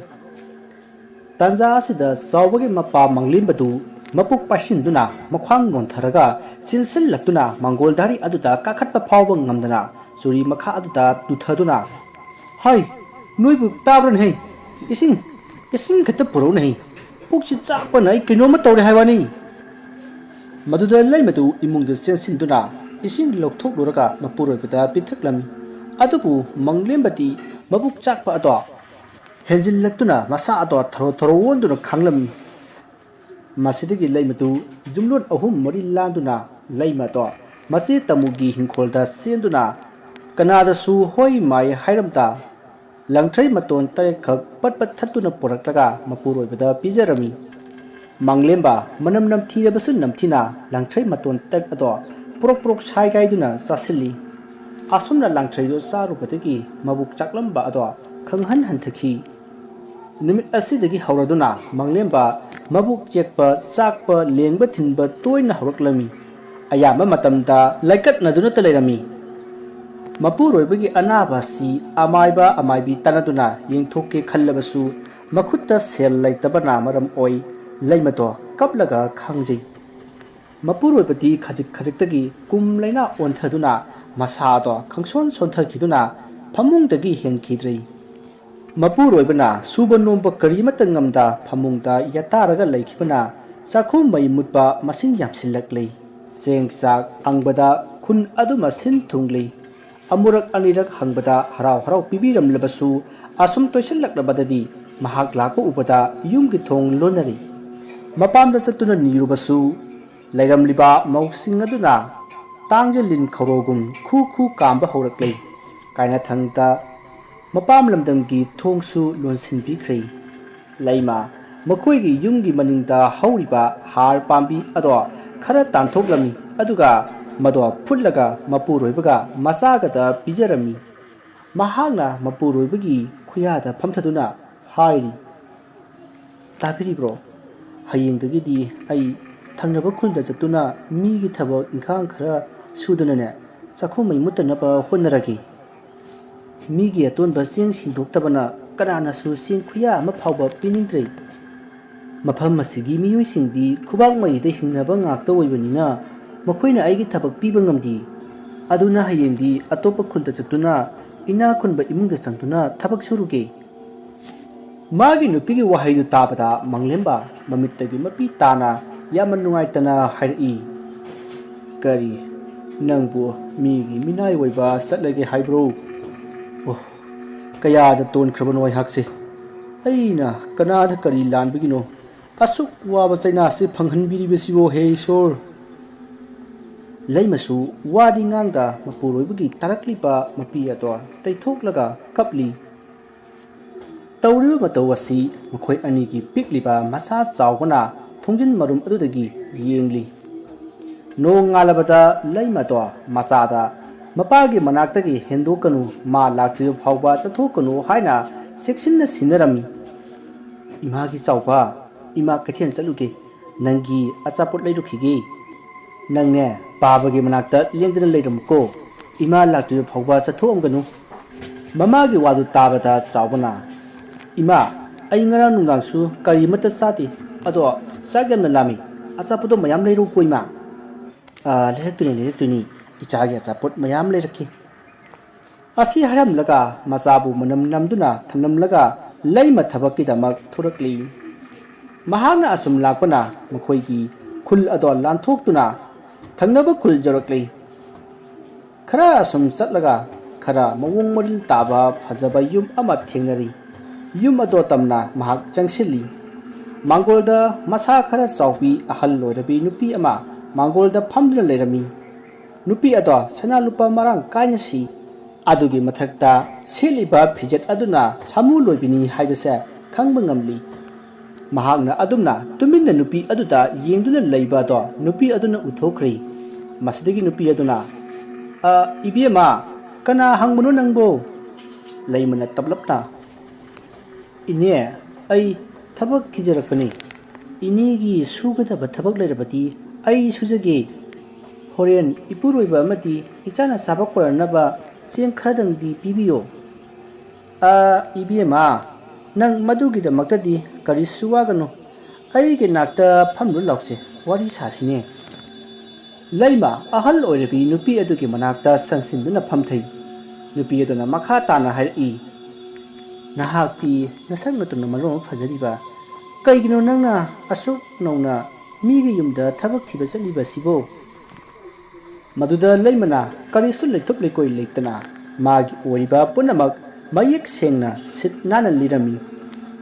ꯇꯥꯟꯖꯥ ꯑꯁꯤꯗ ꯆꯥꯎꯕꯒꯤ ꯃꯄꯥ ꯃꯪꯂꯦꯝꯕꯗꯨ ꯃꯄꯨꯛ ꯄꯥꯏꯁꯤꯟꯗꯨꯅ ꯃꯈ꯭ꯋꯥꯡ ꯅꯣꯟꯊꯔꯒ ꯆꯦꯟꯁꯤꯜꯂꯛꯇꯨꯅ ꯃꯥꯡꯒꯣꯜ ꯗꯥꯔꯤ ꯑꯗꯨꯗ ꯀꯥꯈꯠꯄ ꯐꯥꯎꯕ ꯉꯝꯗꯅ ꯆꯨꯔꯤ ꯃꯈꯥ ꯑꯗꯨꯗ ꯇꯨꯊꯗꯨꯅ, "ꯍꯥꯏ, ꯅꯣꯏꯕꯨ ꯇꯥꯕ꯭ꯔꯅꯦꯍꯦ? ꯏꯁꯤꯡ ꯈꯛꯇ ꯄꯨꯔꯛꯎꯅꯦꯍꯦ! ꯄꯨꯛꯁꯤ ꯆꯥꯛꯄꯅ ꯑꯩ ꯀꯩꯅꯣꯝꯃ ꯇꯧꯔꯦ ꯍꯥꯏꯕꯅꯤ." ꯃꯗꯨꯗ ꯂꯩꯃꯗꯨ ꯏꯃꯨꯡꯗ ꯆꯦꯟꯁꯤꯟꯗꯨꯅ ꯏꯁꯤꯡ ꯂꯧꯊꯣꯛꯂꯨꯔꯒ ꯃꯄꯨꯔꯣꯏꯕꯗ ꯄꯤꯊꯛꯂꯝꯃꯤ꯫ ꯑꯗꯨꯕꯨ ꯃꯪꯂꯦꯝꯕꯗꯤ ꯃꯕꯨꯛ ꯆꯥꯛꯄ ꯑꯗꯣ ꯍꯦꯟꯖꯤꯜꯂꯛꯇꯨꯅ ꯃꯁꯥ ꯑꯗꯣ ꯊꯔꯣ ꯑꯣꯟꯗꯨꯅ ꯈꯥꯡꯂꯝꯃꯤ꯫ ꯃꯁꯤꯗꯒꯤ ꯂꯩꯃꯗꯨ ꯌꯨꯝꯂꯣꯟ 3-4 ꯂꯥꯟꯗꯨꯅ ꯂꯩꯃ ꯑꯗꯣ ꯃꯆꯦ ꯇꯃꯨꯒꯤ ꯍꯤꯡꯈꯣꯜꯗ ꯆꯦꯟꯗꯨꯅ ꯀꯅꯥꯗꯁꯨ ꯍꯣꯏ ꯃꯥꯏ ꯍꯥꯏꯔꯝꯗ ꯂꯪꯊ꯭ꯔꯩ ꯃꯇꯣꯟ 8 ꯈꯛ ꯄꯠ ꯊꯠꯇꯨꯅ ꯄꯨꯔꯛꯂꯒ ꯃꯄꯨꯔꯣꯏꯕꯗ ꯄꯤꯖꯔꯝꯃꯤ꯫ ꯃꯪꯂꯦꯝꯕ ꯃꯅꯝ ꯅꯝꯊꯤꯔꯕꯁꯨ ꯅꯝꯊꯤꯅ ꯂꯪꯊ꯭ꯔꯩ ꯃꯇꯣꯟ 8 ꯑꯗꯣ ꯄ꯭ꯔꯣꯛ ꯁꯥꯏꯒꯥꯏꯗꯨꯅ ꯆꯥꯁꯤꯜꯂꯤ꯫ ꯑꯁꯨꯝꯅ ꯂꯪꯊ꯭ꯔꯩꯗꯨ ꯆꯥꯔꯨꯕꯗꯒꯤ ꯃꯕꯨꯛ ꯆꯥꯛꯂꯝꯕ ꯑꯗꯣ ꯈꯪꯍꯟ ꯍꯟꯊꯈꯤ꯫ ꯅꯨꯃꯤꯠ ꯑꯁꯤꯗꯒꯤ ꯍꯧꯔꯗꯨꯅ ꯃꯪꯂꯦꯝꯕ ꯃꯕꯨꯛ ꯌꯦꯛꯄ, ꯆꯥꯛꯄ, ꯂꯦꯡꯕ ꯊꯤꯟꯕ ꯇꯣꯏꯅ ꯍꯧꯔꯛꯂꯝꯃꯤ꯫ ꯑꯌꯥꯝꯕ ꯃꯇꯝꯗ ꯂꯩꯀꯠꯅꯗꯨꯅꯇ ꯂꯩꯔꯝꯃꯤ꯫ ꯃꯄꯨꯔꯣꯏꯕꯒꯤ ꯑꯅꯥꯕ ꯑꯁꯤ ꯑꯃꯥꯏꯕ ꯑꯃꯥꯏꯕꯤ ꯇꯥꯟꯅꯗꯨꯅ ꯌꯦꯡꯊꯣꯛꯀꯦ ꯈꯜꯂꯕꯁꯨ ꯃꯈꯨꯠꯇ ꯁꯦꯜ ꯂꯩꯇꯕꯅ ꯃꯔꯝ ꯑꯣꯏ ꯂꯩꯃꯗꯣ ꯀꯞꯂꯒ ꯈꯥꯡꯖꯩ꯫ ꯃꯄꯨꯔꯣꯏꯕꯗꯤ ꯈꯖꯤꯛ ꯈꯖꯤꯛꯇꯒꯤ ꯀꯨꯝ ꯂꯩꯅꯥ ꯑꯣꯟꯊꯗꯨꯅ ꯃꯁꯥꯗꯣ ꯈꯪꯁꯣꯟ ꯁꯣꯟꯊꯈꯤꯗꯨꯅ ꯐꯃꯨꯡꯗꯒꯤ ꯍꯦꯟꯈꯤꯗ꯭ꯔꯤ ꯃꯄꯨꯔꯣꯏꯕꯅ ꯁꯨꯕ ꯅꯣꯝꯕ ꯀꯔꯤꯃꯠꯇ ꯉꯝꯗ ꯐꯃꯨꯡꯗ ꯌꯥꯇꯥꯔꯒ ꯂꯩꯈꯤꯕꯅ ꯆꯥꯛꯈꯨꯝ ꯃꯩ ꯃꯨꯠꯄ ꯃꯁꯤꯡ ꯌꯥꯝꯁꯤꯜꯂꯛꯂꯤ ꯆꯦꯡ ꯆꯥꯛ ꯍꯪꯕꯗ ꯈꯨꯟ ꯑꯗꯨꯃ ꯁꯤꯟ ꯊꯨꯡꯂꯤ ꯑꯃꯨꯔꯛ ꯑꯅꯤꯔꯛ ꯍꯪꯕꯗ ꯍꯔꯥꯎ ꯍꯔꯥꯎ ꯄꯤꯕꯤꯔꯝꯂꯕꯁꯨ ꯑꯁꯨꯝ ꯇꯣꯏꯁꯤꯜꯂꯛꯂꯕꯗꯗꯤ ꯃꯍꯥꯛ ꯂꯥꯛꯄ ꯎꯕꯗ ꯌꯨꯝꯒꯤ ꯊꯣꯡ ꯂꯣꯟꯅꯔꯤ ꯃꯄꯥꯝꯗ ꯆꯠꯇꯨꯅ ꯅꯤꯔꯨꯕꯁꯨ ꯂꯩꯔꯝꯂꯤꯕ ꯃꯧꯁꯤꯡ ꯑꯗꯨꯅ ꯇꯥꯡꯖꯂꯤꯟ ꯈꯧꯔꯣꯒꯨꯝ ꯈꯨ ꯈꯨ ꯀꯥꯝꯕ ꯍꯧꯔꯛꯂꯤ ꯀꯥꯏꯅꯊꯪꯗ ꯃꯄꯥꯝ ꯂꯝꯗꯝꯒꯤ ꯊꯣꯡꯁꯨ ꯂꯣꯟꯁꯤꯟꯕꯤꯈ꯭ꯔꯦ ꯂꯩꯃ ꯃꯈꯣꯏꯒꯤ ꯌꯨꯝꯒꯤ ꯃꯅꯤꯡꯗ ꯍꯧꯔꯤꯕ ꯍꯥꯔ ꯄꯥꯝꯕꯤ ꯑꯗꯣ ꯈꯔ ꯇꯥꯟꯊꯣꯛꯂꯝꯃꯤ ꯑꯗꯨꯒ ꯃꯗꯣ ꯐꯨꯠꯂꯒ ꯃꯄꯨꯔꯣꯏꯕꯒ ꯃꯆꯥꯒꯗ ꯄꯤꯖꯔꯝꯃꯤ ꯃꯍꯥꯛꯅ ꯃꯄꯨꯔꯣꯏꯕꯒꯤ ꯈꯨꯌꯥꯗ ꯐꯝꯊꯗꯨꯅ ꯍꯥꯏꯔꯤ ꯇꯥꯕꯤꯔꯤꯕ꯭ꯔꯣ ꯍꯌꯦꯡꯗꯒꯤꯗꯤ ꯑꯩ ꯊꯪꯅꯕ ꯈꯨꯜꯗ ꯆꯠꯇꯨꯅ ꯃꯤꯒꯤ ꯊꯕꯛ ꯏꯪꯈꯥꯡ ꯈꯔ ꯁꯨꯗꯨꯅꯅꯦ ꯆꯥꯛꯈꯨꯝ ꯃꯩ ꯃꯨꯠꯇꯅꯕ ꯍꯣꯠꯅꯔꯒꯦ ꯃꯤꯒꯤ ꯑꯇꯣꯟꯕ ꯆꯦꯡ ꯁꯤꯡꯗꯣꯛꯇꯕꯅ ꯀꯅꯥꯅꯁꯨ ꯆꯦꯡ ꯈꯨꯌꯥ ꯑꯃ ꯐꯥꯎꯕ ꯄꯤꯅꯤꯡꯗ꯭ꯔꯦ ꯃꯐꯝ ꯑꯁꯤꯒꯤ ꯃꯤꯑꯣꯏꯁꯤꯡꯗꯤ ꯈꯨꯕꯥꯛ ꯃꯩꯗ ꯍꯤꯡꯅꯕ ꯉꯥꯛꯇ ꯑꯣꯏꯕꯅꯤꯅ ꯃꯈꯣꯏꯅ ꯑꯩꯒꯤ ꯊꯕꯛ ꯄꯤꯕ ꯉꯝꯗꯦ ꯑꯗꯨꯅ ꯍꯌꯦꯡꯗꯤ ꯑꯇꯣꯞꯄ ꯈꯨꯜꯗ ꯆꯠꯇꯨꯅ ꯏꯅꯥ ꯈꯨꯟꯕ ꯏꯃꯨꯡꯗ ꯆꯪꯗꯨꯅ ꯊꯕꯛ ꯁꯨꯔꯨꯒꯦ ꯃꯥꯒꯤ ꯅꯨꯄꯤꯒꯤ ꯋꯥꯍꯩꯗꯨ ꯇꯥꯕꯗ ꯃꯪꯂꯦꯝꯕ ꯃꯃꯤꯠꯇꯒꯤ ꯃꯄꯤ ꯇꯥꯅ ꯌꯥꯝꯅ ꯅꯨꯡꯉꯥꯏꯇꯅ ꯍꯥꯏꯔꯛꯏ ꯀꯔꯤ ꯅꯪꯕꯨ ꯃꯤꯒꯤ ꯃꯤꯅꯥꯏ ꯑꯣꯏꯕ ꯆꯠꯂꯒꯦ ꯍꯥꯏꯕ꯭ꯔꯣ ꯑꯣ ꯀꯌꯥꯗ ꯇꯣꯟꯈ꯭ꯔꯕꯅꯣ ꯑꯩꯍꯥꯛꯁꯦ ꯑꯩꯅ ꯀꯅꯥꯗ ꯀꯔꯤ ꯂꯥꯟꯕꯒꯤꯅꯣ ꯑꯁꯨꯛ ꯋꯥꯕ ꯆꯩꯅꯥꯁꯤ ꯐꯪꯍꯟꯕꯤꯔꯤꯕꯁꯤꯕꯣ ꯍꯦ ꯏꯁꯣꯔ ꯂꯩꯃꯁꯨ ꯋꯥꯗꯤ ꯉꯥꯡꯗ ꯃꯄꯨꯔꯣꯏꯕꯒꯤ ꯇꯥꯔꯛꯂꯤꯕ ꯃꯄꯤ ꯑꯗꯣ ꯇꯩꯊꯣꯛꯂꯒ ꯀꯞꯂꯤ ꯇꯧꯔꯤꯕ ꯃꯇꯧ ꯑꯁꯤ ꯃꯈꯣꯏ ꯑꯅꯤꯒꯤ ꯄꯤꯛꯂꯤꯕ ꯃꯁꯥ ꯆꯥꯎꯕꯅ ꯊꯣꯡꯖꯤꯟ ꯃꯔꯨꯝ ꯑꯗꯨꯗꯒꯤ ꯌꯦꯡꯂꯤ ꯅꯣꯡ ꯉꯥꯜꯂꯕꯗ ꯂꯩꯃꯗꯣ ꯃꯆꯥꯗ ꯃꯄꯥꯒꯤ ꯃꯅꯥꯛꯇꯒꯤ ꯍꯦꯟꯗꯣꯛꯀꯅꯨ ꯃꯥ ꯂꯥꯛꯇ꯭ꯔꯤꯕ ꯐꯥꯎꯕ ꯆꯠꯊꯣꯛꯀꯅꯨ ꯍꯥꯏꯅ ꯆꯦꯛꯁꯤꯟꯅ ꯁꯤꯟꯅꯔꯝꯃꯤ ꯏꯃꯥꯒꯤ ꯆꯥꯎꯕ ꯏꯃꯥ ꯀꯩꯊꯦꯜ ꯆꯠꯂꯨꯒꯦ ꯅꯪꯒꯤ ꯑꯆꯥꯄꯣꯠ ꯂꯩꯔꯨꯈꯤꯒꯦ ꯅꯪꯅꯦ ꯄꯥꯕꯒꯤ ꯃꯅꯥꯛꯇ ꯂꯦꯡꯗꯅ ꯂꯩꯔꯝꯃꯨꯀꯣ ꯏꯃꯥ ꯂꯥꯛꯇ꯭ꯔꯤꯕ ꯐꯥꯎꯕ ꯆꯠꯊꯣꯛꯑꯝꯒꯅꯨ ꯃꯃꯥꯒꯤ ꯋꯥꯗꯨ ꯇꯥꯕꯗ ꯆꯥꯎꯕꯅ ꯏꯃꯥ ꯑꯩ ꯉꯔꯥꯡ ꯅꯨꯡꯗꯥꯡꯁꯨ ꯀꯔꯤꯃꯠꯇ ꯆꯥꯗꯦ ꯑꯗꯣ ꯆꯥꯛ ꯌꯥꯝꯅ ꯂꯥꯝꯃꯤ ꯑꯆꯥꯄꯣꯠꯇꯣ ꯃꯌꯥꯝ ꯂꯩꯔꯨꯀꯣ ꯏꯃꯥ ꯂꯩꯔꯛꯇꯣꯏꯅꯤ ꯏꯆꯥꯒꯤ ꯑꯆꯥꯄꯣꯠ ꯃꯌꯥꯝ ꯂꯩꯔꯛꯈꯤ ꯑꯁꯤ ꯍꯥꯏꯔꯝꯂꯒ ꯃꯆꯥꯕꯨ ꯃꯅꯝ ꯅꯝꯗꯨꯅ ꯊꯝꯂꯝꯂꯒ ꯂꯩꯃ ꯊꯕꯛꯀꯤꯗꯃꯛ ꯊꯣꯔꯛꯂꯤ ꯃꯍꯥꯛꯅ ꯑꯁꯨꯝ ꯂꯥꯛꯄꯅ ꯃꯈꯣꯏꯒꯤ ꯈꯨꯜ ꯑꯗꯣ ꯂꯥꯟꯊꯣꯛꯇꯨꯅ ꯊꯪꯅꯕ ꯈꯨꯜ ꯌꯧꯔꯛꯂꯤ ꯈꯔ ꯑꯁꯨꯝ ꯆꯠꯂꯒ ꯈꯔ ꯃꯑꯣꯡ ꯃꯔꯤꯜ ꯇꯥꯕ ꯐꯖꯕ ꯌꯨꯝ ꯑꯃ ꯊꯦꯡꯅꯔꯤ ꯌꯨꯝ ꯑꯗꯣ ꯇꯝꯅ ꯃꯍꯥꯛ ꯆꯪꯁꯤꯜꯂꯤ ꯃꯥꯡꯒꯣꯜꯗ ꯃꯁꯥ ꯈꯔ ꯆꯥꯎꯕꯤ ꯑꯍꯜ ꯑꯣꯏꯔꯕꯤ ꯅꯨꯄꯤ ꯑꯃ ꯃꯥꯡꯒꯣꯜꯗ ꯐꯝꯗꯨꯅ ꯂꯩꯔꯝꯃꯤ ꯅꯨꯄꯤ ꯑꯗꯣ ꯁꯅꯥ ꯂꯨꯄꯥ ꯃꯔꯥꯡ ꯀꯥꯏꯅ ꯁꯤ ꯑꯗꯨꯒꯤ ꯃꯊꯛꯇ ꯁꯦꯠꯂꯤꯕ ꯐꯤꯖꯦꯠ ꯑꯗꯨꯅ ꯁꯥꯃꯨ ꯂꯣꯏꯕꯤꯅꯤ ꯍꯥꯏꯕꯁꯦ ꯈꯪꯕ ꯉꯝꯂꯤ ꯃꯍꯥꯛꯅ ꯑꯗꯨꯝꯅ ꯇꯨꯃꯤꯟꯅ ꯅꯨꯄꯤ ꯑꯗꯨꯗ ꯌꯦꯡꯗꯨꯅ ꯂꯩꯕ ꯑꯗꯣ ꯅꯨꯄꯤ ꯑꯗꯨꯅ ꯎꯊꯣꯛꯈ꯭ꯔꯤ ꯃꯁꯤꯗꯒꯤ ꯅꯨꯄꯤ ꯑꯗꯨꯅ ꯏꯕꯦꯝꯃ ꯀꯅꯥ ꯍꯪꯕꯅꯣ ꯅꯪꯕꯣ ꯂꯩꯃꯅ ꯇꯞꯂꯞꯅ ꯏꯅꯦ ꯑꯩ ꯊꯕꯛ ꯊꯤꯖꯔꯛꯄꯅꯤ ꯏꯅꯦꯒꯤ ꯁꯨꯒꯗꯕ ꯊꯕꯛ ꯂꯩꯔꯕꯗꯤ ꯑꯩ ꯁꯨꯖꯒꯦ ꯍꯣꯔꯦꯟ ꯏꯄꯨꯔꯣꯏꯕ ꯑꯃꯗꯤ ꯏꯆꯥꯅ ꯆꯥꯕ ꯀꯣꯟꯅꯅꯕ ꯆꯦꯡ ꯈꯔꯗꯪꯗꯤ ꯄꯤꯕꯤꯌꯣ ꯏꯕꯦꯝꯃ ꯅꯪ ꯃꯗꯨꯒꯤꯗꯃꯛꯇꯗꯤ ꯀꯔꯤꯁꯨ ꯋꯥꯒꯅꯨ ꯑꯩꯒꯤ ꯅꯥꯛꯇ ꯐꯝꯗꯨ ꯂꯥꯎꯁꯦ ꯋꯥꯔꯤ ꯁꯥꯁꯤꯅꯦ ꯂꯩꯃ ꯑꯍꯜ ꯑꯣꯏꯔꯕꯤ ꯅꯨꯄꯤ ꯑꯗꯨꯒꯤ ꯃꯅꯥꯛꯇ ꯆꯪꯁꯤꯟꯗꯨꯅ ꯐꯝꯊꯩ ꯅꯨꯄꯤ ꯑꯗꯨꯅ ꯃꯈꯥ ꯇꯥꯅ ꯍꯥꯏꯔꯛꯏ ꯅꯍꯥꯛꯇꯤ ꯅꯁꯛ ꯅꯇꯧꯅ ꯃꯔꯣꯟ ꯑꯃ ꯐꯖꯔꯤꯕ ꯀꯩꯒꯤꯅꯣ ꯅꯪꯅ ꯑꯁꯨꯛ ꯅꯧꯅ ꯃꯤꯒꯤ ꯌꯨꯝꯗ ꯊꯕꯛ ꯊꯤꯕ ꯆꯠꯂꯤꯕꯁꯤꯕꯣ ꯃꯗꯨꯗ ꯂꯩꯃꯅ ꯀꯔꯤꯁꯨ ꯂꯩꯊꯣꯞ ꯂꯩꯀꯣꯏ ꯂꯩꯇꯅ ꯃꯥꯒꯤ ꯑꯣꯏꯔꯤꯕ ꯄꯨꯝꯅꯃꯛ ꯃꯌꯦꯛ ꯁꯦꯡꯅ ꯁꯤꯠ ꯅꯥꯟꯅ ꯂꯤꯔꯝꯃꯤ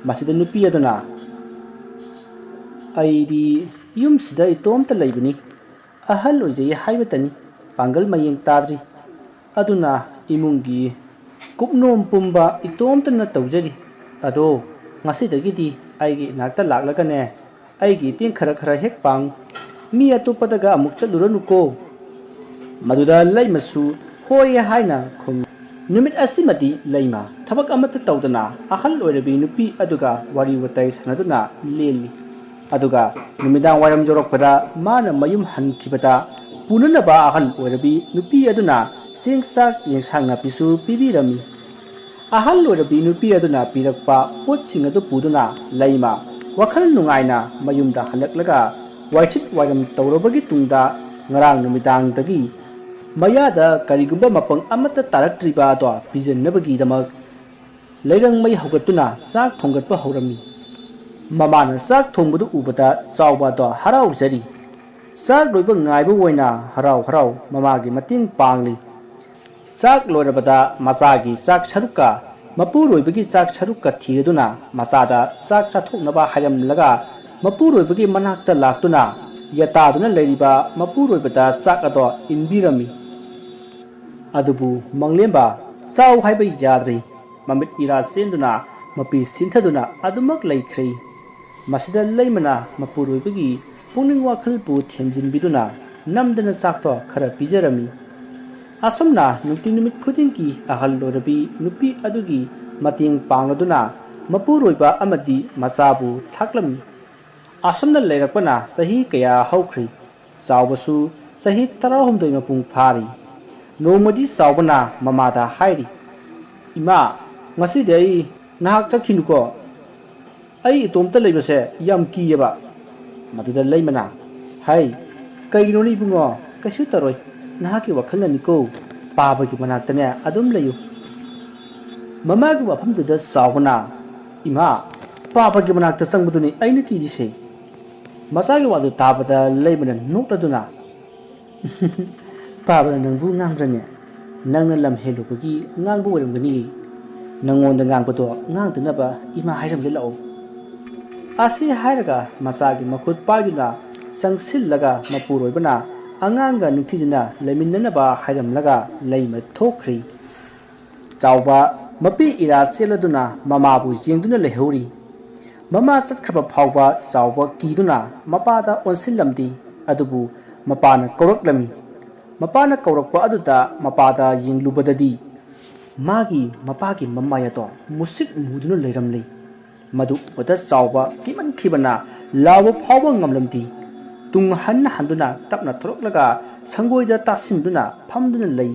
ꯃꯁꯤꯗ ꯅꯨꯄꯤ ꯑꯗꯨꯅ ꯑꯩꯗꯤ ꯌꯨꯝꯁꯤꯗ ꯏꯇꯣꯝꯇ ꯂꯩꯕꯅꯤ ꯑꯍꯜ ꯑꯣꯏꯖꯩ ꯍꯥꯏꯕꯇꯅꯤ ꯄꯥꯡꯒꯜ ꯃꯌꯦꯡ ꯇꯥꯗ꯭ꯔꯤ ꯑꯗꯨꯅ ꯏꯃꯨꯡꯒꯤ ꯀꯨꯞꯅꯣꯝ ꯄꯨꯝꯕ ꯏꯇꯣꯝꯇꯅ ꯇꯧꯖꯔꯤ ꯑꯗꯣ ꯉꯁꯤꯗꯒꯤꯗꯤ ꯑꯩꯒꯤ ꯏꯅꯥꯛꯇ ꯂꯥꯛꯂꯒꯅꯦ ꯑꯩꯒꯤ ꯏꯇꯦꯡ ꯈꯔ ꯈꯔ ꯍꯦꯛ ꯄꯥꯡ ꯃꯤ ꯑꯇꯣꯞꯄꯗꯒ ꯑꯃꯨꯛ ꯆꯠꯂꯨꯔꯅꯨꯀꯣ ꯃꯗꯨꯗ ꯂꯩꯃꯁꯨ ꯍꯣꯏ ꯍꯥꯏꯅ ꯈꯨꯝꯃꯤ ꯅꯨꯃꯤꯠ ꯑꯁꯤꯃꯗꯤ ꯂꯩꯃ ꯊꯕꯛ ꯑꯃꯠꯇ ꯇꯧꯗꯅ ꯑꯍꯜ ꯑꯣꯏꯔꯕꯤ ꯅꯨꯄꯤ ꯑꯗꯨꯒ ꯋꯥꯔꯤ ꯋꯥꯇꯥꯏ ꯁꯥꯟꯅꯗꯨꯅ ꯂꯦꯜꯂꯤ ꯑꯗꯨꯒ ꯅꯨꯃꯤꯗꯥꯡ ꯋꯥꯏꯔꯝ ꯌꯧꯔꯛꯄꯗ ꯃꯥꯅ ꯃꯌꯨꯝ ꯍꯟꯈꯤꯕꯗ ꯄꯨꯅꯅꯕ ꯑꯍꯜ ꯑꯣꯏꯔꯕꯤ ꯅꯨꯄꯤ ꯑꯗꯨꯅ ꯆꯦꯡ ꯆꯥꯛ ꯌꯦꯟꯁꯥꯡ ꯅꯥꯄꯤꯁꯨ ꯄꯤꯕꯤꯔꯝꯃꯤ ꯑꯍꯜ ꯑꯣꯏꯔꯕꯤ ꯅꯨꯄꯤ ꯑꯗꯨꯅ ꯄꯤꯔꯛꯄ ꯄꯣꯠꯁꯤꯡ ꯑꯗꯨ ꯄꯨꯗꯨꯅ ꯂꯩꯃ ꯋꯥꯈꯜ ꯅꯨꯡꯉꯥꯏꯅ ꯃꯌꯨꯝꯗ ꯍꯜꯂꯛꯂꯒ ꯋꯥꯏꯆꯤꯠ ꯋꯥꯏꯔꯝ ꯇꯧꯔꯕꯒꯤ ꯇꯨꯡꯗ ngarang numidangdagi mayada karigumba mapang amata taraktriba ato pijanabagi damak leirang mai hogatuna sak thongatpa horami mamana sak thongbudu ubada chawba do harau jari sak loiba ngaibu oina harau mamagi mating pangli sak loirabada masagi sak saruka mapu roibagi sak saruka thireduna masada sak chathoknaba hayam laga mapu roibagi manakta laktuna yataduna leiriba mapu roibada sak ado inbirami adubu manglemba saw haiba yadri mamit ira senduna mapi sinthaduna adumak laikhrei masida leimana mapu roibagi pungning wakhal pu themjinbiduna namdana sakto khara pijarami asomna nungti numit khudingki ahal lorabi nupi adugi mating pangladuna mapu roiba amadi masabu thaklami asomna leirakpana sahi kaya haukhri sawbasu sahi 16 mapung phari nomadi sawbana mamada hairi ima ngasi dei nahak chakhinuko ai itomta leibase yam kiyeba maduda leimana hai kaigino ni bungo kasu taroi nahaki wakhalna niko pabagi manaktane adum leyu mamagi wafamduda sawbana ima pabagi manakta sangbuduni aina kijise masagi wadu tabada leimana nokladuna pabana nangbu ngambrane nangna lam helubagi ngangbu waramgani nangonda ngangpado ngangdnaba ima hairamle lao asi hairaga masagi makhut pagina sangsillaga mapuroibana anganga ningthijina leminanaba hairamlaga leima thokri chawba mapi ira cheladuna mamabu yengduna lehori mama chatkhaba phawba chawba kiduna mapada onsillamdi adubu mapana koraklami mapana korakpa aduda mapada yenglubadadi magi mapagi mamayato musik muduna leiramle madu pada chawba kiman khibana lawa phawba ngamlamdi tung hanna handuna tapna thoroklaga sangoida tasinduna phamduna lei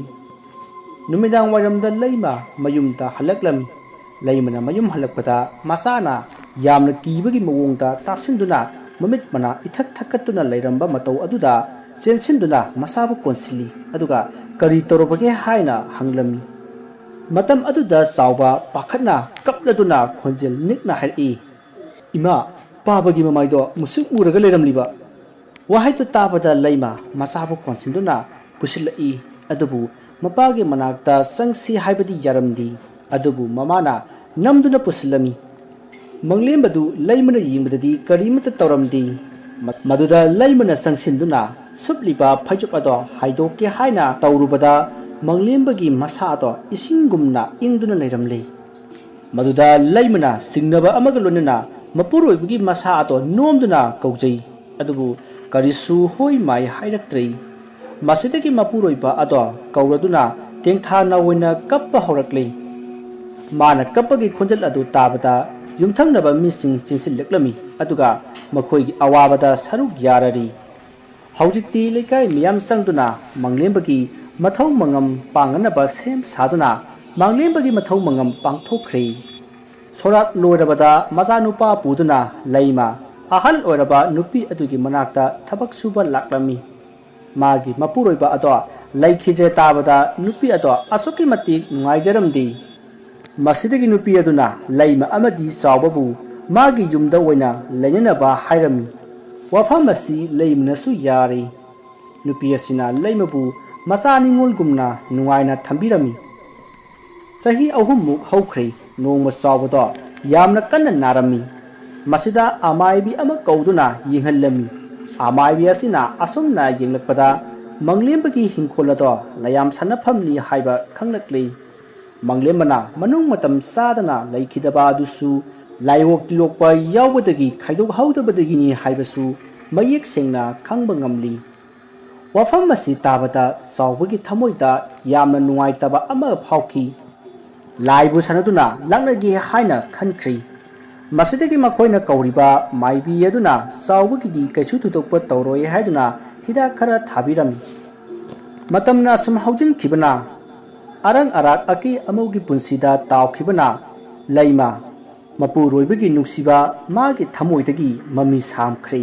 numidang wairamda leima mayumta halaklami leimana mayum halakpada masana yamna kibagi mawongda tasinduna mamit mana ithak thakatuna leiramba matau aduda chensinduna masabu konsili aduga kari torobage haina hanglami matam aduda sawba pakhatna kapladuna khonjel nikna hai ima pabagi mamaido musuk uraga leiramliba wahaitu tabada leima masabu konsinduna pusilai adubu mapagi manakta sangsi haibadi yaramdi adubu mamana namduna pusilami manglembadu leimana yimbadadi karimata tawramdi maduda leimana sangsinduna subliba phaijup ado haidoke haina tawrubada manglembagi masa ado isingumna ingduna leiramle maduda leimana singnaba amaga lonana mapuroibagi masa ado nomduna kaujai adubu karisu hoi mai hairaktrei masidagi mapuroiba ado kauraduna tengthana oina kappa horakle mana kappagi khonjal adu tabada yumthangnaba mising chinsillaklami aduga makhoigi awabada saruk yarari haujikti lekai miyam sangduna manglembagi mathau mangam panganaba sem saduna manglembagi mathau mangam pangthokre sorat loirabada majanupa puduna leima ahal oiraba nupi adugi manakta thabak suba laklami magi mapuroiba ado laikhije tabada nupi ado asuki mati ngaijaramdi masidagi nupi aduna leima amadi chawbabu magi yumda oina leinanaba hairami wafamasi leimnasu yari nupi asina leimabu masani ngolgumna nungaina thambirami sahi ahumuk haukhre nongma chawbado yamna kanna narami masida amaibi ama kauduna yinghallami amaibi asina asomna yenglakpada manglembagi hingkholado layam sanaphamni haiba khanglakle manglembana manung matam sadana laikhidaba adusu laiwok tilokpa yawbadagi khaidok haudabadagi ni haibasu mayek sengna khangba ngamli wafam masi tabada sawbagi thamoida yamna nungaitaba ama phawki laibu sanaduna langnagi haina khankhri masidagi makhoina kauriba maibi aduna sawbagi di kaisu thutokpa tawroi haiduna hida khara thabirami matamna sum haujin khibana arang arak aki amogi punsida tawkhibana leima mapu roibagi nuksiba magi thamoidagi mami samkhre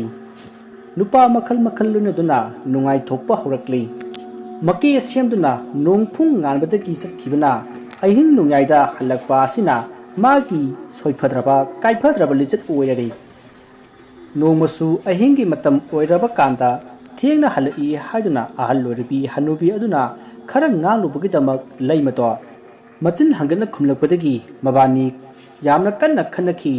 nupa makhal makhal lunaduna nungai thokpa horakli maki semduna nongphung nganbadagi sakhibana ahin nungaida halakpa asina magi soiphadraba kaiphadraba lichat oirari nongmasu ahingi matam oiraba kanda thengna halai haiduna ahal loribi hanubi aduna khara nganglubugidamak leimato machin hangana khumlakpadagi mabani yamna kanna khanakhi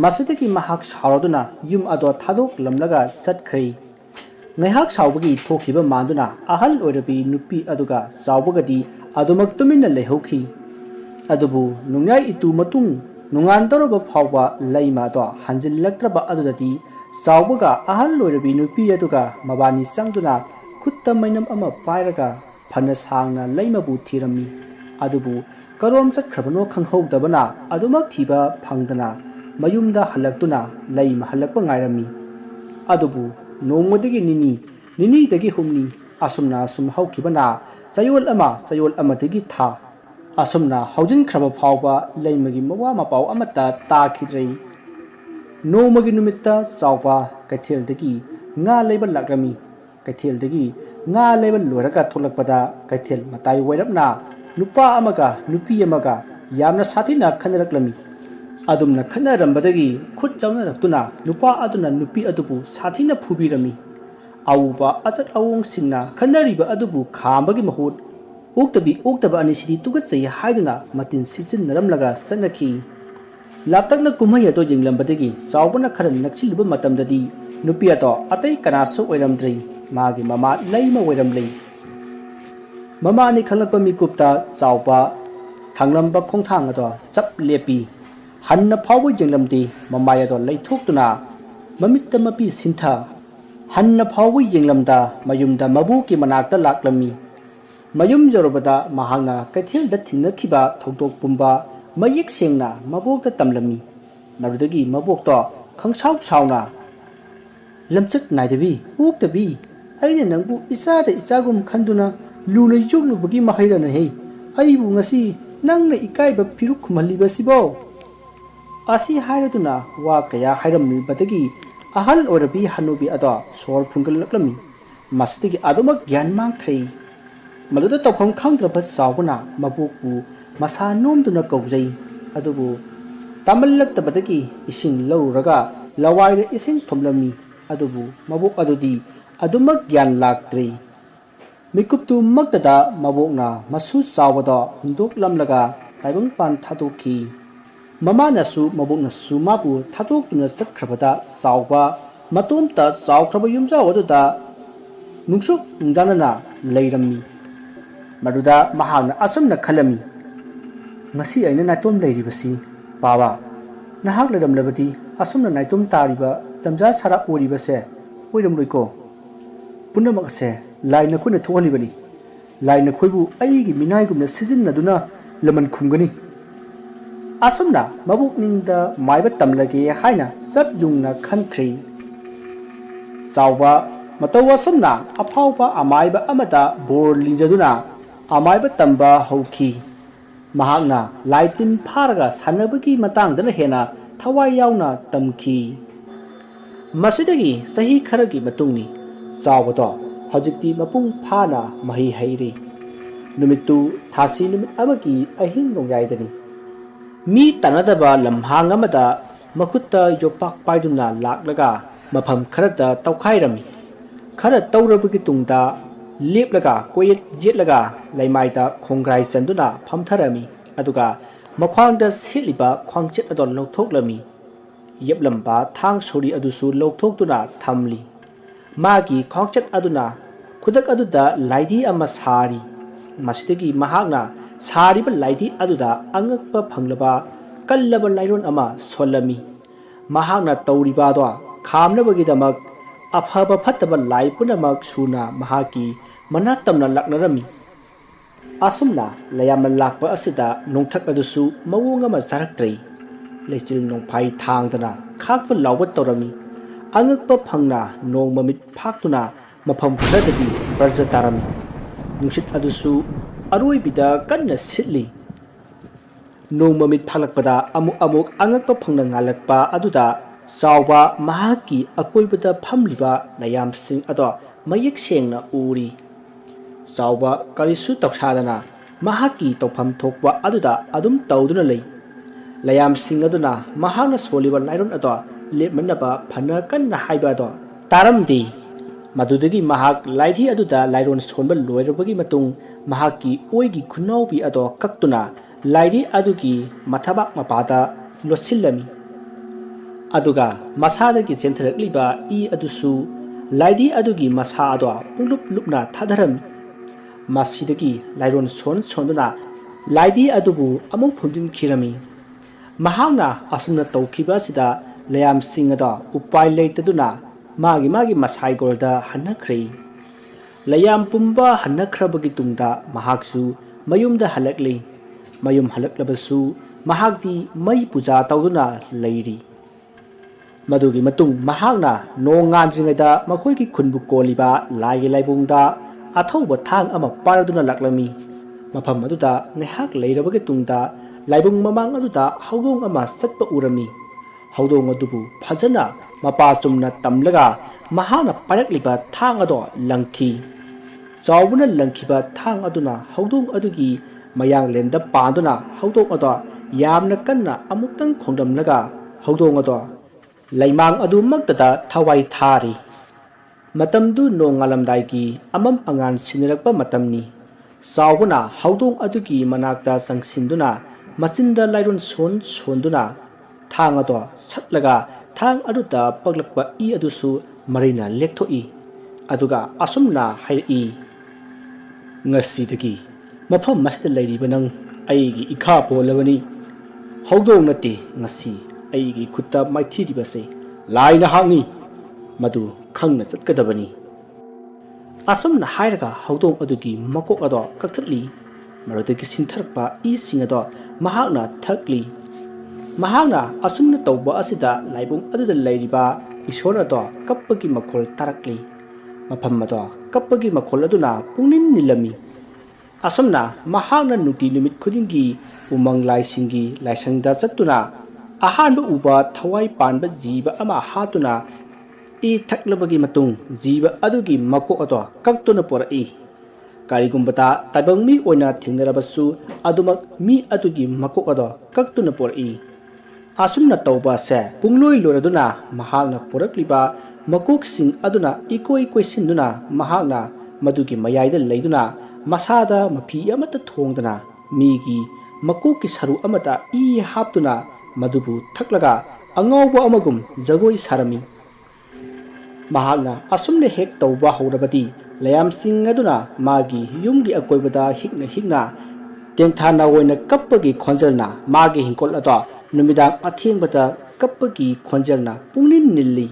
masidagi mahak sauraduna yum ado thadok lamlaga satkhri ngaihak saubagi thokhiba manduna ahal oirabi nupi aduga saubagadi adumak tuminna lehokhi adubu nungyai itu matung nungandoroba phawba leima do hanjillaktraba adudadi saubaga ahal oirabi nupi aduga mabani changduna khutta mainam ama pairaga phana sangna leimabu thirami adubu karom chakhrabano khanghodabana adumak thiba phangdana mayumda halaktuna leima halakpa ngairami adubu nongmadagi nini dagi humni asumna sum haukibana sayol amadagi tha asumna haujin khraba phawba leimagi mawa mapau amata ta khidrei nongmagi numitta sawba kaithel dagi nga leiba lakrami kaithel dagi nga leiba loraga tholakpada kaithel matai wairapna nupa amaga nupi amaga yamna sathina khanaraklami adumna khanarambadagi khut chawnaraktuna nupa aduna nupi adubu sathina phubirami auba achat awong singna khanariba adubu khambagi mahut oktaba anisidi tugatsai haiduna matin sichin naramlaga sanakhi laptakna kumhai ato jinglambadagi sawbana khara naksilba matamdadi nupi ato atai kanasu oiramdrei magi mama leima oiramlei mama ni khalakpa mikupta sawba thanglamba khongthang ato chap lepi hanna phawai jenglamdi mamaya do leithoktuna mamitta mapi sintha hanna phawai jenglamda mayumda mabu ki manakta laklami mayum jorobada mahangna kaithel da thinakhiba thokdok pumba mayek sengna mabokta tamlami narudagi mabok to khangsaw sawna lamchak naidabi uktabi aina nangbu isada ichagum khanduna luna yuglubugi mahairana hei aibu ngasi nangna ikaiba piruk khumaliba sibo asi hairaduna wa kaya hairamibadagi ahal orabi hanubi ado sor phungalakami masdagi adumak gyan mangkhrei maduda tawpham khangdraba sawbuna mabukbu masa nomduna kaujai adubu tamallaktabadagi ising lauraga lawaira ising thomlami adubu mabuk adudi adumak gyan laktrei mikuptu maktada mabokna masu sawada hundok lamlaga taibang pan thadokhi mamanasu maboknasu mabu thadokuna chakhrabada sawba matomta sawkhraba yumja waduda nungsuk nungjanana leirami maduda mahagna asumna khalami ngasi aina natom leiribasi baba nahak leramlabadi asumna naitom tariba lamja sara oribase oiramloiko punamakse laina khuna thohalibani laina khoibu aigi minaigumna sijinnaduna laman khumgani asumna mabukningda maiba tamlage haina sabjungna khankhri sawba matawa sumna aphawba amaiba amata bor linjaduna amaiba tamba hauki mahakna laitin pharaga sanabagi matangdana hena thawai yauna tamki masidagi sahi kharagi matungni sawbato hojikti mapung phana mahi hairi numitu thasi numit amagi ahin nongyaidani mi tanadaba lamhang amada makutta yopak paiduna laklaga mafam kharada tawkhairami khara tawrabagi tungda leplaga koyet jetlaga laimaida khongrai chanduna phamtharami aduga makhwangda siliba khwangchet adon loktoklami yeplamba thang sori adusu loktoktuna thamli magi khwangchet aduna khudak aduda laidi ama sari masidagi mahakna sariba laidi aduda angakpa phanglaba kallaba lairon ama solami mahakna tawriba do khamnabagidamak afaba phattaba lai punamak suna mahaki manatamna laknarami asumna layamna lakpa asida nongthak adusu mawung ama charaktrei lechil nongphai thangdana khakpa lawbat tawrami angakpa phangna nongmamit phaktuna mafam khradagi barja tarami nungsit adusu aroibida kanna sitli nongmamit phalakpada amuk angakpa phangna ngalakpa aduda ꯆꯥꯎꯕ ꯃꯍꯥꯛꯀꯤ ꯑꯀꯣꯏꯕꯗ ꯐꯝꯂꯤꯕ ꯂꯌꯥꯝꯁꯤꯡ ꯑꯗꯣ ꯃꯌꯦꯛ ꯁꯦꯡꯅ ꯎꯔꯤ꯫ ꯆꯥꯎꯕ ꯀꯔꯤꯁꯨ ꯇꯧꯁꯥꯗꯅ ꯃꯍꯥꯛꯀꯤ ꯇꯧꯐꯝ ꯊꯣꯛꯄ ꯑꯗꯨꯗ ꯑꯗꯨꯝ ꯇꯧꯗꯨꯅ ꯂꯩ꯫ ꯂꯌꯥꯝꯁꯤꯡ ꯑꯗꯨꯅ ꯃꯍꯥꯛꯅ ꯁꯣꯜꯂꯤꯕ ꯂꯥꯏꯔꯣꯟ ꯑꯗꯣ ꯂꯦꯞꯃꯟꯅꯕ ꯐꯅ ꯀꯟꯅ ꯍꯥꯏꯕ ꯑꯗꯣ ꯇꯥꯔꯝꯗꯦ꯫ ꯃꯗꯨꯗꯒꯤ ꯃꯍꯥꯛ ꯂꯥꯏꯙꯤ ꯑꯗꯨꯗ ꯂꯥꯏꯔꯣꯟ ꯁꯣꯟꯕ ꯂꯣꯏꯔꯕꯒꯤ ꯃꯇꯨꯡ ꯃꯍꯥꯛꯀꯤ ꯑꯣꯏꯒꯤ ꯈꯨꯅꯥꯎꯕꯤ ꯑꯗꯣ ꯀꯛꯇꯨꯅ ꯂꯥꯏꯙꯤ ꯑꯗꯨꯒꯤ ꯃꯊꯕꯥꯛ ꯃꯄꯥꯗ ꯂꯣꯠꯁꯤꯜꯂꯝꯃꯤ꯫ ꯑꯗꯨꯒ ꯃꯁꯥꯗꯒꯤ ꯆꯦꯟꯊꯔꯛꯂꯤꯕ ꯏ ꯑꯗꯨꯁꯨ ꯂꯥꯏꯙꯤ ꯑꯗꯨꯒꯤ ꯃꯁꯥ ꯑꯗꯣ ꯄꯨꯡꯂꯨꯞ ꯂꯨꯞꯅ ꯊꯥꯗꯔꯝꯃꯤ꯫ ꯃꯁꯤꯗꯒꯤ ꯂꯥꯏꯔꯣꯟ ꯁꯣꯟꯗꯨꯅ ꯂꯥꯏꯙꯤ ꯑꯗꯨꯕꯨ ꯑꯃꯨꯛ ꯐꯨꯝꯖꯤꯟꯈꯤꯔꯝꯃꯤ꯫ ꯃꯍꯥꯛꯅ ꯑꯁꯨꯝꯅ ꯇꯧꯈꯤꯕ ꯑꯁꯤꯗ ꯂꯌꯥꯝꯁꯤꯡ ꯑꯗꯣ ꯎꯄꯥꯏ ꯂꯩꯇꯗꯨꯅ ꯃꯥꯒꯤ ꯃꯁꯥꯏꯒꯣꯜꯗ ꯍꯟꯅꯈ꯭ꯔꯦ꯫ ꯂꯌꯥꯝ ꯄꯨꯝꯕ ꯍꯟꯅꯈ꯭ꯔꯕꯒꯤ ꯇꯨꯡꯗ ꯃꯍꯥꯛꯁꯨ ꯃꯌꯨꯝꯗ ꯍꯜꯂꯛꯂꯦ꯫ ꯃꯌꯨꯝ ꯍꯜꯂꯛꯂꯕꯁꯨ ꯃꯍꯥꯛꯇꯤ ꯃꯩ ꯄꯨꯖꯥ ꯇꯧꯗꯨꯅ ꯂꯩꯔꯤ꯫ ꯃꯗꯨꯒꯤ ꯃꯇꯨꯡ ꯃꯍꯥꯛꯅ ꯅꯣꯡ ꯉꯥꯟꯗ꯭ꯔꯤꯉꯩꯗ ꯃꯈꯣꯏꯒꯤ ꯈꯨꯟꯕꯨ ꯀꯣꯜꯂꯤꯕ ꯂꯥꯏꯒꯤ ꯂꯥꯏꯕꯨꯡꯗ ꯑꯊꯧꯕ ꯊꯥꯡ ꯑꯃ ꯄꯥꯏꯔꯗꯨꯅ ꯂꯥꯛꯂꯝꯃꯤ꯫ ꯃꯐꯝ ꯑꯗꯨꯗ ꯉꯥꯏꯍꯥꯛ ꯂꯩꯔꯕꯒꯤ ꯇꯨꯡꯗ ꯂꯥꯏꯕꯨꯡ ꯃꯃꯥꯡ ꯑꯗꯨꯗ ꯍꯧꯗꯣꯡ ꯑꯃ ꯆꯠꯄ ꯎꯔꯝꯃꯤ꯫ ꯍꯧꯗꯣꯡ ꯑꯗꯨꯕꯨ ꯐꯖꯅ ꯃꯄꯥ ꯆꯨꯝꯅ ꯇꯝꯂꯒ ꯃꯍꯥꯛꯅ ꯄꯥꯏꯔꯛꯂꯤꯕ ꯊꯥꯡ ꯑꯗꯣ ꯂꯪꯈꯤ꯫ ꯆꯥꯎꯕꯅ ꯂꯪꯈꯤꯕ ꯊꯥꯡ ꯑꯗꯨꯅ ꯍꯧꯗꯣꯡ ꯑꯗꯨꯒꯤ ꯃꯌꯥꯡꯂꯦꯟꯗ ꯄꯥꯟꯗꯨꯅ ꯍꯧꯗꯣꯡ ꯑꯗꯣ ꯌꯥꯝꯅ ꯀꯟꯅ ꯑꯃꯨꯛꯇꯪ ꯈꯣꯡꯗꯝꯂꯒ ꯍꯧꯗꯣꯡ ꯑꯗꯣ ꯂꯩꯃꯥꯡ ꯑꯗꯨꯃꯛꯇꯗ ꯊꯋꯥꯏ ꯊꯥꯔꯤ꯫ ꯃꯇꯝꯗꯨ ꯅꯣꯡ ꯉꯥꯜꯂꯝꯗꯥꯏꯒꯤ ꯑꯃꯝ ꯑꯉꯥꯟ ꯁꯤꯟꯅꯔꯛꯄ ꯃꯇꯝꯅꯤ꯫ ꯆꯥꯎꯕꯅ ꯍꯧꯗꯣꯡ ꯑꯗꯨꯒꯤ ꯃꯅꯥꯛꯇ ꯆꯪꯁꯤꯟꯗꯨꯅ ꯃꯆꯤꯟꯗ ꯂꯥꯏꯔꯣꯟ ꯁꯣꯟꯗꯨꯅ ꯊꯥꯡ ꯑꯗꯣ ꯁꯠꯂꯒ ꯊꯥꯡ ꯑꯗꯨꯗ ꯄꯛꯂꯛꯄ ꯏ ꯑꯗꯨꯁꯨ ꯃꯔꯩꯅ ꯂꯦꯛꯊꯣꯛꯏ꯫ ꯑꯗꯨꯒ ꯑꯁꯨꯝꯅ ꯍꯥꯏꯔꯛꯏ, "ꯉꯁꯤꯗꯒꯤ ꯃꯐꯝ ꯑꯁꯤꯗ ꯂꯩꯔꯤꯕ ꯅꯪ ꯑꯩꯒꯤ ꯏꯈꯥ ꯄꯣꯜꯂꯕꯅꯤ꯫ ꯍꯧꯗꯣꯡ ꯅꯠꯇꯦ, ꯉꯁꯤ ꯑꯩꯒꯤ ꯈꯨꯠꯇ ꯃꯥꯏꯊꯤꯔꯤꯕꯁꯦ ꯂꯥꯏ ꯅꯍꯥꯛꯅꯤ꯫ ꯃꯗꯨ ꯈꯪꯅ ꯆꯠꯀꯗꯕꯅꯤ"꯫ ꯑꯁꯨꯝꯅ ꯍꯥꯏꯔꯒ ꯍꯧꯗꯣꯡ ꯑꯗꯨꯒꯤ ꯃꯀꯣꯛ ꯑꯗꯣ ꯀꯛꯊꯠꯂꯤ꯫ ꯃꯗꯨꯗꯒꯤ ꯁꯤꯟꯊꯔꯛꯄ ꯏꯁꯤꯡ ꯑꯗꯣ ꯃꯍꯥꯛꯅ ꯊꯛꯂꯤ꯫ ꯃꯍꯥꯛꯅ ꯑꯁꯨꯝꯅ ꯇꯧꯕ ꯑꯁꯤꯗ ꯂꯥꯏꯕꯨꯡ ꯑꯗꯨꯗ ꯂꯩꯔꯤꯕ ꯏꯁꯣꯔ ꯑꯗꯣ ꯀꯞꯄꯒꯤ ꯃꯈꯣꯜ ꯇꯥꯔꯛꯂꯤ꯫ ꯃꯐꯝ ꯑꯗꯣ ꯀꯞꯄꯒꯤ ꯃꯈꯣꯜ ꯑꯗꯨꯅ ꯄꯨꯡꯅꯤꯟ ꯅꯤꯜꯂꯝꯃꯤ꯫ ꯑꯁꯨꯝꯅ ꯃꯍꯥꯛꯅ ꯅꯨꯡꯇꯤ ꯅꯨꯃꯤꯠ ꯈꯨꯗꯤꯡꯒꯤ ꯎꯃꯪ ꯂꯥꯏꯁꯤꯡꯒꯤ ꯂꯥꯏꯁꯪꯗ ꯆꯠꯇꯨꯅ ꯑꯍꯥꯟꯕ ꯎꯕ ꯊꯋꯥꯏ ꯄꯥꯟꯕ ꯖꯤꯕ ꯑꯃ ꯍꯥꯠꯇꯨꯅ ꯏ ꯊꯛꯂꯕꯒꯤ ꯃꯇꯨꯡ ꯖꯤꯕ ꯑꯗꯨꯒꯤ ꯃꯀꯣꯛ ꯑꯗꯣ ꯀꯛꯇꯨꯅ ꯄꯣꯔꯛꯏ꯫ ꯀꯔꯤꯒꯨꯝꯕꯗ ꯇꯥꯏꯕꯪ ꯃꯤ ꯑꯣꯏꯅ ꯊꯦꯡꯅꯔꯕꯁꯨ ꯑꯗꯨꯃꯛ ꯃꯤ ꯑꯗꯨꯒꯤ ꯃꯀꯣꯛ ꯑꯗꯣ ꯀꯛꯇꯨꯅ ꯄꯣꯔꯛꯏ꯫ ꯑꯁꯨꯝꯅ ꯇꯧꯕ ꯑꯁꯦ ꯄꯨꯡꯂꯣꯏ ꯂꯣꯏꯔꯗꯨꯅ ꯃꯍꯥꯛꯅ ꯄꯣꯔꯛꯂꯤꯕ ꯃꯀꯣꯛꯁꯤꯡ ꯑꯗꯨꯅ ꯏꯀꯣꯏ ꯀꯣꯏꯁꯤꯟꯗꯨꯅ ꯃꯍꯥꯛꯅ ꯃꯗꯨꯒꯤ ꯃꯌꯥꯏꯗ ꯂꯩꯗꯨꯅ ꯃꯁꯥꯗ ꯃꯐꯤ ꯑꯃꯠꯇ ꯊꯣꯡꯗꯅ ꯃꯤꯒꯤ ꯃꯀꯣꯛꯀꯤ ꯁꯔꯨ ꯑꯃꯗ ꯏ ꯍꯥꯞꯇꯨꯅ ꯃꯗꯨꯕꯨ ꯊꯛꯂꯒ ꯑꯉꯥꯎꯕ ꯑꯃꯒꯨꯝ ꯖꯒꯣꯏ ꯁꯥꯔꯝꯃꯤ꯫ ꯃꯍꯥꯛꯅ ꯑꯁꯨꯝꯅ ꯍꯦꯛ ꯇꯧꯕ ꯍꯧꯔꯕꯗꯤ ꯂꯌꯥꯝꯁꯤꯡ ꯑꯗꯨꯅ ꯃꯥꯒꯤ ꯌꯨꯝꯒꯤ ꯑꯀꯣꯏꯕꯗ ꯍꯤꯛꯅ ꯇꯦꯟꯊꯥꯅ ꯑꯣꯏꯅ ꯀꯞꯄꯒꯤ ꯈꯣꯟꯖꯦꯜꯅ ꯃꯥꯒꯤ ꯍꯤꯡꯈꯣꯜ ꯑꯗꯣ ꯅꯨꯃꯤꯗꯥꯡ ꯑꯊꯦꯡꯕꯗ ꯀꯞꯄꯒꯤ ꯈꯣꯟꯖꯦꯜꯅ ꯄꯨꯡꯅꯤꯟ ꯅꯤꯜꯂꯤ꯫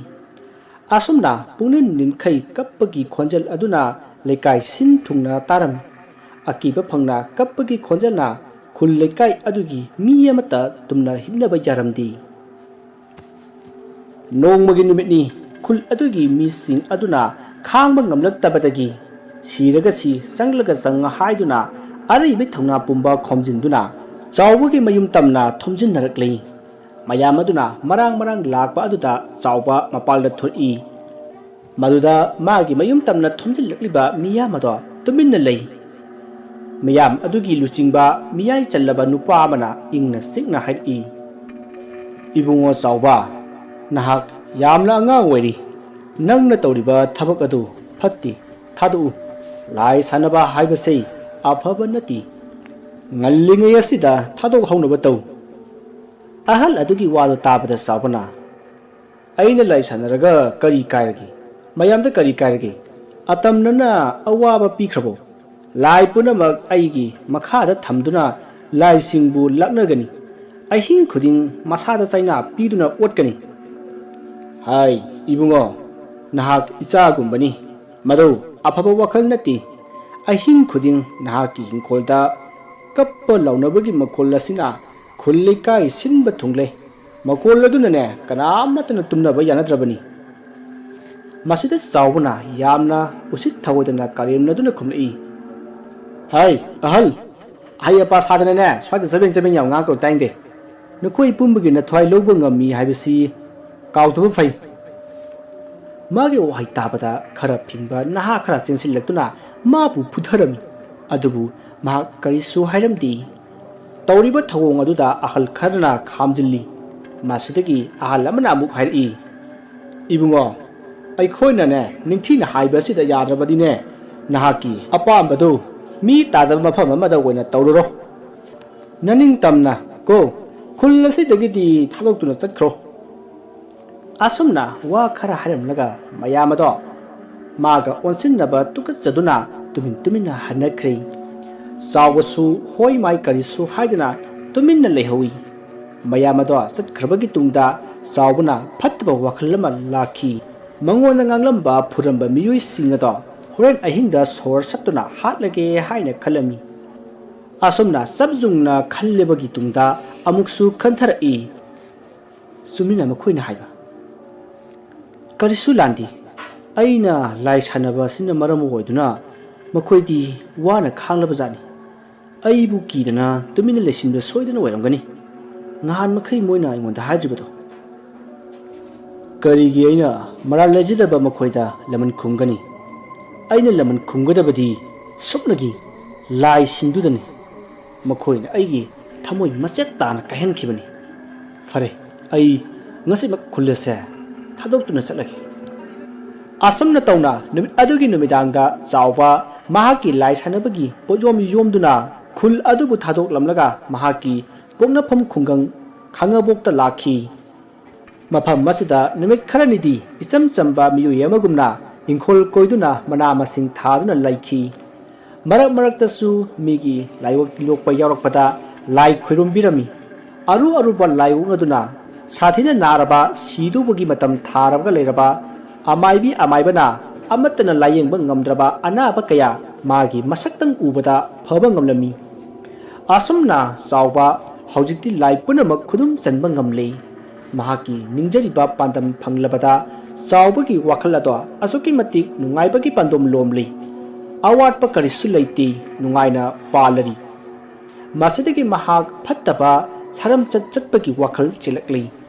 ꯑꯁꯨꯝꯅ ꯄꯨꯡꯅꯤꯟ ꯅꯤꯟꯈꯩ ꯀꯞꯄꯒꯤ ꯈꯣꯟꯖꯦꯜ ꯑꯗꯨꯅ ꯂꯩꯀꯥꯏ ꯁꯤꯟ ꯊꯨꯡꯅ ꯇꯥꯔꯝꯃꯤ꯫ ꯑꯀꯤꯕ ꯐꯪꯅ ꯀꯞꯄꯒꯤ ꯈꯣꯟꯖꯦꯜꯅ ꯈꯨꯜ ꯂꯩꯀꯥꯏ ꯑꯗꯨꯒꯤ ꯃꯤ ꯑꯃꯠꯇ ꯇꯨꯝꯅ ꯍꯤꯞꯅꯕ ꯌꯥꯔꯝꯗꯦ꯫ ꯅꯣꯡꯃꯒꯤ ꯅꯨꯃꯤꯠꯅꯤ꯫ ꯈꯨꯜ ꯑꯗꯨꯒꯤ ꯃꯤꯁꯤꯡ ꯑꯗꯨꯅ ꯈꯥꯡꯕ ꯉꯝꯂꯛꯇꯕꯗꯒꯤ ꯁꯤꯔꯒꯁꯤ ꯆꯪꯂꯒ ꯆꯪ ꯍꯥꯏꯗꯨꯅ ꯑꯔꯩꯕ ꯊꯧꯅꯥ ꯄꯨꯝꯕ ꯈꯣꯝꯖꯤꯟꯗꯨꯅ ꯆꯥꯎꯕꯒꯤ ꯃꯌꯨꯝ ꯇꯝꯅ ꯊꯣꯝꯖꯤꯟꯅꯔꯛꯂꯤ꯫ ꯃꯌꯥꯝ ꯑꯗꯨꯅ ꯃꯔꯥꯡ ꯂꯥꯛꯄ ꯑꯗꯨꯗ ꯆꯥꯎꯕ ꯃꯄꯥꯜꯗ ꯊꯣꯛꯏ꯫ ꯃꯗꯨꯗ ꯃꯥꯒꯤ ꯃꯌꯨꯝ ꯇꯝꯅ ꯊꯣꯝꯖꯤꯜꯂꯛꯂꯤꯕ ꯃꯤꯌꯥꯝ ꯑꯗꯣ ꯇꯨꯃꯤꯟꯅ ꯂꯩ꯫ ꯃꯤꯌꯥꯝ ꯑꯗꯨꯒꯤ ꯂꯨꯆꯤꯡꯕ ꯃꯤꯌꯥꯏ ꯆꯜꯂꯕ ꯅꯨꯄꯥ ꯑꯃꯅ ꯏꯪꯅ ꯆꯤꯛꯅ ꯍꯥꯏꯔꯛꯏ, "ꯏꯕꯨꯡꯉꯣ ꯆꯥꯎꯕ, ꯅꯍꯥꯛ ꯌꯥꯝꯅ ꯑꯉꯥꯡ ꯑꯣꯏꯔꯤ꯫ ꯅꯪꯅ ꯇꯧꯔꯤꯕ ꯊꯕꯛ ꯑꯗꯨ ꯐꯠꯇꯦ, ꯊꯥꯗꯣꯛꯎ꯫ ꯂꯥꯏ ꯁꯥꯟꯅꯕ ꯍꯥꯏꯕꯁꯤ ꯑꯐꯕ ꯅꯠꯇꯦ꯫ ꯉꯜꯂꯤꯉꯩ ꯑꯁꯤꯗ ꯊꯥꯗꯣꯛꯍꯧꯅꯕ ꯇꯧ"꯫ ꯑꯍꯜ ꯑꯗꯨꯒꯤ ꯋꯥꯗꯨ ꯇꯥꯕꯗ ꯆꯥꯎꯕꯅ, "ꯑꯩꯅ ꯂꯥꯏ ꯁꯥꯟꯅꯔꯒ ꯀꯔꯤ ꯀꯥꯏꯔꯒꯦ? ꯃꯌꯥꯝꯗ ꯀꯔꯤ ꯀꯥꯏꯔꯒꯦ? ꯑꯇꯝꯅꯅ ꯑꯋꯥꯕ ꯄꯤꯈ꯭ꯔꯕꯣ? ꯂꯥꯏ ꯄꯨꯝꯅꯃꯛ ꯑꯩꯒꯤ ꯃꯈꯥꯗ ꯊꯝꯗꯨꯅ ꯂꯥꯏꯁꯤꯡꯕꯨ ꯂꯥꯛꯅꯒꯅꯤ꯫ ꯑꯍꯤꯡ ꯈꯨꯗꯤꯡ ꯃꯁꯥꯗ ꯆꯩꯅꯥ ꯄꯤꯗꯨꯅ ꯑꯣꯠꯀꯅꯤ꯫ ꯍꯥꯏ ꯏꯕꯨꯡꯉꯣ, ꯅꯍꯥꯛ ꯏꯆꯥꯒꯨꯝꯕꯅꯤ꯫ ꯃꯗꯨ ꯑꯐꯕ ꯋꯥꯈꯜ ꯅꯠꯇꯦ꯫ ꯑꯍꯤꯡ ꯈꯨꯗꯤꯡ ꯅꯍꯥꯛꯀꯤ ꯍꯤꯡꯈꯣꯜꯗ ꯀꯞꯄ ꯂꯥꯎꯅꯕꯒꯤ ꯃꯈꯣꯜ ꯑꯁꯤꯅ ꯈꯨꯜ ꯂꯩꯀꯥꯏ ꯁꯤꯟꯕ ꯊꯨꯡꯂꯦ꯫ ꯃꯈꯣꯜ ꯑꯗꯨꯅꯅꯦ ꯀꯅꯥꯃꯠꯇꯅ ꯇꯨꯝꯅꯕ ꯌꯥꯅꯗ꯭ꯔꯕꯅꯤ"꯫ ꯃꯁꯤꯗ ꯆꯥꯎꯕꯅ ꯌꯥꯝꯅ ꯎꯁꯤꯠ ꯊꯑꯣꯏꯗꯅ ꯀꯔꯦꯝꯅꯗꯨꯅ ꯈꯨꯝꯂꯛꯏ, "ꯍꯥꯏ ꯑꯍꯜ, ꯑꯍꯩ ꯑꯄꯥ ꯁꯥꯗꯅꯅꯦ ꯁ꯭ꯋꯥꯏꯗ ꯆꯕꯦꯡ ꯌꯥꯝ ꯉꯥꯡꯉꯛꯀꯅꯨ, ꯇꯥꯏꯅꯤꯡꯗꯦ꯫ ꯅꯈꯣꯏ ꯄꯨꯝꯕꯒꯤ ꯅꯊ꯭ꯋꯥꯏ ꯂꯧꯕ ꯉꯝꯃꯤ ꯍꯥꯏꯕꯁꯤ ꯀꯥꯎꯗꯕ ꯐꯩ ꯃꯥꯒꯤ ꯋꯥꯍꯩ ꯇꯥꯕꯗ ꯈꯔ ꯐꯤꯡꯕ ꯅꯍꯥ ꯈꯔ ꯆꯦꯟꯁꯤꯜꯂꯛꯇꯨꯅ ꯃꯥꯕꯨ ꯐꯨꯊꯔꯝꯃꯤ ꯑꯗꯨꯕꯨ ꯃꯍꯥꯛ ꯀꯔꯤꯁꯨ ꯍꯥꯏꯔꯝꯗꯦ ꯇꯧꯔꯤꯕ ꯊꯧꯑꯣꯡ ꯑꯗꯨꯗ ꯑꯍꯜ ꯈꯔꯅ ꯈꯥꯝꯖꯤꯜꯂꯤ ꯃꯁꯤꯗꯒꯤ ꯑꯍꯜ ꯑꯃꯅ ꯑꯃꯨꯛ ꯍꯥꯏꯔꯛꯏ ꯏꯕꯨꯡꯉꯣ ꯑꯩꯈꯣꯏꯅꯅꯦ ꯅꯤꯡꯊꯤꯅ ꯍꯥꯏꯕ ꯑꯁꯤꯗ ꯌꯥꯗ꯭ꯔꯕꯗꯤꯅꯦ ꯅꯍꯥꯛꯀꯤ ꯑꯄꯥꯝꯕꯗꯨ ꯃꯤ ꯇꯥꯗꯕ ꯃꯐꯝ ꯑꯃꯗ ꯑꯣꯏꯅ ꯇꯧꯔꯨꯔꯣ ꯅꯅꯤꯡꯇꯝꯅ ꯀꯣ ꯈꯨꯜ ꯑꯁꯤꯗꯒꯤꯗꯤ ꯊꯥꯗꯣꯛꯇꯨꯅ ꯆꯠꯈ꯭ꯔꯣ ꯑꯁꯨꯝꯅ ꯋꯥ ꯈꯔ ꯍꯥꯏꯔꯝꯂꯒ ꯃꯌꯥꯝ ꯑꯗꯣ ꯃꯥꯒ ꯑꯣꯟꯁꯤꯟꯅꯕ ꯇꯨꯀꯠꯆꯗꯨꯅ ꯇꯨꯃꯤꯟꯅ ꯍꯟꯅꯈ꯭ꯔꯦ ꯆꯥꯎꯕꯁꯨ ꯍꯣꯏ ꯃꯥꯏ ꯀꯔꯤꯁꯨ ꯍꯥꯏꯗꯅ ꯇꯨꯃꯤꯟꯅ ꯂꯩꯍꯧꯏ ꯃꯌꯥꯝ ꯑꯗꯣ ꯆꯠꯈ꯭ꯔꯕꯒꯤ ꯇꯨꯡꯗ ꯆꯥꯎꯕꯅ ꯐꯠꯇꯕ ꯋꯥꯈꯜ ꯑꯃ ꯂꯥꯛꯈꯤ ꯃꯉꯣꯟꯗ ꯉꯥꯡꯂꯝꯕ ꯐꯨꯔꯝꯕ ꯃꯤꯑꯣꯏꯁꯤꯡ ꯑꯗꯣ ꯍꯣꯔꯦꯟ ꯑꯍꯤꯡꯗ ꯁꯣꯔ ꯁꯠꯇꯨꯅ ꯍꯥꯠꯂꯒꯦ ꯍꯥꯏꯅ ꯈꯜꯂꯝꯃꯤ ꯑꯁꯨꯝꯅ ꯆꯞ ꯌꯨꯡꯅ ꯈꯜꯂꯕꯒꯤ ꯇꯨꯡꯗ ꯑꯃꯨꯛꯁꯨ ꯈꯟꯊꯔꯛꯏ ꯆꯨꯝꯃꯤꯅ ꯃꯈꯣꯏꯅ ꯍꯥꯏꯕ ꯀꯔꯤꯁꯨ ꯂꯥꯟꯗꯦ ꯑꯩꯅ ꯂꯥꯏ ꯁꯥꯟꯅꯕ ꯑꯁꯤꯅ ꯃꯔꯝ ꯑꯣꯏꯗꯨꯅ ꯃꯈꯣꯏꯗꯤ ꯋꯥꯅ ꯈꯥꯡꯂꯕꯖꯥꯠꯅꯤ ꯑꯩꯕꯨ ꯀꯤꯗꯅ ꯇꯨꯃꯤꯟꯅ ꯂꯩꯁꯤꯟꯕ ꯁꯣꯏꯗꯅ ꯑꯣꯏꯔꯝꯒꯅꯤ ꯅꯍꯥꯟ ꯃꯈꯩ ꯃꯣꯏꯅ ꯑꯩꯉꯣꯟꯗ ꯍꯥꯏꯗ꯭ꯔꯤꯕꯗꯣ ꯀꯔꯤꯒꯤ ꯑꯩꯅ ꯃꯔꯥꯜ ꯂꯩꯖꯗꯕ ꯃꯈꯣꯏꯗ ꯂꯃꯟ ꯈꯨꯝꯒꯅꯤ ꯑꯩꯅ ꯂꯃꯟ ꯈꯨꯝꯒꯗꯕꯗꯤ ꯁꯨꯞꯅꯒꯤ ꯂꯥꯏꯁꯤꯡꯗꯨꯗꯅꯤ ꯃꯈꯣꯏꯅ ꯑꯩꯒꯤ ꯊꯃꯣꯏ ꯃꯆꯦꯠ ꯇꯥꯅ ꯀꯥꯏꯍꯟꯈꯤꯕꯅꯤ ꯐꯔꯦ ꯑꯩ ꯉꯁꯤꯃꯛ ꯈꯨꯜ ꯑꯁꯦ ꯊꯥꯗꯣꯛꯇꯨꯅ ꯆꯠꯂꯒꯦ ꯑꯁꯨꯝꯅ ꯇꯧꯅ ꯅꯨꯃꯤꯠ ꯑꯗꯨꯒꯤ ꯅꯨꯃꯤꯗꯥꯡꯗ ꯆꯥꯎꯕ ꯃꯍꯥꯛꯀꯤ ꯂꯥꯏ ꯁꯥꯟꯅꯕꯒꯤ ꯄꯣꯠꯌꯣꯝ ꯌꯣꯝꯗꯨꯅ ꯈꯨꯜ ꯑꯗꯨꯕꯨ ꯊꯥꯗꯣꯛꯂꯝꯂꯒ ꯃꯍꯥꯛꯀꯤ ꯄꯣꯛꯅꯐꯝ ꯈꯨꯡꯒꯪ ꯈꯥꯡꯉꯕꯣꯛꯇ ꯂꯥꯛꯈꯤ ꯃꯐꯝ ꯑꯁꯤꯗ ꯅꯨꯃꯤꯠ ꯈꯔꯅꯤꯗꯤ ꯏꯆꯝ ꯆꯝꯕ ꯃꯤꯑꯣꯏ ꯑꯃꯒꯨꯝꯅ ꯏꯪꯈꯣꯜ ꯀꯣꯏꯗꯨꯅ ꯃꯅꯥ ꯃꯁꯤꯡ ꯊꯥꯗꯨꯅ ꯂꯩꯈꯤ ꯃꯔꯛ ꯃꯔꯛꯇꯁꯨ ꯃꯤꯒꯤ ꯂꯥꯏꯑꯣꯛ ꯂꯣꯛꯄ ꯌꯥꯎꯔꯛꯄꯗ ꯂꯥꯏ ꯈꯣꯏꯔꯨꯝꯕꯤꯔꯝꯃꯤ ꯑꯔꯨ ꯑꯔꯨꯕ ꯂꯥꯏꯑꯣꯛ ꯑꯗꯨꯅ ꯁꯥꯊꯤꯅ ꯅꯥꯔꯕ ꯁꯤꯗꯧꯕꯒꯤ ꯃꯇꯝ ꯊꯥꯔꯒ ꯂꯩꯔꯕ ꯑꯃꯥꯏꯕꯤ ꯑꯃꯥꯏꯕꯅ ꯑꯃꯠꯇꯅ ꯂꯥꯌꯦꯡꯕ ꯉꯝꯗ꯭ꯔꯕ ꯑꯅꯥꯕ ꯀꯌꯥ ꯃꯥꯒꯤ ꯃꯁꯛꯇꯪ ꯎꯕꯗ ꯐꯕ ꯉꯝꯂꯝꯃꯤ ꯑꯁꯨꯝꯅ ꯆꯥꯎꯕ ꯍꯧꯖꯤꯛꯇꯤ ꯂꯥꯏ ꯄꯨꯝꯅꯃꯛ ꯈꯨꯗꯨꯝ ꯆꯟꯕ ꯉꯝꯂꯦ ꯃꯍꯥꯛꯀꯤ ꯅꯤꯡꯖꯔꯤꯕ ꯄꯥꯟꯗꯝ ꯐꯪꯂꯕꯗ ꯆꯥꯎꯕꯒꯤ ꯋꯥꯈꯜ ꯑꯗꯣ ꯑꯁꯨꯛꯀꯤ ꯃꯇꯤꯛ ꯅꯨꯡꯉꯥꯏꯕꯒꯤ ꯄꯥꯟꯗꯝ ꯂꯣꯝꯂꯤ ꯑꯋꯥꯠꯄ ꯀꯔꯤꯁꯨ ꯂꯩꯇꯦ ꯅꯨꯡꯉꯥꯏꯅ ꯄꯥꯜꯂꯔꯤ ꯃꯁꯤꯗꯒꯤ ꯃꯍꯥꯛ ꯐꯠꯇꯕ ꯁꯔꯝꯆꯠ ꯆꯠꯄꯒꯤ ꯋꯥꯈꯜ ꯆꯦꯜꯂꯛꯂꯤ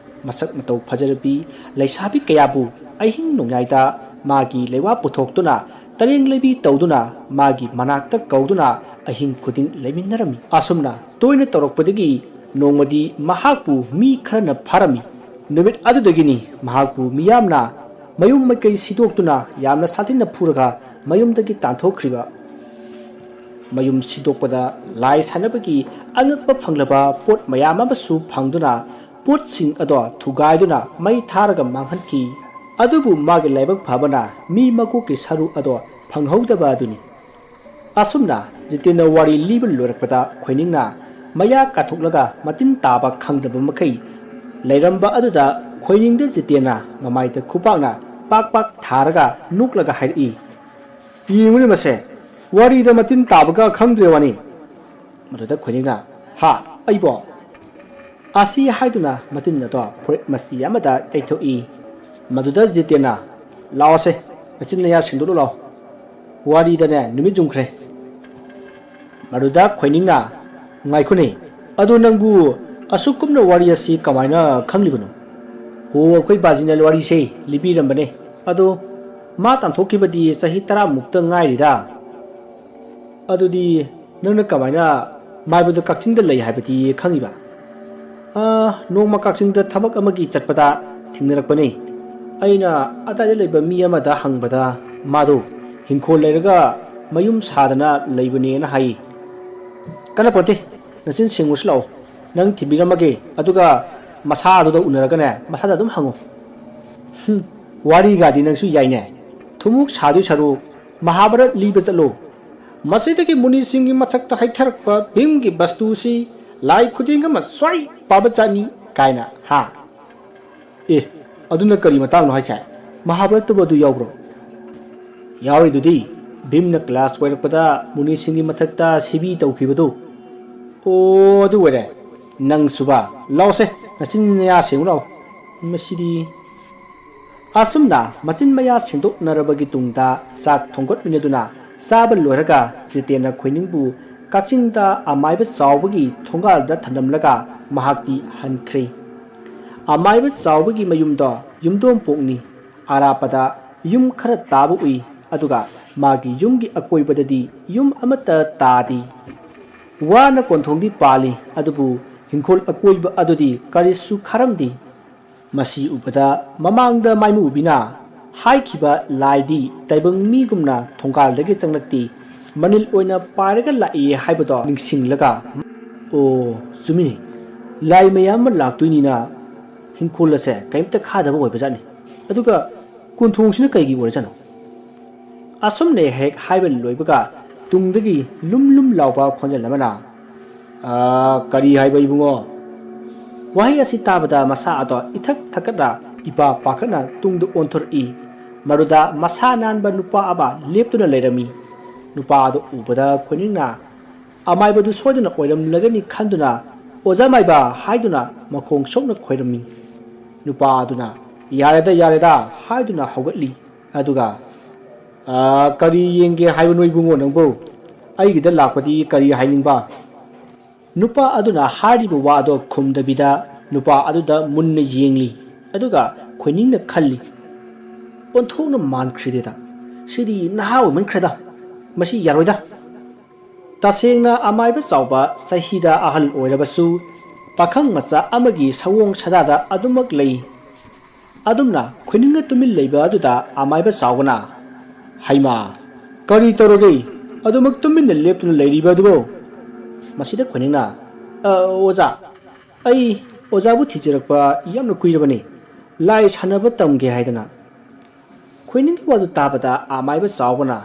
ꯃꯁꯛ ꯃꯇꯧ ꯐꯖꯔꯕꯤ ꯂꯩꯁꯥꯕꯤ ꯀꯌꯥꯕꯨ ꯑꯍꯤꯡ ꯅꯣꯡꯌꯥꯏꯗ ꯃꯥꯒꯤ ꯂꯩꯋꯥ ꯄꯨꯊꯣꯛꯇꯨꯅ ꯇꯔꯦꯡ ꯂꯩꯕꯤ ꯇꯧꯗꯨꯅ ꯃꯥꯒꯤ ꯃꯅꯥꯛꯇ ꯀꯧꯗꯨꯅ ꯑꯍꯤꯡ ꯈꯨꯗꯤꯡ ꯂꯩꯃꯤꯟꯅꯔꯝꯃꯤ ꯑꯁꯨꯝꯅ ꯇꯣꯏꯅ ꯇꯧꯔꯛꯄꯗꯒꯤ ꯅꯣꯡꯃꯗꯤ ꯃꯍꯥꯛꯄꯨ ꯃꯤ ꯈꯔꯅ ꯐꯥꯔꯝꯃꯤ ꯅꯨꯃꯤꯠ ꯑꯗꯨꯗꯒꯤꯅꯤ ꯃꯍꯥꯛꯄꯨ ꯃꯤꯌꯥꯝꯅ ꯃꯌꯨꯝ ꯃꯀꯩ ꯁꯤꯗꯣꯛꯇꯨꯅ ꯌꯥꯝꯅ ꯁꯥꯊꯤꯅ ꯐꯨꯔꯒ ꯃꯌꯨꯝꯗꯒꯤ ꯇꯥꯟꯊꯣꯛꯈ꯭ꯔꯤꯕ ꯃꯌꯨꯝ ꯁꯤꯗꯣꯛꯄꯗ ꯂꯥꯏ ꯁꯥꯟꯅꯕꯒꯤ ꯑꯉꯛꯄ ꯐꯪꯂꯕ ꯄꯣꯠ ꯃꯌꯥꯝ ꯑꯃꯁꯨ ꯐꯪꯗꯨꯅ ꯄꯣꯠꯁꯤꯡ ꯑꯗꯣ ꯊꯨꯒꯥꯏꯗꯨꯅ ꯃꯩ ꯊꯥꯔꯒ ꯃꯥꯡꯍꯟꯈꯤ ꯑꯗꯨꯕꯨ ꯃꯥꯒꯤ ꯂꯥꯏꯕꯛ ꯐꯕꯅ ꯃꯤ ꯃꯀꯣꯛꯀꯤ ꯁꯔꯨ ꯑꯗꯣ ꯐꯪꯍꯧꯗꯕ ꯑꯗꯨꯅꯤ ꯑꯁꯨꯝꯅ ꯖꯤꯇꯦꯟꯅ ꯋꯥꯔꯤ ꯂꯤꯕ ꯂꯣꯏꯔꯛꯄꯗ ꯈꯣꯏꯅꯤꯡꯅ ꯃꯌꯥ ꯀꯥꯊꯣꯛꯂꯒ ꯃꯇꯤꯟ ꯇꯥꯕ ꯈꯪꯗꯕ ꯃꯈꯩ ꯂꯩꯔꯝꯕ ꯑꯗꯨꯗ ꯈꯣꯏꯅꯤꯡꯗ ꯖꯤꯇꯦꯟꯅ ꯃꯃꯥꯏꯗ ꯈꯨꯄꯥꯛꯅ ꯄꯥꯛ ꯄꯥꯛ ꯊꯥꯔꯒ ꯅꯣꯛꯂꯒ ꯍꯥꯏꯔꯛꯏ ꯌꯦꯡꯉꯨꯅꯦ ꯃꯁꯦ ꯋꯥꯔꯤꯗ ꯃꯇꯤꯟ ꯇꯥꯕꯒ ꯈꯪꯗ꯭ꯔꯦ ꯋꯥꯅꯤ ꯃꯗꯨꯗ ꯈꯣꯏꯅꯤꯡꯅ ꯍꯥ ꯑꯩꯕꯣ ꯑꯁꯤ ꯍꯥꯏꯗꯨꯅ ꯃꯇꯤꯟ ꯑꯗꯣ ꯐꯨꯔꯤꯠ ꯃꯆꯤ ꯑꯃꯗ ꯇꯩꯊꯣꯛꯏ ꯃꯗꯨꯗ ꯖꯤꯇꯦꯟꯅ ꯂꯥꯛꯑꯣꯁꯦ ꯅꯆꯤꯟ ꯅꯌꯥ ꯁꯦꯡꯗꯣꯛꯂꯨ ꯂꯥꯛꯑꯣ ꯋꯥꯔꯤꯗꯅꯦ ꯅꯨꯃꯤꯠ ꯌꯨꯡꯈ꯭ꯔꯦ ꯃꯗꯨꯗ ꯈꯣꯏꯅꯤꯡꯅ ꯉꯥꯏꯈꯣꯅꯦ ꯑꯗꯣ ꯅꯪꯕꯨ ꯑꯁꯨꯛ ꯀꯨꯞꯅ ꯋꯥꯔꯤ ꯑꯁꯤ ꯀꯃꯥꯏꯅ ꯈꯪꯂꯤꯕꯅꯣ ꯍꯣ ꯑꯩꯈꯣꯏ ꯕꯥꯖꯤꯅ ꯋꯥꯔꯤꯁꯦ ꯂꯤꯕꯤꯔꯝꯕꯅꯦ ꯑꯗꯣ ꯃꯥ ꯇꯥꯟꯊꯣꯛꯈꯤꯕꯗꯤ ꯆꯍꯤ 10 ꯉꯥꯏꯔꯤꯗ ꯑꯗꯨꯗꯤ ꯅꯪꯅ ꯀꯃꯥꯏꯅ ꯃꯥꯏꯕꯗ ꯀꯛꯆꯤꯡꯗ ꯂꯩ ꯍꯥꯏꯕꯗꯤ ꯈꯪꯉꯤꯕ ꯅꯣꯡꯃ ꯀꯛꯆꯤꯡꯗ ꯊꯕꯛ ꯑꯃꯒꯤ ꯆꯠꯄꯗ ꯊꯦꯡꯅꯔꯛꯄꯅꯦ ꯑꯩꯅ ꯑꯗꯥꯏꯗ ꯂꯩꯕ ꯃꯤ ꯑꯃꯗ ꯍꯪꯕꯗ ꯃꯥꯗꯣ ꯍꯤꯡꯈꯣꯜ ꯂꯩꯔꯒ ꯃꯌꯨꯝ ꯁꯥꯗꯅ ꯂꯩꯕꯅꯦꯅ ꯍꯥꯏ ꯀꯅꯄꯣꯠꯇꯦ ꯅꯆꯤꯟ ꯁꯦꯡꯉꯨꯁꯨ ꯂꯥꯛꯑꯣ ꯅꯪ ꯊꯤꯕꯤꯔꯝꯃꯒꯦ ꯑꯗꯨꯒ ꯃꯁꯥꯗꯨꯗ ꯎꯅꯔꯒꯅꯦ ꯃꯁꯥꯗ ꯑꯗꯨꯝ ꯍꯪꯉꯨ ꯋꯥꯔꯤꯒꯥꯗꯤ ꯅꯪꯁꯨ ꯌꯥꯏꯅꯦ ꯊꯨꯃꯨꯛ ꯁꯥꯗꯣꯏ ꯁꯔꯨꯛ ꯃꯍꯥꯚꯥꯔꯠ ꯂꯤꯕ ꯆꯠꯂꯣ ꯃꯁꯤꯗꯒꯤ ꯃꯨꯅꯤꯁꯤꯡꯒꯤ ꯃꯊꯛꯇ ꯍꯩꯊꯔꯛꯄ ꯚꯤꯝꯒꯤ ꯕꯁꯇꯨꯁꯤ ꯂꯥꯏ ꯈꯨꯗꯤꯡ ꯑꯃ ꯁ꯭ꯋꯥꯏ ꯄꯥꯕ ꯆꯥꯅꯤ ꯀꯥꯏꯅ ꯍꯥ ꯑꯗꯨꯅ ꯀꯔꯤ ꯃꯇꯥꯡꯅꯣ ꯍꯥꯏꯁꯦ ꯃꯍꯥꯚꯥꯔꯠꯇꯕꯨ ꯑꯗꯨ ꯌꯥꯎꯕ꯭ꯔꯣ ꯌꯥꯎꯔꯤꯗꯨꯗꯤ ꯚꯤꯝꯅ ꯀ꯭ꯂꯥꯁ ꯑꯣꯏꯔꯛꯄꯗ ꯃꯨꯅꯤꯁꯤꯡꯒꯤ ꯃꯊꯛꯇ ꯁꯤꯕꯤ ꯇꯧꯈꯤꯕꯗꯨ ꯑꯣ ꯑꯗꯨ ꯑꯣꯏꯔꯦ ꯅꯪ ꯁꯨꯕ ꯂꯥꯎꯁꯦ ꯅꯆꯤꯟ ꯅꯌꯥ ꯁꯦꯡꯉꯨ ꯂꯥꯎ ꯃꯁꯤꯗꯤ ꯑꯁꯨꯝꯅ ꯃꯆꯤꯟ ꯃꯌꯥ ꯁꯦꯡꯗꯣꯛꯅꯔꯕꯒꯤ ꯇꯨꯡꯗ ꯆꯥꯛ ꯊꯣꯡꯒꯠꯃꯤꯟꯅꯗꯨꯅ ꯆꯥꯕ ꯂꯣꯏꯔꯒ ꯖꯤꯇꯦꯟꯅ ꯈꯣꯏꯅꯤꯡꯕꯨ ꯀꯛꯆꯤꯡꯗ ꯑꯃꯥꯏꯕ ꯆꯥꯎꯕꯒꯤ ꯊꯣꯡꯒꯥꯜꯗ ꯊꯅꯝꯂꯒ ꯃꯍꯥꯛꯇꯤ ꯍꯟꯈ꯭ꯔꯦ ꯑꯃꯥꯏꯕ ꯆꯥꯎꯕꯒꯤ ꯃꯌꯨꯝꯗꯣ ꯌꯨꯝꯗꯣꯡ ꯄꯣꯛꯅꯤ ꯑꯔꯥꯞꯄꯗ ꯌꯨꯝ ꯈꯔ ꯇꯥꯕ ꯎꯏ ꯑꯗꯨꯒ ꯃꯥꯒꯤ ꯌꯨꯝꯒꯤ ꯑꯀꯣꯏꯕꯗꯗꯤ ꯌꯨꯝ ꯑꯃꯠꯇ ꯇꯥꯗꯤ ꯋꯥꯅ ꯀꯣꯟꯊꯣꯡꯗꯤ ꯄꯥꯜꯂꯤ ꯑꯗꯨꯕꯨ ꯍꯤꯡꯈꯣꯜ ꯑꯀꯣꯏꯕ ꯑꯗꯨꯗꯤ ꯀꯔꯤꯁꯨ ꯈꯔꯝꯗꯤ ꯃꯁꯤ ꯎꯕꯗ ꯃꯃꯥꯡꯗ ꯃꯥꯏꯃꯨꯕꯤꯅ ꯍꯥꯏꯈꯤꯕ ꯂꯥꯏꯗꯤ ꯇꯥꯏꯕꯪ ꯃꯤꯒꯨꯝꯅ ꯊꯣꯡꯒꯥꯜꯗꯒꯤ ꯆꯪꯂꯛꯇꯤ ꯃꯅꯤꯜ ꯑꯣꯏꯅ ꯄꯥꯏꯔꯒ ꯂꯥꯛꯏ ꯍꯥꯏꯕꯗꯣ ꯅꯤꯡꯁꯤꯡꯂꯒ ꯑꯣ ꯆꯨꯝꯃꯤꯅꯤ ꯂꯥꯏ ꯃꯌꯥꯝ ꯑꯃ ꯂꯥꯛꯇꯣꯏꯅꯤꯅ ꯍꯤꯡꯈꯣꯜ ꯑꯁꯦ ꯀꯩꯝꯇ ꯈꯥꯗꯕ ꯑꯣꯏꯕꯖꯥꯠꯅꯤ ꯑꯗꯨꯒ ꯀꯣꯟꯊꯣꯡꯁꯤꯅ ꯀꯩꯒꯤ ꯑꯣꯏꯔꯖꯥꯠꯅꯣ ꯑꯁꯨꯝꯅ ꯍꯦꯛ ꯍꯥꯏꯕ ꯂꯣꯏꯕꯒ ꯇꯨꯡꯗꯒꯤ ꯂꯨꯝ ꯂꯨꯝ ꯂꯥꯎꯕ ꯈꯣꯟꯖꯦꯜ ꯑꯃꯅ ꯀꯔꯤ ꯍꯥꯏꯕ ꯏꯕꯨꯡꯉꯣ ꯋꯥꯍꯩ ꯑꯁꯤ ꯇꯥꯕꯗ ꯃꯁꯥ ꯑꯗꯣ ꯏꯊꯛ ꯊꯛꯀꯠꯅ ꯏꯄꯥ ꯄꯥꯈꯠꯅ ꯇꯨꯡꯗ ꯑꯣꯟꯊꯣꯔꯛꯏ ꯃꯗꯨꯗ ꯃꯁꯥ ꯅꯥꯟꯕ ꯅꯨꯄꯥ ꯑꯃ ꯂꯦꯞꯇꯨꯅ ꯂꯩꯔꯝꯃꯤ ꯅꯨꯄꯥ ꯑꯗꯨ ꯎꯕꯗ ꯈꯣꯏꯅꯤꯡꯅ ꯑꯃꯥꯏꯕꯗꯨ ꯁꯣꯏꯗꯅ ꯑꯣꯏꯔꯝꯂꯒꯅꯤ ꯈꯟꯗꯨꯅ ꯑꯣꯖꯥ ꯃꯥꯏꯕ ꯍꯥꯏꯗꯨꯅ ꯃꯈꯣꯡ ꯁꯣꯛꯅ ꯈꯣꯏꯔꯝꯃꯤ ꯅꯨꯄꯥ ꯑꯗꯨꯅ ꯌꯥꯔꯦꯗ ꯌꯥꯔꯦꯗ ꯍꯥꯏꯗꯨꯅ ꯍꯧꯒꯠꯂꯤ ꯑꯗꯨꯒ ꯀꯔꯤ ꯌꯦꯡꯒꯦ ꯍꯥꯏꯕꯅꯣ ꯏꯕꯨꯡꯉꯣ ꯅꯪꯕꯨ ꯑꯩꯒꯤꯗ ꯂꯥꯛꯄꯗꯤ ꯀꯔꯤ ꯍꯥꯏꯅꯤꯡꯕ ꯅꯨꯄꯥ ꯑꯗꯨꯅ ꯍꯥꯏꯔꯤꯕ ꯋꯥ ꯑꯗꯣ ꯈꯨꯝꯗꯕꯤꯗ ꯅꯨꯄꯥ ꯑꯗꯨꯗ ꯃꯨꯟꯅ ꯌꯦꯡꯂꯤ ꯑꯗꯨꯒ ꯈꯣꯏꯅꯤꯡꯅ ꯈꯜꯂꯤ ꯑꯣꯟꯊꯣꯛꯅ ꯃꯥꯟꯈ꯭ꯔꯤꯗꯦꯗ ꯁꯤꯗꯤ ꯅꯍꯥ ꯑꯣꯏꯃꯟꯈ꯭ꯔꯦꯗ ꯃꯁꯤ ꯌꯥꯔꯣꯏꯗ ꯇꯁꯦꯡꯅ ꯑꯃꯥꯏꯕ ꯆꯥꯎꯕ ꯆꯍꯤꯗ ꯑꯍꯜ ꯑꯣꯏꯔꯕꯁꯨ ꯄꯥꯈꯪ ꯃꯆꯥ ꯑꯃꯒꯤ ꯁꯑꯣꯡ ꯁꯥꯗꯥꯗ ꯑꯗꯨꯃꯛ ꯂꯩ ꯑꯗꯨꯝꯅ ꯈꯣꯏꯅꯤꯡꯅ ꯇꯨꯃꯤꯟ ꯂꯩꯕ ꯑꯗꯨꯗ ꯑꯃꯥꯏꯕ ꯆꯥꯎꯕꯅ ꯍꯩꯃꯥ ꯀꯔꯤ ꯇꯧꯔꯒꯦ ꯑꯗꯨꯃꯛ ꯇꯨꯃꯤꯟꯅ ꯂꯦꯞꯇꯨꯅ ꯂꯩꯔꯤꯕ ꯑꯗꯨꯕꯨ ꯃꯁꯤꯗ ꯈꯣꯏꯅꯤꯡꯅ ꯑꯣꯖꯥ ꯑꯩ ꯑꯣꯖꯥꯕꯨ ꯊꯤꯖꯔꯛꯄ ꯌꯥꯝꯅ ꯀꯨꯏꯔꯕꯅꯤ ꯂꯥꯏ ꯁꯥꯟꯅꯕ ꯇꯝꯒꯦ ꯍꯥꯏꯗꯅ ꯈꯣꯏꯅꯤꯡꯒꯤ ꯋꯥꯗꯨ ꯇꯥꯕꯗ ꯑꯃꯥꯏꯕ ꯆꯥꯎꯕꯅ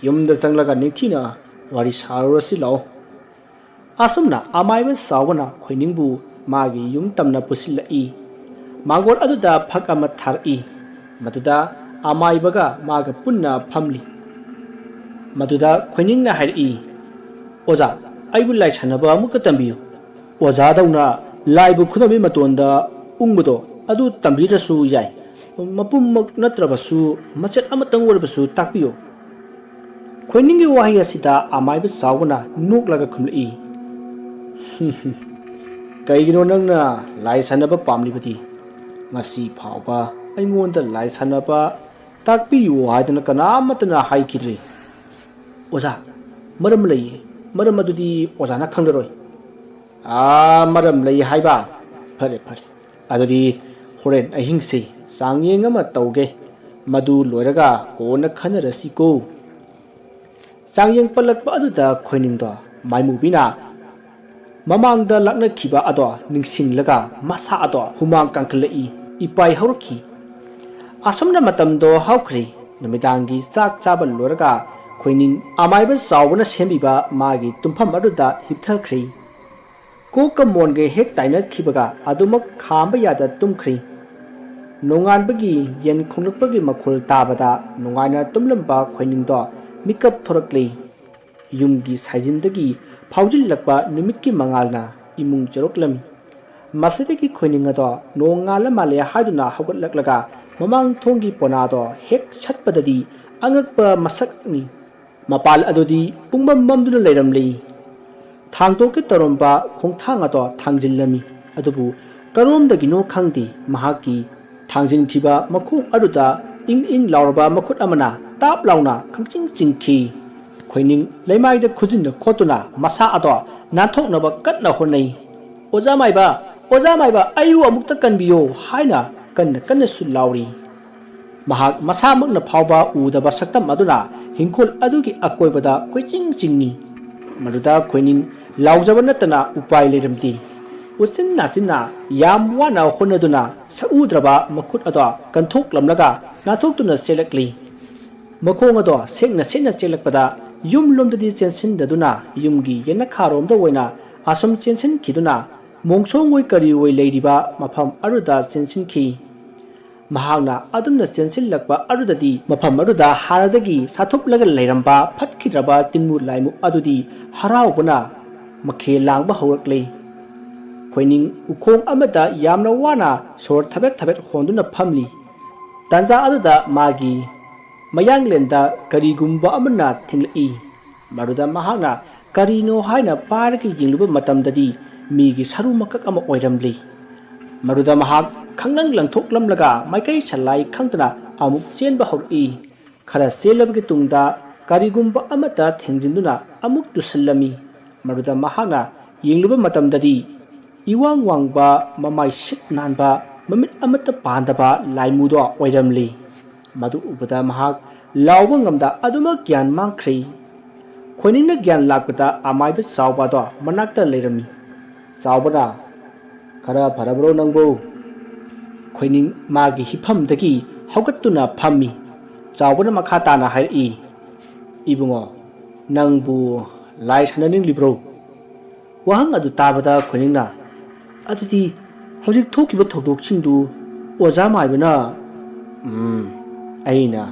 ꯌꯨꯝꯗ ꯆꯪꯂꯒ ꯅꯤꯡꯊꯤꯅ ꯋꯥꯔꯤ ꯁꯥꯔꯨꯔꯁꯤ ꯂꯥꯛꯑꯣ ꯑꯁꯨꯝꯅ ꯑꯃꯥꯏꯕ ꯆꯥꯎꯕꯅ ꯈꯣꯏꯅꯤꯡꯕꯨ ꯃꯥꯒꯤ ꯌꯨꯝ ꯇꯝꯅ ꯄꯨꯁꯤꯜꯂꯛꯏ ꯃꯥꯡꯒꯣꯜ ꯑꯗꯨꯗ ꯐꯛ ꯑꯃ ꯊꯥꯔꯛꯏ ꯃꯗꯨꯗ ꯑꯃꯥꯏꯕꯒ ꯃꯥꯒ ꯄꯨꯟꯅ ꯐꯝꯂꯤ ꯃꯗꯨꯗ ꯈꯣꯏꯅꯤꯡꯅ ꯍꯥꯏꯔꯛꯏ ꯑꯣꯖꯥ ꯑꯩꯕꯨ ꯂꯥꯏ ꯁꯥꯟꯅꯕ ꯑꯃꯨꯛꯀ ꯇꯝꯕꯤꯌꯨ ꯑꯣꯖꯥꯗꯧꯅ ꯂꯥꯏꯕꯨ ꯈꯨꯗꯝꯒꯤ ꯃꯇꯣꯟꯗ ꯎꯪꯕꯗꯣ ꯑꯗꯨ ꯇꯝꯕꯤꯗ꯭ꯔꯁꯨ ꯌꯥꯏ ꯃꯄꯨꯝꯃꯛ ꯅꯠꯇ꯭ꯔꯕꯁꯨ ꯃꯆꯦꯠ ꯑꯃꯇꯪ ꯑꯣꯏꯔꯕꯁꯨ ꯇꯥꯛꯄꯤꯌꯨ ꯈꯣꯏꯅꯤꯡꯒꯤ ꯋꯥꯍꯩ ꯑꯁꯤꯗ ꯑꯃꯥꯏꯕ ꯆꯥꯎꯕꯅ ꯅꯣꯛꯂꯒ ꯈꯨꯝꯂꯛꯏ ꯀꯩꯒꯤꯅꯣ ꯅꯪꯅ ꯂꯥꯏ ꯁꯥꯟꯅꯕ ꯄꯥꯝꯂꯤꯕꯗꯤ ꯉꯁꯤ ꯐꯥꯎꯕ ꯑꯩꯉꯣꯟꯗ ꯂꯥꯏ ꯁꯥꯟꯅꯕ ꯇꯥꯛꯄꯤꯌꯨ ꯍꯥꯏꯗꯅ ꯀꯅꯥꯃꯠꯇꯅ ꯍꯥꯏꯈꯤꯗ꯭ꯔꯤ ꯑꯣꯖꯥ ꯃꯔꯝ ꯂꯩꯌꯦ ꯃꯔꯝ ꯑꯗꯨꯗꯤ ꯑꯣꯖꯥꯅ ꯈꯪꯂꯔꯣꯏ ꯃꯔꯝ ꯂꯩ ꯍꯥꯏꯕ ꯐꯔꯦ ꯐꯔꯦ ꯑꯗꯨꯗꯤ ꯍꯣꯔꯦꯟ ꯑꯍꯤꯡꯁꯤ ꯆꯥꯡꯌꯦꯡ ꯑꯃ ꯇꯧꯒꯦ ꯃꯗꯨ ꯂꯣꯏꯔꯒ ꯀꯣꯟꯅ ꯈꯟꯅꯔꯁꯤꯀꯣ ꯆꯥꯡꯌꯦꯡ ꯄꯜꯂꯛꯄ ꯑꯗꯨꯗ ꯈꯣꯏꯅꯤꯡꯗꯣ ꯃꯥꯏꯃꯨꯕꯤꯅ ꯃꯃꯥꯡꯗ ꯂꯥꯛꯅꯈꯤꯕ ꯑꯗꯣ ꯅꯤꯡꯁꯤꯡꯂꯒ ꯃꯁꯥ ꯑꯗꯣ ꯍꯨꯃꯥꯡ ꯀꯥꯡꯈꯠꯂꯛꯏ ꯏꯄꯥꯏ ꯍꯧꯔꯛꯈꯤ ꯑꯁꯨꯝꯅ ꯃꯇꯝꯗꯣ ꯍꯧꯈ꯭ꯔꯤ ꯅꯨꯃꯤꯗꯥꯡꯒꯤ ꯆꯥꯛ ꯆꯥꯕ ꯂꯣꯏꯔꯒ ꯈꯣꯏꯅꯤꯡ ꯑꯃꯥꯏꯕ ꯆꯥꯎꯕꯅ ꯁꯦꯝꯕꯤꯕ ꯃꯥꯒꯤ ꯇꯨꯝꯐꯝ ꯑꯗꯨꯗ ꯍꯤꯞꯊꯈ꯭ꯔꯤ ꯀꯣꯛꯀ ꯃꯣꯟꯒ ꯍꯦꯛ ꯇꯥꯏꯅꯈꯤꯕꯒ ꯑꯗꯨꯃꯛ ꯈꯥꯝꯕ ꯌꯥꯗ ꯇꯨꯝꯈ꯭ꯔꯤ ꯅꯣꯡꯉꯥꯟꯕꯒꯤ ꯌꯦꯟ ꯈꯣꯡꯂꯛꯄꯒꯤ ꯃꯈꯣꯜ ꯇꯥꯕꯗ ꯅꯨꯡꯉꯥꯏꯅ ꯇꯨꯝꯂꯝꯕ ꯈꯣꯏꯅꯤꯡꯗꯣ ꯃꯤꯀꯞ ꯊꯣꯔꯛꯂꯤ ꯌꯨꯝꯒꯤ ꯁꯥꯏꯖꯤꯟꯗꯒꯤ ꯐꯥꯎꯖꯤꯜꯂꯛꯄ ꯅꯨꯃꯤꯠꯀꯤ ꯃꯉꯥꯜꯅ ꯏꯃꯨꯡ ꯆꯔꯣꯛꯂꯝꯃꯤ ꯃꯁꯤꯗꯒꯤ ꯈꯣꯏꯅꯤꯡ ꯑꯗꯣ ꯅꯣꯡꯉꯥꯜꯂ ꯃꯥꯜꯂꯦ ꯍꯥꯏꯗꯨꯅ ꯍꯧꯒꯠꯂꯛꯂꯒ ꯃꯃꯥꯡ ꯊꯣꯡꯒꯤ ꯄꯣꯅꯥꯗꯣ ꯍꯦꯛ ꯁꯠꯄꯗꯗꯤ ꯑꯉꯛꯄ ꯃꯁꯛꯅꯤ ꯃꯄꯥꯜ ꯑꯗꯨꯗꯤ ꯄꯨꯡꯃꯝ ꯃꯝꯗꯨꯅ ꯂꯩꯔꯝꯂꯤ ꯊꯥꯡꯇꯣꯛꯀꯦ ꯇꯧꯔꯝꯕ ꯈꯣꯡꯊꯥꯡ ꯑꯗꯣ ꯊꯥꯡꯖꯤꯜꯂꯝꯃꯤ ꯑꯗꯨꯕꯨ ꯀꯔꯣꯝꯗꯒꯤꯅꯣ ꯈꯪꯗꯦ ꯃꯍꯥꯛꯀꯤ ꯊꯥꯡꯖꯤꯟꯈꯤꯕ ꯃꯈꯣꯡ ꯑꯗꯨꯗ ꯏꯪ ꯏꯪ ꯂꯥꯎꯔꯕ ꯃꯈꯨꯠ ꯑꯃꯅ ꯇꯥꯞ ꯂꯥꯎꯅ ꯈꯪꯆꯤꯡ ꯆꯤꯡꯈꯤ ꯈꯣꯏꯅꯤꯡ ꯂꯩꯃꯥꯏꯗ ꯈꯨꯖꯤꯟꯅ ꯈꯣꯠꯇꯨꯅ ꯃꯁꯥ ꯑꯗꯣ ꯅꯥꯟꯊꯣꯛꯅꯕ ꯀꯟꯅ ꯍꯣꯠꯅꯩ ꯑꯣꯖꯥ ꯃꯥꯏꯕ ꯑꯩꯕꯨ ꯑꯃꯨꯛꯇ ꯀꯟꯕꯤꯌꯣ ꯍꯥꯏꯅ ꯀꯟꯅ ꯀꯟꯅꯁꯨ ꯂꯥꯎꯔꯤ ꯃꯍꯥꯛ ꯃꯁꯥꯃꯛꯅ ꯐꯥꯎꯕ ꯎꯗꯕ ꯁꯛꯇꯝ ꯑꯗꯨꯅ ꯍꯤꯡꯈꯣꯜ ꯑꯗꯨꯒꯤ ꯑꯀꯣꯏꯕꯗ ꯀꯣꯏꯆꯤꯡ ꯆꯤꯡꯏ ꯃꯗꯨꯗ ꯈꯣꯏꯅꯤꯡ ꯂꯥꯎꯖꯕ ꯅꯠꯇꯅ ꯎꯄꯥꯏ ꯂꯩꯔꯝꯗꯦ ꯎꯆꯤꯟ ꯅꯥꯆꯤꯟꯅ ꯌꯥꯝ ꯋꯥꯅ ꯍꯣꯠꯅꯗꯨꯅ ꯁꯛꯎꯗ꯭ꯔꯕ ꯃꯈꯨꯠ ꯑꯗꯣ ꯀꯟꯊꯣꯛꯂꯝꯂꯒ ꯅꯥꯟꯊꯣꯛꯇꯨꯅ ꯆꯦꯜꯂꯛꯂꯤ ꯃꯈꯣꯡ ꯑꯗꯣ ꯁꯦꯛꯅ ꯁꯦꯛꯅ ꯆꯦꯜꯂꯛꯄꯗ ꯌꯨꯝ ꯂꯣꯝꯗꯗꯤ ꯆꯦꯟꯁꯤꯟꯗꯗꯨꯅ ꯌꯨꯝꯒꯤ ꯌꯦꯅꯈꯥꯔꯣꯝꯗ ꯑꯣꯏꯅ ꯑꯁꯨꯝ ꯆꯦꯟꯁꯤꯟꯈꯤꯗꯨꯅ ꯃꯣꯡꯁꯣꯡ ꯀꯔꯤ ꯑꯣꯏ ꯂꯩꯔꯤꯕ ꯃꯐꯝ ꯑꯗꯨꯗ ꯆꯦꯟꯁꯤꯟꯈꯤ ꯃꯍꯥꯛꯅ ꯑꯗꯨꯝꯅ ꯆꯦꯟꯁꯤꯜꯂꯛꯄ ꯑꯗꯨꯗꯗꯤ ꯃꯐꯝ ꯑꯗꯨꯗ ꯍꯥꯟꯅꯗꯒꯤ ꯁꯥꯊꯨꯞꯂꯒ ꯂꯩꯔꯝꯕ ꯐꯠꯈꯤꯗ꯭ꯔꯕ ꯇꯤꯟꯃꯨ ꯂꯥꯏꯃꯨ ꯑꯗꯨꯗꯤ ꯍꯔꯥꯎꯕꯅ ꯃꯈꯦꯜ ꯂꯥꯡꯕ ꯍꯧꯔꯛꯂꯤ ꯈꯣꯏꯅꯤꯡ ꯎꯈꯣꯡ ꯑꯃꯗ ꯌꯥꯝꯅ ꯋꯥꯅ ꯁꯣꯔ ꯊꯕꯦꯠ ꯊꯕꯦꯠ ꯍꯣꯟꯗꯨꯅ ꯐꯝꯂꯤ ꯇꯥꯟꯖꯥ ꯑꯗꯨꯗ ꯃꯥꯒꯤ ꯃꯌꯥꯡꯂꯦꯟꯗ ꯀꯔꯤꯒꯨꯝꯕ ꯑꯃꯅ ꯊꯤꯡꯂꯛꯏ ꯃꯗꯨꯗ ꯃꯍꯥꯛꯅ ꯀꯔꯤꯅꯣ ꯍꯥꯏꯅ ꯄꯥꯏꯔꯒ ꯌꯦꯡꯂꯨꯕ ꯃꯇꯝꯗꯗꯤ ꯃꯤꯒꯤ ꯁꯔꯨ ꯃꯀꯛ ꯑꯃ ꯑꯣꯏꯔꯝꯂꯤ ꯃꯗꯨꯗ ꯃꯍꯥꯛ khanglang langthok lamlaga maikai salai khangtana amuk chenba hori khara selabgi tungda karigumba amata thengjinduna amuk tusallami maruda mahana yingluba matamdadi iwang wangba mamai sik nanba mamit amata pandaba laimudo oiramli madu ubada mahak lawba ngamda aduma gyan mangkhri khoiningna gyan lakpata amaiba sawbado manakta leirami sawbada khara pharabro nangbo khoining magi hifamdagi haugattuna phammi chawbana makha tana hairi ibungo nangbu lai sananing libro wahang adu tabada khoiningna adudi hojik thokiba thodok singdu oja maibana aina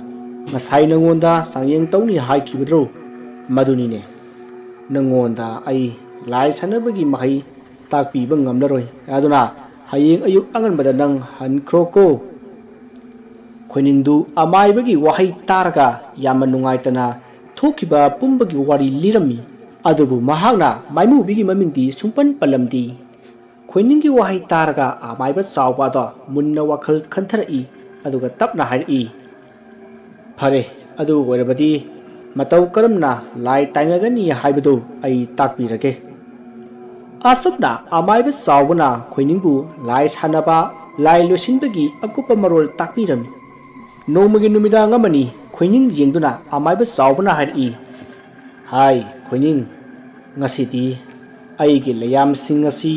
masai nangonda sangyeng tawni haikibadro madunine nangonda ai lai sanabagi mahai takpiba ngamlaroi aduna hayeng ayuk anganbada nang hankroko khoiningdu amaibagi wahai targa yamma nungaitana thokiba pumbagi wari lirami adubu mahagna maimubigi mamingdi sumpan palamdi khoininggi wahai targa amaiba sawbado munna wakhal khanthari aduga tapna hairi phare adu oirabadi matau karamna lai tainagani haibadu ai takpirage asupna amaiba sawbana khoiningbu lai sanaba lai losinbagi akupa marol takpirami nomagi numida ngamani khoining jengduna amaiba sawbana hairi hai khoining ngasidi aigi layam singasi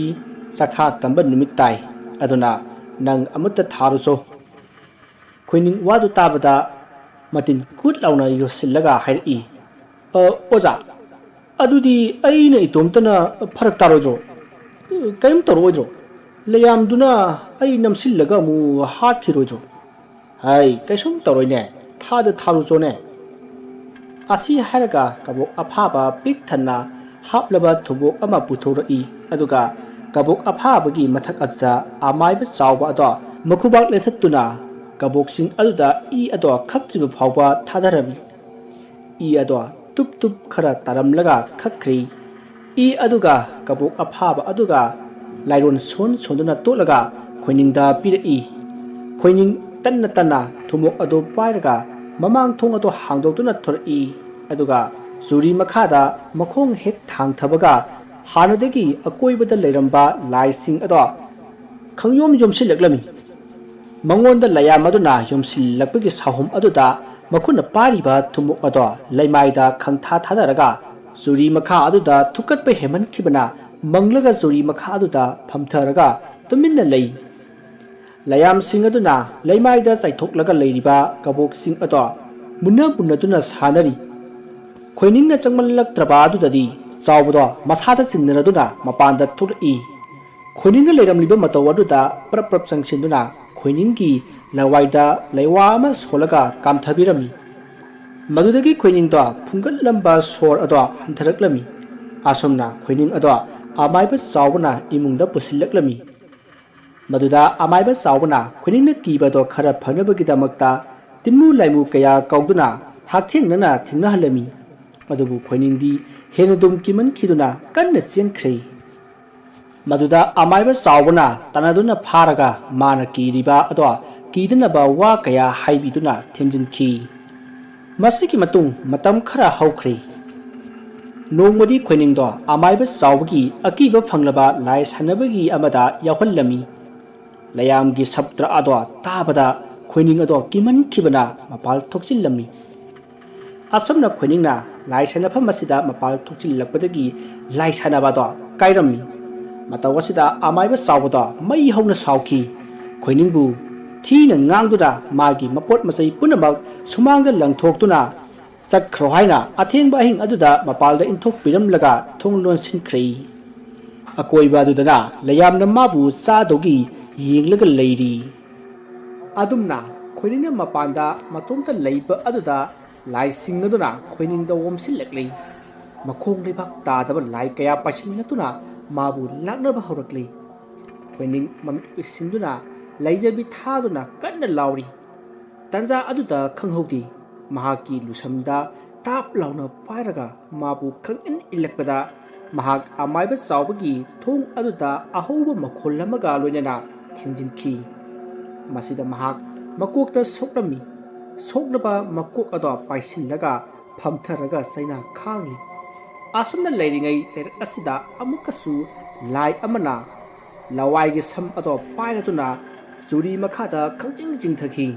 sakha tamba numit tai aduna nang amutta tharuso khoining wadu tabada matin kut launa yosillaga hairi oza adudi aina itomtana pharak tarojo kaim torojo layamduna ai namsillaga mu hathirojo hai kaisum toroine thada tharujo ne asi haraga kabok aphaba pik thanna haplaba thubok ama puthorei aduga kabok aphabagi mathak adda amaiba chawba ado makhubak lethattuna kabok sing aduda I ado khakjiba phawba thadarami I ado tup tup khara taramlaga khakri I aduga kabok aphaba aduga lairon son sonduna tolaga khoiningda pirei khoining tanna tanna thumok ado pairaga mamang thong ado hangdokduna thorei aduga zuri makhada makhong hek thang thabaga hanadagi akoibada leiramba laising ado khangyom yomsilaklami mangonda layam aduna yomsilakpagi sahum aduda makuna pariba thumok ado laimaida khangtha thadaraga zuri makha aduda thukatpa heman khibana manglaga zuri makha aduda phamtharaga tuminna lei layam sing aduna laimaida saithoklaga leiriba kabok sing ado munna punnatuna sanari khoiningna changmanlaktraba adudadi chawbado masada chingnaraduna mapanda thurei khoiningna leiramliba mataw aduda prap sangsinduna khoininggi lawaida leiwa ama solaga kamthabirami madudagi khoiningdo phungat lamba sor ado hantharaklami asomna khoining ado amaiba chawbana imungda pusillaklami maduda amaiba chawbana khoiningna kibado khara phanabagi tinmu laimu kaya kauduna hakthengnana thingnahalami madubu khoiningdi henadum kiman khiduna kanna chenkhre maduda amaiba chawbana tanaduna pharaga mana kiriba ado kidanaba wa kaya haibiduna themjinki masiki matung matam khara haukhre nongmodi khoiningdo amaiba chawbagi akiba phanglaba lai sanabagi amada yawhallami layamgi sabtra ado tabada khoining ado kiman khibana mapal thokchillami asomna khoiningna lai sanafam masida mapal thokchillakpadagi lai sanabado kairami matawasida amaiba chawbado mai hauna sawki khoiningbu thina ngangduda magi mapot masai punabak sumangda langthoktuna chakkhro haina athengba ahing aduda mapalda inthok piramlaga thonglon sinkrei akoiba adudana layamna mabu chadogi yenglaga leiri adumna khoiningna mapanda matomta leiba aduda lai singaduna khoiningda womsillaklei makhong lebak tadaba lai kaya pasillatuna mabu laknaba horaklei khoining mamsinduna laijabi thaduna kanna lauri tanja aduda khanghodi mahaki lusamda tap launa pairaga mabu khangin ilakpada mahak amaiba chawbagi thong aduda ahoba makhol lamaga loinana thengjinki ꯃꯁꯤꯗ ꯃꯍꯥꯛ ꯃꯀꯣꯛꯇ ꯁꯣꯛꯂꯝꯃꯤ ꯁꯣꯛꯂꯕ ꯃꯀꯣꯛ ꯑꯗꯣ ꯄꯥꯏꯁꯤꯜꯂꯒ ꯐꯝꯊꯔꯒ ꯆꯩꯅꯥ ꯈꯥꯡꯂꯤ ꯑꯁꯨꯝꯅ ꯂꯩꯔꯤꯉꯩ ꯆꯩꯔꯛ ꯑꯁꯤꯗ ꯑꯃꯨꯛꯀꯁꯨ ꯂꯥꯏ ꯑꯃꯅ ꯂꯋꯥꯏꯒꯤ ꯁꯝ ꯑꯗꯣ ꯄꯥꯏꯔꯗꯨꯅ ꯆꯨꯔꯤ ꯃꯈꯥꯗ ꯈꯪꯆꯤꯡ ꯆꯤꯡꯊꯈꯤ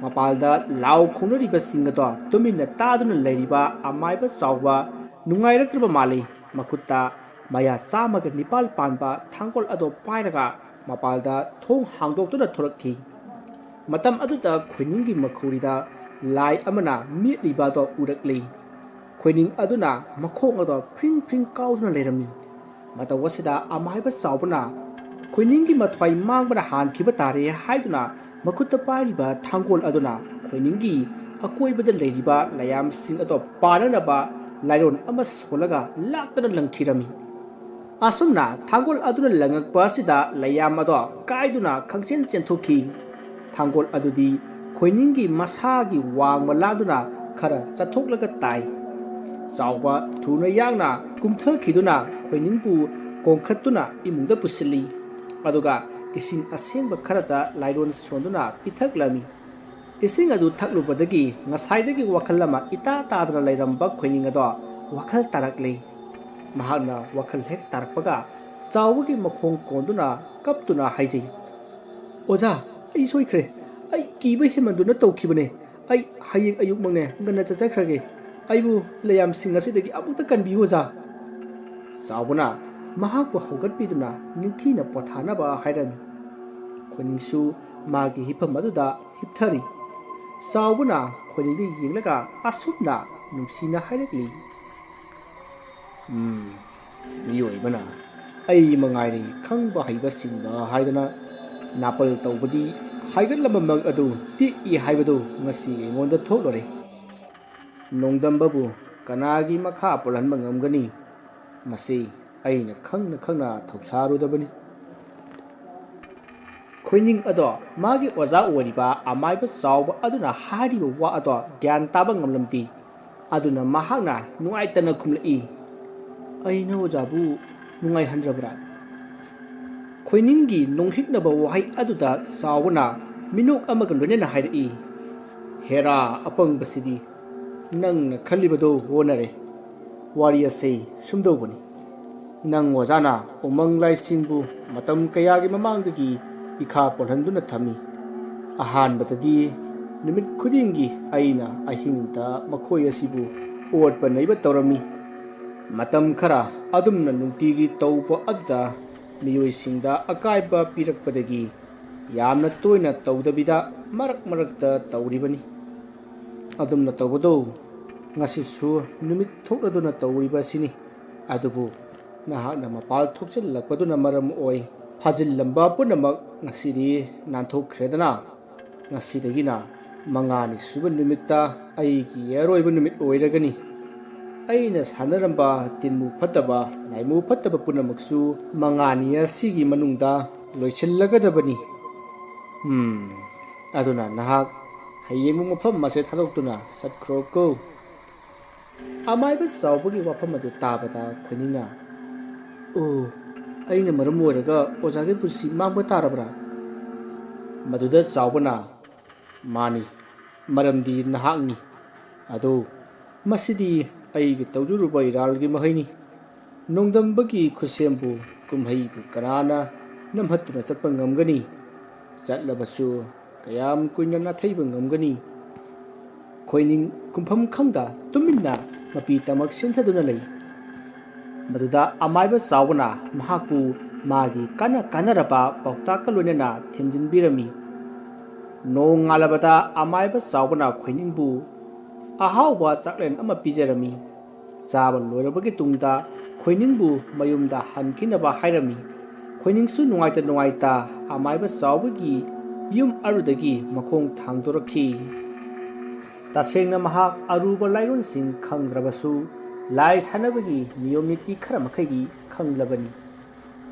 ꯃꯄꯥꯜꯗ ꯂꯥꯎ ꯈꯣꯡꯅꯔꯤꯕꯁꯤꯡ ꯑꯗꯣ ꯇꯨꯃꯤꯟꯅ ꯇꯥꯗꯨꯅ ꯂꯩꯔꯤꯕ ꯑꯃꯥꯏꯕ ꯆꯥꯎꯕ ꯅꯨꯡꯉꯥꯏꯔꯛꯇ꯭ꯔꯕ ꯃꯥꯜꯂꯤ ꯃꯈꯨꯠꯇ ꯃꯌꯥ 109 ꯄꯥꯟꯕ ꯊꯥꯡꯒꯣꯜ ꯑꯗꯣ ꯄꯥꯏꯔꯒ ꯃꯄꯥꯜꯗ ꯊꯣꯡ ꯍꯥꯡꯗꯣꯛꯇꯨꯅ ꯊꯣꯔꯛꯈꯤ ꯃꯇꯝ ꯑꯗꯨꯗ ꯈꯣꯏꯅꯤꯡꯒꯤ ꯃꯈꯧꯔꯤꯗ ꯂꯥꯏ ꯑꯃꯅ ꯃꯦꯠꯂꯤꯕ ꯑꯗꯣ ꯎꯔꯛꯂꯤ ꯈꯣꯏꯅꯤꯡ ꯑꯗꯨꯅ ꯃꯈꯣꯡ ꯑꯗꯣ ꯐ꯭ꯔꯤꯡ ꯐ꯭ꯔꯤꯡ ꯀꯥꯎꯗꯨꯅ ꯂꯩꯔꯝꯃꯤ ꯃꯇꯧ ꯑꯁꯤꯗ ꯑꯃꯥꯏꯕ ꯆꯥꯎꯕꯅ ꯈꯣꯏꯅꯤꯡꯒꯤ ꯃꯊ꯭ꯋꯥꯏ ꯃꯥꯡꯕꯅ ꯍꯥꯟꯈꯤꯕ ꯇꯥꯔꯦ ꯍꯥꯏꯗꯨꯅ ꯃꯈꯨꯠꯇ ꯄꯥꯏꯔꯤꯕ ꯊꯥꯡꯒꯣꯜ ꯑꯗꯨꯅ ꯈꯣꯏꯅꯤꯡꯒꯤ ꯑꯀꯣꯏꯕꯗ ꯂꯩꯔꯤꯕ ꯂꯌꯥꯝꯁꯤꯡ ꯑꯗꯣ ꯄꯥꯅꯅꯕ ꯂꯥꯏꯔꯣꯟ ꯑꯃ ꯁꯣꯜꯂꯒ ꯂꯥꯛꯇꯅ ꯂꯪꯈꯤꯔꯝꯃꯤ ꯑꯁꯨꯝꯅ ꯊꯥꯡꯒꯣꯜ ꯑꯗꯨꯅ ꯂꯪꯉꯛꯄ ꯑꯁꯤꯗ ꯂꯌꯥꯝ ꯑꯗꯣ ꯀꯥꯏꯗꯨꯅ ꯈꯪꯆꯦꯟ ꯆꯦꯟꯊꯣꯛꯈꯤ ꯊꯥꯡꯒꯣꯜ ꯑꯗꯨꯗꯤ ꯈꯣꯏꯅꯤꯡꯒꯤ ꯃꯁꯥꯒꯤ ꯋꯥꯡꯃ ꯂꯥꯟꯗꯨꯅ ꯈꯔ ꯆꯠꯊꯣꯛꯂꯒ ꯇꯥꯏ ꯆꯥꯎꯕ ꯊꯨꯅ ꯌꯥꯡꯅ ꯀꯨꯝꯊꯈꯤꯗꯨꯅ ꯈꯣꯏꯅꯤꯡꯕꯨ ꯀꯣꯡꯈꯠꯇꯨꯅ ꯏꯃꯨꯡꯗ ꯄꯨꯁꯤꯜꯂꯤ ꯑꯗꯨꯒ ꯏꯁꯤꯡ ꯑꯁꯦꯡꯕ ꯈꯔꯗ ꯂꯥꯏꯔꯣꯟ ꯁꯣꯟꯗꯨꯅ ꯄꯤꯊꯛꯂꯝꯃꯤ ꯏꯁꯤꯡ ꯑꯗꯨ ꯊꯛꯂꯨꯕꯗꯒꯤ ꯉꯁꯥꯏꯗꯒꯤ ꯋꯥꯈꯜ ꯑꯃ ꯏꯇꯥ ꯇꯥꯗꯅ ꯂꯩꯔꯝꯕ ꯈꯣꯏꯅꯤꯡ ꯑꯗꯣ ꯋꯥꯈꯜ ꯇꯥꯔꯛꯂꯤ ꯃꯍꯥꯛꯅ ꯋꯥꯈꯜ ꯍꯦꯛ ꯇꯥꯔꯛꯄꯒ ꯆꯥꯎꯕꯒꯤ ꯃꯈꯣꯡ ꯀꯣꯟꯗꯨꯅ ꯀꯞꯇꯨꯅ ꯍꯥꯏꯖꯩ ꯑꯣꯖꯥ ꯑꯩ ꯁꯣꯏꯈ꯭ꯔꯦ ꯑꯩ ꯀꯤꯕ ꯍꯦꯟꯃꯟꯗꯨꯅ ꯇꯧꯈꯤꯕꯅꯦ ꯑꯩ ꯍꯌꯦꯡ ꯑꯌꯨꯛꯃꯛꯅꯦ ꯉꯟꯅ ꯆꯠꯆꯈ꯭ꯔꯒꯦ ꯑꯩꯕꯨ ꯂꯌꯥꯝꯁꯤꯡ ꯑꯁꯤꯗꯒꯤ ꯑꯃꯨꯛꯇ ꯀꯟꯕꯤꯌꯨ ꯑꯣꯖꯥ ꯆꯥꯎꯕꯅ ꯃꯍꯥꯛꯄꯨ ꯍꯧꯒꯠꯄꯤꯗꯨꯅ ꯅꯤꯡꯊꯤꯅ ꯄꯣꯊꯥꯅꯕ ꯍꯥꯏꯔꯝꯃꯤ ꯈꯣꯏꯅꯤꯡꯁꯨ ꯃꯥꯒꯤ ꯍꯤꯐꯝ ꯑꯗꯨꯗ ꯍꯤꯞꯊꯔꯤ ꯆꯥꯎꯕꯅ ꯈꯣꯏꯅꯤꯡꯗ ꯌꯦꯡꯂꯒ ꯑꯁꯨꯝꯅ ꯅꯨꯡꯁꯤꯅ ꯍꯥꯏꯔꯛꯂꯤ ꯃꯤꯑꯣꯏꯕꯅ ꯑꯩ ꯃꯉꯥꯏꯔꯦ ꯈꯪꯕ ꯍꯩꯕꯁꯤꯡꯗ ꯍꯥꯏꯗꯅ ꯅꯥꯄꯜ ꯇꯧꯕꯗꯤ ꯍꯥꯏꯒꯠꯂꯕ ꯃꯪ ꯑꯗꯨ ꯇꯦꯛꯏ ꯍꯥꯏꯕꯗꯨ ꯉꯁꯤ ꯑꯩꯉꯣꯟꯗ ꯊꯣꯛꯂꯣꯔꯦ ꯅꯣꯡꯗꯝꯕꯕꯨ ꯀꯅꯥꯒꯤ ꯃꯈꯥ ꯄꯣꯜꯍꯟꯕ ꯉꯝꯒꯅꯤ ꯃꯁꯤ ꯑꯩꯅ ꯈꯪꯅ ꯈꯪꯅ ꯊꯧꯁꯥꯔꯨꯗꯕꯅꯤ ꯈꯣꯏꯅꯤꯡ ꯑꯗꯣ ꯃꯥꯒꯤ ꯑꯣꯖꯥ ꯑꯣꯏꯔꯤꯕ ꯑꯃꯥꯏꯕ ꯆꯥꯎꯕ ꯑꯗꯨꯅ ꯍꯥꯏꯔꯤꯕ ꯋꯥ ꯑꯗꯣ ꯒ꯭ꯌꯥꯟ ꯇꯥꯕ ꯉꯝꯂꯝꯗꯦ ꯑꯗꯨꯅ ꯃꯍꯥꯛꯅ ꯅꯨꯡꯉꯥꯏꯇꯅ ꯈꯨꯝꯂꯛꯏ ꯑꯩꯅ ꯑꯣꯖꯥꯕꯨ ꯅꯨꯡꯉꯥꯏꯍꯟꯗ꯭ꯔꯕ꯭ꯔꯥ ꯈꯣꯏꯅꯤꯡꯒꯤ ꯅꯣꯡꯍꯤꯛꯅꯕ ꯋꯥꯍꯩ ꯑꯗꯨꯗ ꯆꯥꯎꯕꯅ ꯃꯤꯅꯣꯛ ꯑꯃꯒ ꯂꯣꯏꯅꯅ ꯍꯥꯏꯔꯛꯏ ꯍꯦꯔꯥ ꯑꯄꯪꯕꯁꯤꯗꯤ ꯅꯪꯅ ꯈꯜꯂꯤꯕꯗꯣ ꯑꯣꯟꯅꯔꯦ ꯋꯥꯔꯤ ꯑꯁꯤ ꯁꯨꯝꯗꯧꯕꯅꯤ ꯅꯪ ꯑꯣꯖꯥꯅ ꯎꯃꯪ ꯂꯥꯏꯁꯤꯡꯕꯨ ꯃꯇꯝ ꯀꯌꯥꯒꯤ ꯃꯃꯥꯡꯗꯒꯤ ꯏꯈꯥ ꯄꯣꯜꯍꯟꯗꯨꯅ ꯊꯝꯃꯤ ꯑꯍꯥꯟꯕꯗꯗꯤ ꯅꯨꯃꯤꯠ ꯈꯨꯗꯤꯡꯒꯤ ꯑꯩꯅ ꯑꯍꯤꯡꯗ ꯃꯈꯣꯏ ꯑꯁꯤꯕꯨ ꯑꯣꯠꯄ ꯅꯩꯕ ꯇꯧꯔꯝꯃꯤ ꯃꯇꯝ ꯈꯔ ꯑꯗꯨꯝꯅ ꯅꯨꯡꯇꯤꯒꯤ ꯇꯧꯕ ꯑꯗꯨꯗ ꯃꯤꯑꯣꯏꯁꯤꯡꯗ ꯑꯀꯥꯏꯕ ꯄꯤꯔꯛꯄꯗꯒꯤ ꯌꯥꯝꯅ ꯇꯣꯏꯅ ꯇꯧꯗꯕꯤꯗ ꯃꯔꯛ ꯃꯔꯛꯇ ꯇꯧꯔꯤꯕꯅꯤ ꯑꯗꯨꯝꯅ ꯇꯧꯕꯗꯣ ꯉꯁꯤꯁꯨ ꯅꯨꯃꯤꯠ ꯊꯣꯛꯂꯗꯨꯅ ꯇꯧꯔꯤꯕ ꯑꯁꯤꯅꯤ ꯑꯗꯨꯕꯨ ꯅꯍꯥꯛꯅ ꯃꯄꯥꯜ ꯊꯣꯛꯆꯤꯜꯂꯛꯄꯗꯨꯅ ꯃꯔꯝ ꯑꯣꯏ ꯐꯥꯖꯤꯜꯂꯝꯕ ꯄꯨꯝꯅꯃꯛ ꯉꯁꯤꯗꯤ ꯅꯥꯟꯊꯣꯛꯈ꯭ꯔꯦꯗꯅ ꯉꯁꯤꯗꯒꯤꯅ 5ꯅꯤ ꯁꯨꯕ ꯅꯨꯃꯤꯠꯇ ꯑꯩꯒꯤ ꯑꯔꯣꯏꯕ ꯅꯨꯃꯤꯠ ꯑꯣꯏꯔꯒꯅꯤ ꯑꯩꯅ ꯁꯥꯟꯅꯔꯝꯕ ꯇꯤꯟꯃꯨ ꯐꯠꯇꯕ ꯂꯥꯏꯃꯨ ꯐꯠꯇꯕ ꯄꯨꯝꯅꯃꯛꯁꯨ 5ꯅꯤ ꯑꯁꯤꯒꯤ ꯃꯅꯨꯡꯗ ꯂꯣꯏꯁꯤꯜꯂꯒꯗꯕꯅꯤ ꯑꯗꯨꯅ ꯅꯍꯥꯛ ꯍꯌꯦꯡꯃꯨꯛ ꯃꯐꯝ ꯑꯁꯤ ꯊꯥꯗꯣꯛꯇꯨꯅ ꯆꯠꯈ꯭ꯔꯣꯀꯣ ꯑꯃꯥꯏꯕ ꯆꯥꯎꯕꯒꯤ ꯋꯥꯐꯝ ꯑꯗꯨ ꯇꯥꯕꯗ ꯈꯣꯏꯅꯤꯡꯅ ꯑꯣ ꯑꯩꯅ ꯃꯔꯝ ꯑꯣꯏꯔꯒ ꯑꯣꯖꯥꯒꯤ ꯄꯨꯟꯁꯤ ꯃꯥꯡꯕ ꯇꯥꯔꯕ꯭ꯔꯥ ꯃꯗꯨꯗ ꯆꯥꯎꯕꯅ ꯃꯥꯅꯤ ꯃꯔꯝꯗꯤ ꯅꯍꯥꯛꯅꯤ ꯑꯗꯣ ꯃꯁꯤꯗꯤ ꯑꯩꯒꯤ ꯇꯧꯖꯔꯨꯕ ꯏꯔꯥꯜꯒꯤ ꯃꯍꯩꯅꯤ ꯅꯣꯡꯗꯝꯕꯒꯤ ꯈꯨꯠꯁꯦꯝꯕꯨ ꯀꯨꯝꯍꯩꯕꯨ ꯀꯅꯥꯅ ꯅꯝꯍꯠꯇꯨꯅ ꯆꯠꯄ ꯉꯝꯒꯅꯤ ꯆꯠꯂꯕꯁꯨ ꯀꯌꯥꯝ ꯀꯨꯏꯅ ꯅꯥꯊꯩꯕ ꯉꯝꯒꯅꯤ ꯈꯣꯏꯅꯤꯡ ꯀꯨꯝꯐꯝ ꯈꯪꯗ ꯇꯨꯃꯤꯟꯅ ꯃꯄꯤ ꯇꯃꯛ ꯆꯦꯟꯊꯗꯨꯅ ꯂꯩ ꯃꯗꯨꯗ ꯑꯃꯥꯏꯕ ꯆꯥꯎꯕꯅ ꯃꯍꯥꯛꯄꯨ ꯃꯥꯒꯤ ꯀꯥꯟꯅꯔꯕ ꯄꯥꯎꯇꯥꯛꯀ ꯂꯣꯏꯅꯅ ꯊꯦꯝꯖꯤꯟꯕꯤꯔꯝꯃꯤ ꯅꯣꯡ ꯉꯥꯜꯂꯕꯗ ꯑꯃꯥꯏꯕ ꯆꯥꯎꯕꯅ ꯈꯣꯏꯅꯤꯡꯕꯨ ꯑꯍꯥꯎꯕ ꯆꯥꯛꯂꯦꯟ ꯑꯃ ꯄꯤꯖꯔꯝꯃꯤ ꯆꯥꯕ ꯂꯣꯏꯔꯕꯒꯤ ꯇꯨꯡꯗ ꯈꯣꯏꯅꯤꯡꯕꯨ ꯃꯌꯨꯝꯗ ꯍꯟꯈꯤꯅꯕ ꯍꯥꯏꯔꯝꯃꯤ ꯈꯣꯏꯅꯤꯡꯁꯨ ꯅꯨꯡꯉꯥꯏꯇ ꯑꯃꯥꯏꯕ ꯆꯥꯎꯕꯒꯤ ꯌꯨꯝ ꯑꯗꯨꯗꯒꯤ ꯃꯈꯣꯡ ꯊꯥꯡꯗꯣꯔꯛꯈꯤ ꯇꯁꯦꯡꯅ ꯃꯍꯥꯛ ꯑꯔꯨꯕ ꯂꯥꯏꯔꯣꯟꯁꯤꯡ ꯈꯪꯗ꯭ꯔꯕꯁꯨ ꯂꯥꯏ ꯁꯥꯟꯅꯕꯒꯤ ꯅꯤꯌꯣꯝ ꯅꯤꯇꯤ ꯈꯔ ꯃꯈꯩꯗꯤ ꯈꯪꯂꯕꯅꯤ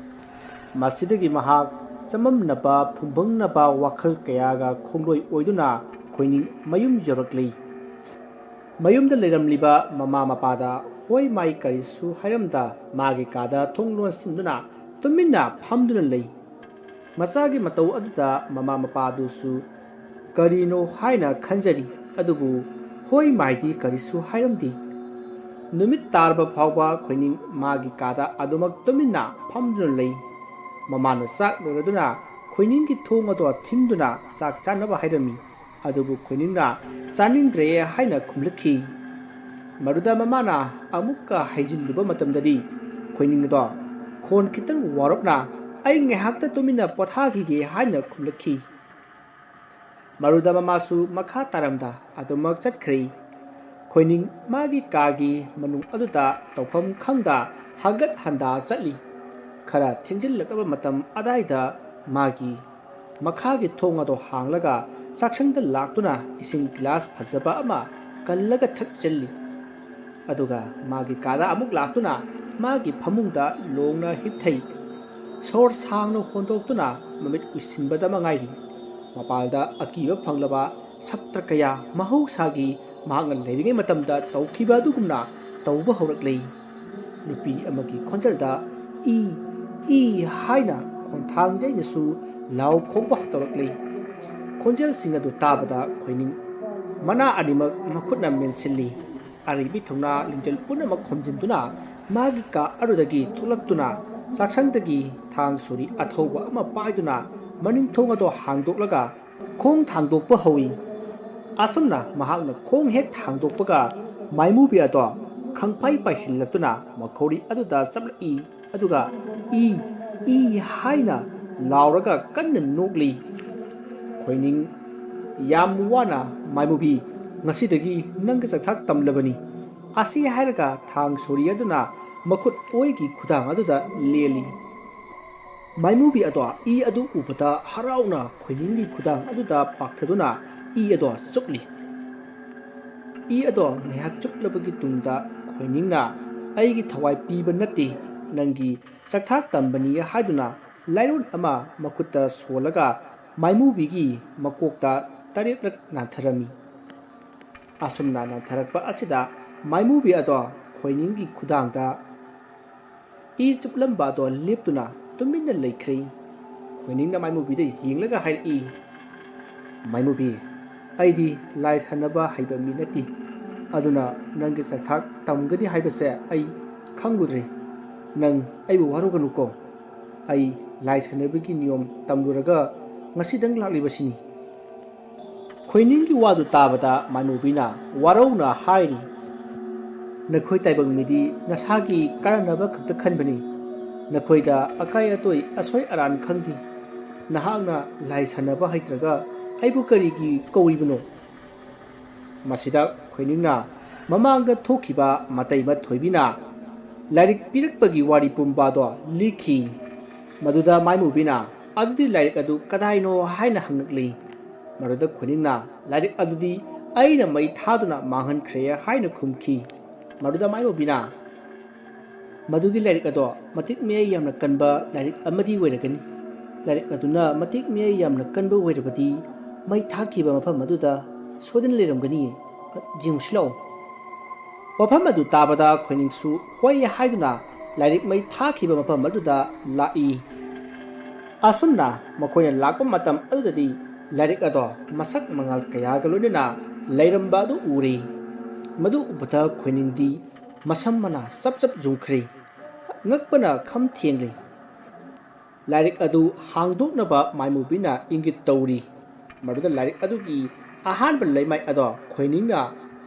ꯃꯁꯤꯗꯒꯤ ꯃꯍꯥꯛ ꯆꯃꯝꯅꯕ ꯐꯨꯡꯕꯪꯅꯕ ꯋꯥꯈꯜ ꯀꯌꯥꯒ ꯈꯣꯡꯂꯣꯏ ꯑꯣꯏꯗꯨꯅ ꯈꯣꯏꯅꯤꯡ ꯃꯌꯨꯝ ꯌꯧꯔꯛꯂꯤ ꯃꯌꯨꯝꯗ ꯂꯩꯔꯝꯂꯤꯕ ꯃꯃꯥ ꯃꯄꯥꯗ ꯍꯣꯏ ꯃꯥꯏ ꯀꯔꯤꯁꯨ ꯍꯥꯏꯔꯝꯗ ꯃꯥꯒꯤ ꯀꯥꯗ ꯊꯣꯡ ꯂꯣꯟꯁꯤꯟꯗꯨꯅ ꯇꯨꯃꯤꯟꯅ ꯐꯝꯗꯨꯅ ꯂꯩ ꯃꯆꯥꯒꯤ ꯃꯇꯧ ꯑꯗꯨꯗ ꯃꯃꯥ ꯃꯄꯥꯗꯨꯁꯨ ꯀꯔꯤꯅꯣ ꯍꯥꯏꯅ ꯈꯟꯖꯔꯤ ꯑꯗꯨꯕꯨ ꯍꯣꯏ ꯃꯥꯏꯗꯤ ꯀꯔꯤꯁꯨ ꯍꯥꯏꯔꯝꯗꯦ꯫ ꯅꯨꯃꯤꯠ ꯇꯥꯔꯕ ꯐꯥꯎꯕ ꯈꯣꯏꯅꯤꯡ ꯃꯥꯒꯤ ꯀꯥꯗ ꯑꯗꯨꯃꯛ ꯇꯨꯃꯤꯟꯅ ꯐꯝꯗꯨꯅ ꯂꯩ꯫ ꯃꯃꯥꯅ ꯆꯥꯛ ꯂꯣꯏꯔꯗꯨꯅ ꯈꯣꯏꯅꯤꯡꯒꯤ ꯊꯣꯡ ꯑꯗꯨ ꯊꯤꯡꯗꯨꯅ ꯆꯥꯛ ꯆꯥꯅꯕ ꯍꯥꯏꯔꯝꯃꯤ ꯑꯗꯨꯕꯨ ꯈꯣꯏꯅꯤꯡꯅ ꯆꯥꯅꯤꯡꯗ꯭ꯔꯦ ꯍꯥꯏꯅ ꯈꯨꯝꯂꯛꯈꯤ꯫ ꯃꯗꯨꯗ ꯃꯃꯥꯅ ꯑꯃꯨꯛꯀ ꯍꯩꯖꯤꯜꯂꯨꯕ ꯃꯇꯝꯗꯗꯤ ꯈꯣꯏꯅꯤꯡ ꯑꯗꯣ ꯈꯣꯟ ꯈꯤꯇꯪ ꯋꯥꯔꯞꯅ ꯑꯩ ꯉꯥꯏꯍꯥꯛꯇ ꯇꯨꯃꯤꯟꯅ ꯄꯣꯊꯥꯈꯤꯒꯦ ꯍꯥꯏꯅ ꯈꯨꯝꯂꯛꯈꯤ꯫ ꯃꯗꯨꯗ ꯃꯃꯥꯁꯨ ꯃꯈꯥ ꯇꯥꯔꯝꯗ ꯑꯗꯨꯃꯛ ꯆꯠꯈ꯭ꯔꯦ꯫ ꯈꯣꯏꯅꯤꯡ ꯃꯥꯒꯤ ꯀꯥꯒꯤ ꯃꯅꯨꯡ ꯑꯗꯨꯗ ꯇꯧꯐꯝ ꯈꯪꯗ ꯍꯪꯒꯠ ꯍꯟꯗꯥ ꯆꯠꯂꯤ꯫ ꯈꯔ ꯊꯦꯡꯖꯤꯜꯂꯛꯂꯕ ꯃꯇꯝ ꯑꯗꯥꯏꯗ ꯃꯥꯒꯤ ꯃꯈꯥꯒꯤ ꯊꯣꯡ ꯑꯗꯨ ꯍꯥꯡꯂꯒ ꯆꯥꯛꯁꯪꯗ ꯂꯥꯛꯇꯨꯅ ꯏꯁꯤꯡ ꯒꯤꯂꯥꯁ ꯐꯖꯕ ꯑꯃ ꯀꯜꯂꯒ ꯊꯛꯆꯜꯂꯤ꯫ ꯑꯗꯨꯒ ꯃꯥꯒꯤ ꯀꯥꯗ ꯑꯃꯨꯛ ꯂꯥꯛꯇꯨꯅ ꯃꯥꯒꯤ ꯐꯃꯨꯡꯗ ꯂꯣꯡꯅ ꯍꯤꯞꯊꯩ꯫ ꯁꯣꯔ ꯁꯥꯡꯅ ꯍꯣꯟꯗꯣꯛꯇꯨꯅ ꯃꯃꯤꯠ ꯎꯏꯁꯤꯟꯕꯗ ꯃꯉꯥꯏꯔꯤ꯫ ꯃꯄꯥꯜꯗ ꯑꯀꯤꯕ ꯐꯪꯂꯕ ꯁꯞꯇ꯭ꯔ ꯀꯌꯥ ꯃꯍꯧꯁꯥꯒꯤ ꯃꯍꯥꯛꯅ ꯂꯩꯔꯤꯉꯩ ꯃꯇꯝꯗ ꯇꯧꯈꯤꯕ ꯑꯗꯨꯒꯨꯝꯅ ꯇꯧꯕ ꯍꯧꯔꯛꯂꯦ꯫ ꯅꯨꯄꯤ ꯑꯃꯒꯤ ꯈꯣꯟꯖꯦꯜꯗ ꯏ ꯏ ꯍꯥꯏꯅ ꯈꯣꯟꯊꯥꯡꯖꯩꯅꯁꯨ ꯂꯥꯎ ꯈꯣꯡꯕ ꯇꯧꯔꯛꯂꯦ꯫ ꯈꯣꯟꯖꯦꯜꯁꯤꯡ ꯑꯗꯨ ꯇꯥꯕꯗ ꯈꯣꯏꯅꯤꯡ ꯃꯅꯥ ꯑꯅꯤꯃꯛ ꯃꯈꯨꯠꯅ ꯃꯦꯟꯁꯤꯜꯂꯤ꯫ ꯑꯔꯩꯕꯤ ꯊꯧꯅꯥ ꯂꯤꯡꯖꯦꯜ ꯄꯨꯝꯅꯃꯛ ꯈꯣꯝꯖꯤꯟꯗꯨꯅ ꯃꯥꯒꯤ ꯀꯥ ꯑꯗꯨꯗꯒꯤ ꯊꯣꯛꯂꯛꯇꯨꯅ ꯆꯥꯛꯁꯪꯗꯒꯤ ꯊꯥꯡ ꯁꯣꯔꯤ ꯑꯊꯧꯕ ꯑꯃ ꯄꯥꯏꯗꯨꯅ ꯃꯅꯤꯡ ꯊꯣꯡ ꯑꯗꯨ ꯍꯥꯡꯗꯣꯛꯂꯒ ꯈꯣꯡ ꯊꯥꯡꯗꯣꯛꯄ ꯍꯧꯏ꯫ ꯑꯁꯨꯝꯅ ꯃꯍꯥꯛꯅ ꯈꯣꯡ ꯍꯦꯛ ꯊꯥꯡꯗꯣꯛꯄꯒ ꯃꯥꯏꯃꯨꯕꯤ ꯑꯗꯣ ꯈꯪꯄꯥꯏ ꯄꯥꯏꯁꯤꯜꯂꯛꯇꯨꯅ ꯃꯈꯧꯔꯤ ꯑꯗꯨꯗ ꯆꯞꯂꯛꯏ ꯑꯗꯨꯒ ꯏ ꯏ ꯍꯥꯏꯅ ꯂꯥꯎꯔꯒ ꯀꯟꯅ ꯅꯣꯛꯂꯤ꯫ ꯈꯣꯏꯅꯤꯡ ꯌꯥꯝ ꯋꯥꯅ ꯃꯥꯏꯃꯨꯕꯤ ꯉꯁꯤꯗꯒꯤ ꯅꯪꯒ ꯆꯥꯛꯊꯥꯛ ꯇꯝꯂꯕꯅꯤ ꯑꯁꯤ ꯍꯥꯏꯔꯒ ꯊꯥꯡ ꯁꯣꯔꯤ ꯑꯗꯨꯅ ꯃꯈꯨꯠ ꯑꯣꯏꯒꯤ ꯈꯨꯗꯥꯡ ꯑꯗꯨꯗ ꯂꯦꯜꯂꯤ꯫ ꯃꯥꯏꯃꯨꯕꯤ ꯑꯗꯣ ꯏ ꯑꯗꯨ ꯎꯕꯗ ꯍꯔꯥꯎꯅ ꯈꯣꯏꯅꯤꯡꯒꯤ ꯈꯨꯗꯥꯡ ꯑꯗꯨꯗ ꯄꯥꯛꯊꯗꯨꯅ ꯏ ꯑꯗꯣ ꯆꯨꯞꯂꯤ꯫ ꯏ ꯑꯗꯣ ꯉꯥꯏꯍꯥꯛ ꯆꯨꯞꯂꯕꯒꯤ ꯇꯨꯡꯗ ꯈꯣꯏꯅꯤꯡꯅ ꯑꯩꯒꯤ ꯊꯋꯥꯏ ꯄꯤꯕ ꯅꯠꯇꯦ ꯅꯪꯒꯤ ꯆꯥꯛꯊꯥꯛ ꯇꯝꯕꯅꯤ ꯍꯥꯏꯗꯨꯅ ꯂꯥꯏꯔꯣꯟ ꯑꯃ ꯃꯈꯨꯠꯇ ꯁꯣꯜꯂꯒ ꯃꯥꯏꯃꯨꯕꯤꯒꯤ ꯃꯀꯣꯛꯇ 7ꯔꯛ ꯅꯥꯟꯊꯔꯝꯃꯤ꯫ ꯑꯁꯨꯝꯅ ꯅꯥꯟꯊꯔꯛꯄ ꯑꯁꯤꯗ ꯃꯥꯏꯃꯨꯕꯤ ꯑꯗꯣ ꯈꯣꯏꯅꯤꯡꯒꯤ ꯈꯨꯗꯥꯡꯗ ꯏ ꯆꯨꯞꯂꯝꯕ ꯑꯗꯣ ꯂꯦꯞꯇꯨꯅ ꯇꯨꯃꯤꯟꯅ ꯂꯩꯈ꯭ꯔꯦ꯫ ꯈꯣꯏꯅꯤꯡꯅ ꯃꯥꯏꯃꯨꯕꯤꯗ ꯌꯦꯡꯂꯒ ꯍꯥꯏꯔꯛꯏ, ꯃꯥꯏꯃꯨꯕꯤ ꯑꯩꯗꯤ ꯂꯥꯏ ꯁꯥꯟꯅꯕ ꯍꯩꯕ ꯃꯤ ꯅꯠꯇꯦ ꯑꯗꯨꯅ ꯅꯪꯒꯤ ꯆꯥꯛꯊꯥꯛ ꯇꯝꯒꯅꯤ ꯍꯥꯏꯕꯁꯦ ꯑꯩ ꯈꯪꯂꯨꯗ꯭ꯔꯦ꯫ ꯅꯪ ꯑꯩꯕꯨ ꯋꯥꯔꯧꯒꯅꯨꯀꯣ꯫ ꯑꯩ ꯂꯥꯏ ꯁꯥꯟꯅꯕꯒꯤ ꯅꯤꯌꯣꯝ ꯇꯝꯂꯨꯔꯒ ꯉꯁꯤꯗꯪ ꯂꯥꯛꯂꯤꯕꯁꯤꯅꯤ꯫ ꯈꯣꯏꯅꯤꯡꯒꯤ ꯋꯥꯗꯨ ꯇꯥꯕꯗ ꯃꯥꯏꯃꯨꯕꯤꯅ ꯋꯥꯔꯧꯅ ꯍꯥꯏꯔꯤ, ꯅꯈꯣꯏ ꯇꯥꯏꯕꯪ ꯃꯤꯗꯤ ꯅꯁꯥꯒꯤ ꯀꯥꯟꯅꯅꯕ ꯈꯛꯇ ꯈꯟꯕꯅꯤ꯫ ꯅꯈꯣꯏꯗ ꯑꯀꯥꯏ ꯑꯇꯣꯏ ꯑꯁꯣꯏ ꯑꯔꯥꯟ ꯈꯪꯗꯦ꯫ ꯅꯍꯥꯛꯅ ꯂꯥꯏ ꯁꯥꯟꯅꯕ ꯍꯩꯇ꯭ꯔꯒ ꯑꯩꯕꯨ ꯀꯔꯤꯒꯤ ꯀꯧꯔꯤꯕꯅꯣ? ꯃꯁꯤꯗ ꯈꯣꯏꯅꯤꯡꯅ ꯃꯃꯥꯡꯗ ꯊꯣꯛꯈꯤꯕ ꯃꯇꯩꯃ ꯊꯣꯏꯕꯤꯅ ꯂꯥꯏꯔꯤꯛ ꯄꯤꯔꯛꯄꯒꯤ ꯋꯥꯔꯤ ꯄꯨꯝꯕꯗꯣ ꯂꯤꯈꯤ꯫ ꯃꯗꯨꯗ ꯃꯥꯏꯃꯨꯕꯤꯅ ꯑꯗꯨꯗꯤ ꯂꯥꯏꯔꯤꯛ ꯑꯗꯨ ꯀꯗꯥꯏꯅꯣ ꯍꯥꯏꯅ ꯍꯪꯂꯛꯂꯤ꯫ ꯃꯗꯨꯗ ꯈꯣꯏꯅꯤꯡꯅ ꯂꯥꯏꯔꯤꯛ ꯑꯗꯨꯗꯤ ꯑꯩꯅ ꯃꯩ ꯊꯥꯗꯨꯅ ꯃꯥꯡꯍꯟꯈ꯭ꯔꯦ ꯍꯥꯏꯅ ꯈꯨꯝꯈꯤ꯫ ꯃꯗꯨꯗ ꯃꯥꯏꯃꯨꯕꯤꯅ ꯃꯗꯨꯒꯤ ꯂꯥꯏꯔꯤꯛ ꯑꯗꯣ ꯃꯇꯤꯛ ꯃꯌꯥꯏ ꯌꯥꯝꯅ ꯀꯟꯕ ꯂꯥꯏꯔꯤꯛ ꯑꯃꯗꯤ ꯑꯣꯏꯔꯒꯅꯤ꯫ ꯂꯥꯏꯔꯤꯛ ꯑꯗꯨꯅ ꯃꯇꯤꯛ ꯃꯌꯥꯏ ꯌꯥꯝꯅ ꯀꯟꯕ ꯑꯣꯏꯔꯕꯗꯤ ꯃꯩ ꯊꯥꯈꯤꯕ ꯃꯐꯝ ꯑꯗꯨꯗ ꯁꯣꯏꯗꯅ ꯂꯩꯔꯝꯒꯅꯤꯌꯦ, ꯌꯦꯡꯉꯨꯁꯤ ꯂꯥꯛꯑꯣ꯫ ꯋꯥꯐꯝ ꯑꯗꯨ ꯇꯥꯕꯗ ꯈꯣꯏꯅꯤꯡꯁꯨ ꯍꯣꯏ ꯍꯥꯏꯗꯨꯅ ꯂꯥꯏꯔꯤꯛ ꯃꯩ ꯊꯥꯈꯤꯕ ꯃꯐꯝ ꯑꯗꯨꯗ ꯂꯥꯛꯏ꯫ ꯑꯁꯨꯝꯅ ꯃꯈꯣꯏꯅ ꯂꯥꯛꯄ ꯃꯇꯝ ꯑꯗꯨꯗꯗꯤ ꯂꯥꯏꯔꯤꯛ ꯑꯗꯣ ꯃꯁꯛ ꯃꯉꯥꯜ ꯀꯌꯥꯒ ꯂꯣꯏꯅꯅ ꯂꯩꯔꯝꯕ ꯑꯗꯨ ꯎꯔꯦ꯫ ꯃꯗꯨ ꯎꯕꯗ ꯈꯣꯏꯅꯤꯡꯗꯤ ꯃꯁꯝ ꯃꯅꯥ ꯆꯞ ꯆꯞ ꯌꯨꯡꯈ꯭ꯔꯦ, ꯉꯛꯄꯅ ꯈꯝ ꯊꯦꯡꯂꯦ꯫ ꯂꯥꯏꯔꯤꯛ ꯑꯗꯨ ꯍꯥꯡꯗꯣꯛꯅꯕ ꯃꯥꯏꯃꯨꯕꯤꯅ ꯏꯪꯒꯤꯠ ꯇꯧꯔꯤ꯫ ꯃꯗꯨꯗ ꯂꯥꯏꯔꯤꯛ ꯑꯗꯨꯒꯤ ꯑꯍꯥꯟꯕ ꯂꯩꯃꯥꯏ ꯑꯗꯣ ꯈꯣꯏꯅꯤꯡꯅ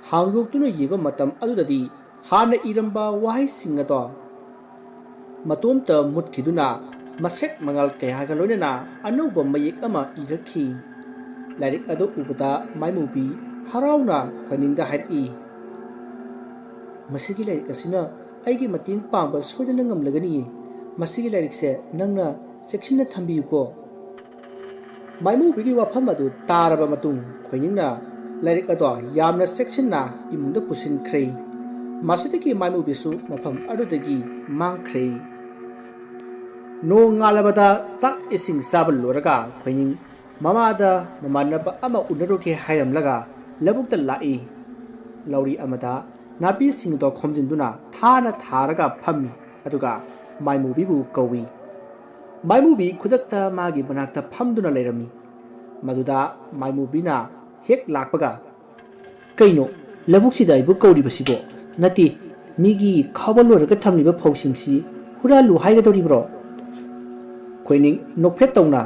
ꯍꯥꯡꯗꯣꯛꯇꯨꯅ ꯌꯦꯡꯕ ꯃꯇꯝ ꯑꯗꯨꯗꯗꯤ ꯍꯥꯟꯅ ꯏꯔꯝꯕ ꯋꯥꯍꯩꯁꯤꯡ ꯑꯗꯣ ꯃꯇꯣꯝꯇ ꯃꯨꯠꯈꯤꯗꯨꯅ ꯃꯁꯦꯛ ꯃꯉꯥꯜ ꯀꯌꯥꯒ ꯂꯣꯏꯅꯅ ꯑꯅꯧꯕ ꯃꯌꯦꯛ ꯑꯃ ꯏꯔꯛꯈꯤ꯫ ꯂꯥꯏꯔꯤꯛ ꯑꯗꯨ ꯎꯕꯗ ꯃꯥꯏꯃꯨꯕꯤ ꯍꯔꯥꯎꯅ ꯈꯣꯏꯅꯤꯡꯗ ꯍꯥꯏꯔꯛꯏ, ꯃꯁꯤꯒꯤ ꯂꯥꯏꯔꯤꯛ ꯑꯁꯤꯅ ꯑꯩꯒꯤ ꯃꯇꯦꯡ ꯄꯥꯡꯕ ꯁꯣꯏꯗꯅ ꯉꯝꯂꯒꯅꯤꯌꯦ꯫ ꯃꯁꯤꯒꯤ ꯂꯥꯏꯔꯤꯛꯁꯦ ꯅꯪꯅ ꯆꯦꯛꯁꯤꯟꯅ ꯊꯝꯕꯤꯌꯨꯀꯣ꯫ ꯃꯥꯏꯃꯨꯕꯤꯒꯤ ꯋꯥꯐꯝ ꯑꯗꯨ ꯇꯥꯔꯕ ꯃꯇꯨꯡ ꯈꯣꯏꯅꯤꯡꯅ ꯂꯥꯏꯔꯤꯛ ꯑꯗꯣ ꯌꯥꯝꯅ ꯆꯦꯛꯁꯤꯟꯅ ꯏꯃꯨꯡꯗ ꯄꯨꯁꯤꯟꯈ꯭ꯔꯦ꯫ ꯃꯁꯤꯗꯒꯤ ꯃꯥꯏꯃꯨꯕꯤꯁꯨ ꯃꯐꯝ ꯑꯗꯨꯗꯒꯤ ꯃꯥꯡꯈ꯭ꯔꯦ꯫ ꯅꯣꯡ ꯉꯥꯜꯂꯕꯗ ꯆꯥꯛ ꯏꯁꯤꯡ ꯆꯥꯕ ꯂꯣꯏꯔꯒ ꯈꯣꯏꯅꯤꯡ ꯃꯃꯥꯗ ꯃꯃꯥꯟꯅꯕ ꯑꯃ ꯎꯅꯔꯨꯒꯦ ꯍꯥꯏꯔꯝꯂꯒ ꯂꯧꯕꯨꯛꯇ ꯂꯥꯛꯏ꯫ ꯂꯧꯔꯤ ꯑꯃꯗ ꯅꯥꯄꯤꯁꯤꯡꯗꯣ ꯈꯣꯝꯖꯤꯟꯗꯨꯅ ꯊꯥꯅ ꯊꯥꯔꯒ ꯐꯝꯃꯤ ꯑꯗꯨꯒ ꯃꯥꯏꯃꯨꯕꯤꯕꯨ ꯀꯧꯏ꯫ ꯃꯥꯏꯃꯨꯕꯤ ꯈꯨꯗꯛꯇ ꯃꯥꯒꯤ ꯃꯅꯥꯛꯇ ꯐꯝꯗꯨꯅ ꯂꯩꯔꯝꯃꯤ꯫ ꯃꯗꯨꯗ ꯃꯥꯏꯃꯨꯕꯤꯅ ꯍꯦꯛ ꯂꯥꯛꯄꯒ "ꯀꯩꯅꯣ ꯂꯧꯕꯨꯛꯁꯤꯗ ꯑꯩꯕꯨ ꯀꯧꯔꯤꯕꯁꯤꯕꯣ? ꯅꯠꯇꯦ, ꯃꯤꯒꯤ ꯈꯥꯎꯕ ꯂꯣꯏꯔꯒ ꯊꯝꯂꯤꯕ ꯐꯧꯁꯤꯡꯁꯤ ꯍꯨꯔꯥꯜꯂꯨ ꯍꯥꯏꯒꯗꯧꯔꯤꯕ꯭ꯔꯣ?" ꯈꯣꯏꯅꯤꯡ ꯅꯣꯛꯐꯦꯠ ꯇꯧꯅ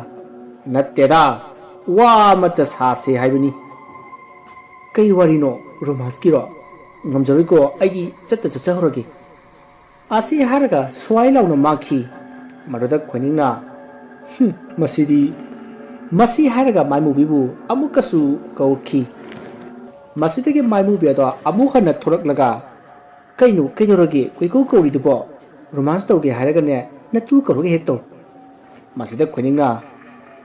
"ꯅꯠꯇꯦꯗ, ꯋꯥ ꯑꯃꯠꯇ ꯁꯥꯁꯦ ꯍꯥꯏꯕꯅꯤ." "ꯀꯩ ꯋꯥꯔꯤꯅꯣ? ꯔꯣꯃꯥꯟꯁꯀꯤꯔꯣ? ꯉꯝꯖꯔꯣꯏꯀꯣ, ꯑꯩꯗꯤ ꯆꯠꯆꯍꯧꯔꯒꯦ." ꯑꯁꯤ ꯍꯥꯏꯔꯒ ꯁ꯭ꯋꯥꯏ ꯂꯥꯎꯅ ꯃꯥꯡꯈꯤ꯫ ꯃꯗꯨꯗ ꯈꯣꯏꯅꯤꯡꯅ ꯃꯁꯤ ꯍꯥꯏꯔꯒ ꯃꯥꯏꯃꯨꯕꯤꯕꯨ ꯑꯃꯨꯛꯀꯁꯨ ꯀꯧꯈꯤ꯫ ꯃꯁꯤꯗꯒꯤ ꯃꯥꯏꯃꯨꯕꯤ ꯑꯗꯣ ꯑꯃꯨꯛ ꯍꯟꯅ ꯊꯣꯔꯛꯂꯒ "ꯀꯩꯅꯣ ꯀꯩꯗꯧꯔꯒꯦ ꯀꯣꯏꯀꯧ ꯀꯧꯔꯤꯗꯨꯕꯣ? ꯔꯣꯃꯥꯟꯁ ꯇꯧꯒꯦ ꯍꯥꯏꯔꯒꯅꯦ ꯅꯇꯨ ꯀꯧꯔꯒ ꯍꯦꯛ ꯇꯧ." ꯃꯁꯤꯗ ꯈꯣꯏꯅꯤꯡꯅ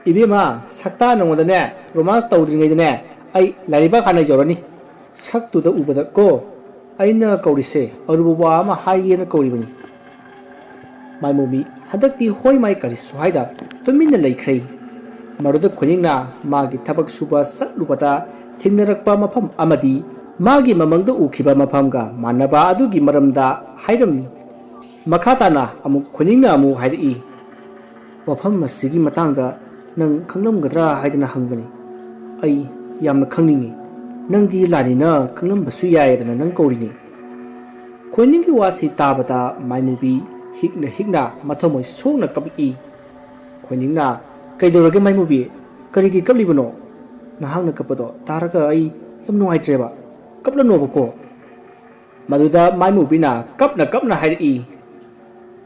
"ꯏꯕꯦꯝꯃ, ꯁꯛꯇꯥ ꯅꯉꯣꯟꯗꯅꯦ ꯔꯣꯃꯥꯟꯁ ꯇꯧꯗ꯭ꯔꯤꯉꯩꯗꯅꯦ ꯑꯩ ꯂꯥꯏꯔꯩꯕꯥꯛ ꯍꯥꯟꯅ ꯌꯧꯔꯅꯤ꯫ ꯁꯛꯇꯨꯗ ꯎꯕꯗ ꯀꯣ ꯑꯩꯅ ꯀꯧꯔꯤꯁꯦ ꯑꯔꯨꯕ ꯋꯥ ꯑꯃ ꯍꯥꯏꯒꯦꯅ ꯀꯧꯔꯤꯕꯅꯤ." ꯃꯥꯏꯃꯨꯕꯤ ꯍꯟꯗꯛꯇꯤ ꯍꯣꯏ ꯃꯥꯏ ꯀꯔꯤꯁꯨ ꯍꯥꯏꯗ ꯇꯨꯃꯤꯟꯅ ꯂꯩꯈ꯭ꯔꯦ꯫ ꯃꯗꯨꯗ ꯈꯣꯏꯅꯤꯡꯅ ꯃꯥꯒꯤ ꯊꯕꯛ ꯁꯨꯕ ꯆꯠꯂꯨꯕꯗ ꯊꯦꯡꯅꯔꯛꯄ ꯃꯐꯝ ꯑꯃꯗꯤ ꯃꯥꯒꯤ ꯃꯃꯪꯗ ꯎꯈꯤꯕ ꯃꯐꯝꯒ ꯃꯥꯟꯅꯕ ꯑꯗꯨꯒꯤ ꯃꯔꯝꯗ ꯍꯥꯏꯔꯝꯃꯤ꯫ ꯃꯈꯥ ꯇꯥꯅ ꯈꯣꯏꯅꯤꯡꯅ ꯑꯃꯨꯛ ꯍꯥꯏꯔꯛꯏ꯫ "ꯋꯥꯐꯝ ꯑꯁꯤꯒꯤ ꯃꯇꯥꯡꯗ ꯅꯪ ꯈꯪꯂꯝꯒꯗ꯭ꯔꯥ ꯍꯥꯏꯗꯅ ꯍꯪꯕꯅꯤ꯫ ꯑꯩ ꯌꯥꯝꯅ ꯈꯪꯅꯤꯡꯉꯤ꯫ ꯅꯪꯗꯤ ꯂꯥꯟꯅꯤꯅ ꯈꯪꯂꯝꯕꯁꯨ ꯌꯥꯏꯗꯅ ꯅꯪ ꯀꯧꯔꯤꯅꯤ." ꯈꯣꯏꯅꯤꯡꯒꯤ ꯋꯥꯁꯤ ꯇꯥꯕꯗ ꯃꯥꯏꯃꯨꯕꯤ ꯍꯤꯛꯅ ꯍꯤꯛꯅ ꯃꯊꯃꯣꯏ ꯁꯣꯛꯅ ꯀꯞꯂꯛꯏ꯫ ꯈꯣꯏꯅꯤꯡꯅ "ꯀꯩꯗꯧꯔꯒꯦ ꯃꯥꯏꯃꯨꯕꯤ? ꯀꯔꯤꯒꯤ ꯀꯞꯂꯤꯕꯅꯣ? ꯅꯍꯥꯛꯅ ꯀꯞꯄꯗꯣ ꯇꯥꯔꯒ ꯑꯩ ꯌꯥꯝ ꯅꯨꯡꯉꯥꯏꯇ꯭ꯔꯦꯕ. ꯀꯞꯂꯅꯣꯕꯀꯣ." ꯃꯗꯨꯗ ꯃꯥꯏꯃꯨꯕꯤꯅ ꯀꯞꯅ ꯀꯞꯅ ꯍꯥꯏꯔꯛꯏ꯫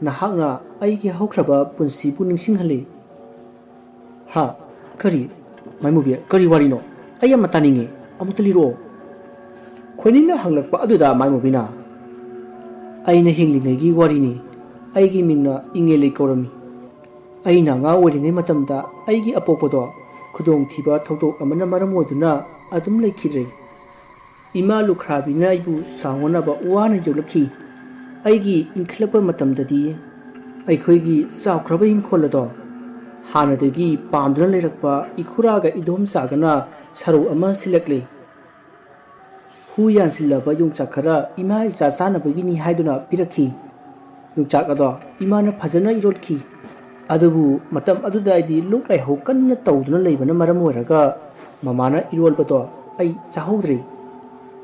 "ꯅꯍꯥꯛꯅ ꯑꯩꯒꯤ ꯍꯧꯈ꯭ꯔꯕ ꯄꯨꯟꯁꯤꯕꯨ ꯅꯤꯡꯁꯤꯡꯍꯜꯂꯤ." "ꯍꯥ? ꯀꯔꯤ? ꯃꯥꯏꯃꯨꯕꯤ, ꯀꯔꯤ ꯋꯥꯔꯤꯅꯣ? ꯑꯩ ꯌꯥꯝꯅ ꯇꯥꯅꯤꯡꯉꯤ, ꯑꯃꯨꯛꯇ ꯂꯤꯔꯛꯑꯣ." ꯈꯣꯏꯅꯤꯡꯅ ꯍꯪꯂꯛꯄ ꯑꯗꯨꯗ ꯃꯥꯏꯃꯨꯕꯤꯅ "ꯑꯩꯅ ꯍꯤꯡꯂꯤꯉꯩꯒꯤ ꯋꯥꯔꯤꯅꯤ꯫ ꯑꯩꯒꯤ ꯃꯤꯡꯅ ꯏꯉꯦꯂꯩ ꯀꯧꯔꯝꯃꯤ꯫ ꯑꯩꯅ ꯑꯉꯥꯡ ꯑꯣꯏꯔꯤꯉꯩ ꯃꯇꯝꯗ ꯑꯩꯒꯤ ꯑꯄꯣꯛꯄꯗꯣ ꯈꯨꯗꯣꯡꯊꯤꯕ ꯊꯧꯗꯣꯛ ꯑꯃꯅ ꯃꯔꯝ ꯑꯣꯏꯗꯨꯅ ꯑꯗꯨꯝ ꯂꯩꯈꯤꯗ꯭ꯔꯦ꯫ ꯏꯃꯥ ꯂꯨꯈ꯭ꯔꯥꯕꯤꯅ ꯑꯩꯕు ꯁꯥꯎꯅꯅꯕ ꯋꯥꯅ ꯌꯣꯛꯂꯛꯈꯤ꯫ ꯑꯩꯒꯤ ꯏꯟꯈꯠꯂꯛꯄ ꯃꯇꯝꯗꯗꯤ ꯑꯩꯈꯣꯏꯒꯤ ꯆꯥꯎꯈ꯭ꯔꯕ ꯏꯪꯈꯣꯜ ꯑꯗꯣ ꯍꯥꯟꯅꯗꯒꯤ ꯄꯥꯝꯗꯨꯅ ꯂꯩꯔꯛꯄ ꯏꯈꯨꯔꯥꯒ ꯏꯗꯣꯝꯆꯥꯒꯅ ꯁꯔꯧ ꯑꯃ ꯁꯤꯜꯂꯛꯂꯦ꯫ ꯍꯨ ꯌꯥꯟꯁꯤꯜꯂꯕ ꯌꯣꯡꯆꯥꯛ ꯈꯔ ꯏꯃꯥ ꯏꯆꯥ ꯆꯥꯅꯕꯒꯤꯅꯤ ꯍꯥꯏꯗꯨꯅ ꯄꯤꯔꯛꯈꯤ꯫ ꯌꯣꯡꯆꯥꯛ ꯑꯗꯣ ꯏꯃꯥꯅ ꯐꯖꯅ ꯏꯔꯣꯜꯈꯤ꯫ ꯑꯗꯨꯕꯨ ꯃꯇꯝ ꯑꯗꯨꯗ ꯑꯩꯗꯤ ꯂꯣꯛ ꯂꯥꯏꯍꯧ ꯀꯟꯅ ꯇꯧꯗꯨꯅ ꯂꯩꯕꯅ ꯃꯔꯝ ꯑꯣꯏꯔꯒ ꯃꯃꯥꯅ ꯏꯔꯣꯜꯕꯗꯣ ꯑꯩ ꯆꯥꯍꯧꯗ꯭ꯔꯦ꯫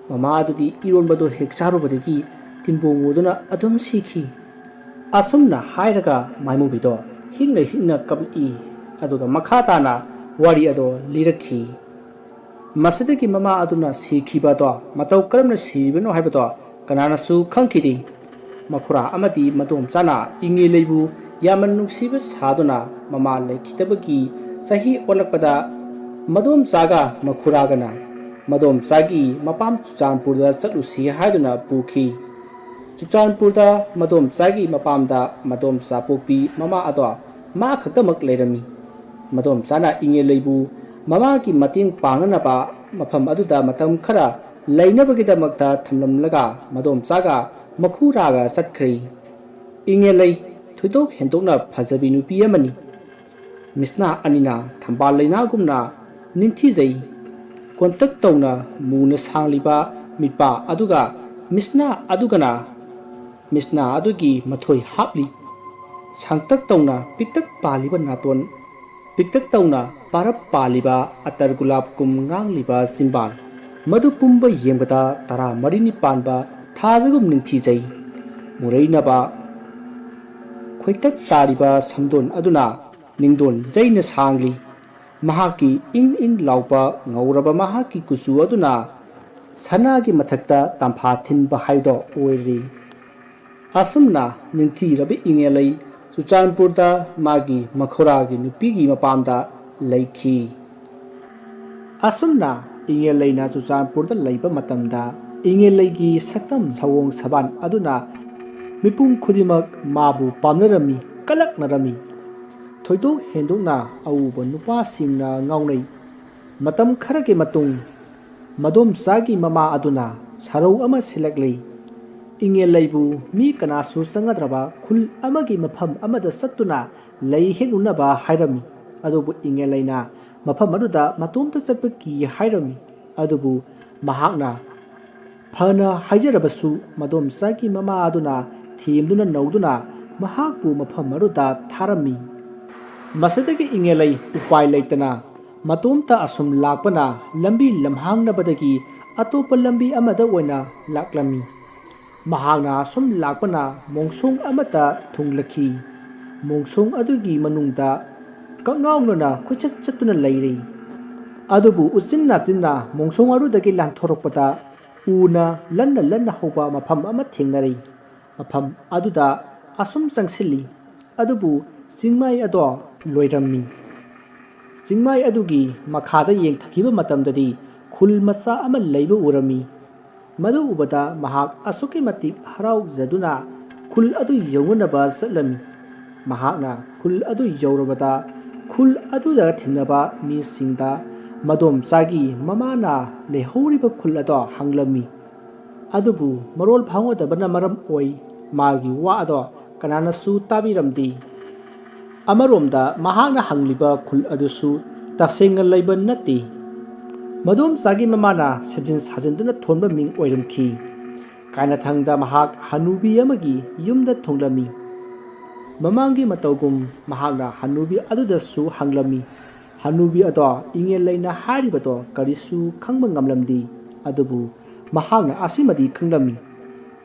ꯃꯃꯥ ꯑꯗꯨꯗꯤ ꯏꯔꯣꯟꯕꯗꯣ ꯍꯦꯛ ꯆꯥꯔꯨꯕꯗꯒꯤ ꯇꯤꯟꯕꯣꯡ ꯑꯣꯗꯨꯅ ꯑꯗꯨꯝ ꯁꯤꯈꯤ." ꯑꯁꯨꯝꯅ ꯍꯥꯏꯔꯒ ꯃꯥꯏꯃꯨꯕꯤꯗꯣ ꯍꯤꯛꯅ ꯍꯤꯛꯅ ꯀꯞꯂꯛꯏ꯫ ꯑꯗꯨꯒ ꯃꯈꯥ ꯇꯥꯅ ꯋꯥꯔꯤ ꯑꯗꯣ ꯂꯤꯔꯛꯈꯤ꯫ ꯃꯁꯤꯗꯒꯤ ꯃꯃꯥ ꯑꯗꯨꯅ ꯁꯤꯈꯤꯕ ꯑꯗꯣ ꯃꯇꯧ ꯀꯔꯝꯅ ꯁꯤꯔꯤꯕꯅꯣ ꯍꯥꯏꯕꯗꯣ ꯀꯅꯥꯅꯁꯨ ꯈꯪꯈꯤꯗꯦ꯫ ꯃꯈꯨꯔꯥ ꯑꯃꯗꯤ ꯃꯗꯣꯝꯆꯥꯅ ꯏꯉꯦꯂꯩꯕꯨ ꯌꯥꯝꯅ ꯅꯨꯡꯁꯤꯕ ꯁꯥꯗꯨꯅ ꯃꯃꯥ ꯂꯩꯈꯤꯗꯕꯒꯤ ꯆꯍꯤ ꯑꯣꯜꯂꯛꯄꯗ ꯃꯗꯣꯝꯆꯥꯒ ꯃꯈꯨꯔꯥꯒꯅ ꯃꯗꯣꯝꯆꯥꯒꯤ ꯃꯄꯥꯝ ꯆꯨꯔꯥꯆꯥꯟꯄꯨꯔꯗ ꯆꯠꯂꯨꯁꯤ ꯍꯥꯏꯗꯨꯅ ꯄꯨꯈꯤ꯫ ꯆꯨꯔꯥꯆꯥꯟꯄꯨꯔꯗ ꯃꯗꯣꯝꯆꯥꯒꯤ ꯃꯄꯥꯝꯗ ꯃꯗꯣꯝꯆꯥ ꯄꯣꯛꯄꯤ ꯃꯃꯥ ꯑꯗꯣ ꯃꯥ ꯈꯛꯇꯃꯛ ꯂꯩꯔꯝꯃꯤ꯫ ꯃꯗꯣꯝꯆꯥꯅ ꯏꯉꯦꯂꯩꯕꯨ ꯃꯃꯥꯒꯤ ꯃꯇꯦꯡ ꯄꯥꯡꯅꯅꯕ ꯃꯐꯝ ꯑꯗꯨꯗ ꯃꯇꯝ ꯈꯔ ꯂꯩꯅꯕꯒꯤꯗꯃꯛꯇ ꯊꯝꯂꯝꯂꯒ ꯃꯗꯣꯝꯆꯥꯒ ꯃꯈꯨꯔꯥꯒ ꯆꯠꯈ꯭ꯔꯦ꯫ ꯏꯉꯦꯂꯩ ꯊꯣꯏꯗꯣꯛ ꯍꯦꯟꯗꯣꯛꯅ ꯐꯖꯕꯤ ꯅꯨꯄꯤ ꯑꯃꯅꯤ꯫ ꯃꯤꯁꯅꯥ ꯑꯅꯤꯅ ꯊꯝꯕꯥꯜ ꯂꯩꯅꯥꯒꯨꯝꯅ ꯅꯤꯡꯊꯤꯖꯩ꯫ ꯀꯣꯟꯇꯛ ꯇꯧꯅ ꯃꯨꯅ ꯁꯥꯡꯂꯤꯕ ꯃꯤꯠꯄꯥ ꯑꯗꯨꯒ ꯃꯤꯁꯅꯥ ꯑꯗꯨꯒꯤ ꯃꯊꯣꯏ ꯍꯥꯞꯂꯤ꯫ ꯁꯥꯡꯇꯛ ꯇꯧꯅ ꯄꯤꯛꯇꯛ ꯄꯥꯜꯂꯤꯕ ꯅꯥꯇꯣꯟ, ꯄꯤꯛꯇꯛ ꯇꯧꯅ ꯄꯥꯔꯞ ꯄꯥꯜꯂꯤꯕ ꯑꯇꯔ ꯒꯨꯂꯥꯞꯀꯨꯝ ꯉꯥꯡꯂꯤꯕ ꯆꯤꯝꯕꯥꯜ, ꯃꯗꯨ ꯄꯨꯝꯕ ꯌꯦꯡꯕꯗ 14ꯅꯤ ꯄꯥꯟꯕ ꯊꯥꯖꯒꯨꯝ ꯅꯤꯡꯊꯤꯖꯩ꯫ ꯃꯨꯔꯩꯅꯕ ꯈꯣꯏꯇꯛ ꯇꯥꯔꯤꯕ ꯁꯝꯗꯣꯟ ꯑꯗꯨꯅ ꯅꯤꯡꯗꯣꯟ ꯖꯩꯅ ꯁꯥꯡꯂꯤ꯫ ꯃꯍꯥꯛꯀꯤ ꯏꯪ ꯏꯪ ꯂꯥꯎꯕ ꯉꯧꯔꯕ ꯃꯍꯥꯛꯀꯤ ꯀꯨꯆꯨ ꯑꯗꯨꯅ ꯁꯅꯥꯒꯤ ꯃꯊꯛꯇ ꯇꯝꯐꯥ ꯊꯤꯟꯕ ꯍꯥꯏꯕꯗꯣ ꯑꯣꯏꯔꯤ꯫ ꯑꯁꯨꯝꯅ ꯅꯤꯡꯊꯤꯔꯕ ꯏꯉꯦꯂꯩ ꯆꯨꯔꯥꯆꯥꯟꯄꯨꯔꯗ ꯃꯥꯒꯤ ꯃꯈꯨꯔꯥꯒꯤ ꯅꯨꯄꯤꯒꯤ ꯃꯄꯥꯝꯗ ꯂꯩꯈꯤ꯫ ꯑꯁꯨꯝꯅ ꯏꯉꯦꯂꯩꯅ ꯆꯨꯔꯥꯆꯥꯟꯄꯨꯔꯗ ꯂꯩꯕ ꯃꯇꯝꯗ ꯏꯉꯦꯂꯩꯒꯤ ꯁꯛꯇꯝ ꯁꯑꯣꯡ ꯁꯕꯥꯟ ꯑꯗꯨꯅ ꯃꯤꯄꯨꯝ ꯈꯨꯗꯤꯡꯃꯛ ꯃꯥꯕꯨ ꯄꯥꯝꯅꯔꯝꯃꯤ, ꯀꯂꯛꯅꯔꯝꯃꯤ꯫ ꯊꯣꯏꯗꯣꯛ ꯍꯦꯟꯗꯣꯛꯅ ꯑꯎꯕ ꯅꯨꯄꯥꯁꯤꯡꯅ ꯉꯥꯎꯅꯩ꯫ ꯃꯇꯝ ꯈꯔꯒꯤ ꯃꯇꯨꯡ ꯃꯗꯣꯝꯆꯥꯒꯤ ꯃꯃꯥ ꯑꯗꯨꯅ ꯁꯔꯧ ꯑꯃ ꯁꯤꯜꯂꯛꯂꯦ꯫ ꯏꯉꯦꯂꯩꯕꯨ ꯃꯤ ꯀꯅꯥꯁꯨ ꯆꯪꯅꯗ꯭ꯔꯕ ꯈꯨꯜ ꯑꯃꯒꯤ ꯃꯐꯝ ꯑꯃꯗ ꯆꯠꯇꯨꯅ ꯂꯩ ꯍꯦꯛꯂꯨꯅꯕ ꯍꯥꯏꯔꯝꯃꯤ꯫ ꯑꯗꯨꯕꯨ ꯏꯉꯦꯂꯩꯅ ꯃꯐꯝ ꯑꯗꯨꯗ ꯃꯇꯣꯝꯇ ꯆꯠꯄ ꯀꯤ ꯍꯥꯏꯔꯝꯃꯤ꯫ ꯑꯗꯨꯕꯨ ꯃꯍꯥꯛꯅ ꯐꯅ ꯍꯥꯏꯖꯔꯕꯁꯨ ꯃꯗꯣꯝꯆꯥꯒꯤ ꯃꯃꯥ ꯑꯗꯨꯅ ꯊꯦꯝꯗꯨꯅ ꯅꯧꯗꯨꯅ ꯃꯍꯥꯛꯄꯨ ꯃꯐꯝ ꯑꯗꯨꯗ ꯊꯥꯔꯝꯃꯤ꯫ ꯃꯁꯤꯗꯒꯤ ꯏꯪꯉꯦꯂꯩ ꯎꯄꯥꯏ ꯂꯩꯇꯅ ꯃꯇꯣꯝꯇ ꯑꯁꯨꯝ ꯂꯥꯛꯄꯅ ꯂꯝꯕꯤ ꯂꯝꯍꯥꯡꯅꯕꯗꯒꯤ ꯑꯇꯣꯞꯄ ꯂꯝꯕꯤ ꯑꯃꯗ ꯑꯣꯏꯅ ꯂꯥꯛꯂꯝꯃꯤ꯫ ꯃꯍꯥꯛꯅ ꯑꯁꯨꯝ ꯂꯥꯛꯄꯅ ꯃꯣꯡꯁꯣꯡ ꯑꯃꯗ ꯊꯨꯡꯂꯈꯤ꯫ ꯃꯣꯡꯁꯣꯡ ꯑꯗꯨꯒꯤ ꯃꯅꯨꯡꯗ ꯀꯛꯉꯥꯎꯅꯅ ꯀꯣꯏꯆꯠ ꯆꯠꯇꯨꯅ ꯂꯩꯔꯤ꯫ ꯑꯗꯨꯕꯨ ꯎꯆꯤꯟ ꯅꯥꯆꯤꯟꯅ ꯃꯣꯡꯁꯣꯡ ꯑꯗꯨꯗꯒꯤ ꯂꯥꯟꯊꯣꯔꯛꯄꯗ ꯎꯅ ꯂꯟꯅ ꯂꯟꯅ ꯍꯧꯕ ꯃꯐꯝ ꯑꯃ ꯊꯦꯡꯅꯔꯤ꯫ ꯃꯐꯝ ꯑꯗꯨꯗ ꯑꯁꯨꯝ ꯆꯪꯁꯤꯜꯂꯤ꯫ ꯑꯗꯨꯕꯨ ꯆꯤꯡꯃꯥꯏ ꯑꯗꯣ ꯂꯣꯏꯔꯝꯃꯤ꯫ ꯆꯤꯡꯃꯥꯏ ꯑꯗꯨꯒꯤ ꯃꯈꯥꯗ ꯌꯦꯡꯊꯈꯤꯕ ꯃꯇꯝꯗꯗꯤ ꯈꯨꯜ ꯃꯆꯥ ꯑꯃ ꯂꯩꯕ ꯎꯔꯝꯃꯤ꯫ ꯃꯗꯨ ꯎꯕꯗ ꯃꯍꯥꯛ ꯑꯁꯨꯛꯀꯤ ꯃꯇꯤꯛ ꯍꯔꯥꯎꯖꯗꯨꯅ ꯈꯨꯜ ꯑꯗꯨ ꯌꯧꯅꯅꯕ ꯆꯠꯂꯝꯃꯤ꯫ ꯃꯍꯥꯛꯅ ꯈꯨꯜ ꯑꯗꯨ ꯌꯧꯔꯕꯗ ꯈꯨꯜ ꯑꯗꯨꯗ ꯊꯦꯡꯅꯕ ꯃꯤꯁꯤꯡꯗ ꯃꯗꯣꯝꯆꯥꯒꯤ ꯃꯃꯥꯅ ꯂꯩꯍꯧꯔꯤꯕ ꯈꯨꯜ ꯑꯗꯣ ꯍꯪꯂꯝꯃꯤ꯫ ꯑꯗꯨꯕꯨ ꯃꯔꯣꯜ ꯐꯥꯎꯅꯗꯕꯅ ꯃꯔꯝ ꯑꯣꯏ ꯃꯥꯒꯤ ꯋꯥ ꯑꯗꯣ ꯀꯅꯥꯅꯁꯨ ꯇꯥꯕꯤꯔꯝꯗꯦ꯫ ꯑꯃꯔꯣꯝꯗ ꯃꯍꯥꯛꯅ ꯍꯪꯂꯤꯕ ꯈꯨꯜ ꯑꯗꯨꯁꯨ ꯇꯁꯦꯡꯅ ꯂꯩꯕ ꯅꯠꯇꯦ꯫ ꯃꯗꯣꯝꯆꯥꯒꯤ ꯃꯃꯥꯅ ꯁꯦꯝꯖꯤꯟ ꯁꯥꯖꯤꯟꯗꯨꯅ ꯊꯣꯟꯕ ꯃꯤꯡ ꯑꯣꯏꯔꯝꯈꯤ꯫ ꯀꯥꯏꯅꯊꯪꯗ ꯃꯍꯥꯛ ꯍꯅꯨꯕꯤ ꯑꯃꯒꯤ ꯌꯨꯝꯗ ꯊꯨꯡꯂꯝꯃꯤ꯫ ꯃꯃꯥꯡꯒꯤ ꯃꯇꯧꯒꯨꯝ ꯃꯍꯥꯛꯅ ꯍꯅꯨꯕꯤ ꯑꯗꯨꯗꯁꯨ ꯍꯪꯂꯝꯃꯤ꯫ ꯍꯅꯨꯕꯤ ꯑꯗꯣ ꯏꯪꯉꯦꯂꯩꯅ ꯍꯥꯏꯔꯤꯕꯗꯣ ꯀꯔꯤꯁꯨ ꯈꯪꯕ ꯉꯝꯂꯝꯗꯦ꯫ ꯑꯗꯨꯕꯨ ꯃꯍꯥꯛꯅ ꯑꯁꯤꯃꯗꯤ ꯈꯪꯂꯝꯃꯤ,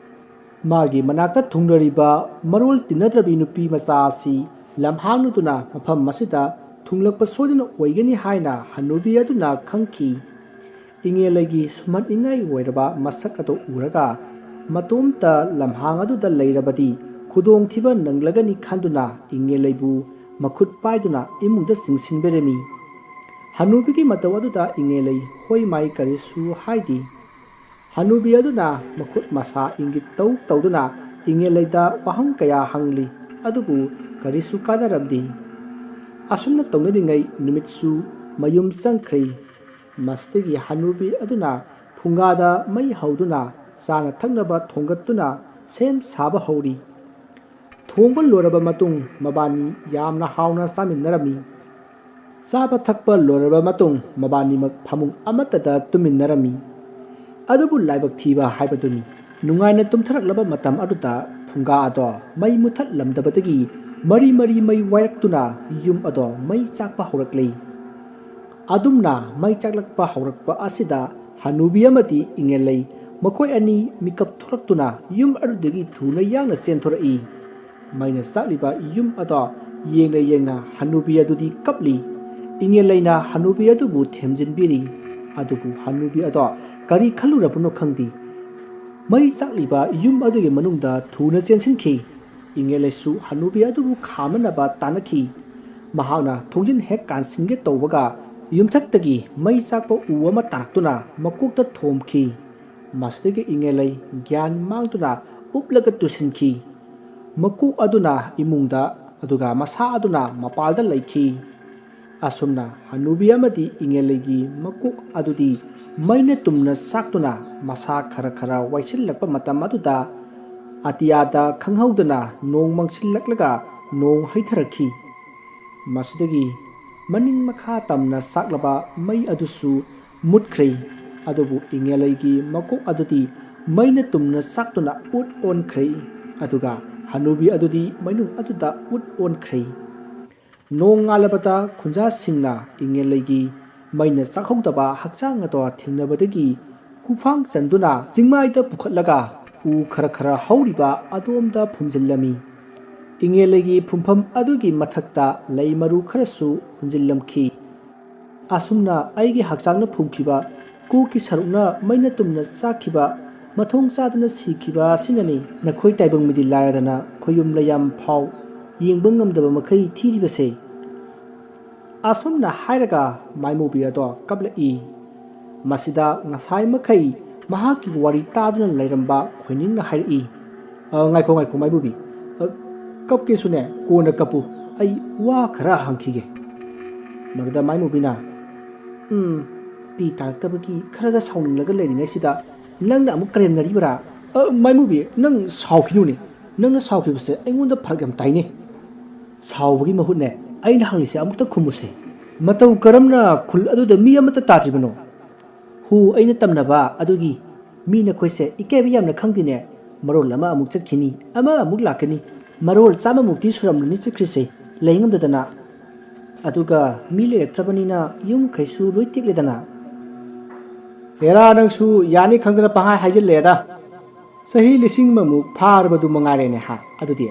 ꯃꯥꯒꯤ ꯃꯅꯥꯛꯇ ꯊꯨꯡꯂꯔꯤꯕ ꯃꯔꯣꯜ ꯇꯤꯟꯅꯗ꯭ꯔꯕꯤ ꯅꯨꯄꯤ ꯃꯆꯥ ꯑꯁꯤ ꯂꯝꯍꯥꯡꯅꯗꯨꯅ ꯃꯐꯝ ꯑꯁꯤꯗ ꯊꯨꯡꯂꯛꯄ ꯁꯣꯏꯗꯅ ꯑꯣꯏꯒꯅꯤ ꯍꯥꯏꯅ ꯍꯅꯨꯕꯤ ꯑꯗꯨꯅ ꯈꯪꯈꯤ꯫ ꯏꯪꯉꯦꯂꯩꯒꯤ ꯁꯨꯝꯍꯠꯅꯤꯡꯉꯥꯏ ꯑꯣꯏꯔꯕ ꯃꯁꯛ ꯑꯗꯨ ꯎꯔꯒ ꯃꯇꯣꯝꯇ ꯂꯝꯍꯥꯡ ꯑꯗꯨꯗ ꯂꯩꯔꯕꯗꯤ ꯈꯨꯗꯣꯡꯊꯤꯕ ꯅꯪꯂꯒꯅꯤ ꯈꯟꯗꯨꯅ ꯏꯪꯉꯦꯂꯩꯕꯨ ꯃꯈꯨꯠ ꯄꯥꯏꯗꯨꯅ ꯏꯃꯨꯡꯗ ꯆꯤꯡꯁꯤꯟꯕꯤꯔꯝꯃꯤ꯫ ꯍꯅꯨꯕꯤꯒꯤ ꯃꯇꯧ ꯑꯗꯨꯗ ꯏꯪꯉꯦꯂꯩ ꯍꯣꯏ ꯃꯥꯏ ꯀꯔꯤꯁꯨ ꯍꯥꯏꯗꯦ꯫ ꯍꯅꯨꯕꯤ ꯑꯗꯨꯅ ꯃꯈꯨꯠ ꯃꯁꯥ ꯏꯪꯒꯤꯠ ꯇꯧꯗꯨꯅ ꯏꯪꯉꯦꯂꯩꯗ ꯋꯥꯍꯪ ꯀꯌꯥ ꯍꯪꯂꯤ꯫ ꯑꯗꯨꯕꯨ ꯀꯔꯤꯁꯨ ꯀꯥꯟꯅꯔꯝꯗꯦ꯫ ꯑꯁꯨꯝꯅ ꯇꯧꯅꯔꯤꯉꯩ ꯅꯨꯃꯤꯠꯁꯨ ꯃꯌꯨꯝ ꯆꯪꯈ꯭ꯔꯦ꯫ ꯃꯁꯤꯗꯒꯤ ꯍꯅꯨꯕꯤ ꯑꯗꯨꯅ ꯐꯨꯡꯒꯥꯗ ꯃꯩ ꯍꯧꯗꯨꯅ ꯆꯥꯅ ꯊꯛꯅꯕ ꯊꯣꯡꯒꯠꯇꯨꯅ ꯁꯦꯝ ꯁꯥꯕ ꯍꯧꯔꯤ꯫ ꯊꯣꯡꯕ ꯂꯣꯏꯔꯕ ꯃꯇꯨꯡ ꯃꯕꯥꯅꯤ ꯌꯥꯝꯅ ꯍꯥꯎꯅ ꯆꯥꯃꯤꯟꯅꯔꯝꯃꯤ꯫ ꯆꯥꯕ ꯊꯛꯄ ꯂꯣꯏꯔꯕ ꯃꯇꯨꯡ ꯃꯕꯥꯅꯤꯃꯛ ꯐꯃꯨꯡ ꯑꯃꯠꯇꯗ ꯇꯨꯝꯃꯤꯟꯅꯔꯝꯃꯤ꯫ ꯑꯗꯨꯕꯨ ꯂꯥꯏꯕꯛ ꯊꯤꯕ ꯍꯥꯏꯕꯗꯨꯅꯤ, ꯅꯨꯡꯉꯥꯏꯅ ꯇꯨꯝꯊꯔꯛꯂꯕ ꯃꯇꯝ ꯑꯗꯨꯗ ꯐꯨꯡꯒꯥ ꯑꯗꯣ ꯃꯩ ꯃꯨꯊꯠꯂꯝꯗꯕꯗꯒꯤ ꯃꯔꯤ ꯃꯔꯤ ꯃꯩ ꯋꯥꯏꯔꯛꯇꯨꯅ ꯌꯨꯝ ꯑꯗꯣ ꯃꯩ ꯆꯥꯛꯄ ꯍꯧꯔꯛꯂꯦ꯫ ꯑꯗꯨꯝꯅ ꯃꯩ ꯆꯥꯛꯂꯛꯄ ꯍꯧꯔꯛꯄ ꯑꯁꯤꯗ ꯍꯅꯨꯕꯤ ꯑꯃꯗꯤ ꯏꯪꯉꯦꯂꯩ ꯃꯈꯣꯏ ꯑꯅꯤ ꯃꯤꯀꯞ ꯊꯣꯛꯂꯛꯇꯨꯅ ꯌꯨꯝ ꯑꯗꯨꯗꯒꯤ ꯊꯨꯅ ꯌꯥꯡꯅ ꯆꯦꯟꯊꯣꯔꯛꯏ꯫ ꯃꯩꯅ ꯆꯥꯛꯂꯤꯕ ꯌꯨꯝ ꯑꯗꯣ ꯌꯦꯡꯅ ꯌꯦꯡꯅ ꯍꯅꯨꯕꯤ ꯑꯗꯨꯗꯤ ꯀꯞꯂꯤ꯫ ꯏꯪꯉꯦꯂꯩꯅ ꯍꯅꯨꯕꯤ ꯑꯗꯨꯕꯨ ꯊꯦꯝꯖꯤꯟꯕꯤꯔꯤ꯫ ꯑꯗꯨꯕꯨ ꯍꯅꯨꯕꯤ ꯑꯗꯣ ꯀꯔꯤ ꯈꯜꯂꯨꯔꯕꯅꯣ ꯈꯪꯗꯦ, ꯃꯩ ꯆꯥꯛꯂꯤꯕ ꯌꯨꯝ ꯑꯗꯨꯒꯤ ꯃꯅꯨꯡꯗ ꯊꯨꯅ ꯆꯦꯟꯁꯤꯟꯈꯤ꯫ ꯏꯪꯉꯦꯂꯩꯁꯨ ꯍꯅꯨꯕꯤ ꯑꯗꯨꯕꯨ ꯈꯥꯝꯅꯅꯕ ꯇꯥꯟꯅꯈꯤ꯫ ꯃꯍꯥꯛꯅ ꯊꯣꯡꯖꯤꯟ ꯍꯦꯛ ꯀꯥꯟꯁꯤꯟꯒꯦ ꯇꯧꯕꯒ ꯌꯨꯝꯊꯛꯇꯒꯤ ꯃꯩ ꯆꯥꯛꯄ ꯎ ꯑꯃ ꯇꯥꯔꯛꯇꯨꯅ ꯃꯀꯣꯛꯇ ꯊꯣꯝꯈꯤ꯫ ꯃꯁꯤꯗꯒꯤ ꯏꯪꯉꯦꯂꯩ ꯒ꯭ꯌꯥꯟ ꯃꯥꯡꯗꯨꯅ ꯎꯞꯂꯒ ꯇꯨꯁꯤꯟꯈꯤ꯫ ꯃꯀꯣꯛ ꯑꯗꯨꯅ ꯏꯃꯨꯡꯗ ꯑꯗꯨꯒ ꯃꯁꯥ ꯑꯗꯨꯅ ꯃꯄꯥꯜꯗ ꯂꯩꯈꯤ꯫ ꯑꯁꯨꯝꯅ ꯍꯅꯨꯕꯤ ꯑꯃꯗꯤ ꯏꯪꯉꯦꯂꯩꯒꯤ ꯃꯀꯣꯛ ꯑꯗꯨꯗꯤ ꯃꯩꯅ ꯇꯨꯝꯅ ꯆꯥꯛꯇꯨꯅ ꯃꯁꯥ ꯈꯔ ꯈꯔ ꯋꯥꯏꯁꯤꯜꯂꯛꯄ ꯃꯇꯝ ꯑꯗꯨꯗ ꯑꯇꯤꯌꯥꯗ ꯈꯪꯍꯧꯗꯅ ꯅꯣꯡ ꯃꯪꯁꯤꯜꯂꯛꯂꯒ ꯅꯣꯡ ꯍꯩꯊꯔꯛꯈꯤ꯫ ꯃꯁꯤꯗꯒꯤ ꯃꯅꯤꯡ ꯃꯈꯥ ꯇꯝꯅ ꯆꯥꯛꯂꯕ ꯃꯩ ꯑꯗꯨꯁꯨ ꯃꯨꯠꯈ꯭ꯔꯦ꯫ ꯑꯗꯨꯕꯨ ꯏꯪꯉꯦꯂꯩꯒꯤ ꯃꯀꯣꯛ ꯑꯗꯨꯗꯤ ꯃꯩꯅ ꯇꯨꯝꯅ ꯆꯥꯛꯇꯨꯅ ꯎꯠ ꯑꯣꯟꯈ꯭ꯔꯦ꯫ ꯑꯗꯨꯒ ꯍꯅꯨꯕꯤ ꯑꯗꯨꯗꯤ ꯃꯅꯨꯡ ꯑꯗꯨꯗ ꯎꯠ ꯑꯣꯟꯈ꯭ꯔꯦ꯫ ꯅꯣꯡ ꯉꯥꯜꯂꯕꯗ ꯈꯨꯟꯖꯥꯁꯤꯡꯅ ꯏꯪꯉꯦꯂꯩꯒꯤ ꯃꯩꯅ ꯆꯥꯛꯍꯧꯗꯕ ꯍꯛꯆꯥꯡ ꯑꯗꯣ ꯊꯦꯡꯅꯕꯗꯒꯤ ꯈꯨꯐꯥꯡ ꯆꯟꯗꯨꯅ ꯆꯤꯡꯃꯥꯏꯗ ꯄꯨꯈꯠꯂꯒ ꯎ ꯈꯔ ꯈꯔ ꯍꯧꯔꯤꯕ ꯑꯗꯣꯝꯗ ꯐꯨꯝꯖꯤꯜꯂꯝꯃꯤ꯫ ꯏꯪꯉꯦꯂꯩꯒꯤ ꯐꯨꯝꯐꯝ ꯑꯗꯨꯒꯤ ꯃꯊꯛꯇ ꯂꯩ ꯃꯔꯨ ꯈꯔꯁꯨ ꯍꯨꯟꯖꯤꯜꯂꯝꯈꯤ꯫ ꯑꯁꯨꯝꯅ ꯑꯩꯒꯤ ꯍꯛꯆꯥꯡꯅ ꯐꯨꯝꯈꯤꯕ ꯀꯣꯛꯀꯤ ꯁꯔꯨꯛꯅ ꯃꯩꯅ ꯇꯨꯝꯅ ꯆꯥꯛꯈꯤꯕ, ꯃꯊꯣꯡ ꯆꯥꯗꯅ ꯁꯤꯈꯤꯕ ꯑꯁꯤꯅꯅꯤ ꯅꯈꯣꯏ ꯇꯥꯏꯕꯪ ꯃꯤꯗꯤ ꯂꯥꯏꯔꯗꯅ ꯈꯣꯌꯨꯝ ꯂꯩꯌꯥꯝ ꯐꯥꯎ ꯌꯦꯡꯕ ꯉꯝꯗꯕ ꯃꯈꯩ ꯊꯤꯔꯤꯕꯁꯦ꯫ ꯑꯁꯨꯝꯅ ꯍꯥꯏꯔꯒ ꯃꯥꯏꯃꯨꯕꯤ ꯑꯗꯣ ꯀꯞꯂꯛꯏ꯫ ꯃꯁꯤꯗ ꯉꯁꯥꯏ ꯃꯈꯩ ꯃꯍꯥꯛꯀꯤ ꯋꯥꯔꯤ ꯇꯥꯗꯨꯅ ꯂꯩꯔꯝꯕ ꯈꯣꯏꯅꯤꯡꯅ ꯍꯥꯏꯔꯛꯏ, ꯉꯥꯏꯈꯣ ꯃꯥꯏꯃꯨꯕꯤ, ꯀꯞꯀꯦꯁꯨꯅꯦ ꯀꯣꯟꯅ ꯀꯞꯄꯨ, ꯑꯩ ꯋꯥ ꯈꯔ ꯍꯪꯈꯤꯒꯦ꯫ ꯃꯗꯨꯗ ꯃꯥꯏꯃꯨꯕꯤꯅ ꯄꯤ ꯇꯥꯔꯛꯇꯕꯒꯤ ꯈꯔꯒ ꯁꯥꯎꯅꯤꯡꯂꯒ ꯂꯩꯔꯤꯉꯩꯁꯤꯗ ꯅꯪꯅ ꯑꯃꯨꯛ ꯀꯔꯦꯝꯅꯔꯤꯕꯔꯥ? ꯃꯥꯏꯃꯨꯕꯤ, ꯅꯪ ꯁꯥꯎꯈꯤꯅꯨꯅꯦ, ꯅꯪꯅ ꯁꯥꯎꯈꯤꯕꯁꯦ ꯑꯩꯉꯣꯟꯗ ꯐꯔꯛ ꯌꯥꯝ ꯇꯥꯏꯅꯦ꯫ ꯁꯥꯎꯕꯒꯤ ꯃꯍꯨꯠꯅꯦ, ꯑꯩꯅ ꯍꯪꯂꯤꯁꯦ ꯑꯃꯨꯛꯇ ꯈꯨꯝꯃꯨꯁꯦ꯫ ꯃꯇꯧ ꯀꯔꯝꯅ ꯈꯨꯜ ꯑꯗꯨꯗ ꯃꯤ ꯑꯃꯠꯇ ꯇꯥꯗ꯭ꯔꯤꯕꯅꯣ? ꯑꯩꯅ ꯇꯝꯅꯕ ꯑꯗꯨꯒꯤ ꯃꯤ ꯅꯈꯣꯏꯁꯦ ꯏꯀꯥꯏꯕ ꯌꯥꯝꯅ ꯈꯪꯗꯦꯅꯦ꯫ ꯃꯔꯣꯜ ꯑꯃ ꯑꯃꯨꯛ ꯆꯠꯈꯤꯅꯤ, ꯑꯃ ꯑꯃꯨꯛ ꯂꯥꯛꯀꯅꯤ, ꯃꯔꯣꯜ 100 ꯃꯨꯛꯇꯤ ꯁꯨꯔꯝꯂꯅꯤ ꯆꯠꯈ꯭ꯔꯤꯁꯦ ꯂꯩ ꯉꯝꯗꯗꯅ꯫ ꯑꯗꯨꯒ ꯃꯤ ꯂꯩꯔꯛꯇ꯭ꯔꯕꯅꯤꯅ ꯌꯨꯝ ꯀꯩꯁꯨ ꯂꯣꯏ ꯇꯦꯛꯂꯦꯗꯅ ꯍꯦꯔꯥ ꯅꯪꯁꯨ ꯌꯥꯅꯤ ꯈꯪꯗꯅ ꯄꯪꯍꯥꯏ ꯍꯥꯏꯖꯤꯜꯂꯦꯗ ꯆꯍꯤ 1,000 ꯐꯥꯔꯕꯗꯨ ꯃꯉꯥꯏꯔꯦꯅꯦ ꯍꯥ ꯑꯗꯨꯗꯤ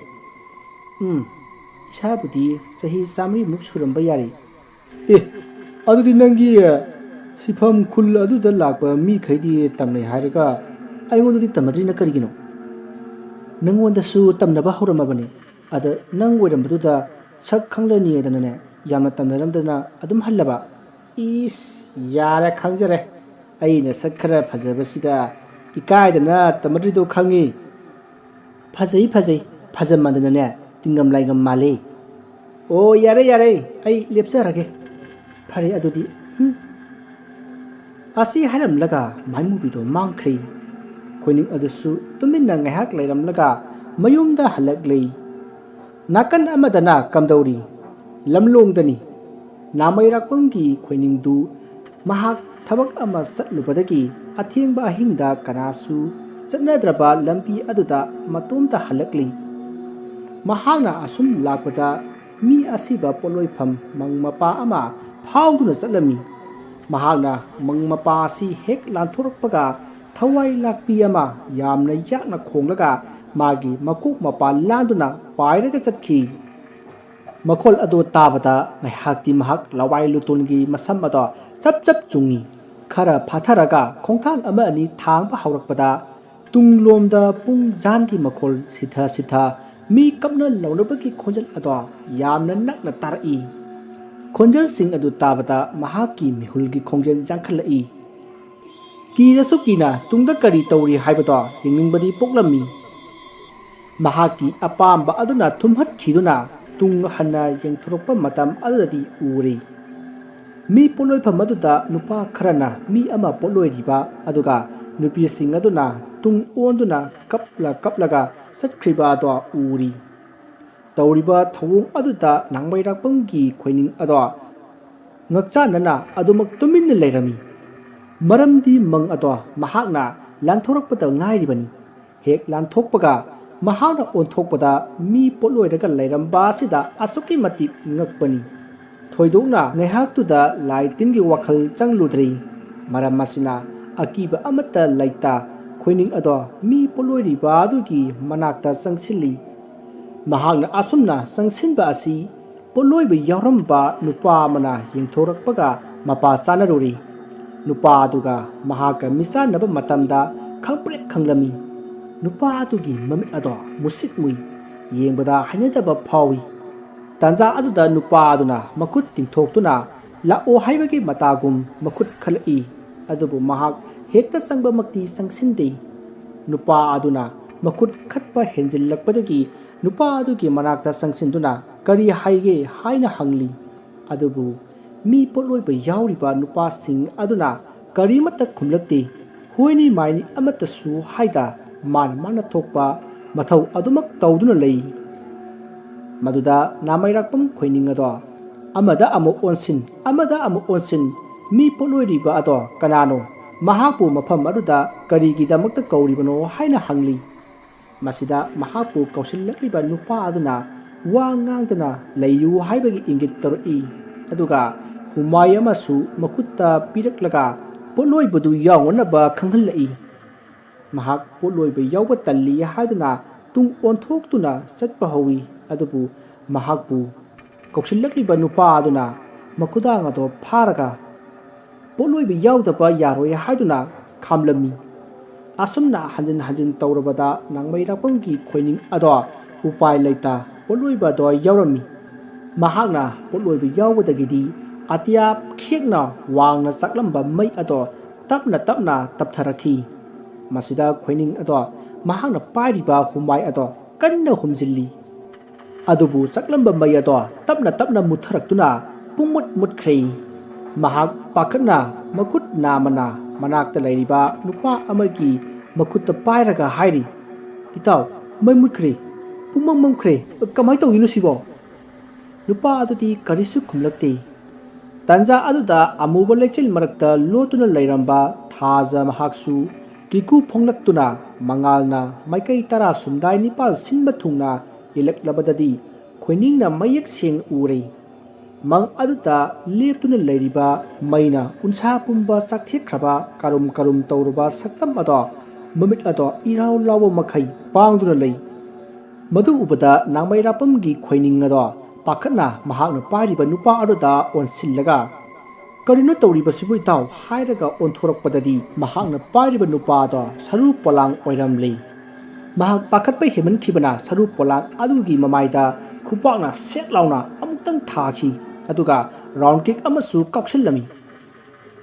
ꯏꯁꯥꯕꯨꯗꯤ ꯆꯍꯤ 100 ꯁꯨꯔꯝꯕ ꯌꯥꯔꯤ ꯑꯗꯨꯗꯤ ꯅꯪꯒꯤ ꯁꯤꯐꯝ ꯈꯨꯜ ꯑꯗꯨꯗ ꯂꯥꯛꯄ ꯃꯤꯈꯩꯗꯤ ꯇꯝꯅꯩ ꯍꯥꯏꯔꯒ ꯑꯩꯉꯣꯟꯗꯗꯤ ꯇꯝꯅꯗ꯭ꯔꯤꯅ ꯀꯔꯤꯒꯤꯅꯣ ꯅꯪꯉꯣꯟꯗꯁꯨ ꯇꯝꯅꯕ ꯍꯧꯔꯝꯃꯕꯅꯤ ꯑꯗ ꯅꯪ ꯑꯣꯏꯔꯝꯕꯗꯨꯗ ꯁꯛ ꯈꯪꯂꯅꯤꯗꯅꯅꯦ ꯌꯥꯝꯅ ꯇꯝꯅꯔꯝꯗꯅ ꯑꯗꯨꯝ ꯍꯜꯂꯕ ꯌꯥꯔꯦ ꯈꯪꯖꯔꯦ ꯑꯩꯅ ꯁꯛ ꯈꯔ ꯐꯖꯕꯁꯤꯗ ꯏꯀꯥꯏꯗꯅ ꯇꯝꯅꯗ꯭ꯔꯤꯗꯣ ꯈꯪꯉꯤ ꯐꯖꯩ ꯐꯖꯃꯟꯗꯅꯅꯦ ꯇꯤꯡꯉꯝ ꯂꯥꯏꯉꯝ ꯃꯥꯜꯂꯤ ꯑꯣ ꯌꯥꯔꯦ ꯑꯩ ꯂꯦꯞꯆꯔꯒꯦ ꯐꯔꯦ ꯑꯗꯨꯗꯤ ꯑꯁꯤ ꯍꯥꯏꯔꯝꯂꯒ ꯃꯥꯏꯃꯨꯕꯤꯗꯣ ꯃꯥꯡꯈ꯭ꯔꯦ ꯈꯣꯏꯅꯤꯡ ꯑꯗꯨꯁꯨ ꯇꯨꯃꯤꯟꯅ ꯉꯥꯏꯍꯥꯛ ꯂꯩꯔꯝꯂꯒ ꯃꯌꯨꯝꯗ ꯍꯜꯂꯛꯂꯦ ꯅꯥꯀꯟ ꯑꯃꯗꯅ ꯀꯝꯗꯧꯔꯤ ꯂꯝꯂꯣꯡꯗꯅꯤ ꯅꯥꯃꯩꯔꯥꯛꯄꯝꯒꯤ ꯈꯣꯏꯅꯤꯡꯗꯨ ꯃꯍꯥꯛ ꯊꯕꯛ ꯑꯃ ꯆꯠꯂꯨꯕꯗꯒꯤ ꯑꯊꯦꯡꯕ ꯑꯍꯤꯡꯗ ꯀꯅꯥꯁꯨ ꯆꯠꯅꯗ꯭ꯔꯕ ꯂꯝꯕꯤ ꯑꯗꯨꯗ ꯃꯇꯣꯝꯇ ꯍꯜꯂꯛꯂꯤ ꯃꯍꯥꯛꯅ ꯑꯁꯨꯝ ꯂꯥꯛꯄꯗ ꯃꯤ ꯑꯁꯤꯕ ꯄꯣꯠꯂꯣꯏꯐꯝ ꯃꯪ ꯃꯄꯥ ꯑꯃ ꯐꯥꯎꯗꯨꯅ ꯆꯠꯂꯝꯃꯤ ꯃꯍꯥꯛꯅ ꯃꯪ ꯃꯄꯥ ꯑꯁꯤ ꯍꯦꯛ ꯂꯥꯟꯊꯣꯔꯛꯄꯒ ꯊꯋꯥꯏ ꯂꯥꯛꯄꯤ ꯑꯃ ꯌꯥꯝꯅ ꯌꯥꯛꯅ ꯈꯣꯡꯂꯒ ꯃꯥꯒꯤ ꯃꯀꯣꯛ ꯃꯄꯥ ലാꯟꯗꯨꯅ ꯄꯥꯏꯔꯒ ꯆꯠꯈꯤ ꯃꯈꯣꯜ ꯑꯗꯨ ꯇꯥꯕꯗ ꯉꯥꯏꯍꯥꯛꯇꯤ ꯃꯍꯥꯛ ꯂꯋꯥꯏ ꯂꯨꯇꯣꯟꯒꯤ ꯃꯁꯝ ꯑꯗꯣ ꯆꯞ ꯆꯨꯡꯉꯤ ꯈꯔ ꯐꯥꯊꯔꯒ ꯈꯣꯡꯊꯥꯡ ꯑꯃ ꯑꯅꯤ ꯊꯥꯡꯕ ꯍꯧꯔꯛꯄꯗ ꯇꯨꯡꯂꯣꯝꯗ ꯄꯨꯡ ꯖꯥꯟꯒꯤ ꯃꯈꯣꯜ ꯁꯤꯊ ꯃꯤ ꯀꯞꯅ ꯂꯧꯅꯕꯒꯤ ꯈꯣꯟꯖꯦꯜ ꯑꯗꯣ ꯌꯥꯝꯅ ꯅꯛꯅ ꯇꯥꯔꯛꯏ ꯈꯣꯟꯖꯦꯜꯁꯤꯡ ꯑꯗꯨ ꯇꯥꯕꯗ ꯃꯍꯥꯛꯀꯤ ꯃꯤꯍꯨꯜꯒꯤ ꯈꯣꯡꯖꯦꯜ ꯌꯥꯡꯈꯠꯂꯛꯏ ꯀꯤꯔꯁꯨ ꯀꯤꯅ ꯇꯨꯡꯗ ꯀꯔꯤ ꯇꯧꯔꯤ ꯍꯥꯏꯕꯗꯣ ꯌꯦꯡꯅꯤꯡꯕꯗꯤ ꯄꯣꯛꯂꯝꯃꯤ ꯃꯍꯥꯛꯀꯤ ꯑꯄꯥꯝꯕ ꯑꯗꯨꯅ ꯊꯨꯝꯍꯠꯈꯤꯗꯨꯅ ꯇꯨꯡ ꯍꯟꯅ ꯌꯦꯡꯊꯣꯔꯛꯄ ꯃꯇꯝ ꯑꯗꯨꯗꯗꯤ ꯎꯔꯤ ꯃꯤ ꯄꯣꯠꯂꯣꯏꯐꯝ ꯑꯗꯨꯗ ꯅꯨꯄꯥ ꯈꯔꯅ ꯃꯤ ꯑꯃ ꯄꯣꯠꯂꯣꯏꯔꯤꯕ ꯑꯗꯨꯒ ꯅꯨꯄꯤꯁꯤꯡ ꯑꯗꯨꯅ ꯇꯨꯡ ꯑꯣꯟꯗꯨꯅ ꯀꯞꯂꯒ ꯆꯠꯈ꯭ꯔꯤꯕ ꯑꯗꯣ ꯎꯔꯤ ꯇꯧꯔꯤꯕ ꯊꯧꯑꯣꯡ ꯑꯗꯨꯗ ꯅꯥꯃꯩꯔꯥꯛꯄꯝꯒꯤ ꯈꯣꯏꯅꯤꯡ ꯑꯗꯣ ꯉꯛꯆꯥꯟꯅꯅ ꯑꯗꯨꯃꯛ ꯇꯨꯃꯤꯟꯅ ꯂꯩꯔꯝꯃꯤ ꯃꯔꯝꯗꯤ ꯃꯪ ꯑꯗꯣ ꯃꯍꯥꯛꯅ ꯂꯥꯟꯊꯣꯔꯛꯄꯗ ꯉꯥꯏꯔꯤꯕꯅꯤ ꯍꯦꯛ ꯂꯥꯟꯊꯣꯛꯄꯒ ꯃꯍꯥꯛꯅ ꯑꯣꯟꯊꯣꯛꯄꯗ ꯃꯤ ꯄꯣꯠꯂꯣꯏꯔꯒ ꯂꯩꯔꯝꯕ ꯑꯁꯤꯗ ꯑꯁꯨꯛꯀꯤ ꯃꯇꯤꯛ ꯉꯛꯄꯅꯤ ꯊꯣꯏꯗꯣꯛꯅ ꯉꯥꯏꯍꯥꯛꯇꯨꯗ ꯂꯥꯏ ꯇꯤꯟꯒꯤ ꯋꯥꯈꯜ ꯆꯪꯂꯨꯗ꯭ꯔꯤ ꯃꯔꯝ ꯑꯁꯤꯅ ꯑꯀꯤꯕ ꯑꯃꯠꯇ ꯂꯩꯇ ꯈꯣꯏꯅꯤꯡ ꯑꯗꯣ ꯃꯤ ꯄꯣꯠꯂꯣꯏꯔꯤꯕ ꯑꯗꯨꯒꯤ ꯃꯅꯥꯛꯇ ꯆꯪꯁꯤꯜꯂꯤ ꯃꯍꯥꯛꯅ ꯑꯁꯨꯝꯅ ꯆꯪꯁꯤꯟꯕ ꯑꯁꯤ ꯄꯣꯠꯂꯣꯏꯕ ꯌꯥꯎꯔꯝꯕ ꯅꯨꯄꯥ ꯑꯃꯅ ꯌꯦꯡꯊꯣꯔꯛꯄꯒ ꯃꯄꯥ ꯆꯥꯅꯔꯨꯔꯤ ꯅꯨꯄꯥ ꯑꯗꯨꯒ ꯃꯍꯥꯛꯀ ꯃꯤꯆꯥꯟꯅꯕ ꯃꯇꯝꯗ ꯈꯪꯄ꯭ꯔꯦꯛ ꯈꯪꯂꯝꯃꯤ ꯅꯨꯄꯥ ꯑꯗꯨꯒꯤ ꯃꯃꯤꯠ ꯑꯗꯣ ꯃꯨꯁꯤꯛ ꯃꯨꯏ ꯌꯦꯡꯕꯗ ꯍꯩꯅꯗꯕ ꯐꯥꯎꯏ ꯇꯥꯟꯖꯥ ꯑꯗꯨꯗ ꯅꯨꯄꯥ ꯑꯗꯨꯅ ꯃꯈꯨꯠ ꯇꯤꯡꯊꯣꯛꯇꯨꯅ ꯂꯥꯛꯑꯣ ꯍꯥꯏꯕꯒꯤ ꯃꯇꯥꯒꯨꯝ ꯃꯈꯨꯠ ꯈꯜꯂꯛꯏ ꯑꯗꯨꯕꯨ ꯃꯍꯥꯛ ꯍꯦꯛꯇ ꯆꯪꯕꯃꯛꯇꯤ ꯆꯪꯁꯤꯟꯗꯦ ꯅꯨꯄꯥ ꯑꯗꯨꯅ ꯃꯈꯨꯠ ꯈꯠꯄ ꯍꯦꯟꯖꯤꯜꯂꯛꯄꯗꯒꯤ ꯅꯨꯄꯥ ꯑꯗꯨꯒꯤ ꯃꯅꯥꯛꯇ ꯆꯪꯁꯤꯟꯗꯨꯅ ꯀꯔꯤ ꯍꯥꯏꯒꯦ ꯍꯥꯏꯅ ꯍꯪꯂꯤ ꯑꯗꯨꯕꯨ ꯃꯤ ꯄꯣꯠꯂꯣꯏꯕ ꯌꯥꯎꯔꯤꯕ ꯅꯨꯄꯥꯁꯤꯡ ꯑꯗꯨꯅ ꯀꯔꯤꯃꯠꯇ ꯈꯨꯝꯂꯛꯇꯦ ꯍꯣꯏꯅꯤ ꯃꯥꯏꯅꯤ ꯑꯃꯠꯇꯁꯨ ꯍꯥꯏꯗ ꯃꯥꯅ ꯊꯣꯛꯄ ꯃꯊꯧ ꯑꯗꯨꯃꯛ ꯇꯧꯗꯨꯅ ꯂꯩ ꯃꯗꯨꯗ ꯅꯥꯃꯩꯔꯥꯛꯄꯝ ꯈꯣꯏꯅꯤꯡ ꯑꯗꯣ ꯑꯃꯗ ꯑꯃꯨꯛ ꯑꯣꯟꯁꯤꯟ ꯃꯤ ꯄꯣꯠꯂꯣꯏꯔꯤꯕ ꯑꯗꯣ ꯀꯅꯥꯅꯣ ꯃꯍꯥꯛꯄꯨ ꯃꯐꯝ ꯑꯗꯨꯗ ꯀꯔꯤꯒꯤꯗꯃꯛꯇ ꯀꯧꯔꯤꯕꯅꯣ ꯍꯥꯏꯅ ꯍꯪꯂꯤ ꯃꯁꯤꯗ ꯃꯍꯥꯛꯄꯨ ꯀꯧꯁꯤꯜꯂꯛꯂꯤꯕ ꯅꯨꯄꯥ ꯑꯗꯨꯅ ꯋꯥ ꯉꯥꯡꯗꯅ ꯂꯩꯌꯨ ꯍꯥꯏꯕꯒꯤ ꯏꯪꯒꯤꯠ ꯇꯧꯔꯛꯏ ꯑꯗꯨꯒ ꯍꯨꯃꯥꯏ ꯑꯃꯁꯨ ꯃꯈꯨꯠꯇ ꯄꯤꯔꯛꯂꯒ ꯄꯣꯠꯂꯣꯏꯕꯗꯨ ꯌꯥꯎꯅꯅꯕ ꯈꯪꯍꯜꯂꯛꯏ ꯃꯍꯥꯛ ꯄꯣꯠꯂꯣꯏꯕ ꯌꯥꯎꯕ ꯇꯜꯂꯤ ꯍꯥꯏꯗꯨꯅ ꯇꯨꯡ ꯑꯣꯟꯊꯣꯛꯇꯨꯅ ꯆꯠꯄ ꯍꯧꯏ ꯑꯗꯨꯕꯨ ꯃꯍꯥꯛꯄꯨ ꯀꯧꯁꯤꯜꯂꯛꯂꯤꯕ ꯅꯨꯄꯥ ꯑꯗꯨꯅ ꯃꯈꯨꯗꯥꯡ ꯑꯗꯣ ꯐꯥꯔꯒ ꯄꯣꯠꯂꯣꯏꯕ ꯌꯥꯎꯗꯕ ꯌꯥꯔꯣꯏ ꯍꯥꯏꯗꯨꯅ ꯈꯥꯝꯂꯝꯃꯤ ꯑꯁꯨꯝꯅ ꯍꯟꯖꯤꯟ ꯇꯧꯔꯕꯗ ꯅꯥꯃꯩꯔꯥꯛꯄꯝꯒꯤ ꯈꯣꯏꯅꯤꯡ ꯑꯗꯣ ꯎꯄꯥꯏ ꯂꯩꯇ ꯄꯣꯠꯂꯣꯏꯕ ꯑꯗꯣ ꯌꯥꯎꯔꯝꯃꯤ ꯃꯍꯥꯛꯅ ꯄꯣꯠꯂꯣꯏꯕ ꯌꯥꯎꯕꯗꯒꯤꯗꯤ ꯑꯇꯤꯌꯥ ꯈꯦꯛꯅ ꯋꯥꯡꯅ ꯆꯥꯛꯂꯝꯕ ꯃꯩ ꯑꯗꯣ ꯇꯞꯅ ꯇꯞꯊꯔꯛꯈꯤ ꯃꯁꯤꯗ ꯈꯣꯏꯅꯤꯡ ꯑꯗꯣ ꯃꯍꯥꯛꯅ ꯄꯥꯏꯔꯤꯕ ꯍꯨꯃꯥꯏ ꯑꯗꯣ ꯀꯟꯅ ꯍꯨꯝꯖꯤꯜꯂꯤ ꯑꯗꯨꯕꯨ ꯆꯥꯛꯂꯝꯕ ꯃꯩ ꯑꯗꯣ ꯇꯞꯅ ꯃꯨꯠꯊꯔꯛꯇꯨꯅ ꯃꯨꯠꯈ꯭ꯔꯦ ꯃꯍꯥꯛ ꯄꯥꯈꯠꯅ ꯃꯈꯨꯠ ꯅꯥꯝꯃꯅ ꯃꯅꯥꯛꯇ ꯂꯩꯔꯤꯕ ꯅꯨꯄꯥ ꯑꯃꯒꯤ ꯃꯈꯨꯠꯇ ꯄꯥꯏꯔꯒ ꯍꯥꯏꯔꯤ ꯏꯇꯥꯎ ꯃꯩ ꯃꯨꯠꯈ꯭ꯔꯦ ꯄꯨꯡꯃꯝ ꯃꯝꯈ꯭ꯔꯦ ꯀꯃꯥꯏ ꯇꯧꯗꯣꯏꯅꯣ ꯁꯤꯕꯣ ꯅꯨꯄꯥ ꯑꯗꯨꯗꯤ ꯀꯔꯤꯁꯨ ꯈꯨꯝꯂꯛꯇꯦ ꯇꯥꯟꯖꯥ ꯑꯗꯨꯗ ꯑꯃꯨꯕ ꯂꯩꯆꯤꯜ ꯃꯔꯛꯇ ꯂꯣꯠꯇꯨꯅ ꯂꯩꯔꯝꯕ ꯊꯥꯖ ꯃꯍꯥꯛꯁꯨ ꯀꯤꯀꯨ ꯐꯣꯡꯂꯛꯇꯨꯅ ꯃꯉꯥꯜꯅ ꯃꯥꯏꯀꯩ 19 ꯁꯤꯟꯕ ꯊꯨꯡꯅ ꯌꯦꯜꯂꯛꯂꯕꯗꯗꯤ ꯈꯣꯏꯅꯤꯡꯅ ꯃꯌꯦꯛ ꯁꯦꯡꯅ ꯎꯔꯦ mang aduta leptuna leiriba maina unsa pumba sakthekhraba karum tawruba saktam ado mamit ado irau lawo makhai pangduna lei madu ubada nangmai rapamgi khoining ado pakhatna mahakna pariba nupa aduda onsillaga karino tawriba sibui taw hairaga onthorakpadadi mahakna pariba nupa ado saru polang oiramlei mahak pakhatpai heman khibana saru polang adugi mamaida khupakna set launa amutang thakhi aduga round kick amasu kakshillami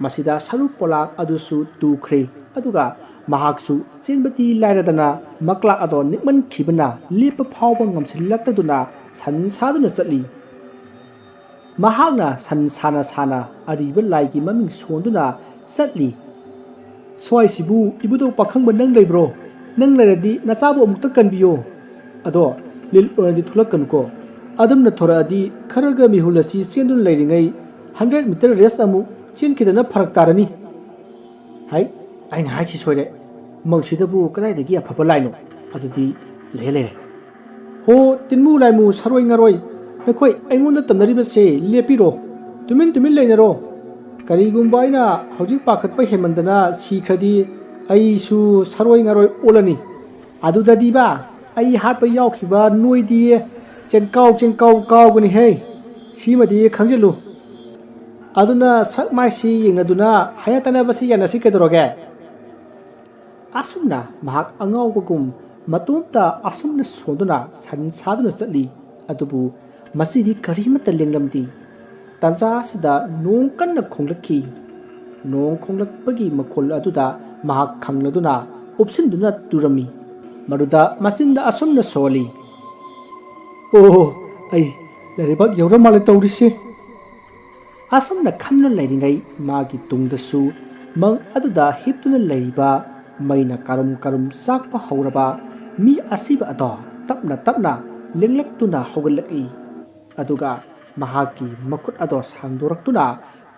masida saru polang adusu tukhre aduga mahaksu chenbati lairadana makla ado nikman khibana lepa phawba ngamsillaktaduna san saduna chatli mahakna san sana ariba laigi maming sonduna chatli swai sibu ibudo pakhang nang leibro nang leradi nachabu amukta kanbiyo ado lil oradi thulakkan ko adamna thoradi kharaga mihulasi chendun leiringai 100 meter race amu chenkidana pharak tarani hai aina hachi soire mangsidabu kadai dagi afaba laino adudi lele ho tinmu laimu saroi ngaroi nakoi aingonda tamnariba se lepiro tumin leinaro karigumba aina hojik pakhatpa hemandana sikhadi ai su saroi ngaroi olani adudadi ba ai hatpa yaukhiba noidi chenkau gani he simadi khangjilu aduna sakmai si yengaduna hayatana basi yanasi kedoroge asumna mahak angawgum matumta asumna sonduna san saduna chatli adubu masidi karimata lenglamdi tanza sida nong kanna khonglakhi nong khonglakpagi makhol aduda mahak khangladuna opsinduna turami maruda masinda asumna soli oh ai laribak yawra male tawrisi asumna khamna lairingai magi tungdasu mang aduda hiptuna lairiba maina karum sakpa hauraba mi asiba ado tapna lenglaktuna hogalaki aduga mahaki makut ado sangdoraktuna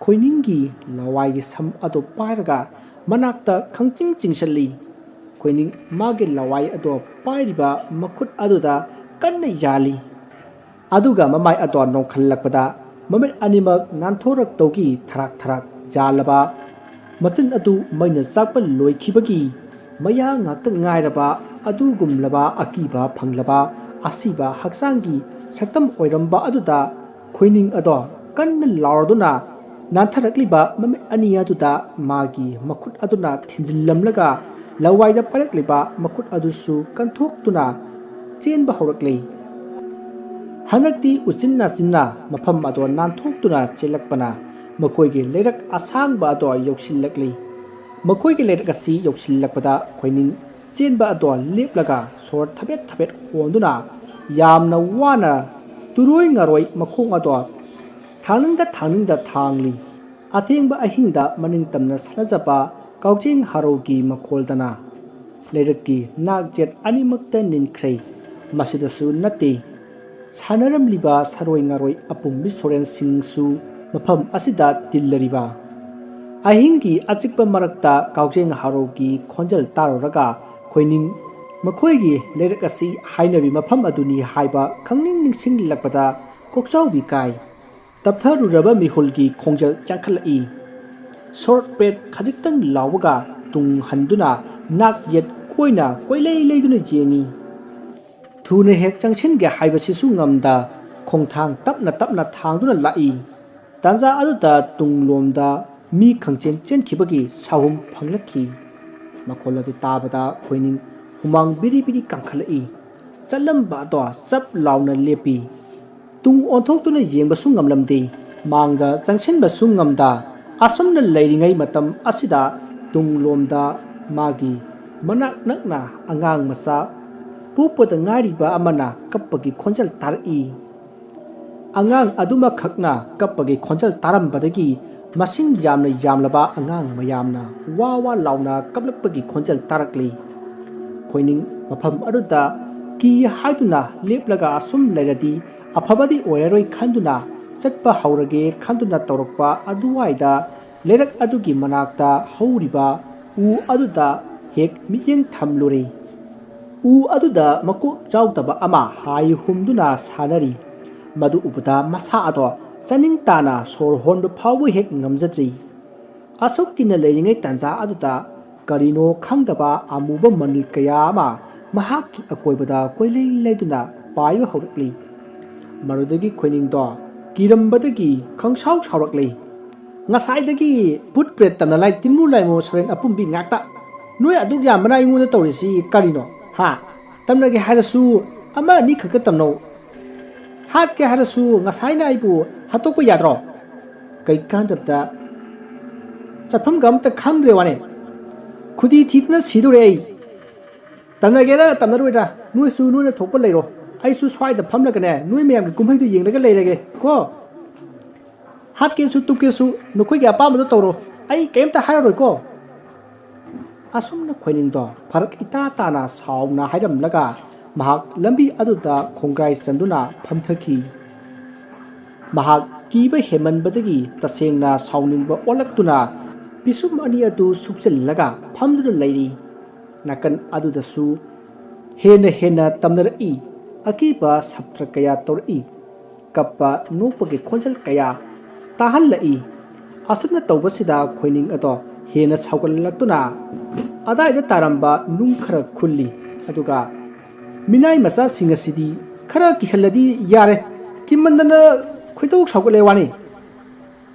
khoiningi lawai sam ado pairaga manakta khangching chingsalli khoining mage lawai ado pairiba makut adoda kanna yali aduga mamai ado nongkhallakpada mamit animak nanthorak tawgi tharak jalaba machin adu maina sakpa loikhibagi maya ngakta ngairaba adugumlaba akiba phanglaba asiba haksangi saktam oiramba aduda khoining ado kanna lawduna nantharakliba mamit ania aduda magi makhut aduna thinjillamlaga lawaida parakliba makhut adusu kanthok-tuna chenba haurakli hanakti uchinna mafam ado nanthok-tuna chelakpana makoigi leirak asangba ado yoksillakli makoigi leirak asi yoksillakpada khoining chenba ado leplaga sor thabet honduna yamna wana turoi ngaroi makhong ado thaningda thangli athengba ahingda maningtamna sanajaba kaujing harogi makholdana leirakki nakjet animakta ninkrei masidasu nati sanaramliba saroi ngaroi apumbi soren singsu mafam asida tillariba ahingi achikpa marakta kaujing harogi khonjal taroraga khoining makhoigi leirak asi hainabi mafam aduni haiba khangning ningsing lakpada kokchaubi kai taptharuraba mihulgi khongjal changkhalai short pet khajiktang lawga tung handuna nak jet koina koilei leiduna jengi thune hek changchen ge haiba sisu ngamda khongthang tapna thangduna lai tanza aduta tunglomda mi khangchen khibagi sahum phanglakhi makoladu tabada khoining humang biri kangkhalai chalamba to chap launa lepi tung onthok-tuna yengba sungamlamdi mangda changchenba sungamda asumna leiringai matam asida tunglomda magi manak nakna angang masa pupada ngariba amana kappagi khonjal tar'i angang aduma khakna kappagi khonjal tarambadagi masing yamlaba angang mayamna wawa launa kaplakpagi khonjal tarakli khoining mafam aduda ki haiduna leplaga asum leiradi afabadi oiroi khanduna satpa haurage khanduna torokpa aduwaida leirak adugi manakta hauriba u aduda hek miyeng thamluri u aduda makuk chautaba ama hai humduna sanari madu ubada masa ado ꯆꯥꯅꯤꯡ ꯇꯥꯅ ꯁꯣꯔ ꯍꯣꯟꯕ ꯐꯥꯎꯕ ꯍꯦꯛ ꯉꯝꯖꯗ꯭ꯔꯤ ꯑꯁꯨꯛ ꯀꯤꯅ ꯂꯩꯔꯤꯉꯩ ꯇꯥꯟꯖꯥ ꯑꯗꯨꯗ ꯀꯔꯤꯅꯣ ꯈꯪꯗꯕ ꯑꯃꯨꯕ ꯃꯅꯤꯜ ꯀꯌꯥ ꯑꯃ ꯃꯍꯥꯛꯀꯤ ꯑꯀꯣꯏꯕꯗ ꯀꯣꯏꯂꯩ ꯂꯩꯗꯨꯅ ꯄꯥꯏꯕ ꯍꯧꯔꯛꯂꯤ ꯃꯗꯨꯗꯒꯤ ꯈꯣꯏꯅꯤꯡꯗꯣ ꯀꯤꯔꯝꯕꯗꯒꯤ ꯈꯪꯁꯥꯎ ꯁꯥꯎꯔꯛꯂꯤ ꯉꯁꯥꯏꯗꯒꯤ ꯄꯨꯠ ꯄ꯭ꯔꯦꯠ ꯇꯝꯅ ꯂꯥꯏ ꯇꯤꯟꯃꯨ ꯂꯥꯏꯃꯨ ꯁꯣꯔꯦꯟ ꯑꯄꯨꯝꯕꯤ ꯉꯥꯛꯇ ꯅꯣꯏ ꯑꯗꯨꯛ ꯌꯥꯝꯕꯅ ꯑꯩꯉꯣꯟꯗ ꯇꯧꯔꯤꯁꯤ ꯀꯔꯤꯅꯣ ꯍꯥ ꯇꯝꯅꯒꯦ ꯍꯥꯏꯔꯁꯨ ꯑꯃ ꯑꯅꯤ ꯈꯛꯇ ꯇꯝꯅꯧ ꯍꯥꯠꯀꯦ ꯍꯥꯏꯔꯁꯨ ꯉꯁꯥꯏꯅ ꯑꯩꯕꯨ ꯍꯥꯠꯇꯣꯛꯄ ꯌꯥꯗ꯭ꯔꯣ ꯀꯩꯀꯥꯟꯗꯕꯗ ꯆꯠꯐꯝꯒ ꯑꯝꯇ ꯈꯪꯗ꯭ꯔꯦ ꯋꯥꯅꯦ ꯈꯨꯗꯤ ꯊꯤꯗꯨꯅ ꯁꯤꯗꯣꯔꯦ ꯑꯩ ꯇꯝꯅꯒꯦꯔ ꯇꯝꯅꯔꯣꯏꯗ꯭ꯔꯥ ꯅꯣꯏꯁꯨ ꯅꯣꯏꯅ ꯊꯣꯛꯄ ꯂꯩꯔꯣ ꯑꯩꯁꯨ ꯁ꯭ꯋꯥꯏꯗ ꯐꯝꯂꯒꯅꯦ ꯅꯣꯏ ꯃꯌꯥꯝꯒꯤ ꯀꯨꯝꯍꯩꯗꯨ ꯌꯦꯡꯂꯒ ꯂꯩꯔꯒꯦ ꯀꯣ ꯍꯥꯠꯀꯦꯁꯨ ꯇꯨꯞꯀꯦꯁꯨ ꯅꯈꯣꯏꯒꯤ ꯑꯄꯥꯝꯕꯗꯣ ꯇꯧꯔꯣ ꯑꯩ ꯀꯩꯝꯇ ꯍꯥꯏꯔꯔꯣꯏꯀꯣ ꯑꯁꯨꯝꯅ ꯈꯣꯏꯅꯤꯡꯗꯣ ꯐꯔꯛ ꯏꯇꯥ ꯇꯥꯅ ꯁꯥꯎꯅ ꯍꯥꯏꯔꯝꯂꯒ ꯃꯍꯥꯛ ꯂꯝꯕꯤ ꯑꯗꯨꯗ ꯈꯣꯡꯒ꯭ꯔꯥꯏ ꯆꯟꯗꯨꯅ ꯐꯝꯊꯈꯤ ꯃꯍꯥꯛ ꯀꯤꯕ ꯍꯦꯟꯃꯟꯕꯗꯒꯤ ꯇꯁꯦꯡꯅ ꯁꯥꯎꯅꯤꯡꯕ ꯑꯣꯜꯂꯛꯇꯨꯅ ꯄꯤꯁꯨꯝ ꯑꯅꯤ ꯑꯗꯨ ꯁꯨꯞꯆꯜꯂꯒ ꯐꯝꯗꯨꯅ ꯂꯩꯔꯤ ꯅꯥꯀꯟ ꯑꯗꯨꯗꯁꯨ ꯍꯦꯟꯅ ꯇꯝꯅꯔꯛꯏ ꯑꯀꯤꯕ ꯁꯞꯇ꯭ꯔ ꯀꯌꯥ ꯇꯧꯔꯛꯏ ꯀꯞꯄ ꯅꯣꯛꯄꯒꯤ ꯈꯣꯟꯖꯦꯜ ꯀꯌꯥ ꯇꯥꯍꯜꯂꯛꯏ ꯑꯁꯨꯝꯅ ꯇꯧꯕꯁꯤꯗ ꯈꯣꯏꯅꯤꯡ ꯑꯗꯣ ꯍꯦꯟꯅ ꯁꯥꯎꯒꯠꯂꯛꯇꯨꯅ ꯑꯗꯥꯏꯗ ꯇꯥꯔꯝꯕ ꯅꯨꯡ ꯈꯔ ꯈꯨꯜꯂꯤ ꯑꯗꯨꯒ ꯃꯤꯅꯥꯏ ꯃꯆꯥꯁꯤꯡ ꯑꯁꯤꯗꯤ ꯈꯔ ꯀꯤꯍꯜꯂꯗꯤ ꯌꯥꯔꯦ ꯀꯤꯃꯟꯗꯅ ꯈꯣꯏꯗꯧ ꯁꯥꯎꯒꯠꯂꯦ ꯋꯥꯅꯤ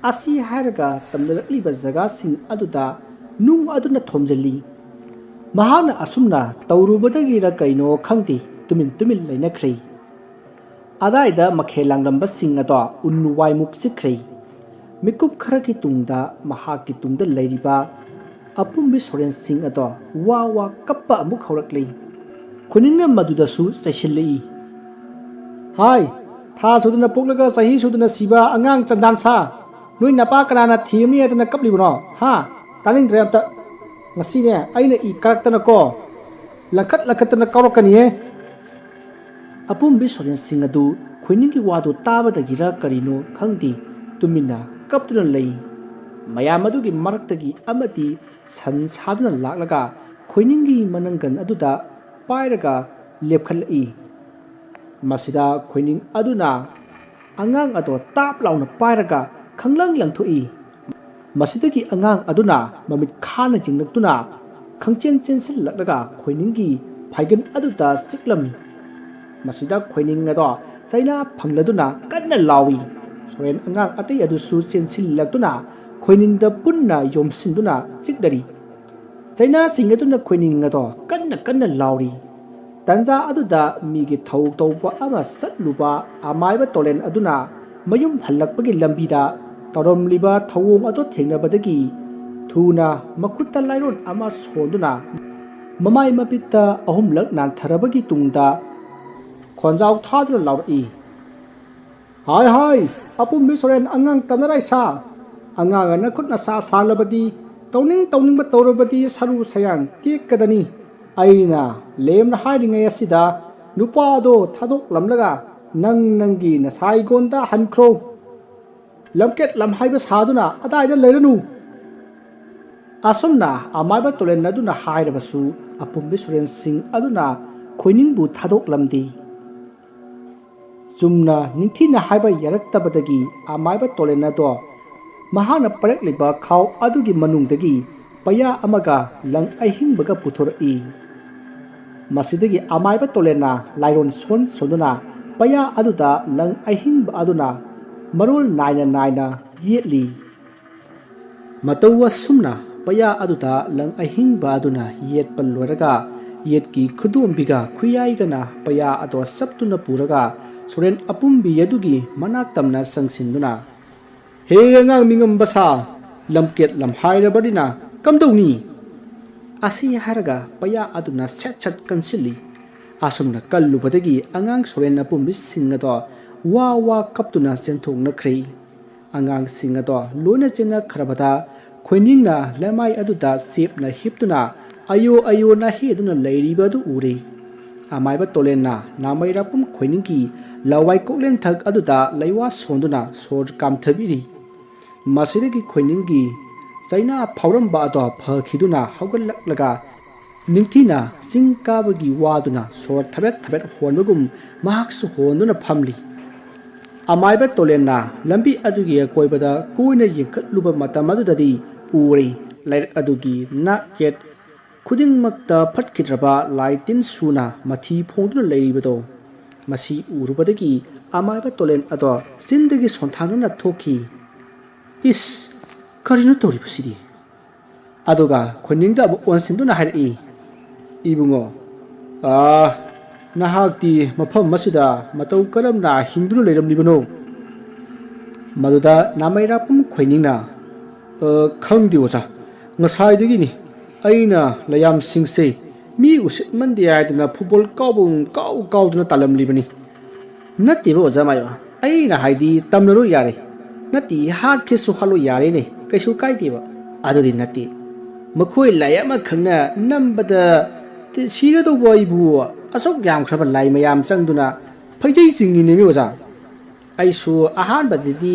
ꯑꯁꯤ ꯍꯥꯏꯔꯒ ꯇꯝꯅꯔꯛꯂꯤꯕ ꯖꯒꯥꯁꯤꯡ ꯑꯗꯨꯗ ꯅꯨꯡ ꯑꯗꯨꯅ ꯊꯣꯝꯖꯤꯜꯂꯤ ꯃꯍꯥꯛꯅ ꯑꯁꯨꯝꯅ ꯇꯧꯔꯨꯕꯗꯒꯤꯔ ꯀꯩꯅꯣ ꯈꯪꯗꯦ ꯇꯨꯃꯤꯟ ꯂꯩꯅꯈ꯭ꯔꯦ ꯑꯗꯥꯏꯗ ꯃꯈꯦꯜ ꯂꯥꯡꯂꯝꯕꯁꯤꯡ ꯑꯗꯣ ꯎꯟ ꯋꯥꯏꯃꯨꯛ ꯆꯤꯛꯈ꯭ꯔꯦ ꯃꯤꯀꯨꯞ ꯈꯔꯒꯤ ꯇꯨꯡꯗ ꯃꯍꯥꯛꯀꯤ ꯇꯨꯡꯗ ꯂꯩꯔꯤꯕ ꯑꯄꯨꯝꯕꯤ ꯁꯣꯔꯦꯟꯁꯤꯡ ꯑꯗꯣ ꯋꯥ ꯀꯞꯄ ꯑꯃꯨꯛ ꯍꯧꯔꯛꯂꯤ ꯈꯨꯅꯤꯡꯅ ꯃꯗꯨꯗꯁꯨ ꯆꯩꯁꯤꯜꯂꯛꯏ ꯍꯥꯏ ꯊꯥ ꯁꯨꯗꯅ ꯄꯣꯛꯂꯒ ꯆꯍꯤ ꯁꯨꯗꯅ ꯁꯤꯕ ꯑꯉꯥꯡ ꯆꯟꯗꯥꯟ ꯁꯥ ꯅꯣꯏ ꯅꯄꯥ ꯀꯅꯥꯅ ꯊꯤꯔꯝꯅꯤ ꯍꯥꯏꯗꯅ ꯀꯞꯂꯤꯕꯅꯣ ꯍꯥ ꯇꯥꯅꯤꯡꯗ꯭ꯔꯦ ꯑꯝꯇ ꯉꯁꯤꯅꯦ ꯑꯩꯅ ꯏ ꯀꯥꯔꯛꯇꯅꯀꯣ ꯂꯪꯈꯠꯇꯅ ꯀꯥꯎꯔꯛꯀꯅꯤꯍꯦ ꯑꯄꯨꯝꯕꯤ ꯁꯣꯔꯦꯟꯁꯤꯡ ꯑꯗꯨ ꯈꯣꯏꯅꯤꯡꯒꯤ ꯋꯥꯗꯨ ꯇꯥꯕꯗꯒꯤꯔ ꯀꯔꯤꯅꯣ ꯈꯪꯗꯦ ꯇꯨꯃꯤꯟꯅ ꯀꯞꯇꯨꯅ ꯂꯩ ꯃꯌꯥꯝ ꯑꯗꯨꯒꯤ ꯃꯔꯛꯇꯒꯤ ꯑꯃꯗꯤ ꯁꯟ ꯁꯥꯗꯨꯅ ꯂꯥꯛꯂꯒ ꯈꯣꯏꯅꯤꯡꯒꯤ ꯃꯅꯪꯒꯟ ꯑꯗꯨꯗ ꯄꯥꯏꯔꯒ ꯂꯦꯞꯈꯠꯂꯛꯏ ꯃꯁꯤꯗ ꯈꯣꯏꯅꯤꯡ ꯑꯗꯨꯅ ꯑꯉꯥꯡ ꯑꯗꯣ ꯇꯥꯞ ꯂꯥꯎꯅ ꯄꯥꯏꯔꯒ ꯈꯪꯂꯪ ꯂꯪꯊꯣꯛꯏ ꯃꯁꯤꯗꯒꯤ ꯑꯉꯥꯡ ꯑꯗꯨꯅ ꯃꯃꯤꯠ ꯈꯥꯅ ꯌꯦꯡꯂꯛꯇꯨꯅ ꯈꯪꯆꯦꯟ ꯆꯦꯟꯁꯤꯜꯂꯛꯂꯒ ꯈꯣꯏꯅꯤꯡꯒꯤ ꯐꯥꯏꯒꯟ ꯑꯗꯨꯗ ꯆꯤꯛꯂꯝꯃꯤ ꯃꯁꯤꯗ ꯈꯣꯏꯅꯤꯡ ꯑꯗꯣ ꯆꯩꯅꯥ ꯐꯪꯂꯗꯨꯅ ꯀꯟꯅ ꯂꯥꯎꯏ ꯁꯣꯔꯦꯟ ꯑꯉꯥꯡ ꯑꯇꯩ ꯑꯗꯨꯁꯨ ꯆꯦꯟꯁꯤꯜꯂꯛꯇꯨꯅ ꯈꯣꯏꯅꯤꯡꯗ ꯄꯨꯟꯅ ꯌꯣꯝꯁꯤꯟꯗꯨꯅ ꯆꯤꯛꯅꯔꯤ ꯆꯩꯅꯥꯁꯤꯡ ꯑꯗꯨꯅ ꯈꯣꯏꯅꯤꯡ ꯑꯗꯣ ꯀꯟꯅ ꯂꯥꯎꯔꯤ ꯇꯟꯖꯥ ꯑꯗꯨꯗ ꯃꯤꯒꯤ ꯊꯧ ꯇꯧꯕ ꯑꯃ ꯆꯠꯂꯨꯕ ꯑꯃꯥꯏꯕ ꯇꯣꯂꯦꯟ ꯑꯗꯨꯅ ꯃꯌꯨꯝ ꯍꯜꯂꯛꯄꯒꯤ ꯂꯝꯕꯤꯗ ꯇꯧꯔꯝꯂꯤꯕ ꯊꯧꯑꯣꯡ ꯑꯗꯨ ꯊꯦꯡꯅꯕꯗꯒꯤ ꯊꯨꯅ ꯃꯈꯨꯠꯇ ꯂꯥꯏꯔꯣꯟ ꯑꯃ ꯁꯣꯟꯗꯨꯅ ꯃꯃꯥꯏ ꯃꯄꯤꯠꯇ ꯑꯍꯨꯝꯂꯛ ꯅꯥꯟꯊꯔꯕꯒꯤ ꯇꯨꯡꯗ ꯈꯣꯟꯖꯥꯎ ꯊꯥꯗꯨꯅ ꯂꯥꯎꯔꯛꯏ ꯍꯥꯏ ꯑꯄꯨꯝꯕꯤ ꯁꯣꯔꯦꯟ ꯑꯉꯥꯡ ꯇꯝꯅꯔꯥꯏ ꯁꯥ ꯑꯉꯥꯡ ꯑꯅ ꯈꯨꯠ ꯅꯁꯥ ꯁꯥꯡꯂꯕꯗꯤ ꯇꯧꯅꯤꯡꯕ ꯇꯧꯔꯕꯗꯤ ꯁꯔꯨ ꯁꯌꯥꯡ ꯇꯦꯛꯀꯗꯅꯤ ꯑꯩꯅ ꯂꯦꯝꯅ ꯍꯥꯏꯔꯤꯉꯩ ꯑꯁꯤꯗ ꯅꯨꯄꯥ ꯑꯗꯣ ꯊꯥꯗꯣꯛꯂꯝꯂꯒ ꯅꯪꯒꯤ ꯅꯁꯥꯏꯒꯣꯟꯗ ꯍꯟꯈ꯭ꯔꯣ ꯂꯝꯀꯦꯠ ꯂꯝꯍꯥꯏꯕ ꯁꯥꯗꯨꯅ ꯑꯗꯥꯏꯗ ꯂꯩꯔꯅꯨ ꯑꯁꯨꯝꯅ ꯑꯃꯥꯏꯕ ꯇꯣꯂꯦꯟ ꯑꯗꯨꯅ ꯍꯥꯏꯔꯕꯁꯨ ꯑꯄꯨꯝꯕꯤ ꯁꯣꯔꯦꯟꯁꯤꯡ ꯑꯗꯨꯅ ꯈꯣꯏꯅꯤꯡꯕꯨ ꯊꯥꯗꯣꯛꯂꯝꯗꯦ ꯆꯨꯝꯅ ꯅꯤꯡꯊꯤꯅ ꯍꯥꯏꯕ ꯌꯥꯔꯛꯇꯕꯗꯒꯤ ꯑꯃꯥꯏꯕ ꯇꯣꯂꯦꯟ ꯑꯗꯣ ꯃꯍꯥꯛꯅ ꯄꯥꯏꯔꯛꯂꯤꯕ ꯈꯥꯎ ꯑꯗꯨꯒꯤ ꯃꯅꯨꯡꯗꯒꯤ ꯄꯩꯌꯥ ꯑꯃꯒ ꯂꯪ ꯑꯍꯤꯡꯕꯒ ꯄꯨꯊꯣꯔꯛꯏ ꯃꯁꯤꯗꯒꯤ ꯑꯃꯥꯏꯕ ꯇꯣꯂꯦꯟꯅ ꯂꯥꯏꯔꯣꯟ ꯁꯣꯟꯗꯨꯅ ꯄꯩꯌꯥ ꯑꯗꯨꯗ ꯂꯪ ꯑꯍꯤꯡꯕ ꯑꯗꯨꯅ ꯃꯔꯣꯜ ꯅꯥꯏꯅ ꯌꯦꯠꯂꯤ ꯃꯇꯧ ꯑꯁꯨꯝꯅ ꯄꯩꯌꯥ ꯑꯗꯨꯗ ꯂꯪ ꯑꯍꯤꯡꯕ ꯑꯗꯨꯅ ꯌꯦꯠꯄ ꯂꯣꯏꯔꯒ ꯌꯦꯠꯀꯤ ꯈꯨꯗꯣꯝꯕꯤꯒ ꯈꯨꯌꯥꯏꯒꯅ ꯄꯩꯌꯥ ꯑꯗꯣ ꯆꯞꯇꯨꯅ ꯄꯨꯔꯒ ꯁꯣꯔꯦꯟ ꯑꯄꯨꯝꯕꯤ ꯑꯗꯨꯒꯤ ꯃꯅꯥꯛ ꯇꯝꯅ ꯆꯪꯁꯤꯟꯗꯨꯅ ꯍꯦ ꯑꯉꯥꯡ ꯃꯤꯉꯝꯕ ꯁꯥ ꯂꯝꯀꯦꯠ ꯂꯝꯍꯥꯏꯔꯕꯅꯤꯅ ꯀꯝꯗꯧꯅꯤ ꯑꯁꯤ ꯍꯥꯏꯔꯒ ꯄꯩꯌꯥ ꯑꯗꯨꯅ ꯁꯠ ꯀꯟꯁꯤꯜꯂꯤ ꯑꯁꯨꯝꯅ ꯀꯜꯂꯨꯕꯗꯒꯤ ꯑꯉꯥꯡ ꯁꯣꯔꯦꯟ ꯑꯄꯨꯝꯕꯤꯁꯤꯡ ꯑꯗꯣ ꯋꯥ ꯀꯞꯇꯨꯅ ꯆꯦꯟꯊꯣꯛꯅꯈ꯭ꯔꯦ ꯑꯉꯥꯡꯁꯤꯡ ꯑꯗꯣ ꯂꯣꯏꯅ ꯆꯦꯟꯅꯈ꯭ꯔꯕꯗ ꯈꯣꯏꯅꯤꯡꯅ ꯂꯩꯃꯥꯏ ꯑꯗꯨꯗ ꯆꯦꯞꯅ ꯍꯤꯞꯇꯨꯅ ꯑꯌꯣꯅ ꯍꯦꯗꯨꯅ ꯂꯩꯔꯤꯕ ꯑꯗꯨ ꯎꯔꯦ ꯑꯃꯥꯏꯕ ꯇꯣꯂꯦꯟꯅ ꯅꯥꯃꯩꯔꯥꯛꯄꯝ ꯈꯣꯏꯅꯤꯡꯒꯤ ꯂꯋꯥꯏ ꯀꯣꯛꯂꯦꯟꯊꯛ ꯑꯗꯨꯗ ꯂꯩꯋꯥ ꯁꯣꯟꯗꯨꯅ ꯁꯣꯔ ꯀꯥꯝꯊꯕꯤꯔꯤ ꯃꯁꯤꯗꯒꯤ ꯈꯣꯏꯅꯤꯡꯒꯤ ꯆꯩꯅꯥ ꯐꯥꯎꯔꯝꯕ ꯑꯗꯣ ꯐꯈꯤꯗꯨꯅ ꯍꯧꯒꯠꯂꯛꯂꯒ ꯅꯤꯡꯊꯤꯅ ꯆꯤꯡ ꯀꯥꯕꯒꯤ ꯋꯥꯗꯨꯅ ꯁꯣꯔ ꯊꯕꯦꯠ ꯍꯣꯟꯕꯒꯨꯝ ꯃꯍꯥꯛꯁꯨ ꯍꯣꯟꯗꯨꯅ ꯐꯝꯂꯤ ꯑꯃꯥꯏꯕ ꯇꯣꯂꯦꯟꯅ ꯂꯝꯕꯤ ꯑꯗꯨꯒꯤ ꯑꯀꯣꯏꯕꯗ ꯀꯣꯏꯅ ꯌꯦꯡꯈꯠꯂꯨꯕ ꯃꯇꯝ ꯑꯗꯨꯗꯗꯤ ꯎꯔꯤ ꯂꯩꯔꯛ ꯑꯗꯨꯒꯤ ꯅꯥꯛ ꯌꯦꯠ ꯈꯨꯗꯤꯡꯃꯛꯇ ꯐꯠꯈꯤꯗ꯭ꯔꯕ ꯂꯥꯏ ꯇꯤꯟ ꯁꯨꯅ ꯃꯊꯤ ꯐꯣꯡꯗꯨꯅ ꯂꯩꯔꯤꯕꯗꯣ ꯃꯁꯤ ꯎꯔꯨꯕꯗꯒꯤ ꯑꯃꯥꯏꯕ ꯇꯣꯂꯦꯟ ꯑꯗꯣ ꯆꯤꯟꯗꯒꯤ ꯁꯣꯟꯊꯥꯡꯗꯨꯅ ꯊꯣꯛꯈꯤ ꯏꯁ ꯀꯔꯤꯅꯣ ꯇꯧꯔꯤꯕꯁꯤꯗꯤ ꯑꯗꯨꯒ ꯈꯣꯏꯅꯤꯡꯗ ꯑꯃꯨꯛ ꯑꯣꯟꯁꯤꯟꯗꯨꯅ ꯍꯥꯏꯔꯛꯏ ꯏꯕꯨꯡꯉꯣ ꯅꯍꯥꯛꯇꯤ ꯃꯐꯝ ꯑꯁꯤꯗ ꯃꯇꯧ ꯀꯔꯝꯅ ꯍꯤꯡꯗꯨꯅ ꯂꯩꯔꯝꯂꯤꯕꯅꯣ ꯃꯗꯨꯗ ꯅꯥꯃꯩꯔꯥꯛꯄꯝ ꯈꯣꯏꯅꯤꯡꯅ ꯈꯪꯗꯦ ꯑꯣꯖꯥ ꯉꯁꯥꯏꯗꯒꯤꯅꯤ ꯑꯩꯅ ꯂꯌꯥꯝꯁꯤꯡꯁꯦ ꯃꯤ ꯎꯁꯤꯠꯃꯟꯗꯦ ꯍꯥꯏꯗꯅ ꯐꯨꯠꯕꯣꯜ ꯀꯥꯎꯗꯨꯅ ꯇꯥꯜꯂꯝꯂꯤꯕꯅꯤ ꯅꯠꯇꯦꯕ ꯑꯣꯖꯥ ꯃꯥꯏꯕ ꯑꯩꯅ ꯍꯥꯏꯗꯤ ꯇꯝꯅꯔꯣ ꯌꯥꯔꯦ ꯅꯠꯇꯦ ꯍꯥꯠꯀꯦꯁꯨ ꯍꯥꯠꯂꯣ ꯌꯥꯔꯦꯅꯦ ꯀꯩꯁꯨ ꯀꯥꯏꯗꯦꯕ ꯑꯗꯨꯗꯤ ꯅꯠꯇꯦ ꯃꯈꯣꯏ ꯂꯥꯏ ꯑꯃꯈꯛꯅ ꯅꯝꯕꯗ ꯁꯤꯔꯗꯧꯕ ꯑꯩꯕꯨ ꯑꯁꯨꯛ ꯌꯥꯝꯈ꯭ꯔꯕ ꯂꯥꯏ ꯃꯌꯥꯝ ꯆꯪꯗꯨꯅ ꯐꯩꯖꯩ ꯆꯤꯡꯉꯤꯅꯦꯃꯤ ꯑꯣꯖꯥ ꯑꯩꯁꯨ ꯑꯍꯥꯟꯕꯗꯗꯤ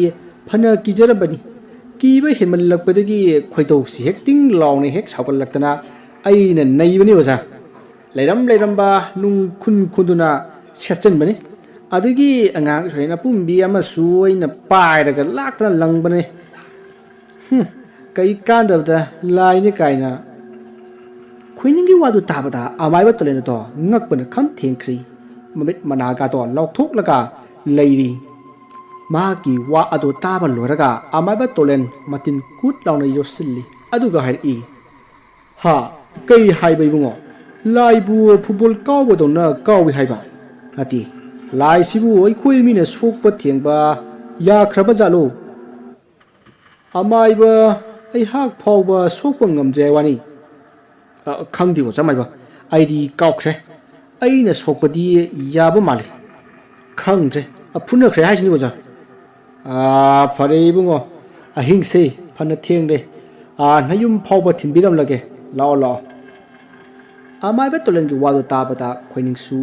ꯐꯅ ꯀꯤꯖꯔꯕꯅꯤ ꯀꯤꯕ ꯍꯦꯟꯃꯜꯂꯛꯄꯗꯒꯤ ꯈꯣꯏꯗꯧꯁꯤ ꯍꯦꯛ ꯇꯤꯡ ꯂꯥꯎꯅ ꯍꯦꯛ ꯁꯥꯎꯒꯠꯂꯛꯇꯅ ꯑꯩꯅ ꯅꯩꯕꯅꯤ ꯑꯣꯖꯥ ꯂꯩꯔꯝꯕ ꯅꯨꯡ ꯈꯨꯟꯗꯨꯅ ꯁꯦꯠꯆꯟꯕꯅꯤ ꯑꯗꯒꯤ ꯑꯉꯥꯡ ꯁꯣꯏꯅ ꯑꯄꯨꯝꯕꯤ ꯑꯃꯁꯨ ꯑꯩꯅ ꯄꯥꯏꯔꯒ ꯂꯥꯛꯇꯅ ꯂꯪꯕꯅꯤ ꯀꯩ ꯀꯥꯟꯗꯕꯗ ꯂꯥꯏꯅꯤ ꯀꯥꯏꯅ ꯈꯣꯏꯅꯤꯡꯒꯤ ꯋꯥꯗꯨ ꯇꯥꯕꯗ ꯑꯃꯥꯏꯕ ꯇꯣꯂꯦꯟ ꯑꯗꯣ ꯉꯛꯄꯅ ꯈꯝ ꯊꯦꯡꯈ꯭ꯔꯤ ꯃꯃꯤꯠ ꯃꯅꯥꯒꯗꯣ ꯂꯥꯎꯊꯣꯛꯂꯒ ꯂꯩꯔꯤ ꯃꯍꯥꯛꯀꯤ ꯋꯥ ꯑꯗꯨ ꯇꯥꯕ ꯂꯣꯏꯔꯒ ꯑꯃꯥꯏꯕ ꯇꯣꯂꯦꯟ ꯃꯇꯤꯟ ꯀꯨꯠ ꯂꯥꯎꯅ ꯌꯣꯠꯁꯤꯜꯂꯤ ꯑꯗꯨꯒ ꯍꯥꯏꯔꯛꯏ ꯍꯥ ꯀꯩ ꯍꯥꯏꯕ ꯏꯕꯨꯡꯉꯣ ꯂꯥꯏꯕꯨ ꯐꯨꯠꯕꯣꯜ ꯀꯥꯎꯕꯗꯧꯅ ꯀꯥꯎꯏ ꯍꯥꯏꯕ ꯅꯠꯇꯦ ꯂꯥꯏꯁꯤꯕꯨ ꯑꯩꯈꯣꯏ ꯃꯤꯅ ꯁꯣꯛꯄ ꯊꯦꯡꯕ ꯌꯥꯈ꯭ꯔꯕ ꯖꯥꯠꯂꯣ ꯑꯃꯥꯏꯕ ꯑꯩꯍꯥꯛ ꯐꯥꯎꯕ ꯁꯣꯛꯄ ꯉꯝꯖꯩ ꯋꯥꯅꯤ ꯈꯪꯗꯦ ꯑꯣꯖꯥ ꯃꯥꯏꯕ ꯑꯩꯗꯤ ꯀꯥꯎꯈ꯭ꯔꯦ ꯑꯩꯅ ꯁꯣꯛꯄꯗꯤ ꯌꯥꯕ ꯃꯥꯜꯂꯤ ꯈꯪꯗ꯭ꯔꯦ ꯐꯨꯅꯈ꯭ꯔꯦ ꯍꯥꯏꯁꯤꯅꯤ ꯑꯣꯖꯥ ꯐꯔꯦ ꯏꯕꯨꯡꯉꯣ ꯑꯍꯤꯡꯁꯦ ꯐꯅ ꯊꯦꯡꯂꯦ ꯅꯌꯨꯝ ꯐꯥꯎꯕ ꯊꯤꯟꯕꯤꯔꯝꯂꯒꯦ ꯂꯥꯛꯑꯣ ꯑꯃꯥꯏꯕ ꯇꯣꯂꯦꯟꯒꯤ ꯋꯥꯗꯨ ꯇꯥꯕꯗ ꯈꯣꯏꯅꯤꯡꯁꯨ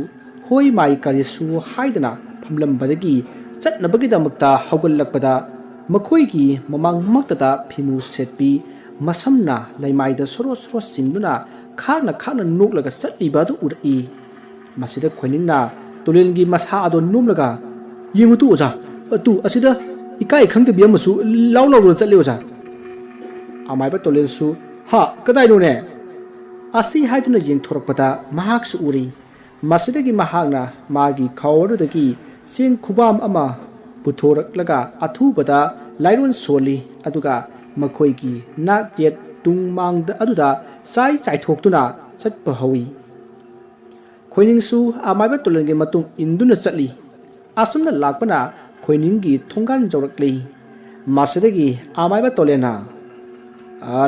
ꯍꯣꯏ ꯃꯥꯏ ꯀꯔꯤꯁꯨ ꯍꯥꯏꯗꯅ ꯐꯝꯂꯝꯕꯗꯒꯤ ꯆꯠꯅꯕꯒꯤꯗꯃꯛꯇ ꯍꯧꯒꯠꯂꯛꯄꯗ ꯃꯈꯣꯏꯒꯤ ꯃꯃꯥꯡꯃꯛꯇꯗ ꯐꯤꯃꯨ ꯁꯦꯠꯄꯤ ꯃꯁꯝꯅ ꯂꯩꯃꯥꯏꯗ ꯁꯣꯔꯣ ꯆꯤꯡꯗꯨꯅ ꯈꯥꯛꯅ ꯅꯣꯛꯂꯒ ꯆꯠꯂꯤꯕ ꯑꯗꯨ ꯎꯔꯛꯏ ꯃꯁꯤꯗ ꯈꯣꯏꯅꯤꯡꯅ ꯇꯣꯂꯦꯟꯒꯤ ꯃꯁꯥ ꯑꯗꯨ ꯅꯣꯝꯂꯒ ꯌꯦꯡꯉꯨꯇꯨ ꯑꯣꯖꯥ ꯑꯁꯤꯗ ꯏꯀꯥꯏ ꯈꯪꯗꯕꯤ ꯑꯃꯁꯨ ꯂꯥꯎꯅ ꯆꯠꯂꯤ ꯑꯣꯖꯥ ꯑꯃꯥꯏꯕ ꯇꯣꯂꯦꯟꯁꯨ ꯀꯗꯥꯏꯅꯣꯅꯦ ꯑꯁꯤ ꯍꯥꯏꯗꯨꯅ ꯌꯦꯡꯊꯣꯔꯛꯄꯗ ꯃꯍꯥꯛꯁꯨ ꯎꯔꯤ ꯃꯁꯤꯗꯒꯤ ꯃꯍꯥꯛꯅ ꯃꯥꯒꯤ ꯈꯥꯎꯔꯗꯨꯗꯒꯤ ꯆꯦꯡ ꯈꯨꯕꯥꯝ ꯑꯃ ꯄꯨꯊꯣꯔꯛꯂꯒ ꯑꯊꯨꯕꯗ ꯂꯥꯏꯔꯣꯟ ꯁꯣꯜꯂꯤ ꯑꯗꯨꯒ ꯃꯈꯣꯏꯒꯤ ꯅꯥꯛ ꯌꯦꯠ ꯇꯨꯡ ꯃꯥꯡꯗ ꯑꯗꯨꯗ ꯆꯥꯏꯊꯣꯛꯇꯨꯅ ꯆꯠꯄ ꯍꯧꯏ ꯈꯣꯏꯅꯤꯡꯁꯨ ꯑꯃꯥꯏꯕ ꯇꯣꯂꯦꯟꯒꯤ ꯃꯇꯨꯡ ꯏꯟꯗꯨꯅ ꯆꯠꯂꯤ ꯑꯁꯨꯝꯅ ꯂꯥꯛꯄꯅ ꯈꯣꯏꯅꯤꯡꯒꯤ ꯊꯣꯡꯒꯥꯟ ꯌꯧꯔꯛꯂꯤ ꯃꯁꯤꯗꯒꯤ ꯑꯃꯥꯏꯕ ꯇꯣꯂꯦꯟꯅ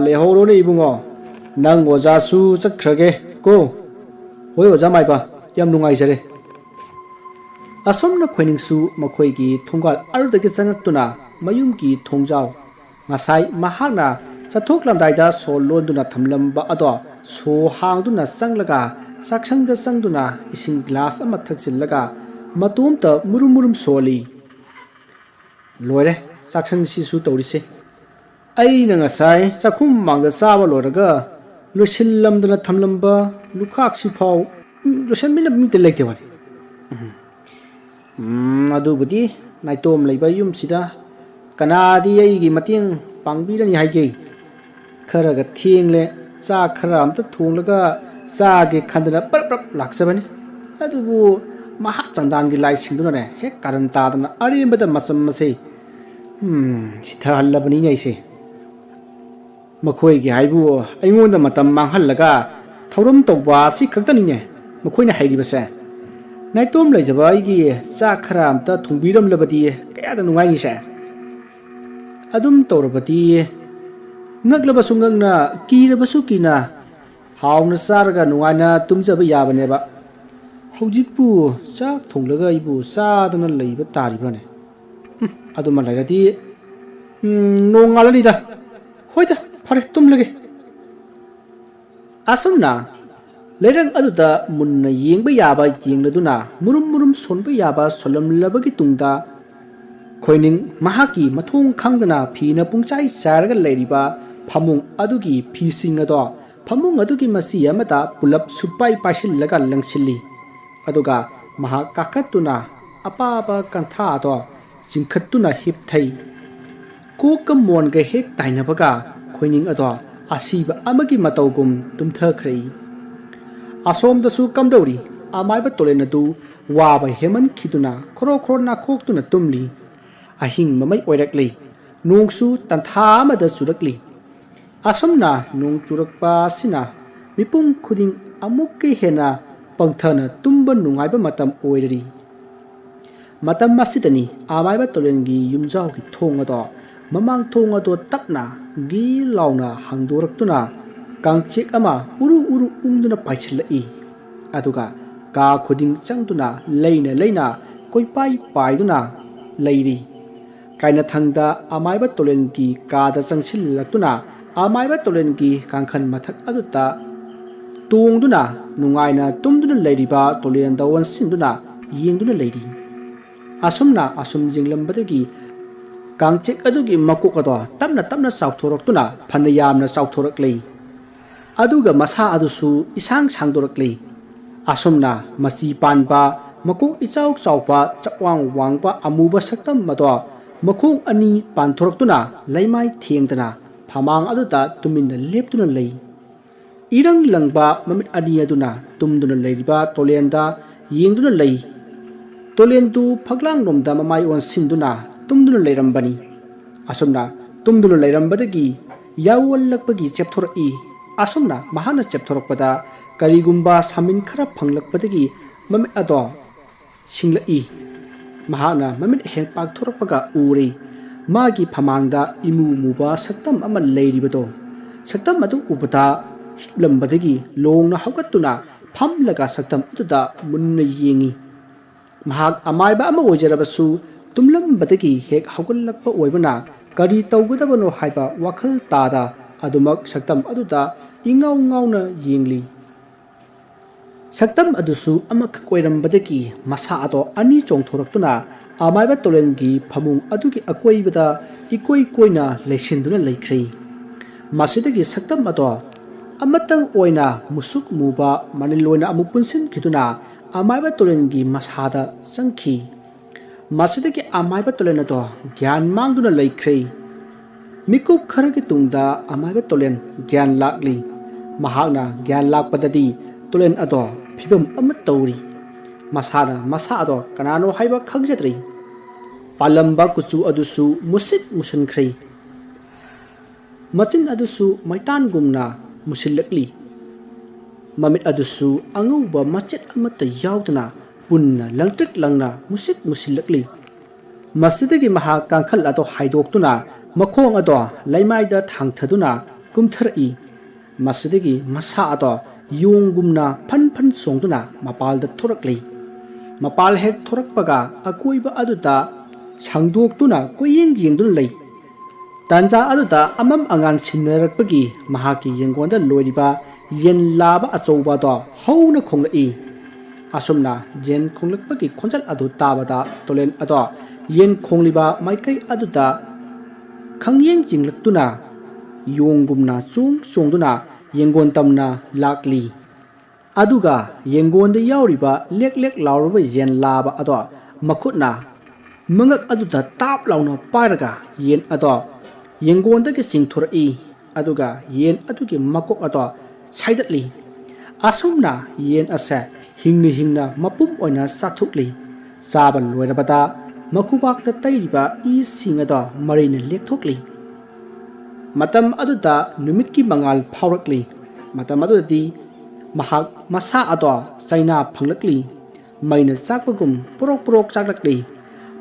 ꯂꯩꯍꯧꯔꯣꯅꯦ ꯏꯕꯨꯡꯉꯣ ꯅꯪ ꯑꯣꯖꯥꯁꯨ ꯆꯠꯈ꯭ꯔꯒꯦ ꯀꯣ ꯍꯣꯏ ꯑꯣꯖꯥ ꯃꯥꯏꯕ ꯌꯥꯝ ꯅꯨꯡꯉꯥꯏꯖꯔꯦ ꯑꯁꯨꯝꯅ ꯈꯣꯏꯅꯤꯡꯁꯨ ꯃꯈꯣꯏꯒꯤ ꯊꯣꯡꯒꯥꯜ ꯑꯗꯨꯗꯒꯤ ꯆꯪꯉꯛꯇꯨꯅ ꯃꯌꯨꯝꯒꯤ ꯊꯣꯡꯖꯥꯎ ꯉꯁꯥꯏ ꯃꯍꯥꯛꯅ ꯆꯠꯊꯣꯛꯂꯝꯗꯥꯏꯗ ꯁꯣ ꯂꯣꯟꯗꯨꯅ ꯊꯝꯂꯝꯕ ꯑꯗꯣ ꯁꯣ ꯍꯥꯡꯗꯨꯅ ꯆꯪꯂꯒ ꯆꯥꯛꯁꯪꯗ ꯆꯪꯗꯨꯅ ꯏꯁꯤꯡ ꯒ꯭ꯂꯥꯁ ꯑꯃ ꯊꯛꯆꯤꯜꯂꯒ ꯃꯇꯣꯝꯇ ꯃꯨꯔꯨꯝ ꯁꯣꯜꯂꯤ ꯂꯣꯏꯔꯦ ꯆꯥꯛꯁꯪꯁꯤꯁꯨ ꯇꯧꯔꯤꯁꯦ ꯑꯩꯅ ꯉꯁꯥꯏ ꯆꯥꯛꯈꯨꯝ ꯃꯥꯡꯗ ꯆꯥꯕ ꯂꯣꯏꯔꯒ ꯂꯣꯏꯁꯤꯜꯂꯝꯗꯅ ꯊꯝꯂꯝꯕ ꯂꯨꯈꯥꯛꯁꯤꯐꯥꯎ ꯂꯣꯏꯁꯤꯟꯕꯤꯅꯕ ꯃꯤꯇ ꯂꯩꯇꯦ ꯋꯥꯅꯤ ꯑꯗꯨꯕꯨꯗꯤ ꯅꯥꯏꯇꯣꯝ ꯂꯩꯕ ꯌꯨꯝꯁꯤꯗ ꯀꯅꯥꯗꯤ ꯑꯩꯒꯤ ꯃꯇꯦꯡ ꯄꯥꯡꯕꯤꯔꯅꯤ ꯍꯥꯏꯒꯦ ꯈꯔꯒ ꯊꯦꯡꯂꯦ ꯆꯥꯛ ꯈꯔ ꯑꯝꯇ ꯊꯣꯡꯂꯒ ꯆꯥꯒꯦ ꯈꯟꯗꯅ ꯄꯔꯞ ꯂꯥꯛꯆꯕꯅꯤ ꯑꯗꯨꯕꯨ ꯃꯍꯥꯛ ꯆꯟꯗꯥꯟꯒꯤ ꯂꯥꯏꯁꯤꯡꯗꯨꯅꯅꯦ ꯍꯦꯛ ꯀꯥꯔꯟ ꯇꯥꯗꯅ ꯑꯔꯦꯝꯕꯗ ꯃꯆꯝ ꯑꯁꯦ ꯁꯤꯊꯍꯜꯂꯕꯅꯤꯅꯦ ꯑꯩꯁꯦ ꯃꯈꯣꯏꯒꯤ ꯍꯥꯏꯕꯨ ꯑꯩꯉꯣꯟꯗ ꯃꯇꯝ ꯃꯥꯡꯍꯜꯂꯒ ꯊꯧꯔꯝ ꯇꯧꯕ ꯑꯁꯤ ꯈꯛꯇꯅꯤꯅꯦ ꯃꯈꯣꯏꯅ ꯍꯩꯔꯤꯕꯁꯦ ꯅꯥꯏꯇꯣꯝ ꯂꯩꯖꯕ ꯑꯩꯒꯤ ꯆꯥꯛ ꯈꯔ ꯑꯝꯇ ꯊꯣꯡꯕꯤꯔꯝꯂꯕꯗꯤ ꯀꯌꯥꯗ ꯅꯨꯡꯉꯥꯏꯅꯤꯁꯦ ꯑꯗꯨꯝ ꯇꯧꯔꯕꯗꯤ ꯉꯛꯂꯕꯁꯨ ꯉꯛꯅ ꯀꯤꯔꯕꯁꯨ ꯀꯤꯅ ꯍꯥꯎꯅ ꯆꯥꯔꯒ ꯅꯨꯡꯉꯥꯏꯅ ꯇꯨꯝꯖꯕ ꯌꯥꯕꯅꯦꯕ ꯍꯧꯖꯤꯛꯄꯨ ꯆꯥꯛ ꯊꯣꯡꯂꯒ ꯑꯩꯕꯨ ꯆꯥꯗꯅ ꯂꯩꯕ ꯇꯥꯔꯤꯕꯅꯦ ꯑꯗꯨꯃ ꯂꯩꯔꯗꯤ ꯅꯣꯡꯉꯥꯜꯂꯅꯤꯗ ꯍꯣꯏꯗ ꯐꯔꯦ ꯇꯨꯝꯂꯒꯦ ꯑꯁꯨꯝꯅ ꯂꯩꯔꯛ ꯑꯗꯨꯗ ꯃꯨꯟꯅ ꯌꯦꯡꯕ ꯌꯥꯕ ꯌꯦꯡꯂꯗꯨꯅ ꯃꯨꯔꯨꯝ ꯁꯣꯟꯕ ꯌꯥꯕ ꯁꯣꯜꯂꯝꯂꯕꯒꯤ ꯇꯨꯡꯗ ꯈꯣꯏꯅꯤꯡ ꯃꯍꯥꯛꯀꯤ ꯃꯊꯣꯡ ꯈꯪꯗꯅ ꯐꯤꯅ ꯄꯨꯡꯆꯥꯏ ꯆꯥꯏꯔꯒ ꯂꯩꯔꯤꯕ ꯐꯃꯨꯡ ꯑꯗꯨꯒꯤ ꯐꯤꯁꯤꯡ ꯑꯗꯣ ꯐꯃꯨꯡ ꯑꯗꯨꯒꯤ ꯃꯆꯤ ꯑꯃꯗ ꯄꯨꯂꯞ ꯄꯥꯏꯁꯤꯜꯂꯒ ꯂꯪꯁꯤꯜꯂꯤ ꯑꯗꯨꯒ ꯃꯍꯥꯛ ꯀꯥꯈꯠꯇꯨꯅ ꯑꯄꯥꯕ ꯀꯟꯊꯥ ꯑꯗꯣ ꯆꯤꯡꯈꯠꯇꯨꯅ ꯍꯤꯞꯊꯩ ꯀꯣꯛꯀ ꯃꯣꯟꯒ ꯍꯦꯛ ꯇꯥꯏꯅꯕꯒ ꯈꯣꯏꯅꯤꯡ ꯑꯗꯣ ꯑꯁꯤꯕ ꯑꯃꯒꯤ ꯃꯇꯧꯒꯨꯝ ꯇꯨꯝꯊꯈ꯭ꯔꯦ ꯑꯁꯣꯝꯗꯁꯨ ꯀꯝꯗꯧꯔꯤ ꯑꯃꯥꯏꯕ ꯇꯣꯂꯦꯟ ꯑꯗꯨ ꯋꯥꯕ ꯍꯦꯃꯟꯈꯤꯗꯨꯅ ꯈꯣꯔꯣ ꯈꯣꯔꯣ ꯅꯥꯈꯣꯛꯇꯨꯅ ꯇꯨꯝꯂꯤ ꯑꯍꯤꯡ ꯃꯃꯩ ꯑꯣꯏꯔꯛꯂꯤ ꯅꯣꯡꯁꯨ ꯇꯟꯊꯥ ꯑꯃꯗ ꯆꯨꯔꯛꯂꯤ ꯑꯁꯨꯝꯅ ꯅꯣꯡ ꯆꯨꯔꯛꯄ ꯑꯁꯤꯅ ꯃꯤꯄꯨꯝ ꯈꯨꯗꯤꯡ ꯑꯃꯨꯛꯀ ꯍꯦꯟꯅ ꯄꯪꯊꯅ ꯇꯨꯝꯕ ꯅꯨꯡꯉꯥꯏꯕ ꯃꯇꯝ ꯑꯣꯏꯔꯤ ꯃꯇꯝ ꯑꯁꯤꯗꯅꯤ ꯑꯃꯥꯏꯕ ꯇꯣꯂꯦꯟꯒꯤ ꯌꯨꯝꯖꯥꯎꯒꯤ ꯊꯣꯡ ꯑꯗꯣ ꯃꯃꯥꯡ ꯊꯣꯡ ꯑꯗꯣ ꯇꯞꯅ ꯒꯤ ꯂꯥꯎꯅ ꯍꯥꯡꯗꯣꯔꯛꯇꯨꯅ ꯀꯥꯡꯆꯦꯛ ꯑꯃ ꯎꯔꯨ ꯎꯔꯨ ꯎꯪꯗꯨꯅ ꯄꯥꯏꯁꯤꯜꯂꯛꯏ ꯑꯗꯨꯒ ꯀꯥ ꯈꯨꯗꯤꯡ ꯆꯪꯗꯨꯅ ꯂꯩꯅ ꯂꯩꯅ ꯀꯣꯏꯄꯥꯏ ꯄꯥꯏꯗꯨꯅ ꯂꯩꯔꯤ ꯀꯥꯏꯅꯊꯪꯗ ꯑꯃꯥꯏꯕ ꯇꯣꯂꯦꯟꯒꯤ ꯀꯥꯗ ꯆꯪꯁꯤꯜꯂꯛꯇꯨꯅ ꯑꯃꯥꯏꯕ ꯇꯣꯂꯦꯟꯒꯤ ꯀꯥꯡꯈꯟ ꯃꯊꯛ ꯑꯗꯨꯗ ꯇꯣꯡꯗꯨꯅ ꯅꯨꯡꯉꯥꯏꯅ ꯇꯨꯝꯗꯨꯅ ꯂꯩꯔꯤꯕ ꯇꯣꯂꯦꯟꯗ ꯑꯣꯟꯁꯤꯟꯗꯨꯅ ꯌꯦꯡꯗꯨꯅ ꯂꯩꯔꯤ ꯑꯁꯨꯝꯅ ꯑꯁꯨꯝ ꯌꯦꯡꯂꯝꯕꯗꯒꯤ ꯀꯥꯡꯆꯦꯛ ꯑꯗꯨꯒꯤ ꯃꯀꯣꯛ ꯑꯗꯣ ꯇꯞꯅ ꯇꯞꯅ ꯆꯥꯎꯊꯣꯔꯛꯇꯨꯅ ꯐꯅ ꯌꯥꯝꯅ ꯆꯥꯎꯊꯣꯔꯛꯂꯤ ꯑꯗꯨꯒ ꯃꯁꯥ ꯑꯗꯨꯁꯨ ꯏꯁꯥꯡ ꯁꯥꯡꯗꯣꯔꯛꯂꯤ ꯑꯁꯨꯝꯅ ꯃꯆꯤ ꯄꯥꯟꯕ ꯃꯀꯣꯛ ꯏꯆꯥꯎ ꯆꯥꯎꯕ ꯆꯞꯋꯥꯡ ꯋꯥꯡꯕ ꯑꯃꯨꯕ ꯁꯛꯇꯝ ꯑꯗꯣ ꯃꯈꯣꯡ ꯑꯅꯤ ꯄꯥꯟꯊꯣꯔꯛꯇꯨꯅ ꯂꯩꯃꯥꯏ ꯊꯦꯡꯗꯅ ꯐꯃꯥꯡ ꯑꯗꯨꯗ ꯇꯨꯃꯤꯟꯅ ꯂꯦꯞꯇꯨꯅ ꯂꯩ ꯏꯔꯪ ꯂꯪꯕ ꯃꯃꯤꯠ ꯑꯅꯤ ꯑꯗꯨꯅ ꯇꯨꯝꯗꯨꯅ ꯂꯩꯔꯤꯕ ꯇꯣꯂꯦꯟꯗ ꯌꯦꯡꯗꯨꯅ ꯂꯩ ꯇꯣꯂꯦꯟꯗꯨ ꯐꯛꯂꯥꯡꯂꯣꯝꯗ ꯃꯃꯥꯏ ꯑꯣꯟꯁꯤꯟꯗꯨꯅ ꯇꯨꯝꯗꯨꯅ ꯂꯩꯔꯝꯕꯅꯤ ꯑꯁꯨꯝꯅ ꯇꯨꯝꯗꯨꯅ ꯂꯩꯔꯝꯕꯗꯒꯤ ꯌꯥꯎꯋꯜꯂꯛꯄꯒꯤ ꯆꯦꯞꯊꯣꯔꯛꯏ ꯑꯁꯨꯝꯅ ꯃꯍꯥꯛꯅ ꯆꯦꯞꯊꯣꯔꯛꯄꯗ ꯀꯔꯤꯒꯨꯝꯕ ꯁꯥꯃꯤꯟ ꯈꯔ ꯐꯪꯂꯛꯄꯗꯒꯤ ꯃꯃꯤꯠ ꯑꯗꯣ ꯁꯤꯡꯂꯛꯏ ꯃꯍꯥꯛꯅ ꯃꯃꯤꯠ ꯍꯦꯛ ꯄꯥꯛꯊꯣꯔꯛꯄꯒ ꯎꯔꯦ ꯃꯥꯒꯤ ꯐꯃꯥꯡꯗ ꯏꯃꯨ ꯃꯨꯕ ꯁꯛꯇꯝ ꯑꯃ ꯂꯩꯔꯤꯕꯗꯣ ꯁꯛꯇꯝ ꯑꯗꯨ ꯎꯕꯗ ꯍꯤꯞꯂꯝꯕꯗꯒꯤ ꯂꯣꯡꯅ ꯍꯧꯒꯠꯇꯨꯅ ꯐꯝꯂꯒ ꯁꯛꯇꯝ ꯑꯗꯨꯗ ꯃꯨꯟꯅ ꯌꯦꯡꯉꯤ ꯃꯍꯥꯛ ꯑꯃꯥꯏꯕ ꯑꯃ ꯑꯣꯏꯖꯔꯕꯁꯨ ꯇꯨꯝꯂꯝꯕꯗꯒꯤ ꯍꯦꯛ ꯍꯧꯒꯠꯂꯛꯄ ꯑꯣꯏꯕꯅ ꯀꯔꯤ ꯇꯧꯒꯗꯕꯅꯣ ꯍꯥꯏꯕ ꯋꯥꯈꯜ ꯇꯥꯗ ꯑꯗꯨꯃꯛ ꯁꯛꯇꯝ ꯑꯗꯨꯗ ꯏꯉꯥꯎ ꯉꯥꯎꯅ ꯌꯦꯡꯂꯤ ꯁꯛꯇꯝ ꯑꯗꯨꯁꯨ ꯑꯃꯈꯛ ꯑꯣꯏꯔꯝꯕꯗꯒꯤ ꯃꯁꯥ ꯑꯗꯣ ꯑꯅꯤ ꯆꯣꯡꯊꯣꯔꯛꯇꯨꯅ ꯑꯃꯥꯏꯕ ꯇꯣꯂꯦꯟꯒꯤ ꯐꯃꯨꯡ ꯑꯗꯨꯒꯤ ꯑꯀꯣꯏꯕꯗ ꯏꯀꯣꯏ ꯀꯣꯏꯅ ꯂꯩꯁꯤꯟꯗꯨꯅ ꯂꯩꯈ꯭ꯔꯦ ꯃꯁꯤꯗꯒꯤ ꯁꯛꯇꯝ ꯑꯗꯣ ꯑꯃꯇꯪ ꯑꯣꯏꯅ ꯃꯨꯁꯨꯛ ꯃꯨꯕ ꯃꯅꯤꯜ ꯑꯣꯏꯅ ꯑꯃꯨꯛ ꯄꯨꯟꯁꯤꯟꯈꯤꯗꯨꯅ ꯑꯃꯥꯏꯕ ꯇꯣꯂꯦꯟꯒꯤ ꯃꯁꯥꯗ ꯆꯪꯈꯤ ꯃꯁꯤꯗꯒꯤ ꯑꯃꯥꯏꯕ ꯇꯣꯂꯦꯟ ꯑꯗꯣ ꯒ꯭ꯌꯥꯟ ꯃꯥꯡꯗꯨꯅ ꯂꯩꯈ꯭ꯔꯦ ꯃꯤꯀꯨꯞ ꯈꯔꯒꯤ ꯇꯨꯡꯗ ꯑꯃꯥꯏꯕ ꯇꯣꯂꯦꯟ ꯒ꯭ꯌꯥꯟ ꯂꯥꯛꯂꯤ ꯃꯍꯥꯛꯅ ꯒ꯭ꯌꯥꯟ ꯂꯥꯛꯄꯗꯗꯤ ꯇꯣꯂꯦꯟ ꯑꯗꯣ ꯐꯤꯕꯝ ꯑꯃ ꯇꯧꯔꯤ ꯃꯁꯥꯅ ꯃꯁꯥ ꯑꯗꯣ ꯀꯅꯥꯅꯣ ꯍꯥꯏꯕ ꯈꯪꯖꯗ꯭ꯔꯤ ꯄꯥꯜꯂꯝꯕ ꯀꯨꯆꯨ ꯑꯗꯨꯁꯨ ꯃꯨꯁꯤꯠ ꯃꯨꯁꯤꯟꯈ꯭ꯔꯦ ꯃꯆꯤꯟ ꯑꯗꯨꯁꯨ ꯃꯩꯇꯥꯟꯒꯨꯝꯅ ꯃꯨꯁꯤꯜꯂꯛꯂꯤ ꯃꯃꯤꯠ ꯑꯗꯨꯁꯨ ꯑꯉꯧꯕ ꯃꯆꯦꯠ ꯑꯃꯠꯇ ꯌꯥꯎꯗꯅ ꯄꯨꯟꯅ ꯂꯪꯇ꯭ꯔꯤꯛ ꯂꯪꯅ ꯃꯨꯁꯤꯠ ꯃꯨꯁꯤꯜꯂꯛꯂꯤ ꯃꯁꯤꯗꯒꯤ ꯃꯍꯥꯛ ꯀꯥꯡꯈꯜ ꯑꯗꯣ ꯍꯥꯏꯗꯣꯛꯇꯨꯅ ꯃꯈꯣꯡ ꯑꯗꯣ ꯂꯩꯃꯥꯏꯗ ꯊꯥꯡꯊꯗꯨꯅ ꯀꯨꯝꯊꯔꯛꯏ ꯃꯁꯤꯗꯒꯤ ꯃꯁꯥ ꯑꯗꯣ ꯌꯣꯡꯒꯨꯝꯅ ꯐꯟ ꯐꯟ ꯆꯣꯡꯗꯨꯅ ꯃꯄꯥꯜꯗ ꯊꯣꯔꯛꯂꯤ ꯃꯄꯥꯜ ꯍꯦꯛ ꯊꯣꯔꯛꯄꯒ ꯑꯀꯣꯏꯕ ꯑꯗꯨꯗ ꯁꯥꯡꯗꯣꯛꯇꯨꯅ ꯀꯣꯏꯌꯦꯡ ꯌꯦꯡꯗꯨꯅ ꯂꯩ ꯇꯥꯟꯖꯥ ꯑꯗꯨꯗ ꯑꯃꯝ ꯑꯉꯥꯟ ꯁꯤꯟꯅꯔꯛꯄꯒꯤ ꯃꯍꯥꯛꯀꯤ ꯌꯦꯡꯒꯣꯟꯗ ꯂꯣꯏꯔꯤꯕ ꯌꯦꯟ ꯂꯥꯕ ꯑꯆꯧꯕ ꯑꯗꯣ ꯍꯧꯅ ꯈꯣꯡꯂꯛꯏ ꯑꯁꯨꯝꯅ ꯌꯦꯟ ꯈꯣꯡꯂꯛꯄꯒꯤ ꯈꯣꯟꯖꯦꯜ ꯑꯗꯨ ꯇꯥꯕꯗ ꯇꯣꯂꯦꯟ ꯑꯗꯣ ꯌꯦꯟ ꯈꯣꯡꯂꯤꯕ ꯃꯥꯏꯀꯩ ꯑꯗꯨꯗ ꯈꯪꯌꯦꯡ ꯌꯦꯡꯂꯛꯇꯨꯅ ꯌꯣꯡꯒꯨꯝꯅ ꯆꯣꯡꯗꯨꯅ ꯌꯦꯡꯒꯣꯟ ꯇꯝꯅ ꯂꯥꯛꯂꯤ ꯑꯗꯨꯒ ꯌꯦꯡꯒꯣꯟꯗ ꯌꯥꯎꯔꯤꯕ ꯂꯦꯛ ꯂꯦꯛ ꯂꯥꯎꯔꯕ ꯌꯦꯟ ꯂꯥꯕ ꯑꯗꯣ ꯃꯈꯨꯠꯅ ꯃꯉꯛ ꯑꯗꯨꯗ ꯇꯥꯞ ꯂꯥꯎꯅ ꯄꯥꯏꯔꯒ ꯌꯦꯟ ꯑꯗꯣ ꯌꯦꯡꯒꯣꯟꯗꯒꯤ ꯆꯤꯡꯊꯣꯔꯛꯏ ꯑꯗꯨꯒ ꯌꯦꯟ ꯑꯗꯨꯒꯤ ꯃꯀꯣꯛ ꯑꯗꯣ ꯁꯥꯏꯗꯠꯂꯤ ꯑꯁꯨꯝꯅ ꯌꯦꯟ ꯑꯁꯦ ꯍꯤꯡꯅ ꯍꯤꯡꯅ ꯃꯄꯨꯝ ꯑꯣꯏꯅ ꯆꯥꯊꯣꯛꯂꯤ ꯆꯥꯕ ꯂꯣꯏꯔꯕꯗ ꯃꯈꯨꯕꯥꯛꯇ ꯇꯩꯔꯤꯕ ꯏꯁꯤꯡ ꯑꯗꯣ ꯃꯔꯩꯅ ꯂꯦꯛꯊꯣꯛꯂꯤ ꯃꯇꯝ ꯑꯗꯨꯗ ꯅꯨꯃꯤꯠꯀꯤ ꯃꯉꯥꯜ ꯐꯥꯎꯔꯛꯂꯤ ꯃꯇꯝ ꯑꯗꯨꯗꯗꯤ ꯃꯍꯥꯛ ꯃꯁꯥ ꯑꯗꯣ ꯆꯩꯅꯥ ꯐꯪꯂꯛꯂꯤ ꯃꯩꯅ ꯆꯥꯛꯄꯒꯨꯝ ꯄꯣꯔꯣꯛ ꯄꯣꯔꯣꯛ ꯆꯥꯛꯂꯛꯂꯤ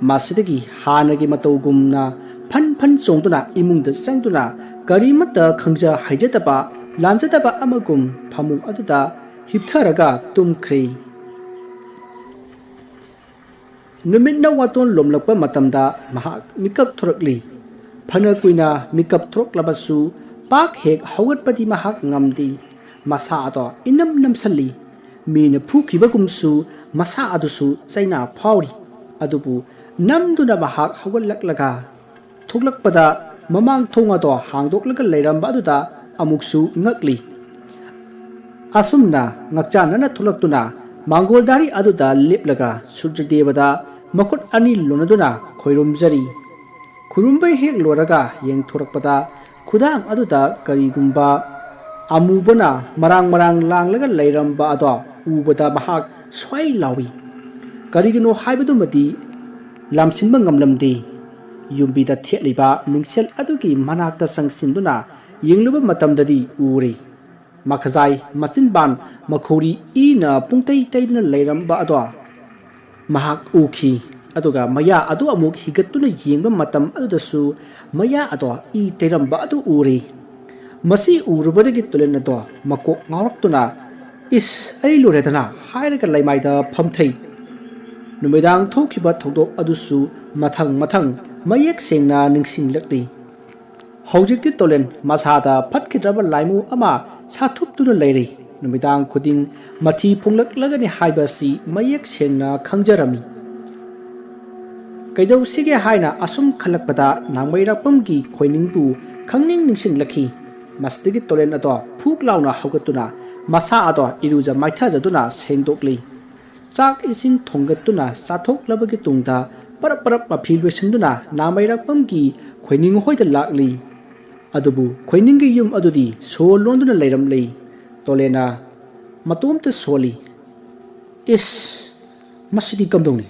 ꯃꯁꯤꯗꯒꯤ ꯍꯥꯟꯅꯒꯤ ꯃꯇꯧꯒꯨꯝꯅ ꯐꯟ ꯐꯟ ꯆꯣꯡꯗꯨꯅ ꯏꯃꯨꯡꯗ ꯆꯪꯗꯨꯅ ꯀꯔꯤꯃꯠꯇ ꯈꯪꯖ ꯍꯩꯖꯗꯕ ꯂꯥꯟꯖꯗꯕ ꯑꯃꯒꯨꯝ ꯐꯃꯨꯡ ꯑꯗꯨꯗ ꯍꯤꯞꯊꯔꯒ ꯇꯨꯝꯈ꯭ꯔꯦ ꯅꯨꯃꯤꯠꯅ ꯋꯥꯇꯣꯟ ꯂꯣꯝꯂꯛꯄ ꯃꯇꯝꯗ ꯃꯍꯥꯛ ꯃꯤꯀꯞ ꯊꯣꯔꯛꯂꯤ ꯐꯅ ꯀꯨꯏꯅ ꯃꯤꯀꯞ ꯊꯣꯔꯛꯂꯕꯁꯨ ꯄꯥꯛ ꯍꯦꯛ ꯍꯧꯒꯠꯄꯗꯤ ꯃꯍꯥꯛ ꯉꯝꯗꯦ ꯃꯁꯥ ꯑꯗꯣ ꯏꯅꯝ ꯅꯝꯁꯜꯂꯤ ꯃꯤꯅ ꯐꯨꯈꯤꯕꯒꯨꯝꯁꯨ ꯃꯁꯥ ꯑꯗꯨꯁꯨ ꯆꯩꯅꯥ ꯐꯥꯎꯔꯤ ꯑꯗꯨꯕꯨ ꯅꯝꯗꯨꯅ ꯃꯍꯥꯛ ꯍꯧꯒꯠꯂꯛꯂꯒ ꯊꯣꯛꯂꯛꯄꯗ ꯃꯃꯥꯡ ꯊꯣꯡ ꯑꯗꯣ ꯍꯥꯡꯗꯣꯛꯂꯒ ꯂꯩꯔꯝꯕ ꯑꯗꯨꯗ ꯑꯃꯨꯛꯁꯨ ꯉꯛꯂꯤ ꯑꯁꯨꯝꯅ ꯉꯛꯆꯥꯟꯅꯅ ꯊꯣꯛꯂꯛꯇꯨꯅ ꯃꯥꯡꯒꯣꯜ ꯗꯥꯔꯤ ꯑꯗꯨꯗ ꯂꯦꯞꯂꯒ ꯁꯨꯔꯖꯗꯦꯕꯗ makut ani lonaduna khoirumjari khurumbai hek loraga yengthorakpada khudang aduda karigumba amubana marang langlaga leiramba ado ubada mahak swai lawi karigino haibadumati lamsinba ngamlamde yumbida theliba mingsel adugi manakta sangsinduna yengluba matamdadi uri makhazai machinban makhori ina pungtai taina leiramba ado mahak uki aduga maya adu amuk higatuna yengba matam adudasu maya ado I teiramba adu uri masi urubadagi tulen ado makok ngawraktuna is ai luredana hairaga laimaida phamthai numidang thokiba thodok adusu mathang mayek sengna ningsinglakli hojikti tolen masada phatkidraba laimu ama sathuptuna leiri numidang khuding mathi phunglaklagani haibasi mayek sengna khangjarami kaidau sige haina asum khalakpada nangmairakpamgi khoiningbu khangning ningsinglakhi masdigi tolen ado phuk launa hogatuna masa ado iruja maithajaduna sengdokli chak ising thongatuna sathok labagi tungda parap mapilwesinduna namairakpamgi khoining hoida lakli adubu khoininggi yum adudi sol londuna leiramli tolena matomta soli is masidi kamdongni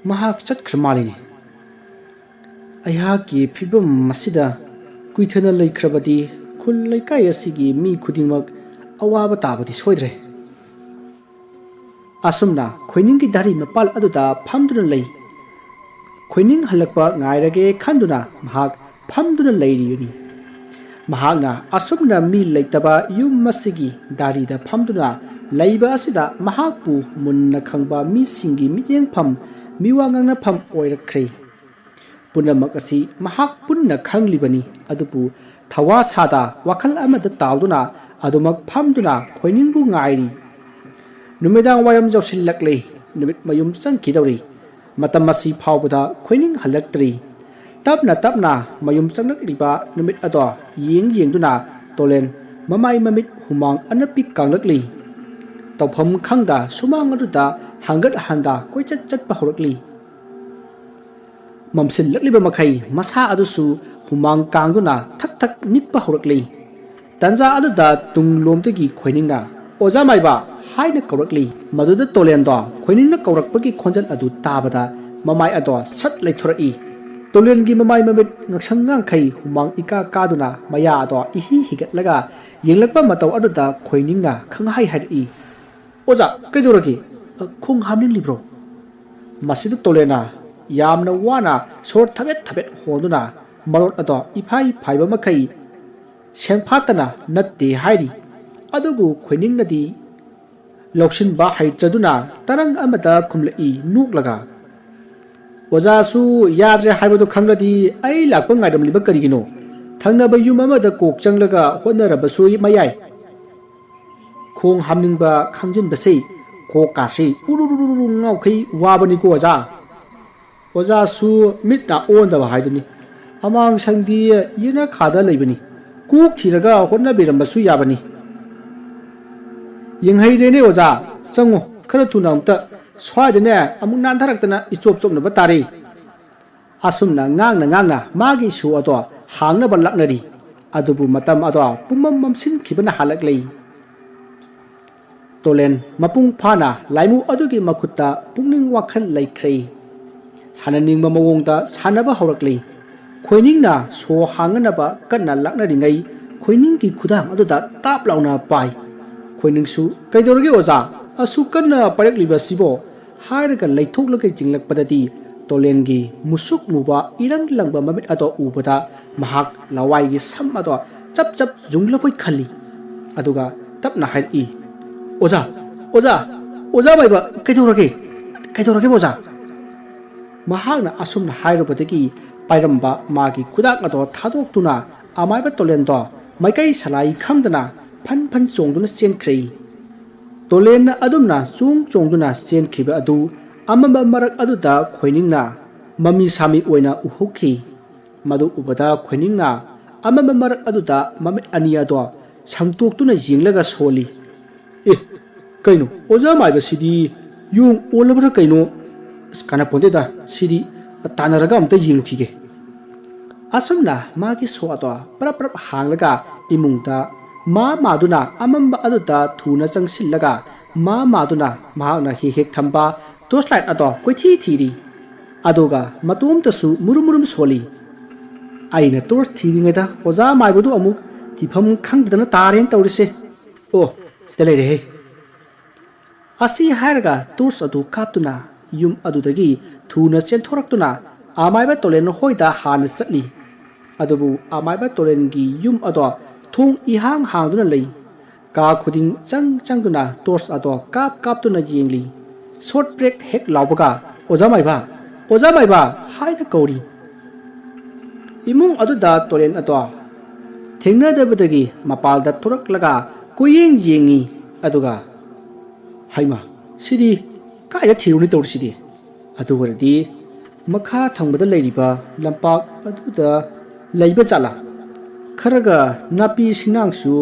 mahak chatkhramali ayaki phibam masida kuithana leikrabadi khul leikai asigi mi khudingmak awaba tabadi soidre asumna khoininggi dari mapal aduda phamduna lei khoining halakpa ngairage khanduna mahak phamduna leiriyuni mahakna asumna mi leitaba yum masigi dari da phamduna leiba asida mahakpu munna khangba mi singi miteng pham miwangangna pham oirakre punamak asi mahak punna khanglibani adupu thawa sada wakhal amada tawduna adumak phamduna khoiningbu ngairi numidang wayam jawsillakle numit mayum changkidawri matam masi phawbada khoining halaktri tapna mayum changlakliba numit ado yengduna tolen mamai mamit humang anapi kanglakli tawpham khangda sumang aduda hangat handa koichat chatpa horakli mamsil lakliba makhai masa adusu humang kangduna thak nikpa horakli tanja aduda tunglomtagi khoiningna oja maiba haina kaurakli maduda tolendo khoiningna kaurakpagi khonjan adu tabada mamai ado sat leithorai tolengi mamai mamit ngaksangang khai humang ika kaduna maya ado ihi higatlaga yenglakpa mataw aduda khoiningna khanghai hai oja kaidoragi khung hamning libro masidu tolena yamna wana sor thabet hoduna marot ado ifai phaiba makai sengphatana natte hairi adubu khoiningnadi loksin ba haitraduna tarang amata khumlai nuklaga oja su yadre haibadu khangladi ai lakpa ngaidam liba karigino thangnaba yum amada kok changlaga honarabasu mayai khong hamningba khangjin basei ko kasi urururu ngaukhai wabani ko oja su mitna onda ba haiduni amang sangdi yena khada leibani kuk thiraga honna birambasu yabani yenghaidene oja chango khara tunamta swaidene amung nan tharaktana ichop na batari asumna ngangna magi su ato hangna balaknari adubu matam ato pumam mamsin khibana halaklei tolen mapung phana laimu adugi makhutta pungning wakhal laikhrei sananing mamawongda sanaba horaklei khoiningna so hanganaba kanna laknaringai khoiningki khudang aduda tap launa pai khoiningsu kaidorgi oja asu kanna parekliba sibo hairaga leithoklagai jinglakpadati tolengi musuk muba irang langba mamit ato ubada mahak lawaigi sam ato chap junglapoi khali aduga tapna hai oja baiba kaidoragi boja mahakna asumna hairobadagi pairamba magi kudak ato thadoktuna amaiba tolendo maikai salai khangdana phan chongduna chenkrei tolen adumna chongduna chenkhiba adu amamba marak aduda khoiningna mami sami oina uhokhi madu ubada khoiningna amamba marak aduda mamit ania do sangtoktuna jinglaga soli kaino oja maiba sidi yung olabra kaino kana ponte da siri tanaraga amta yinglukhige asumna magi so ato prap hanglaga imungta ma maduna amamba aduta thuna changsillaga ma maduna mahana hi hek thamba torchlight ato koithi thiri adoga matum tasu murum soli aina torch thiri ngeda oja maibudu amuk tifam khangdana taren tawrise o stele re asi harga torch adu kaptuna yum adudagi thuna chenthораktuna amaiba tolen hoida han chatli adubu amaiba tolen gi yum ado thung ihang hangduna lei ka khuding changduna torch ado kaptuna yengli short break hek lawbaga oja maiba haina kauri imung aduda tolen ado thengna dabadagi mapalda thuraklaga kuyeng yengi aduga haima sidi kaya thiruni tawsidi adugardi makha thangbada leiriba lampak aduda leiba chala kharaga napi sinangsu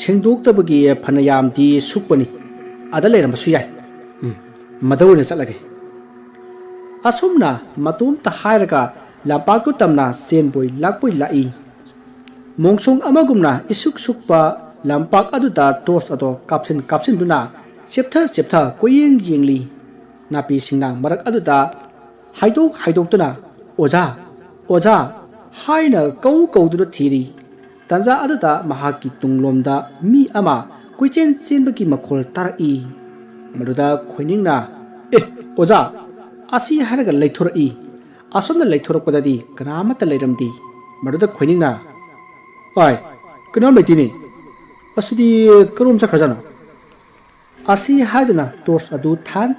sengdoktabagi phanayamdi sukpani ada leiramsu yai madawna chalage asumna matum ta hairaga lampaktu tamna senboi lakpoi lai mongsong amagumna isuk sukpa lampak aduda tos ado kapsin duna septha koyeng jingli napi singnang marak aduda haidok tuna oja haina kau dura thiri tanja aduda mahaki tunglomda mi ama koichen chenbaki makhol tarai maduda khoiningna oja asi haraga leithori asomna leithorakpadadi kanamata leiramdi maduda khoiningna oi kanam leitini asidi karom sakhajana asi haiduna tos adu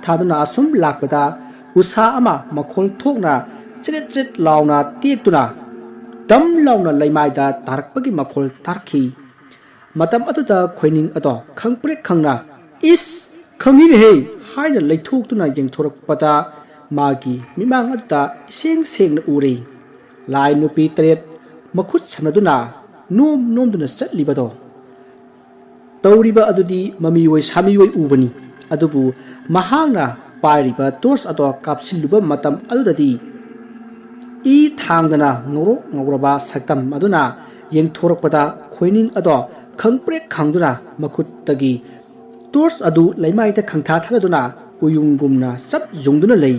thaduna asum lakpada usa ama makhol thokna chret launa tektuna dam launa leimaida tarakpagi makhol tarkhi matam aduda khoining ado khangprek khangna is khangini he haida leithoktuna yengthorakpada magi mimang aduda sengna uri lai nupi tret makhut samnaduna nomduna chatlibado tawriba adudi mamiwoi samiwoi ubani adubu mahangna pairiba torch ado kapsiluba matam adudadi i thangdana ngoraba saktam aduna yengthorakpada khoining ado khangprek khangduna makhut tagi torch adu leimaita khangtha thaduna uyungumna chap jungduna lei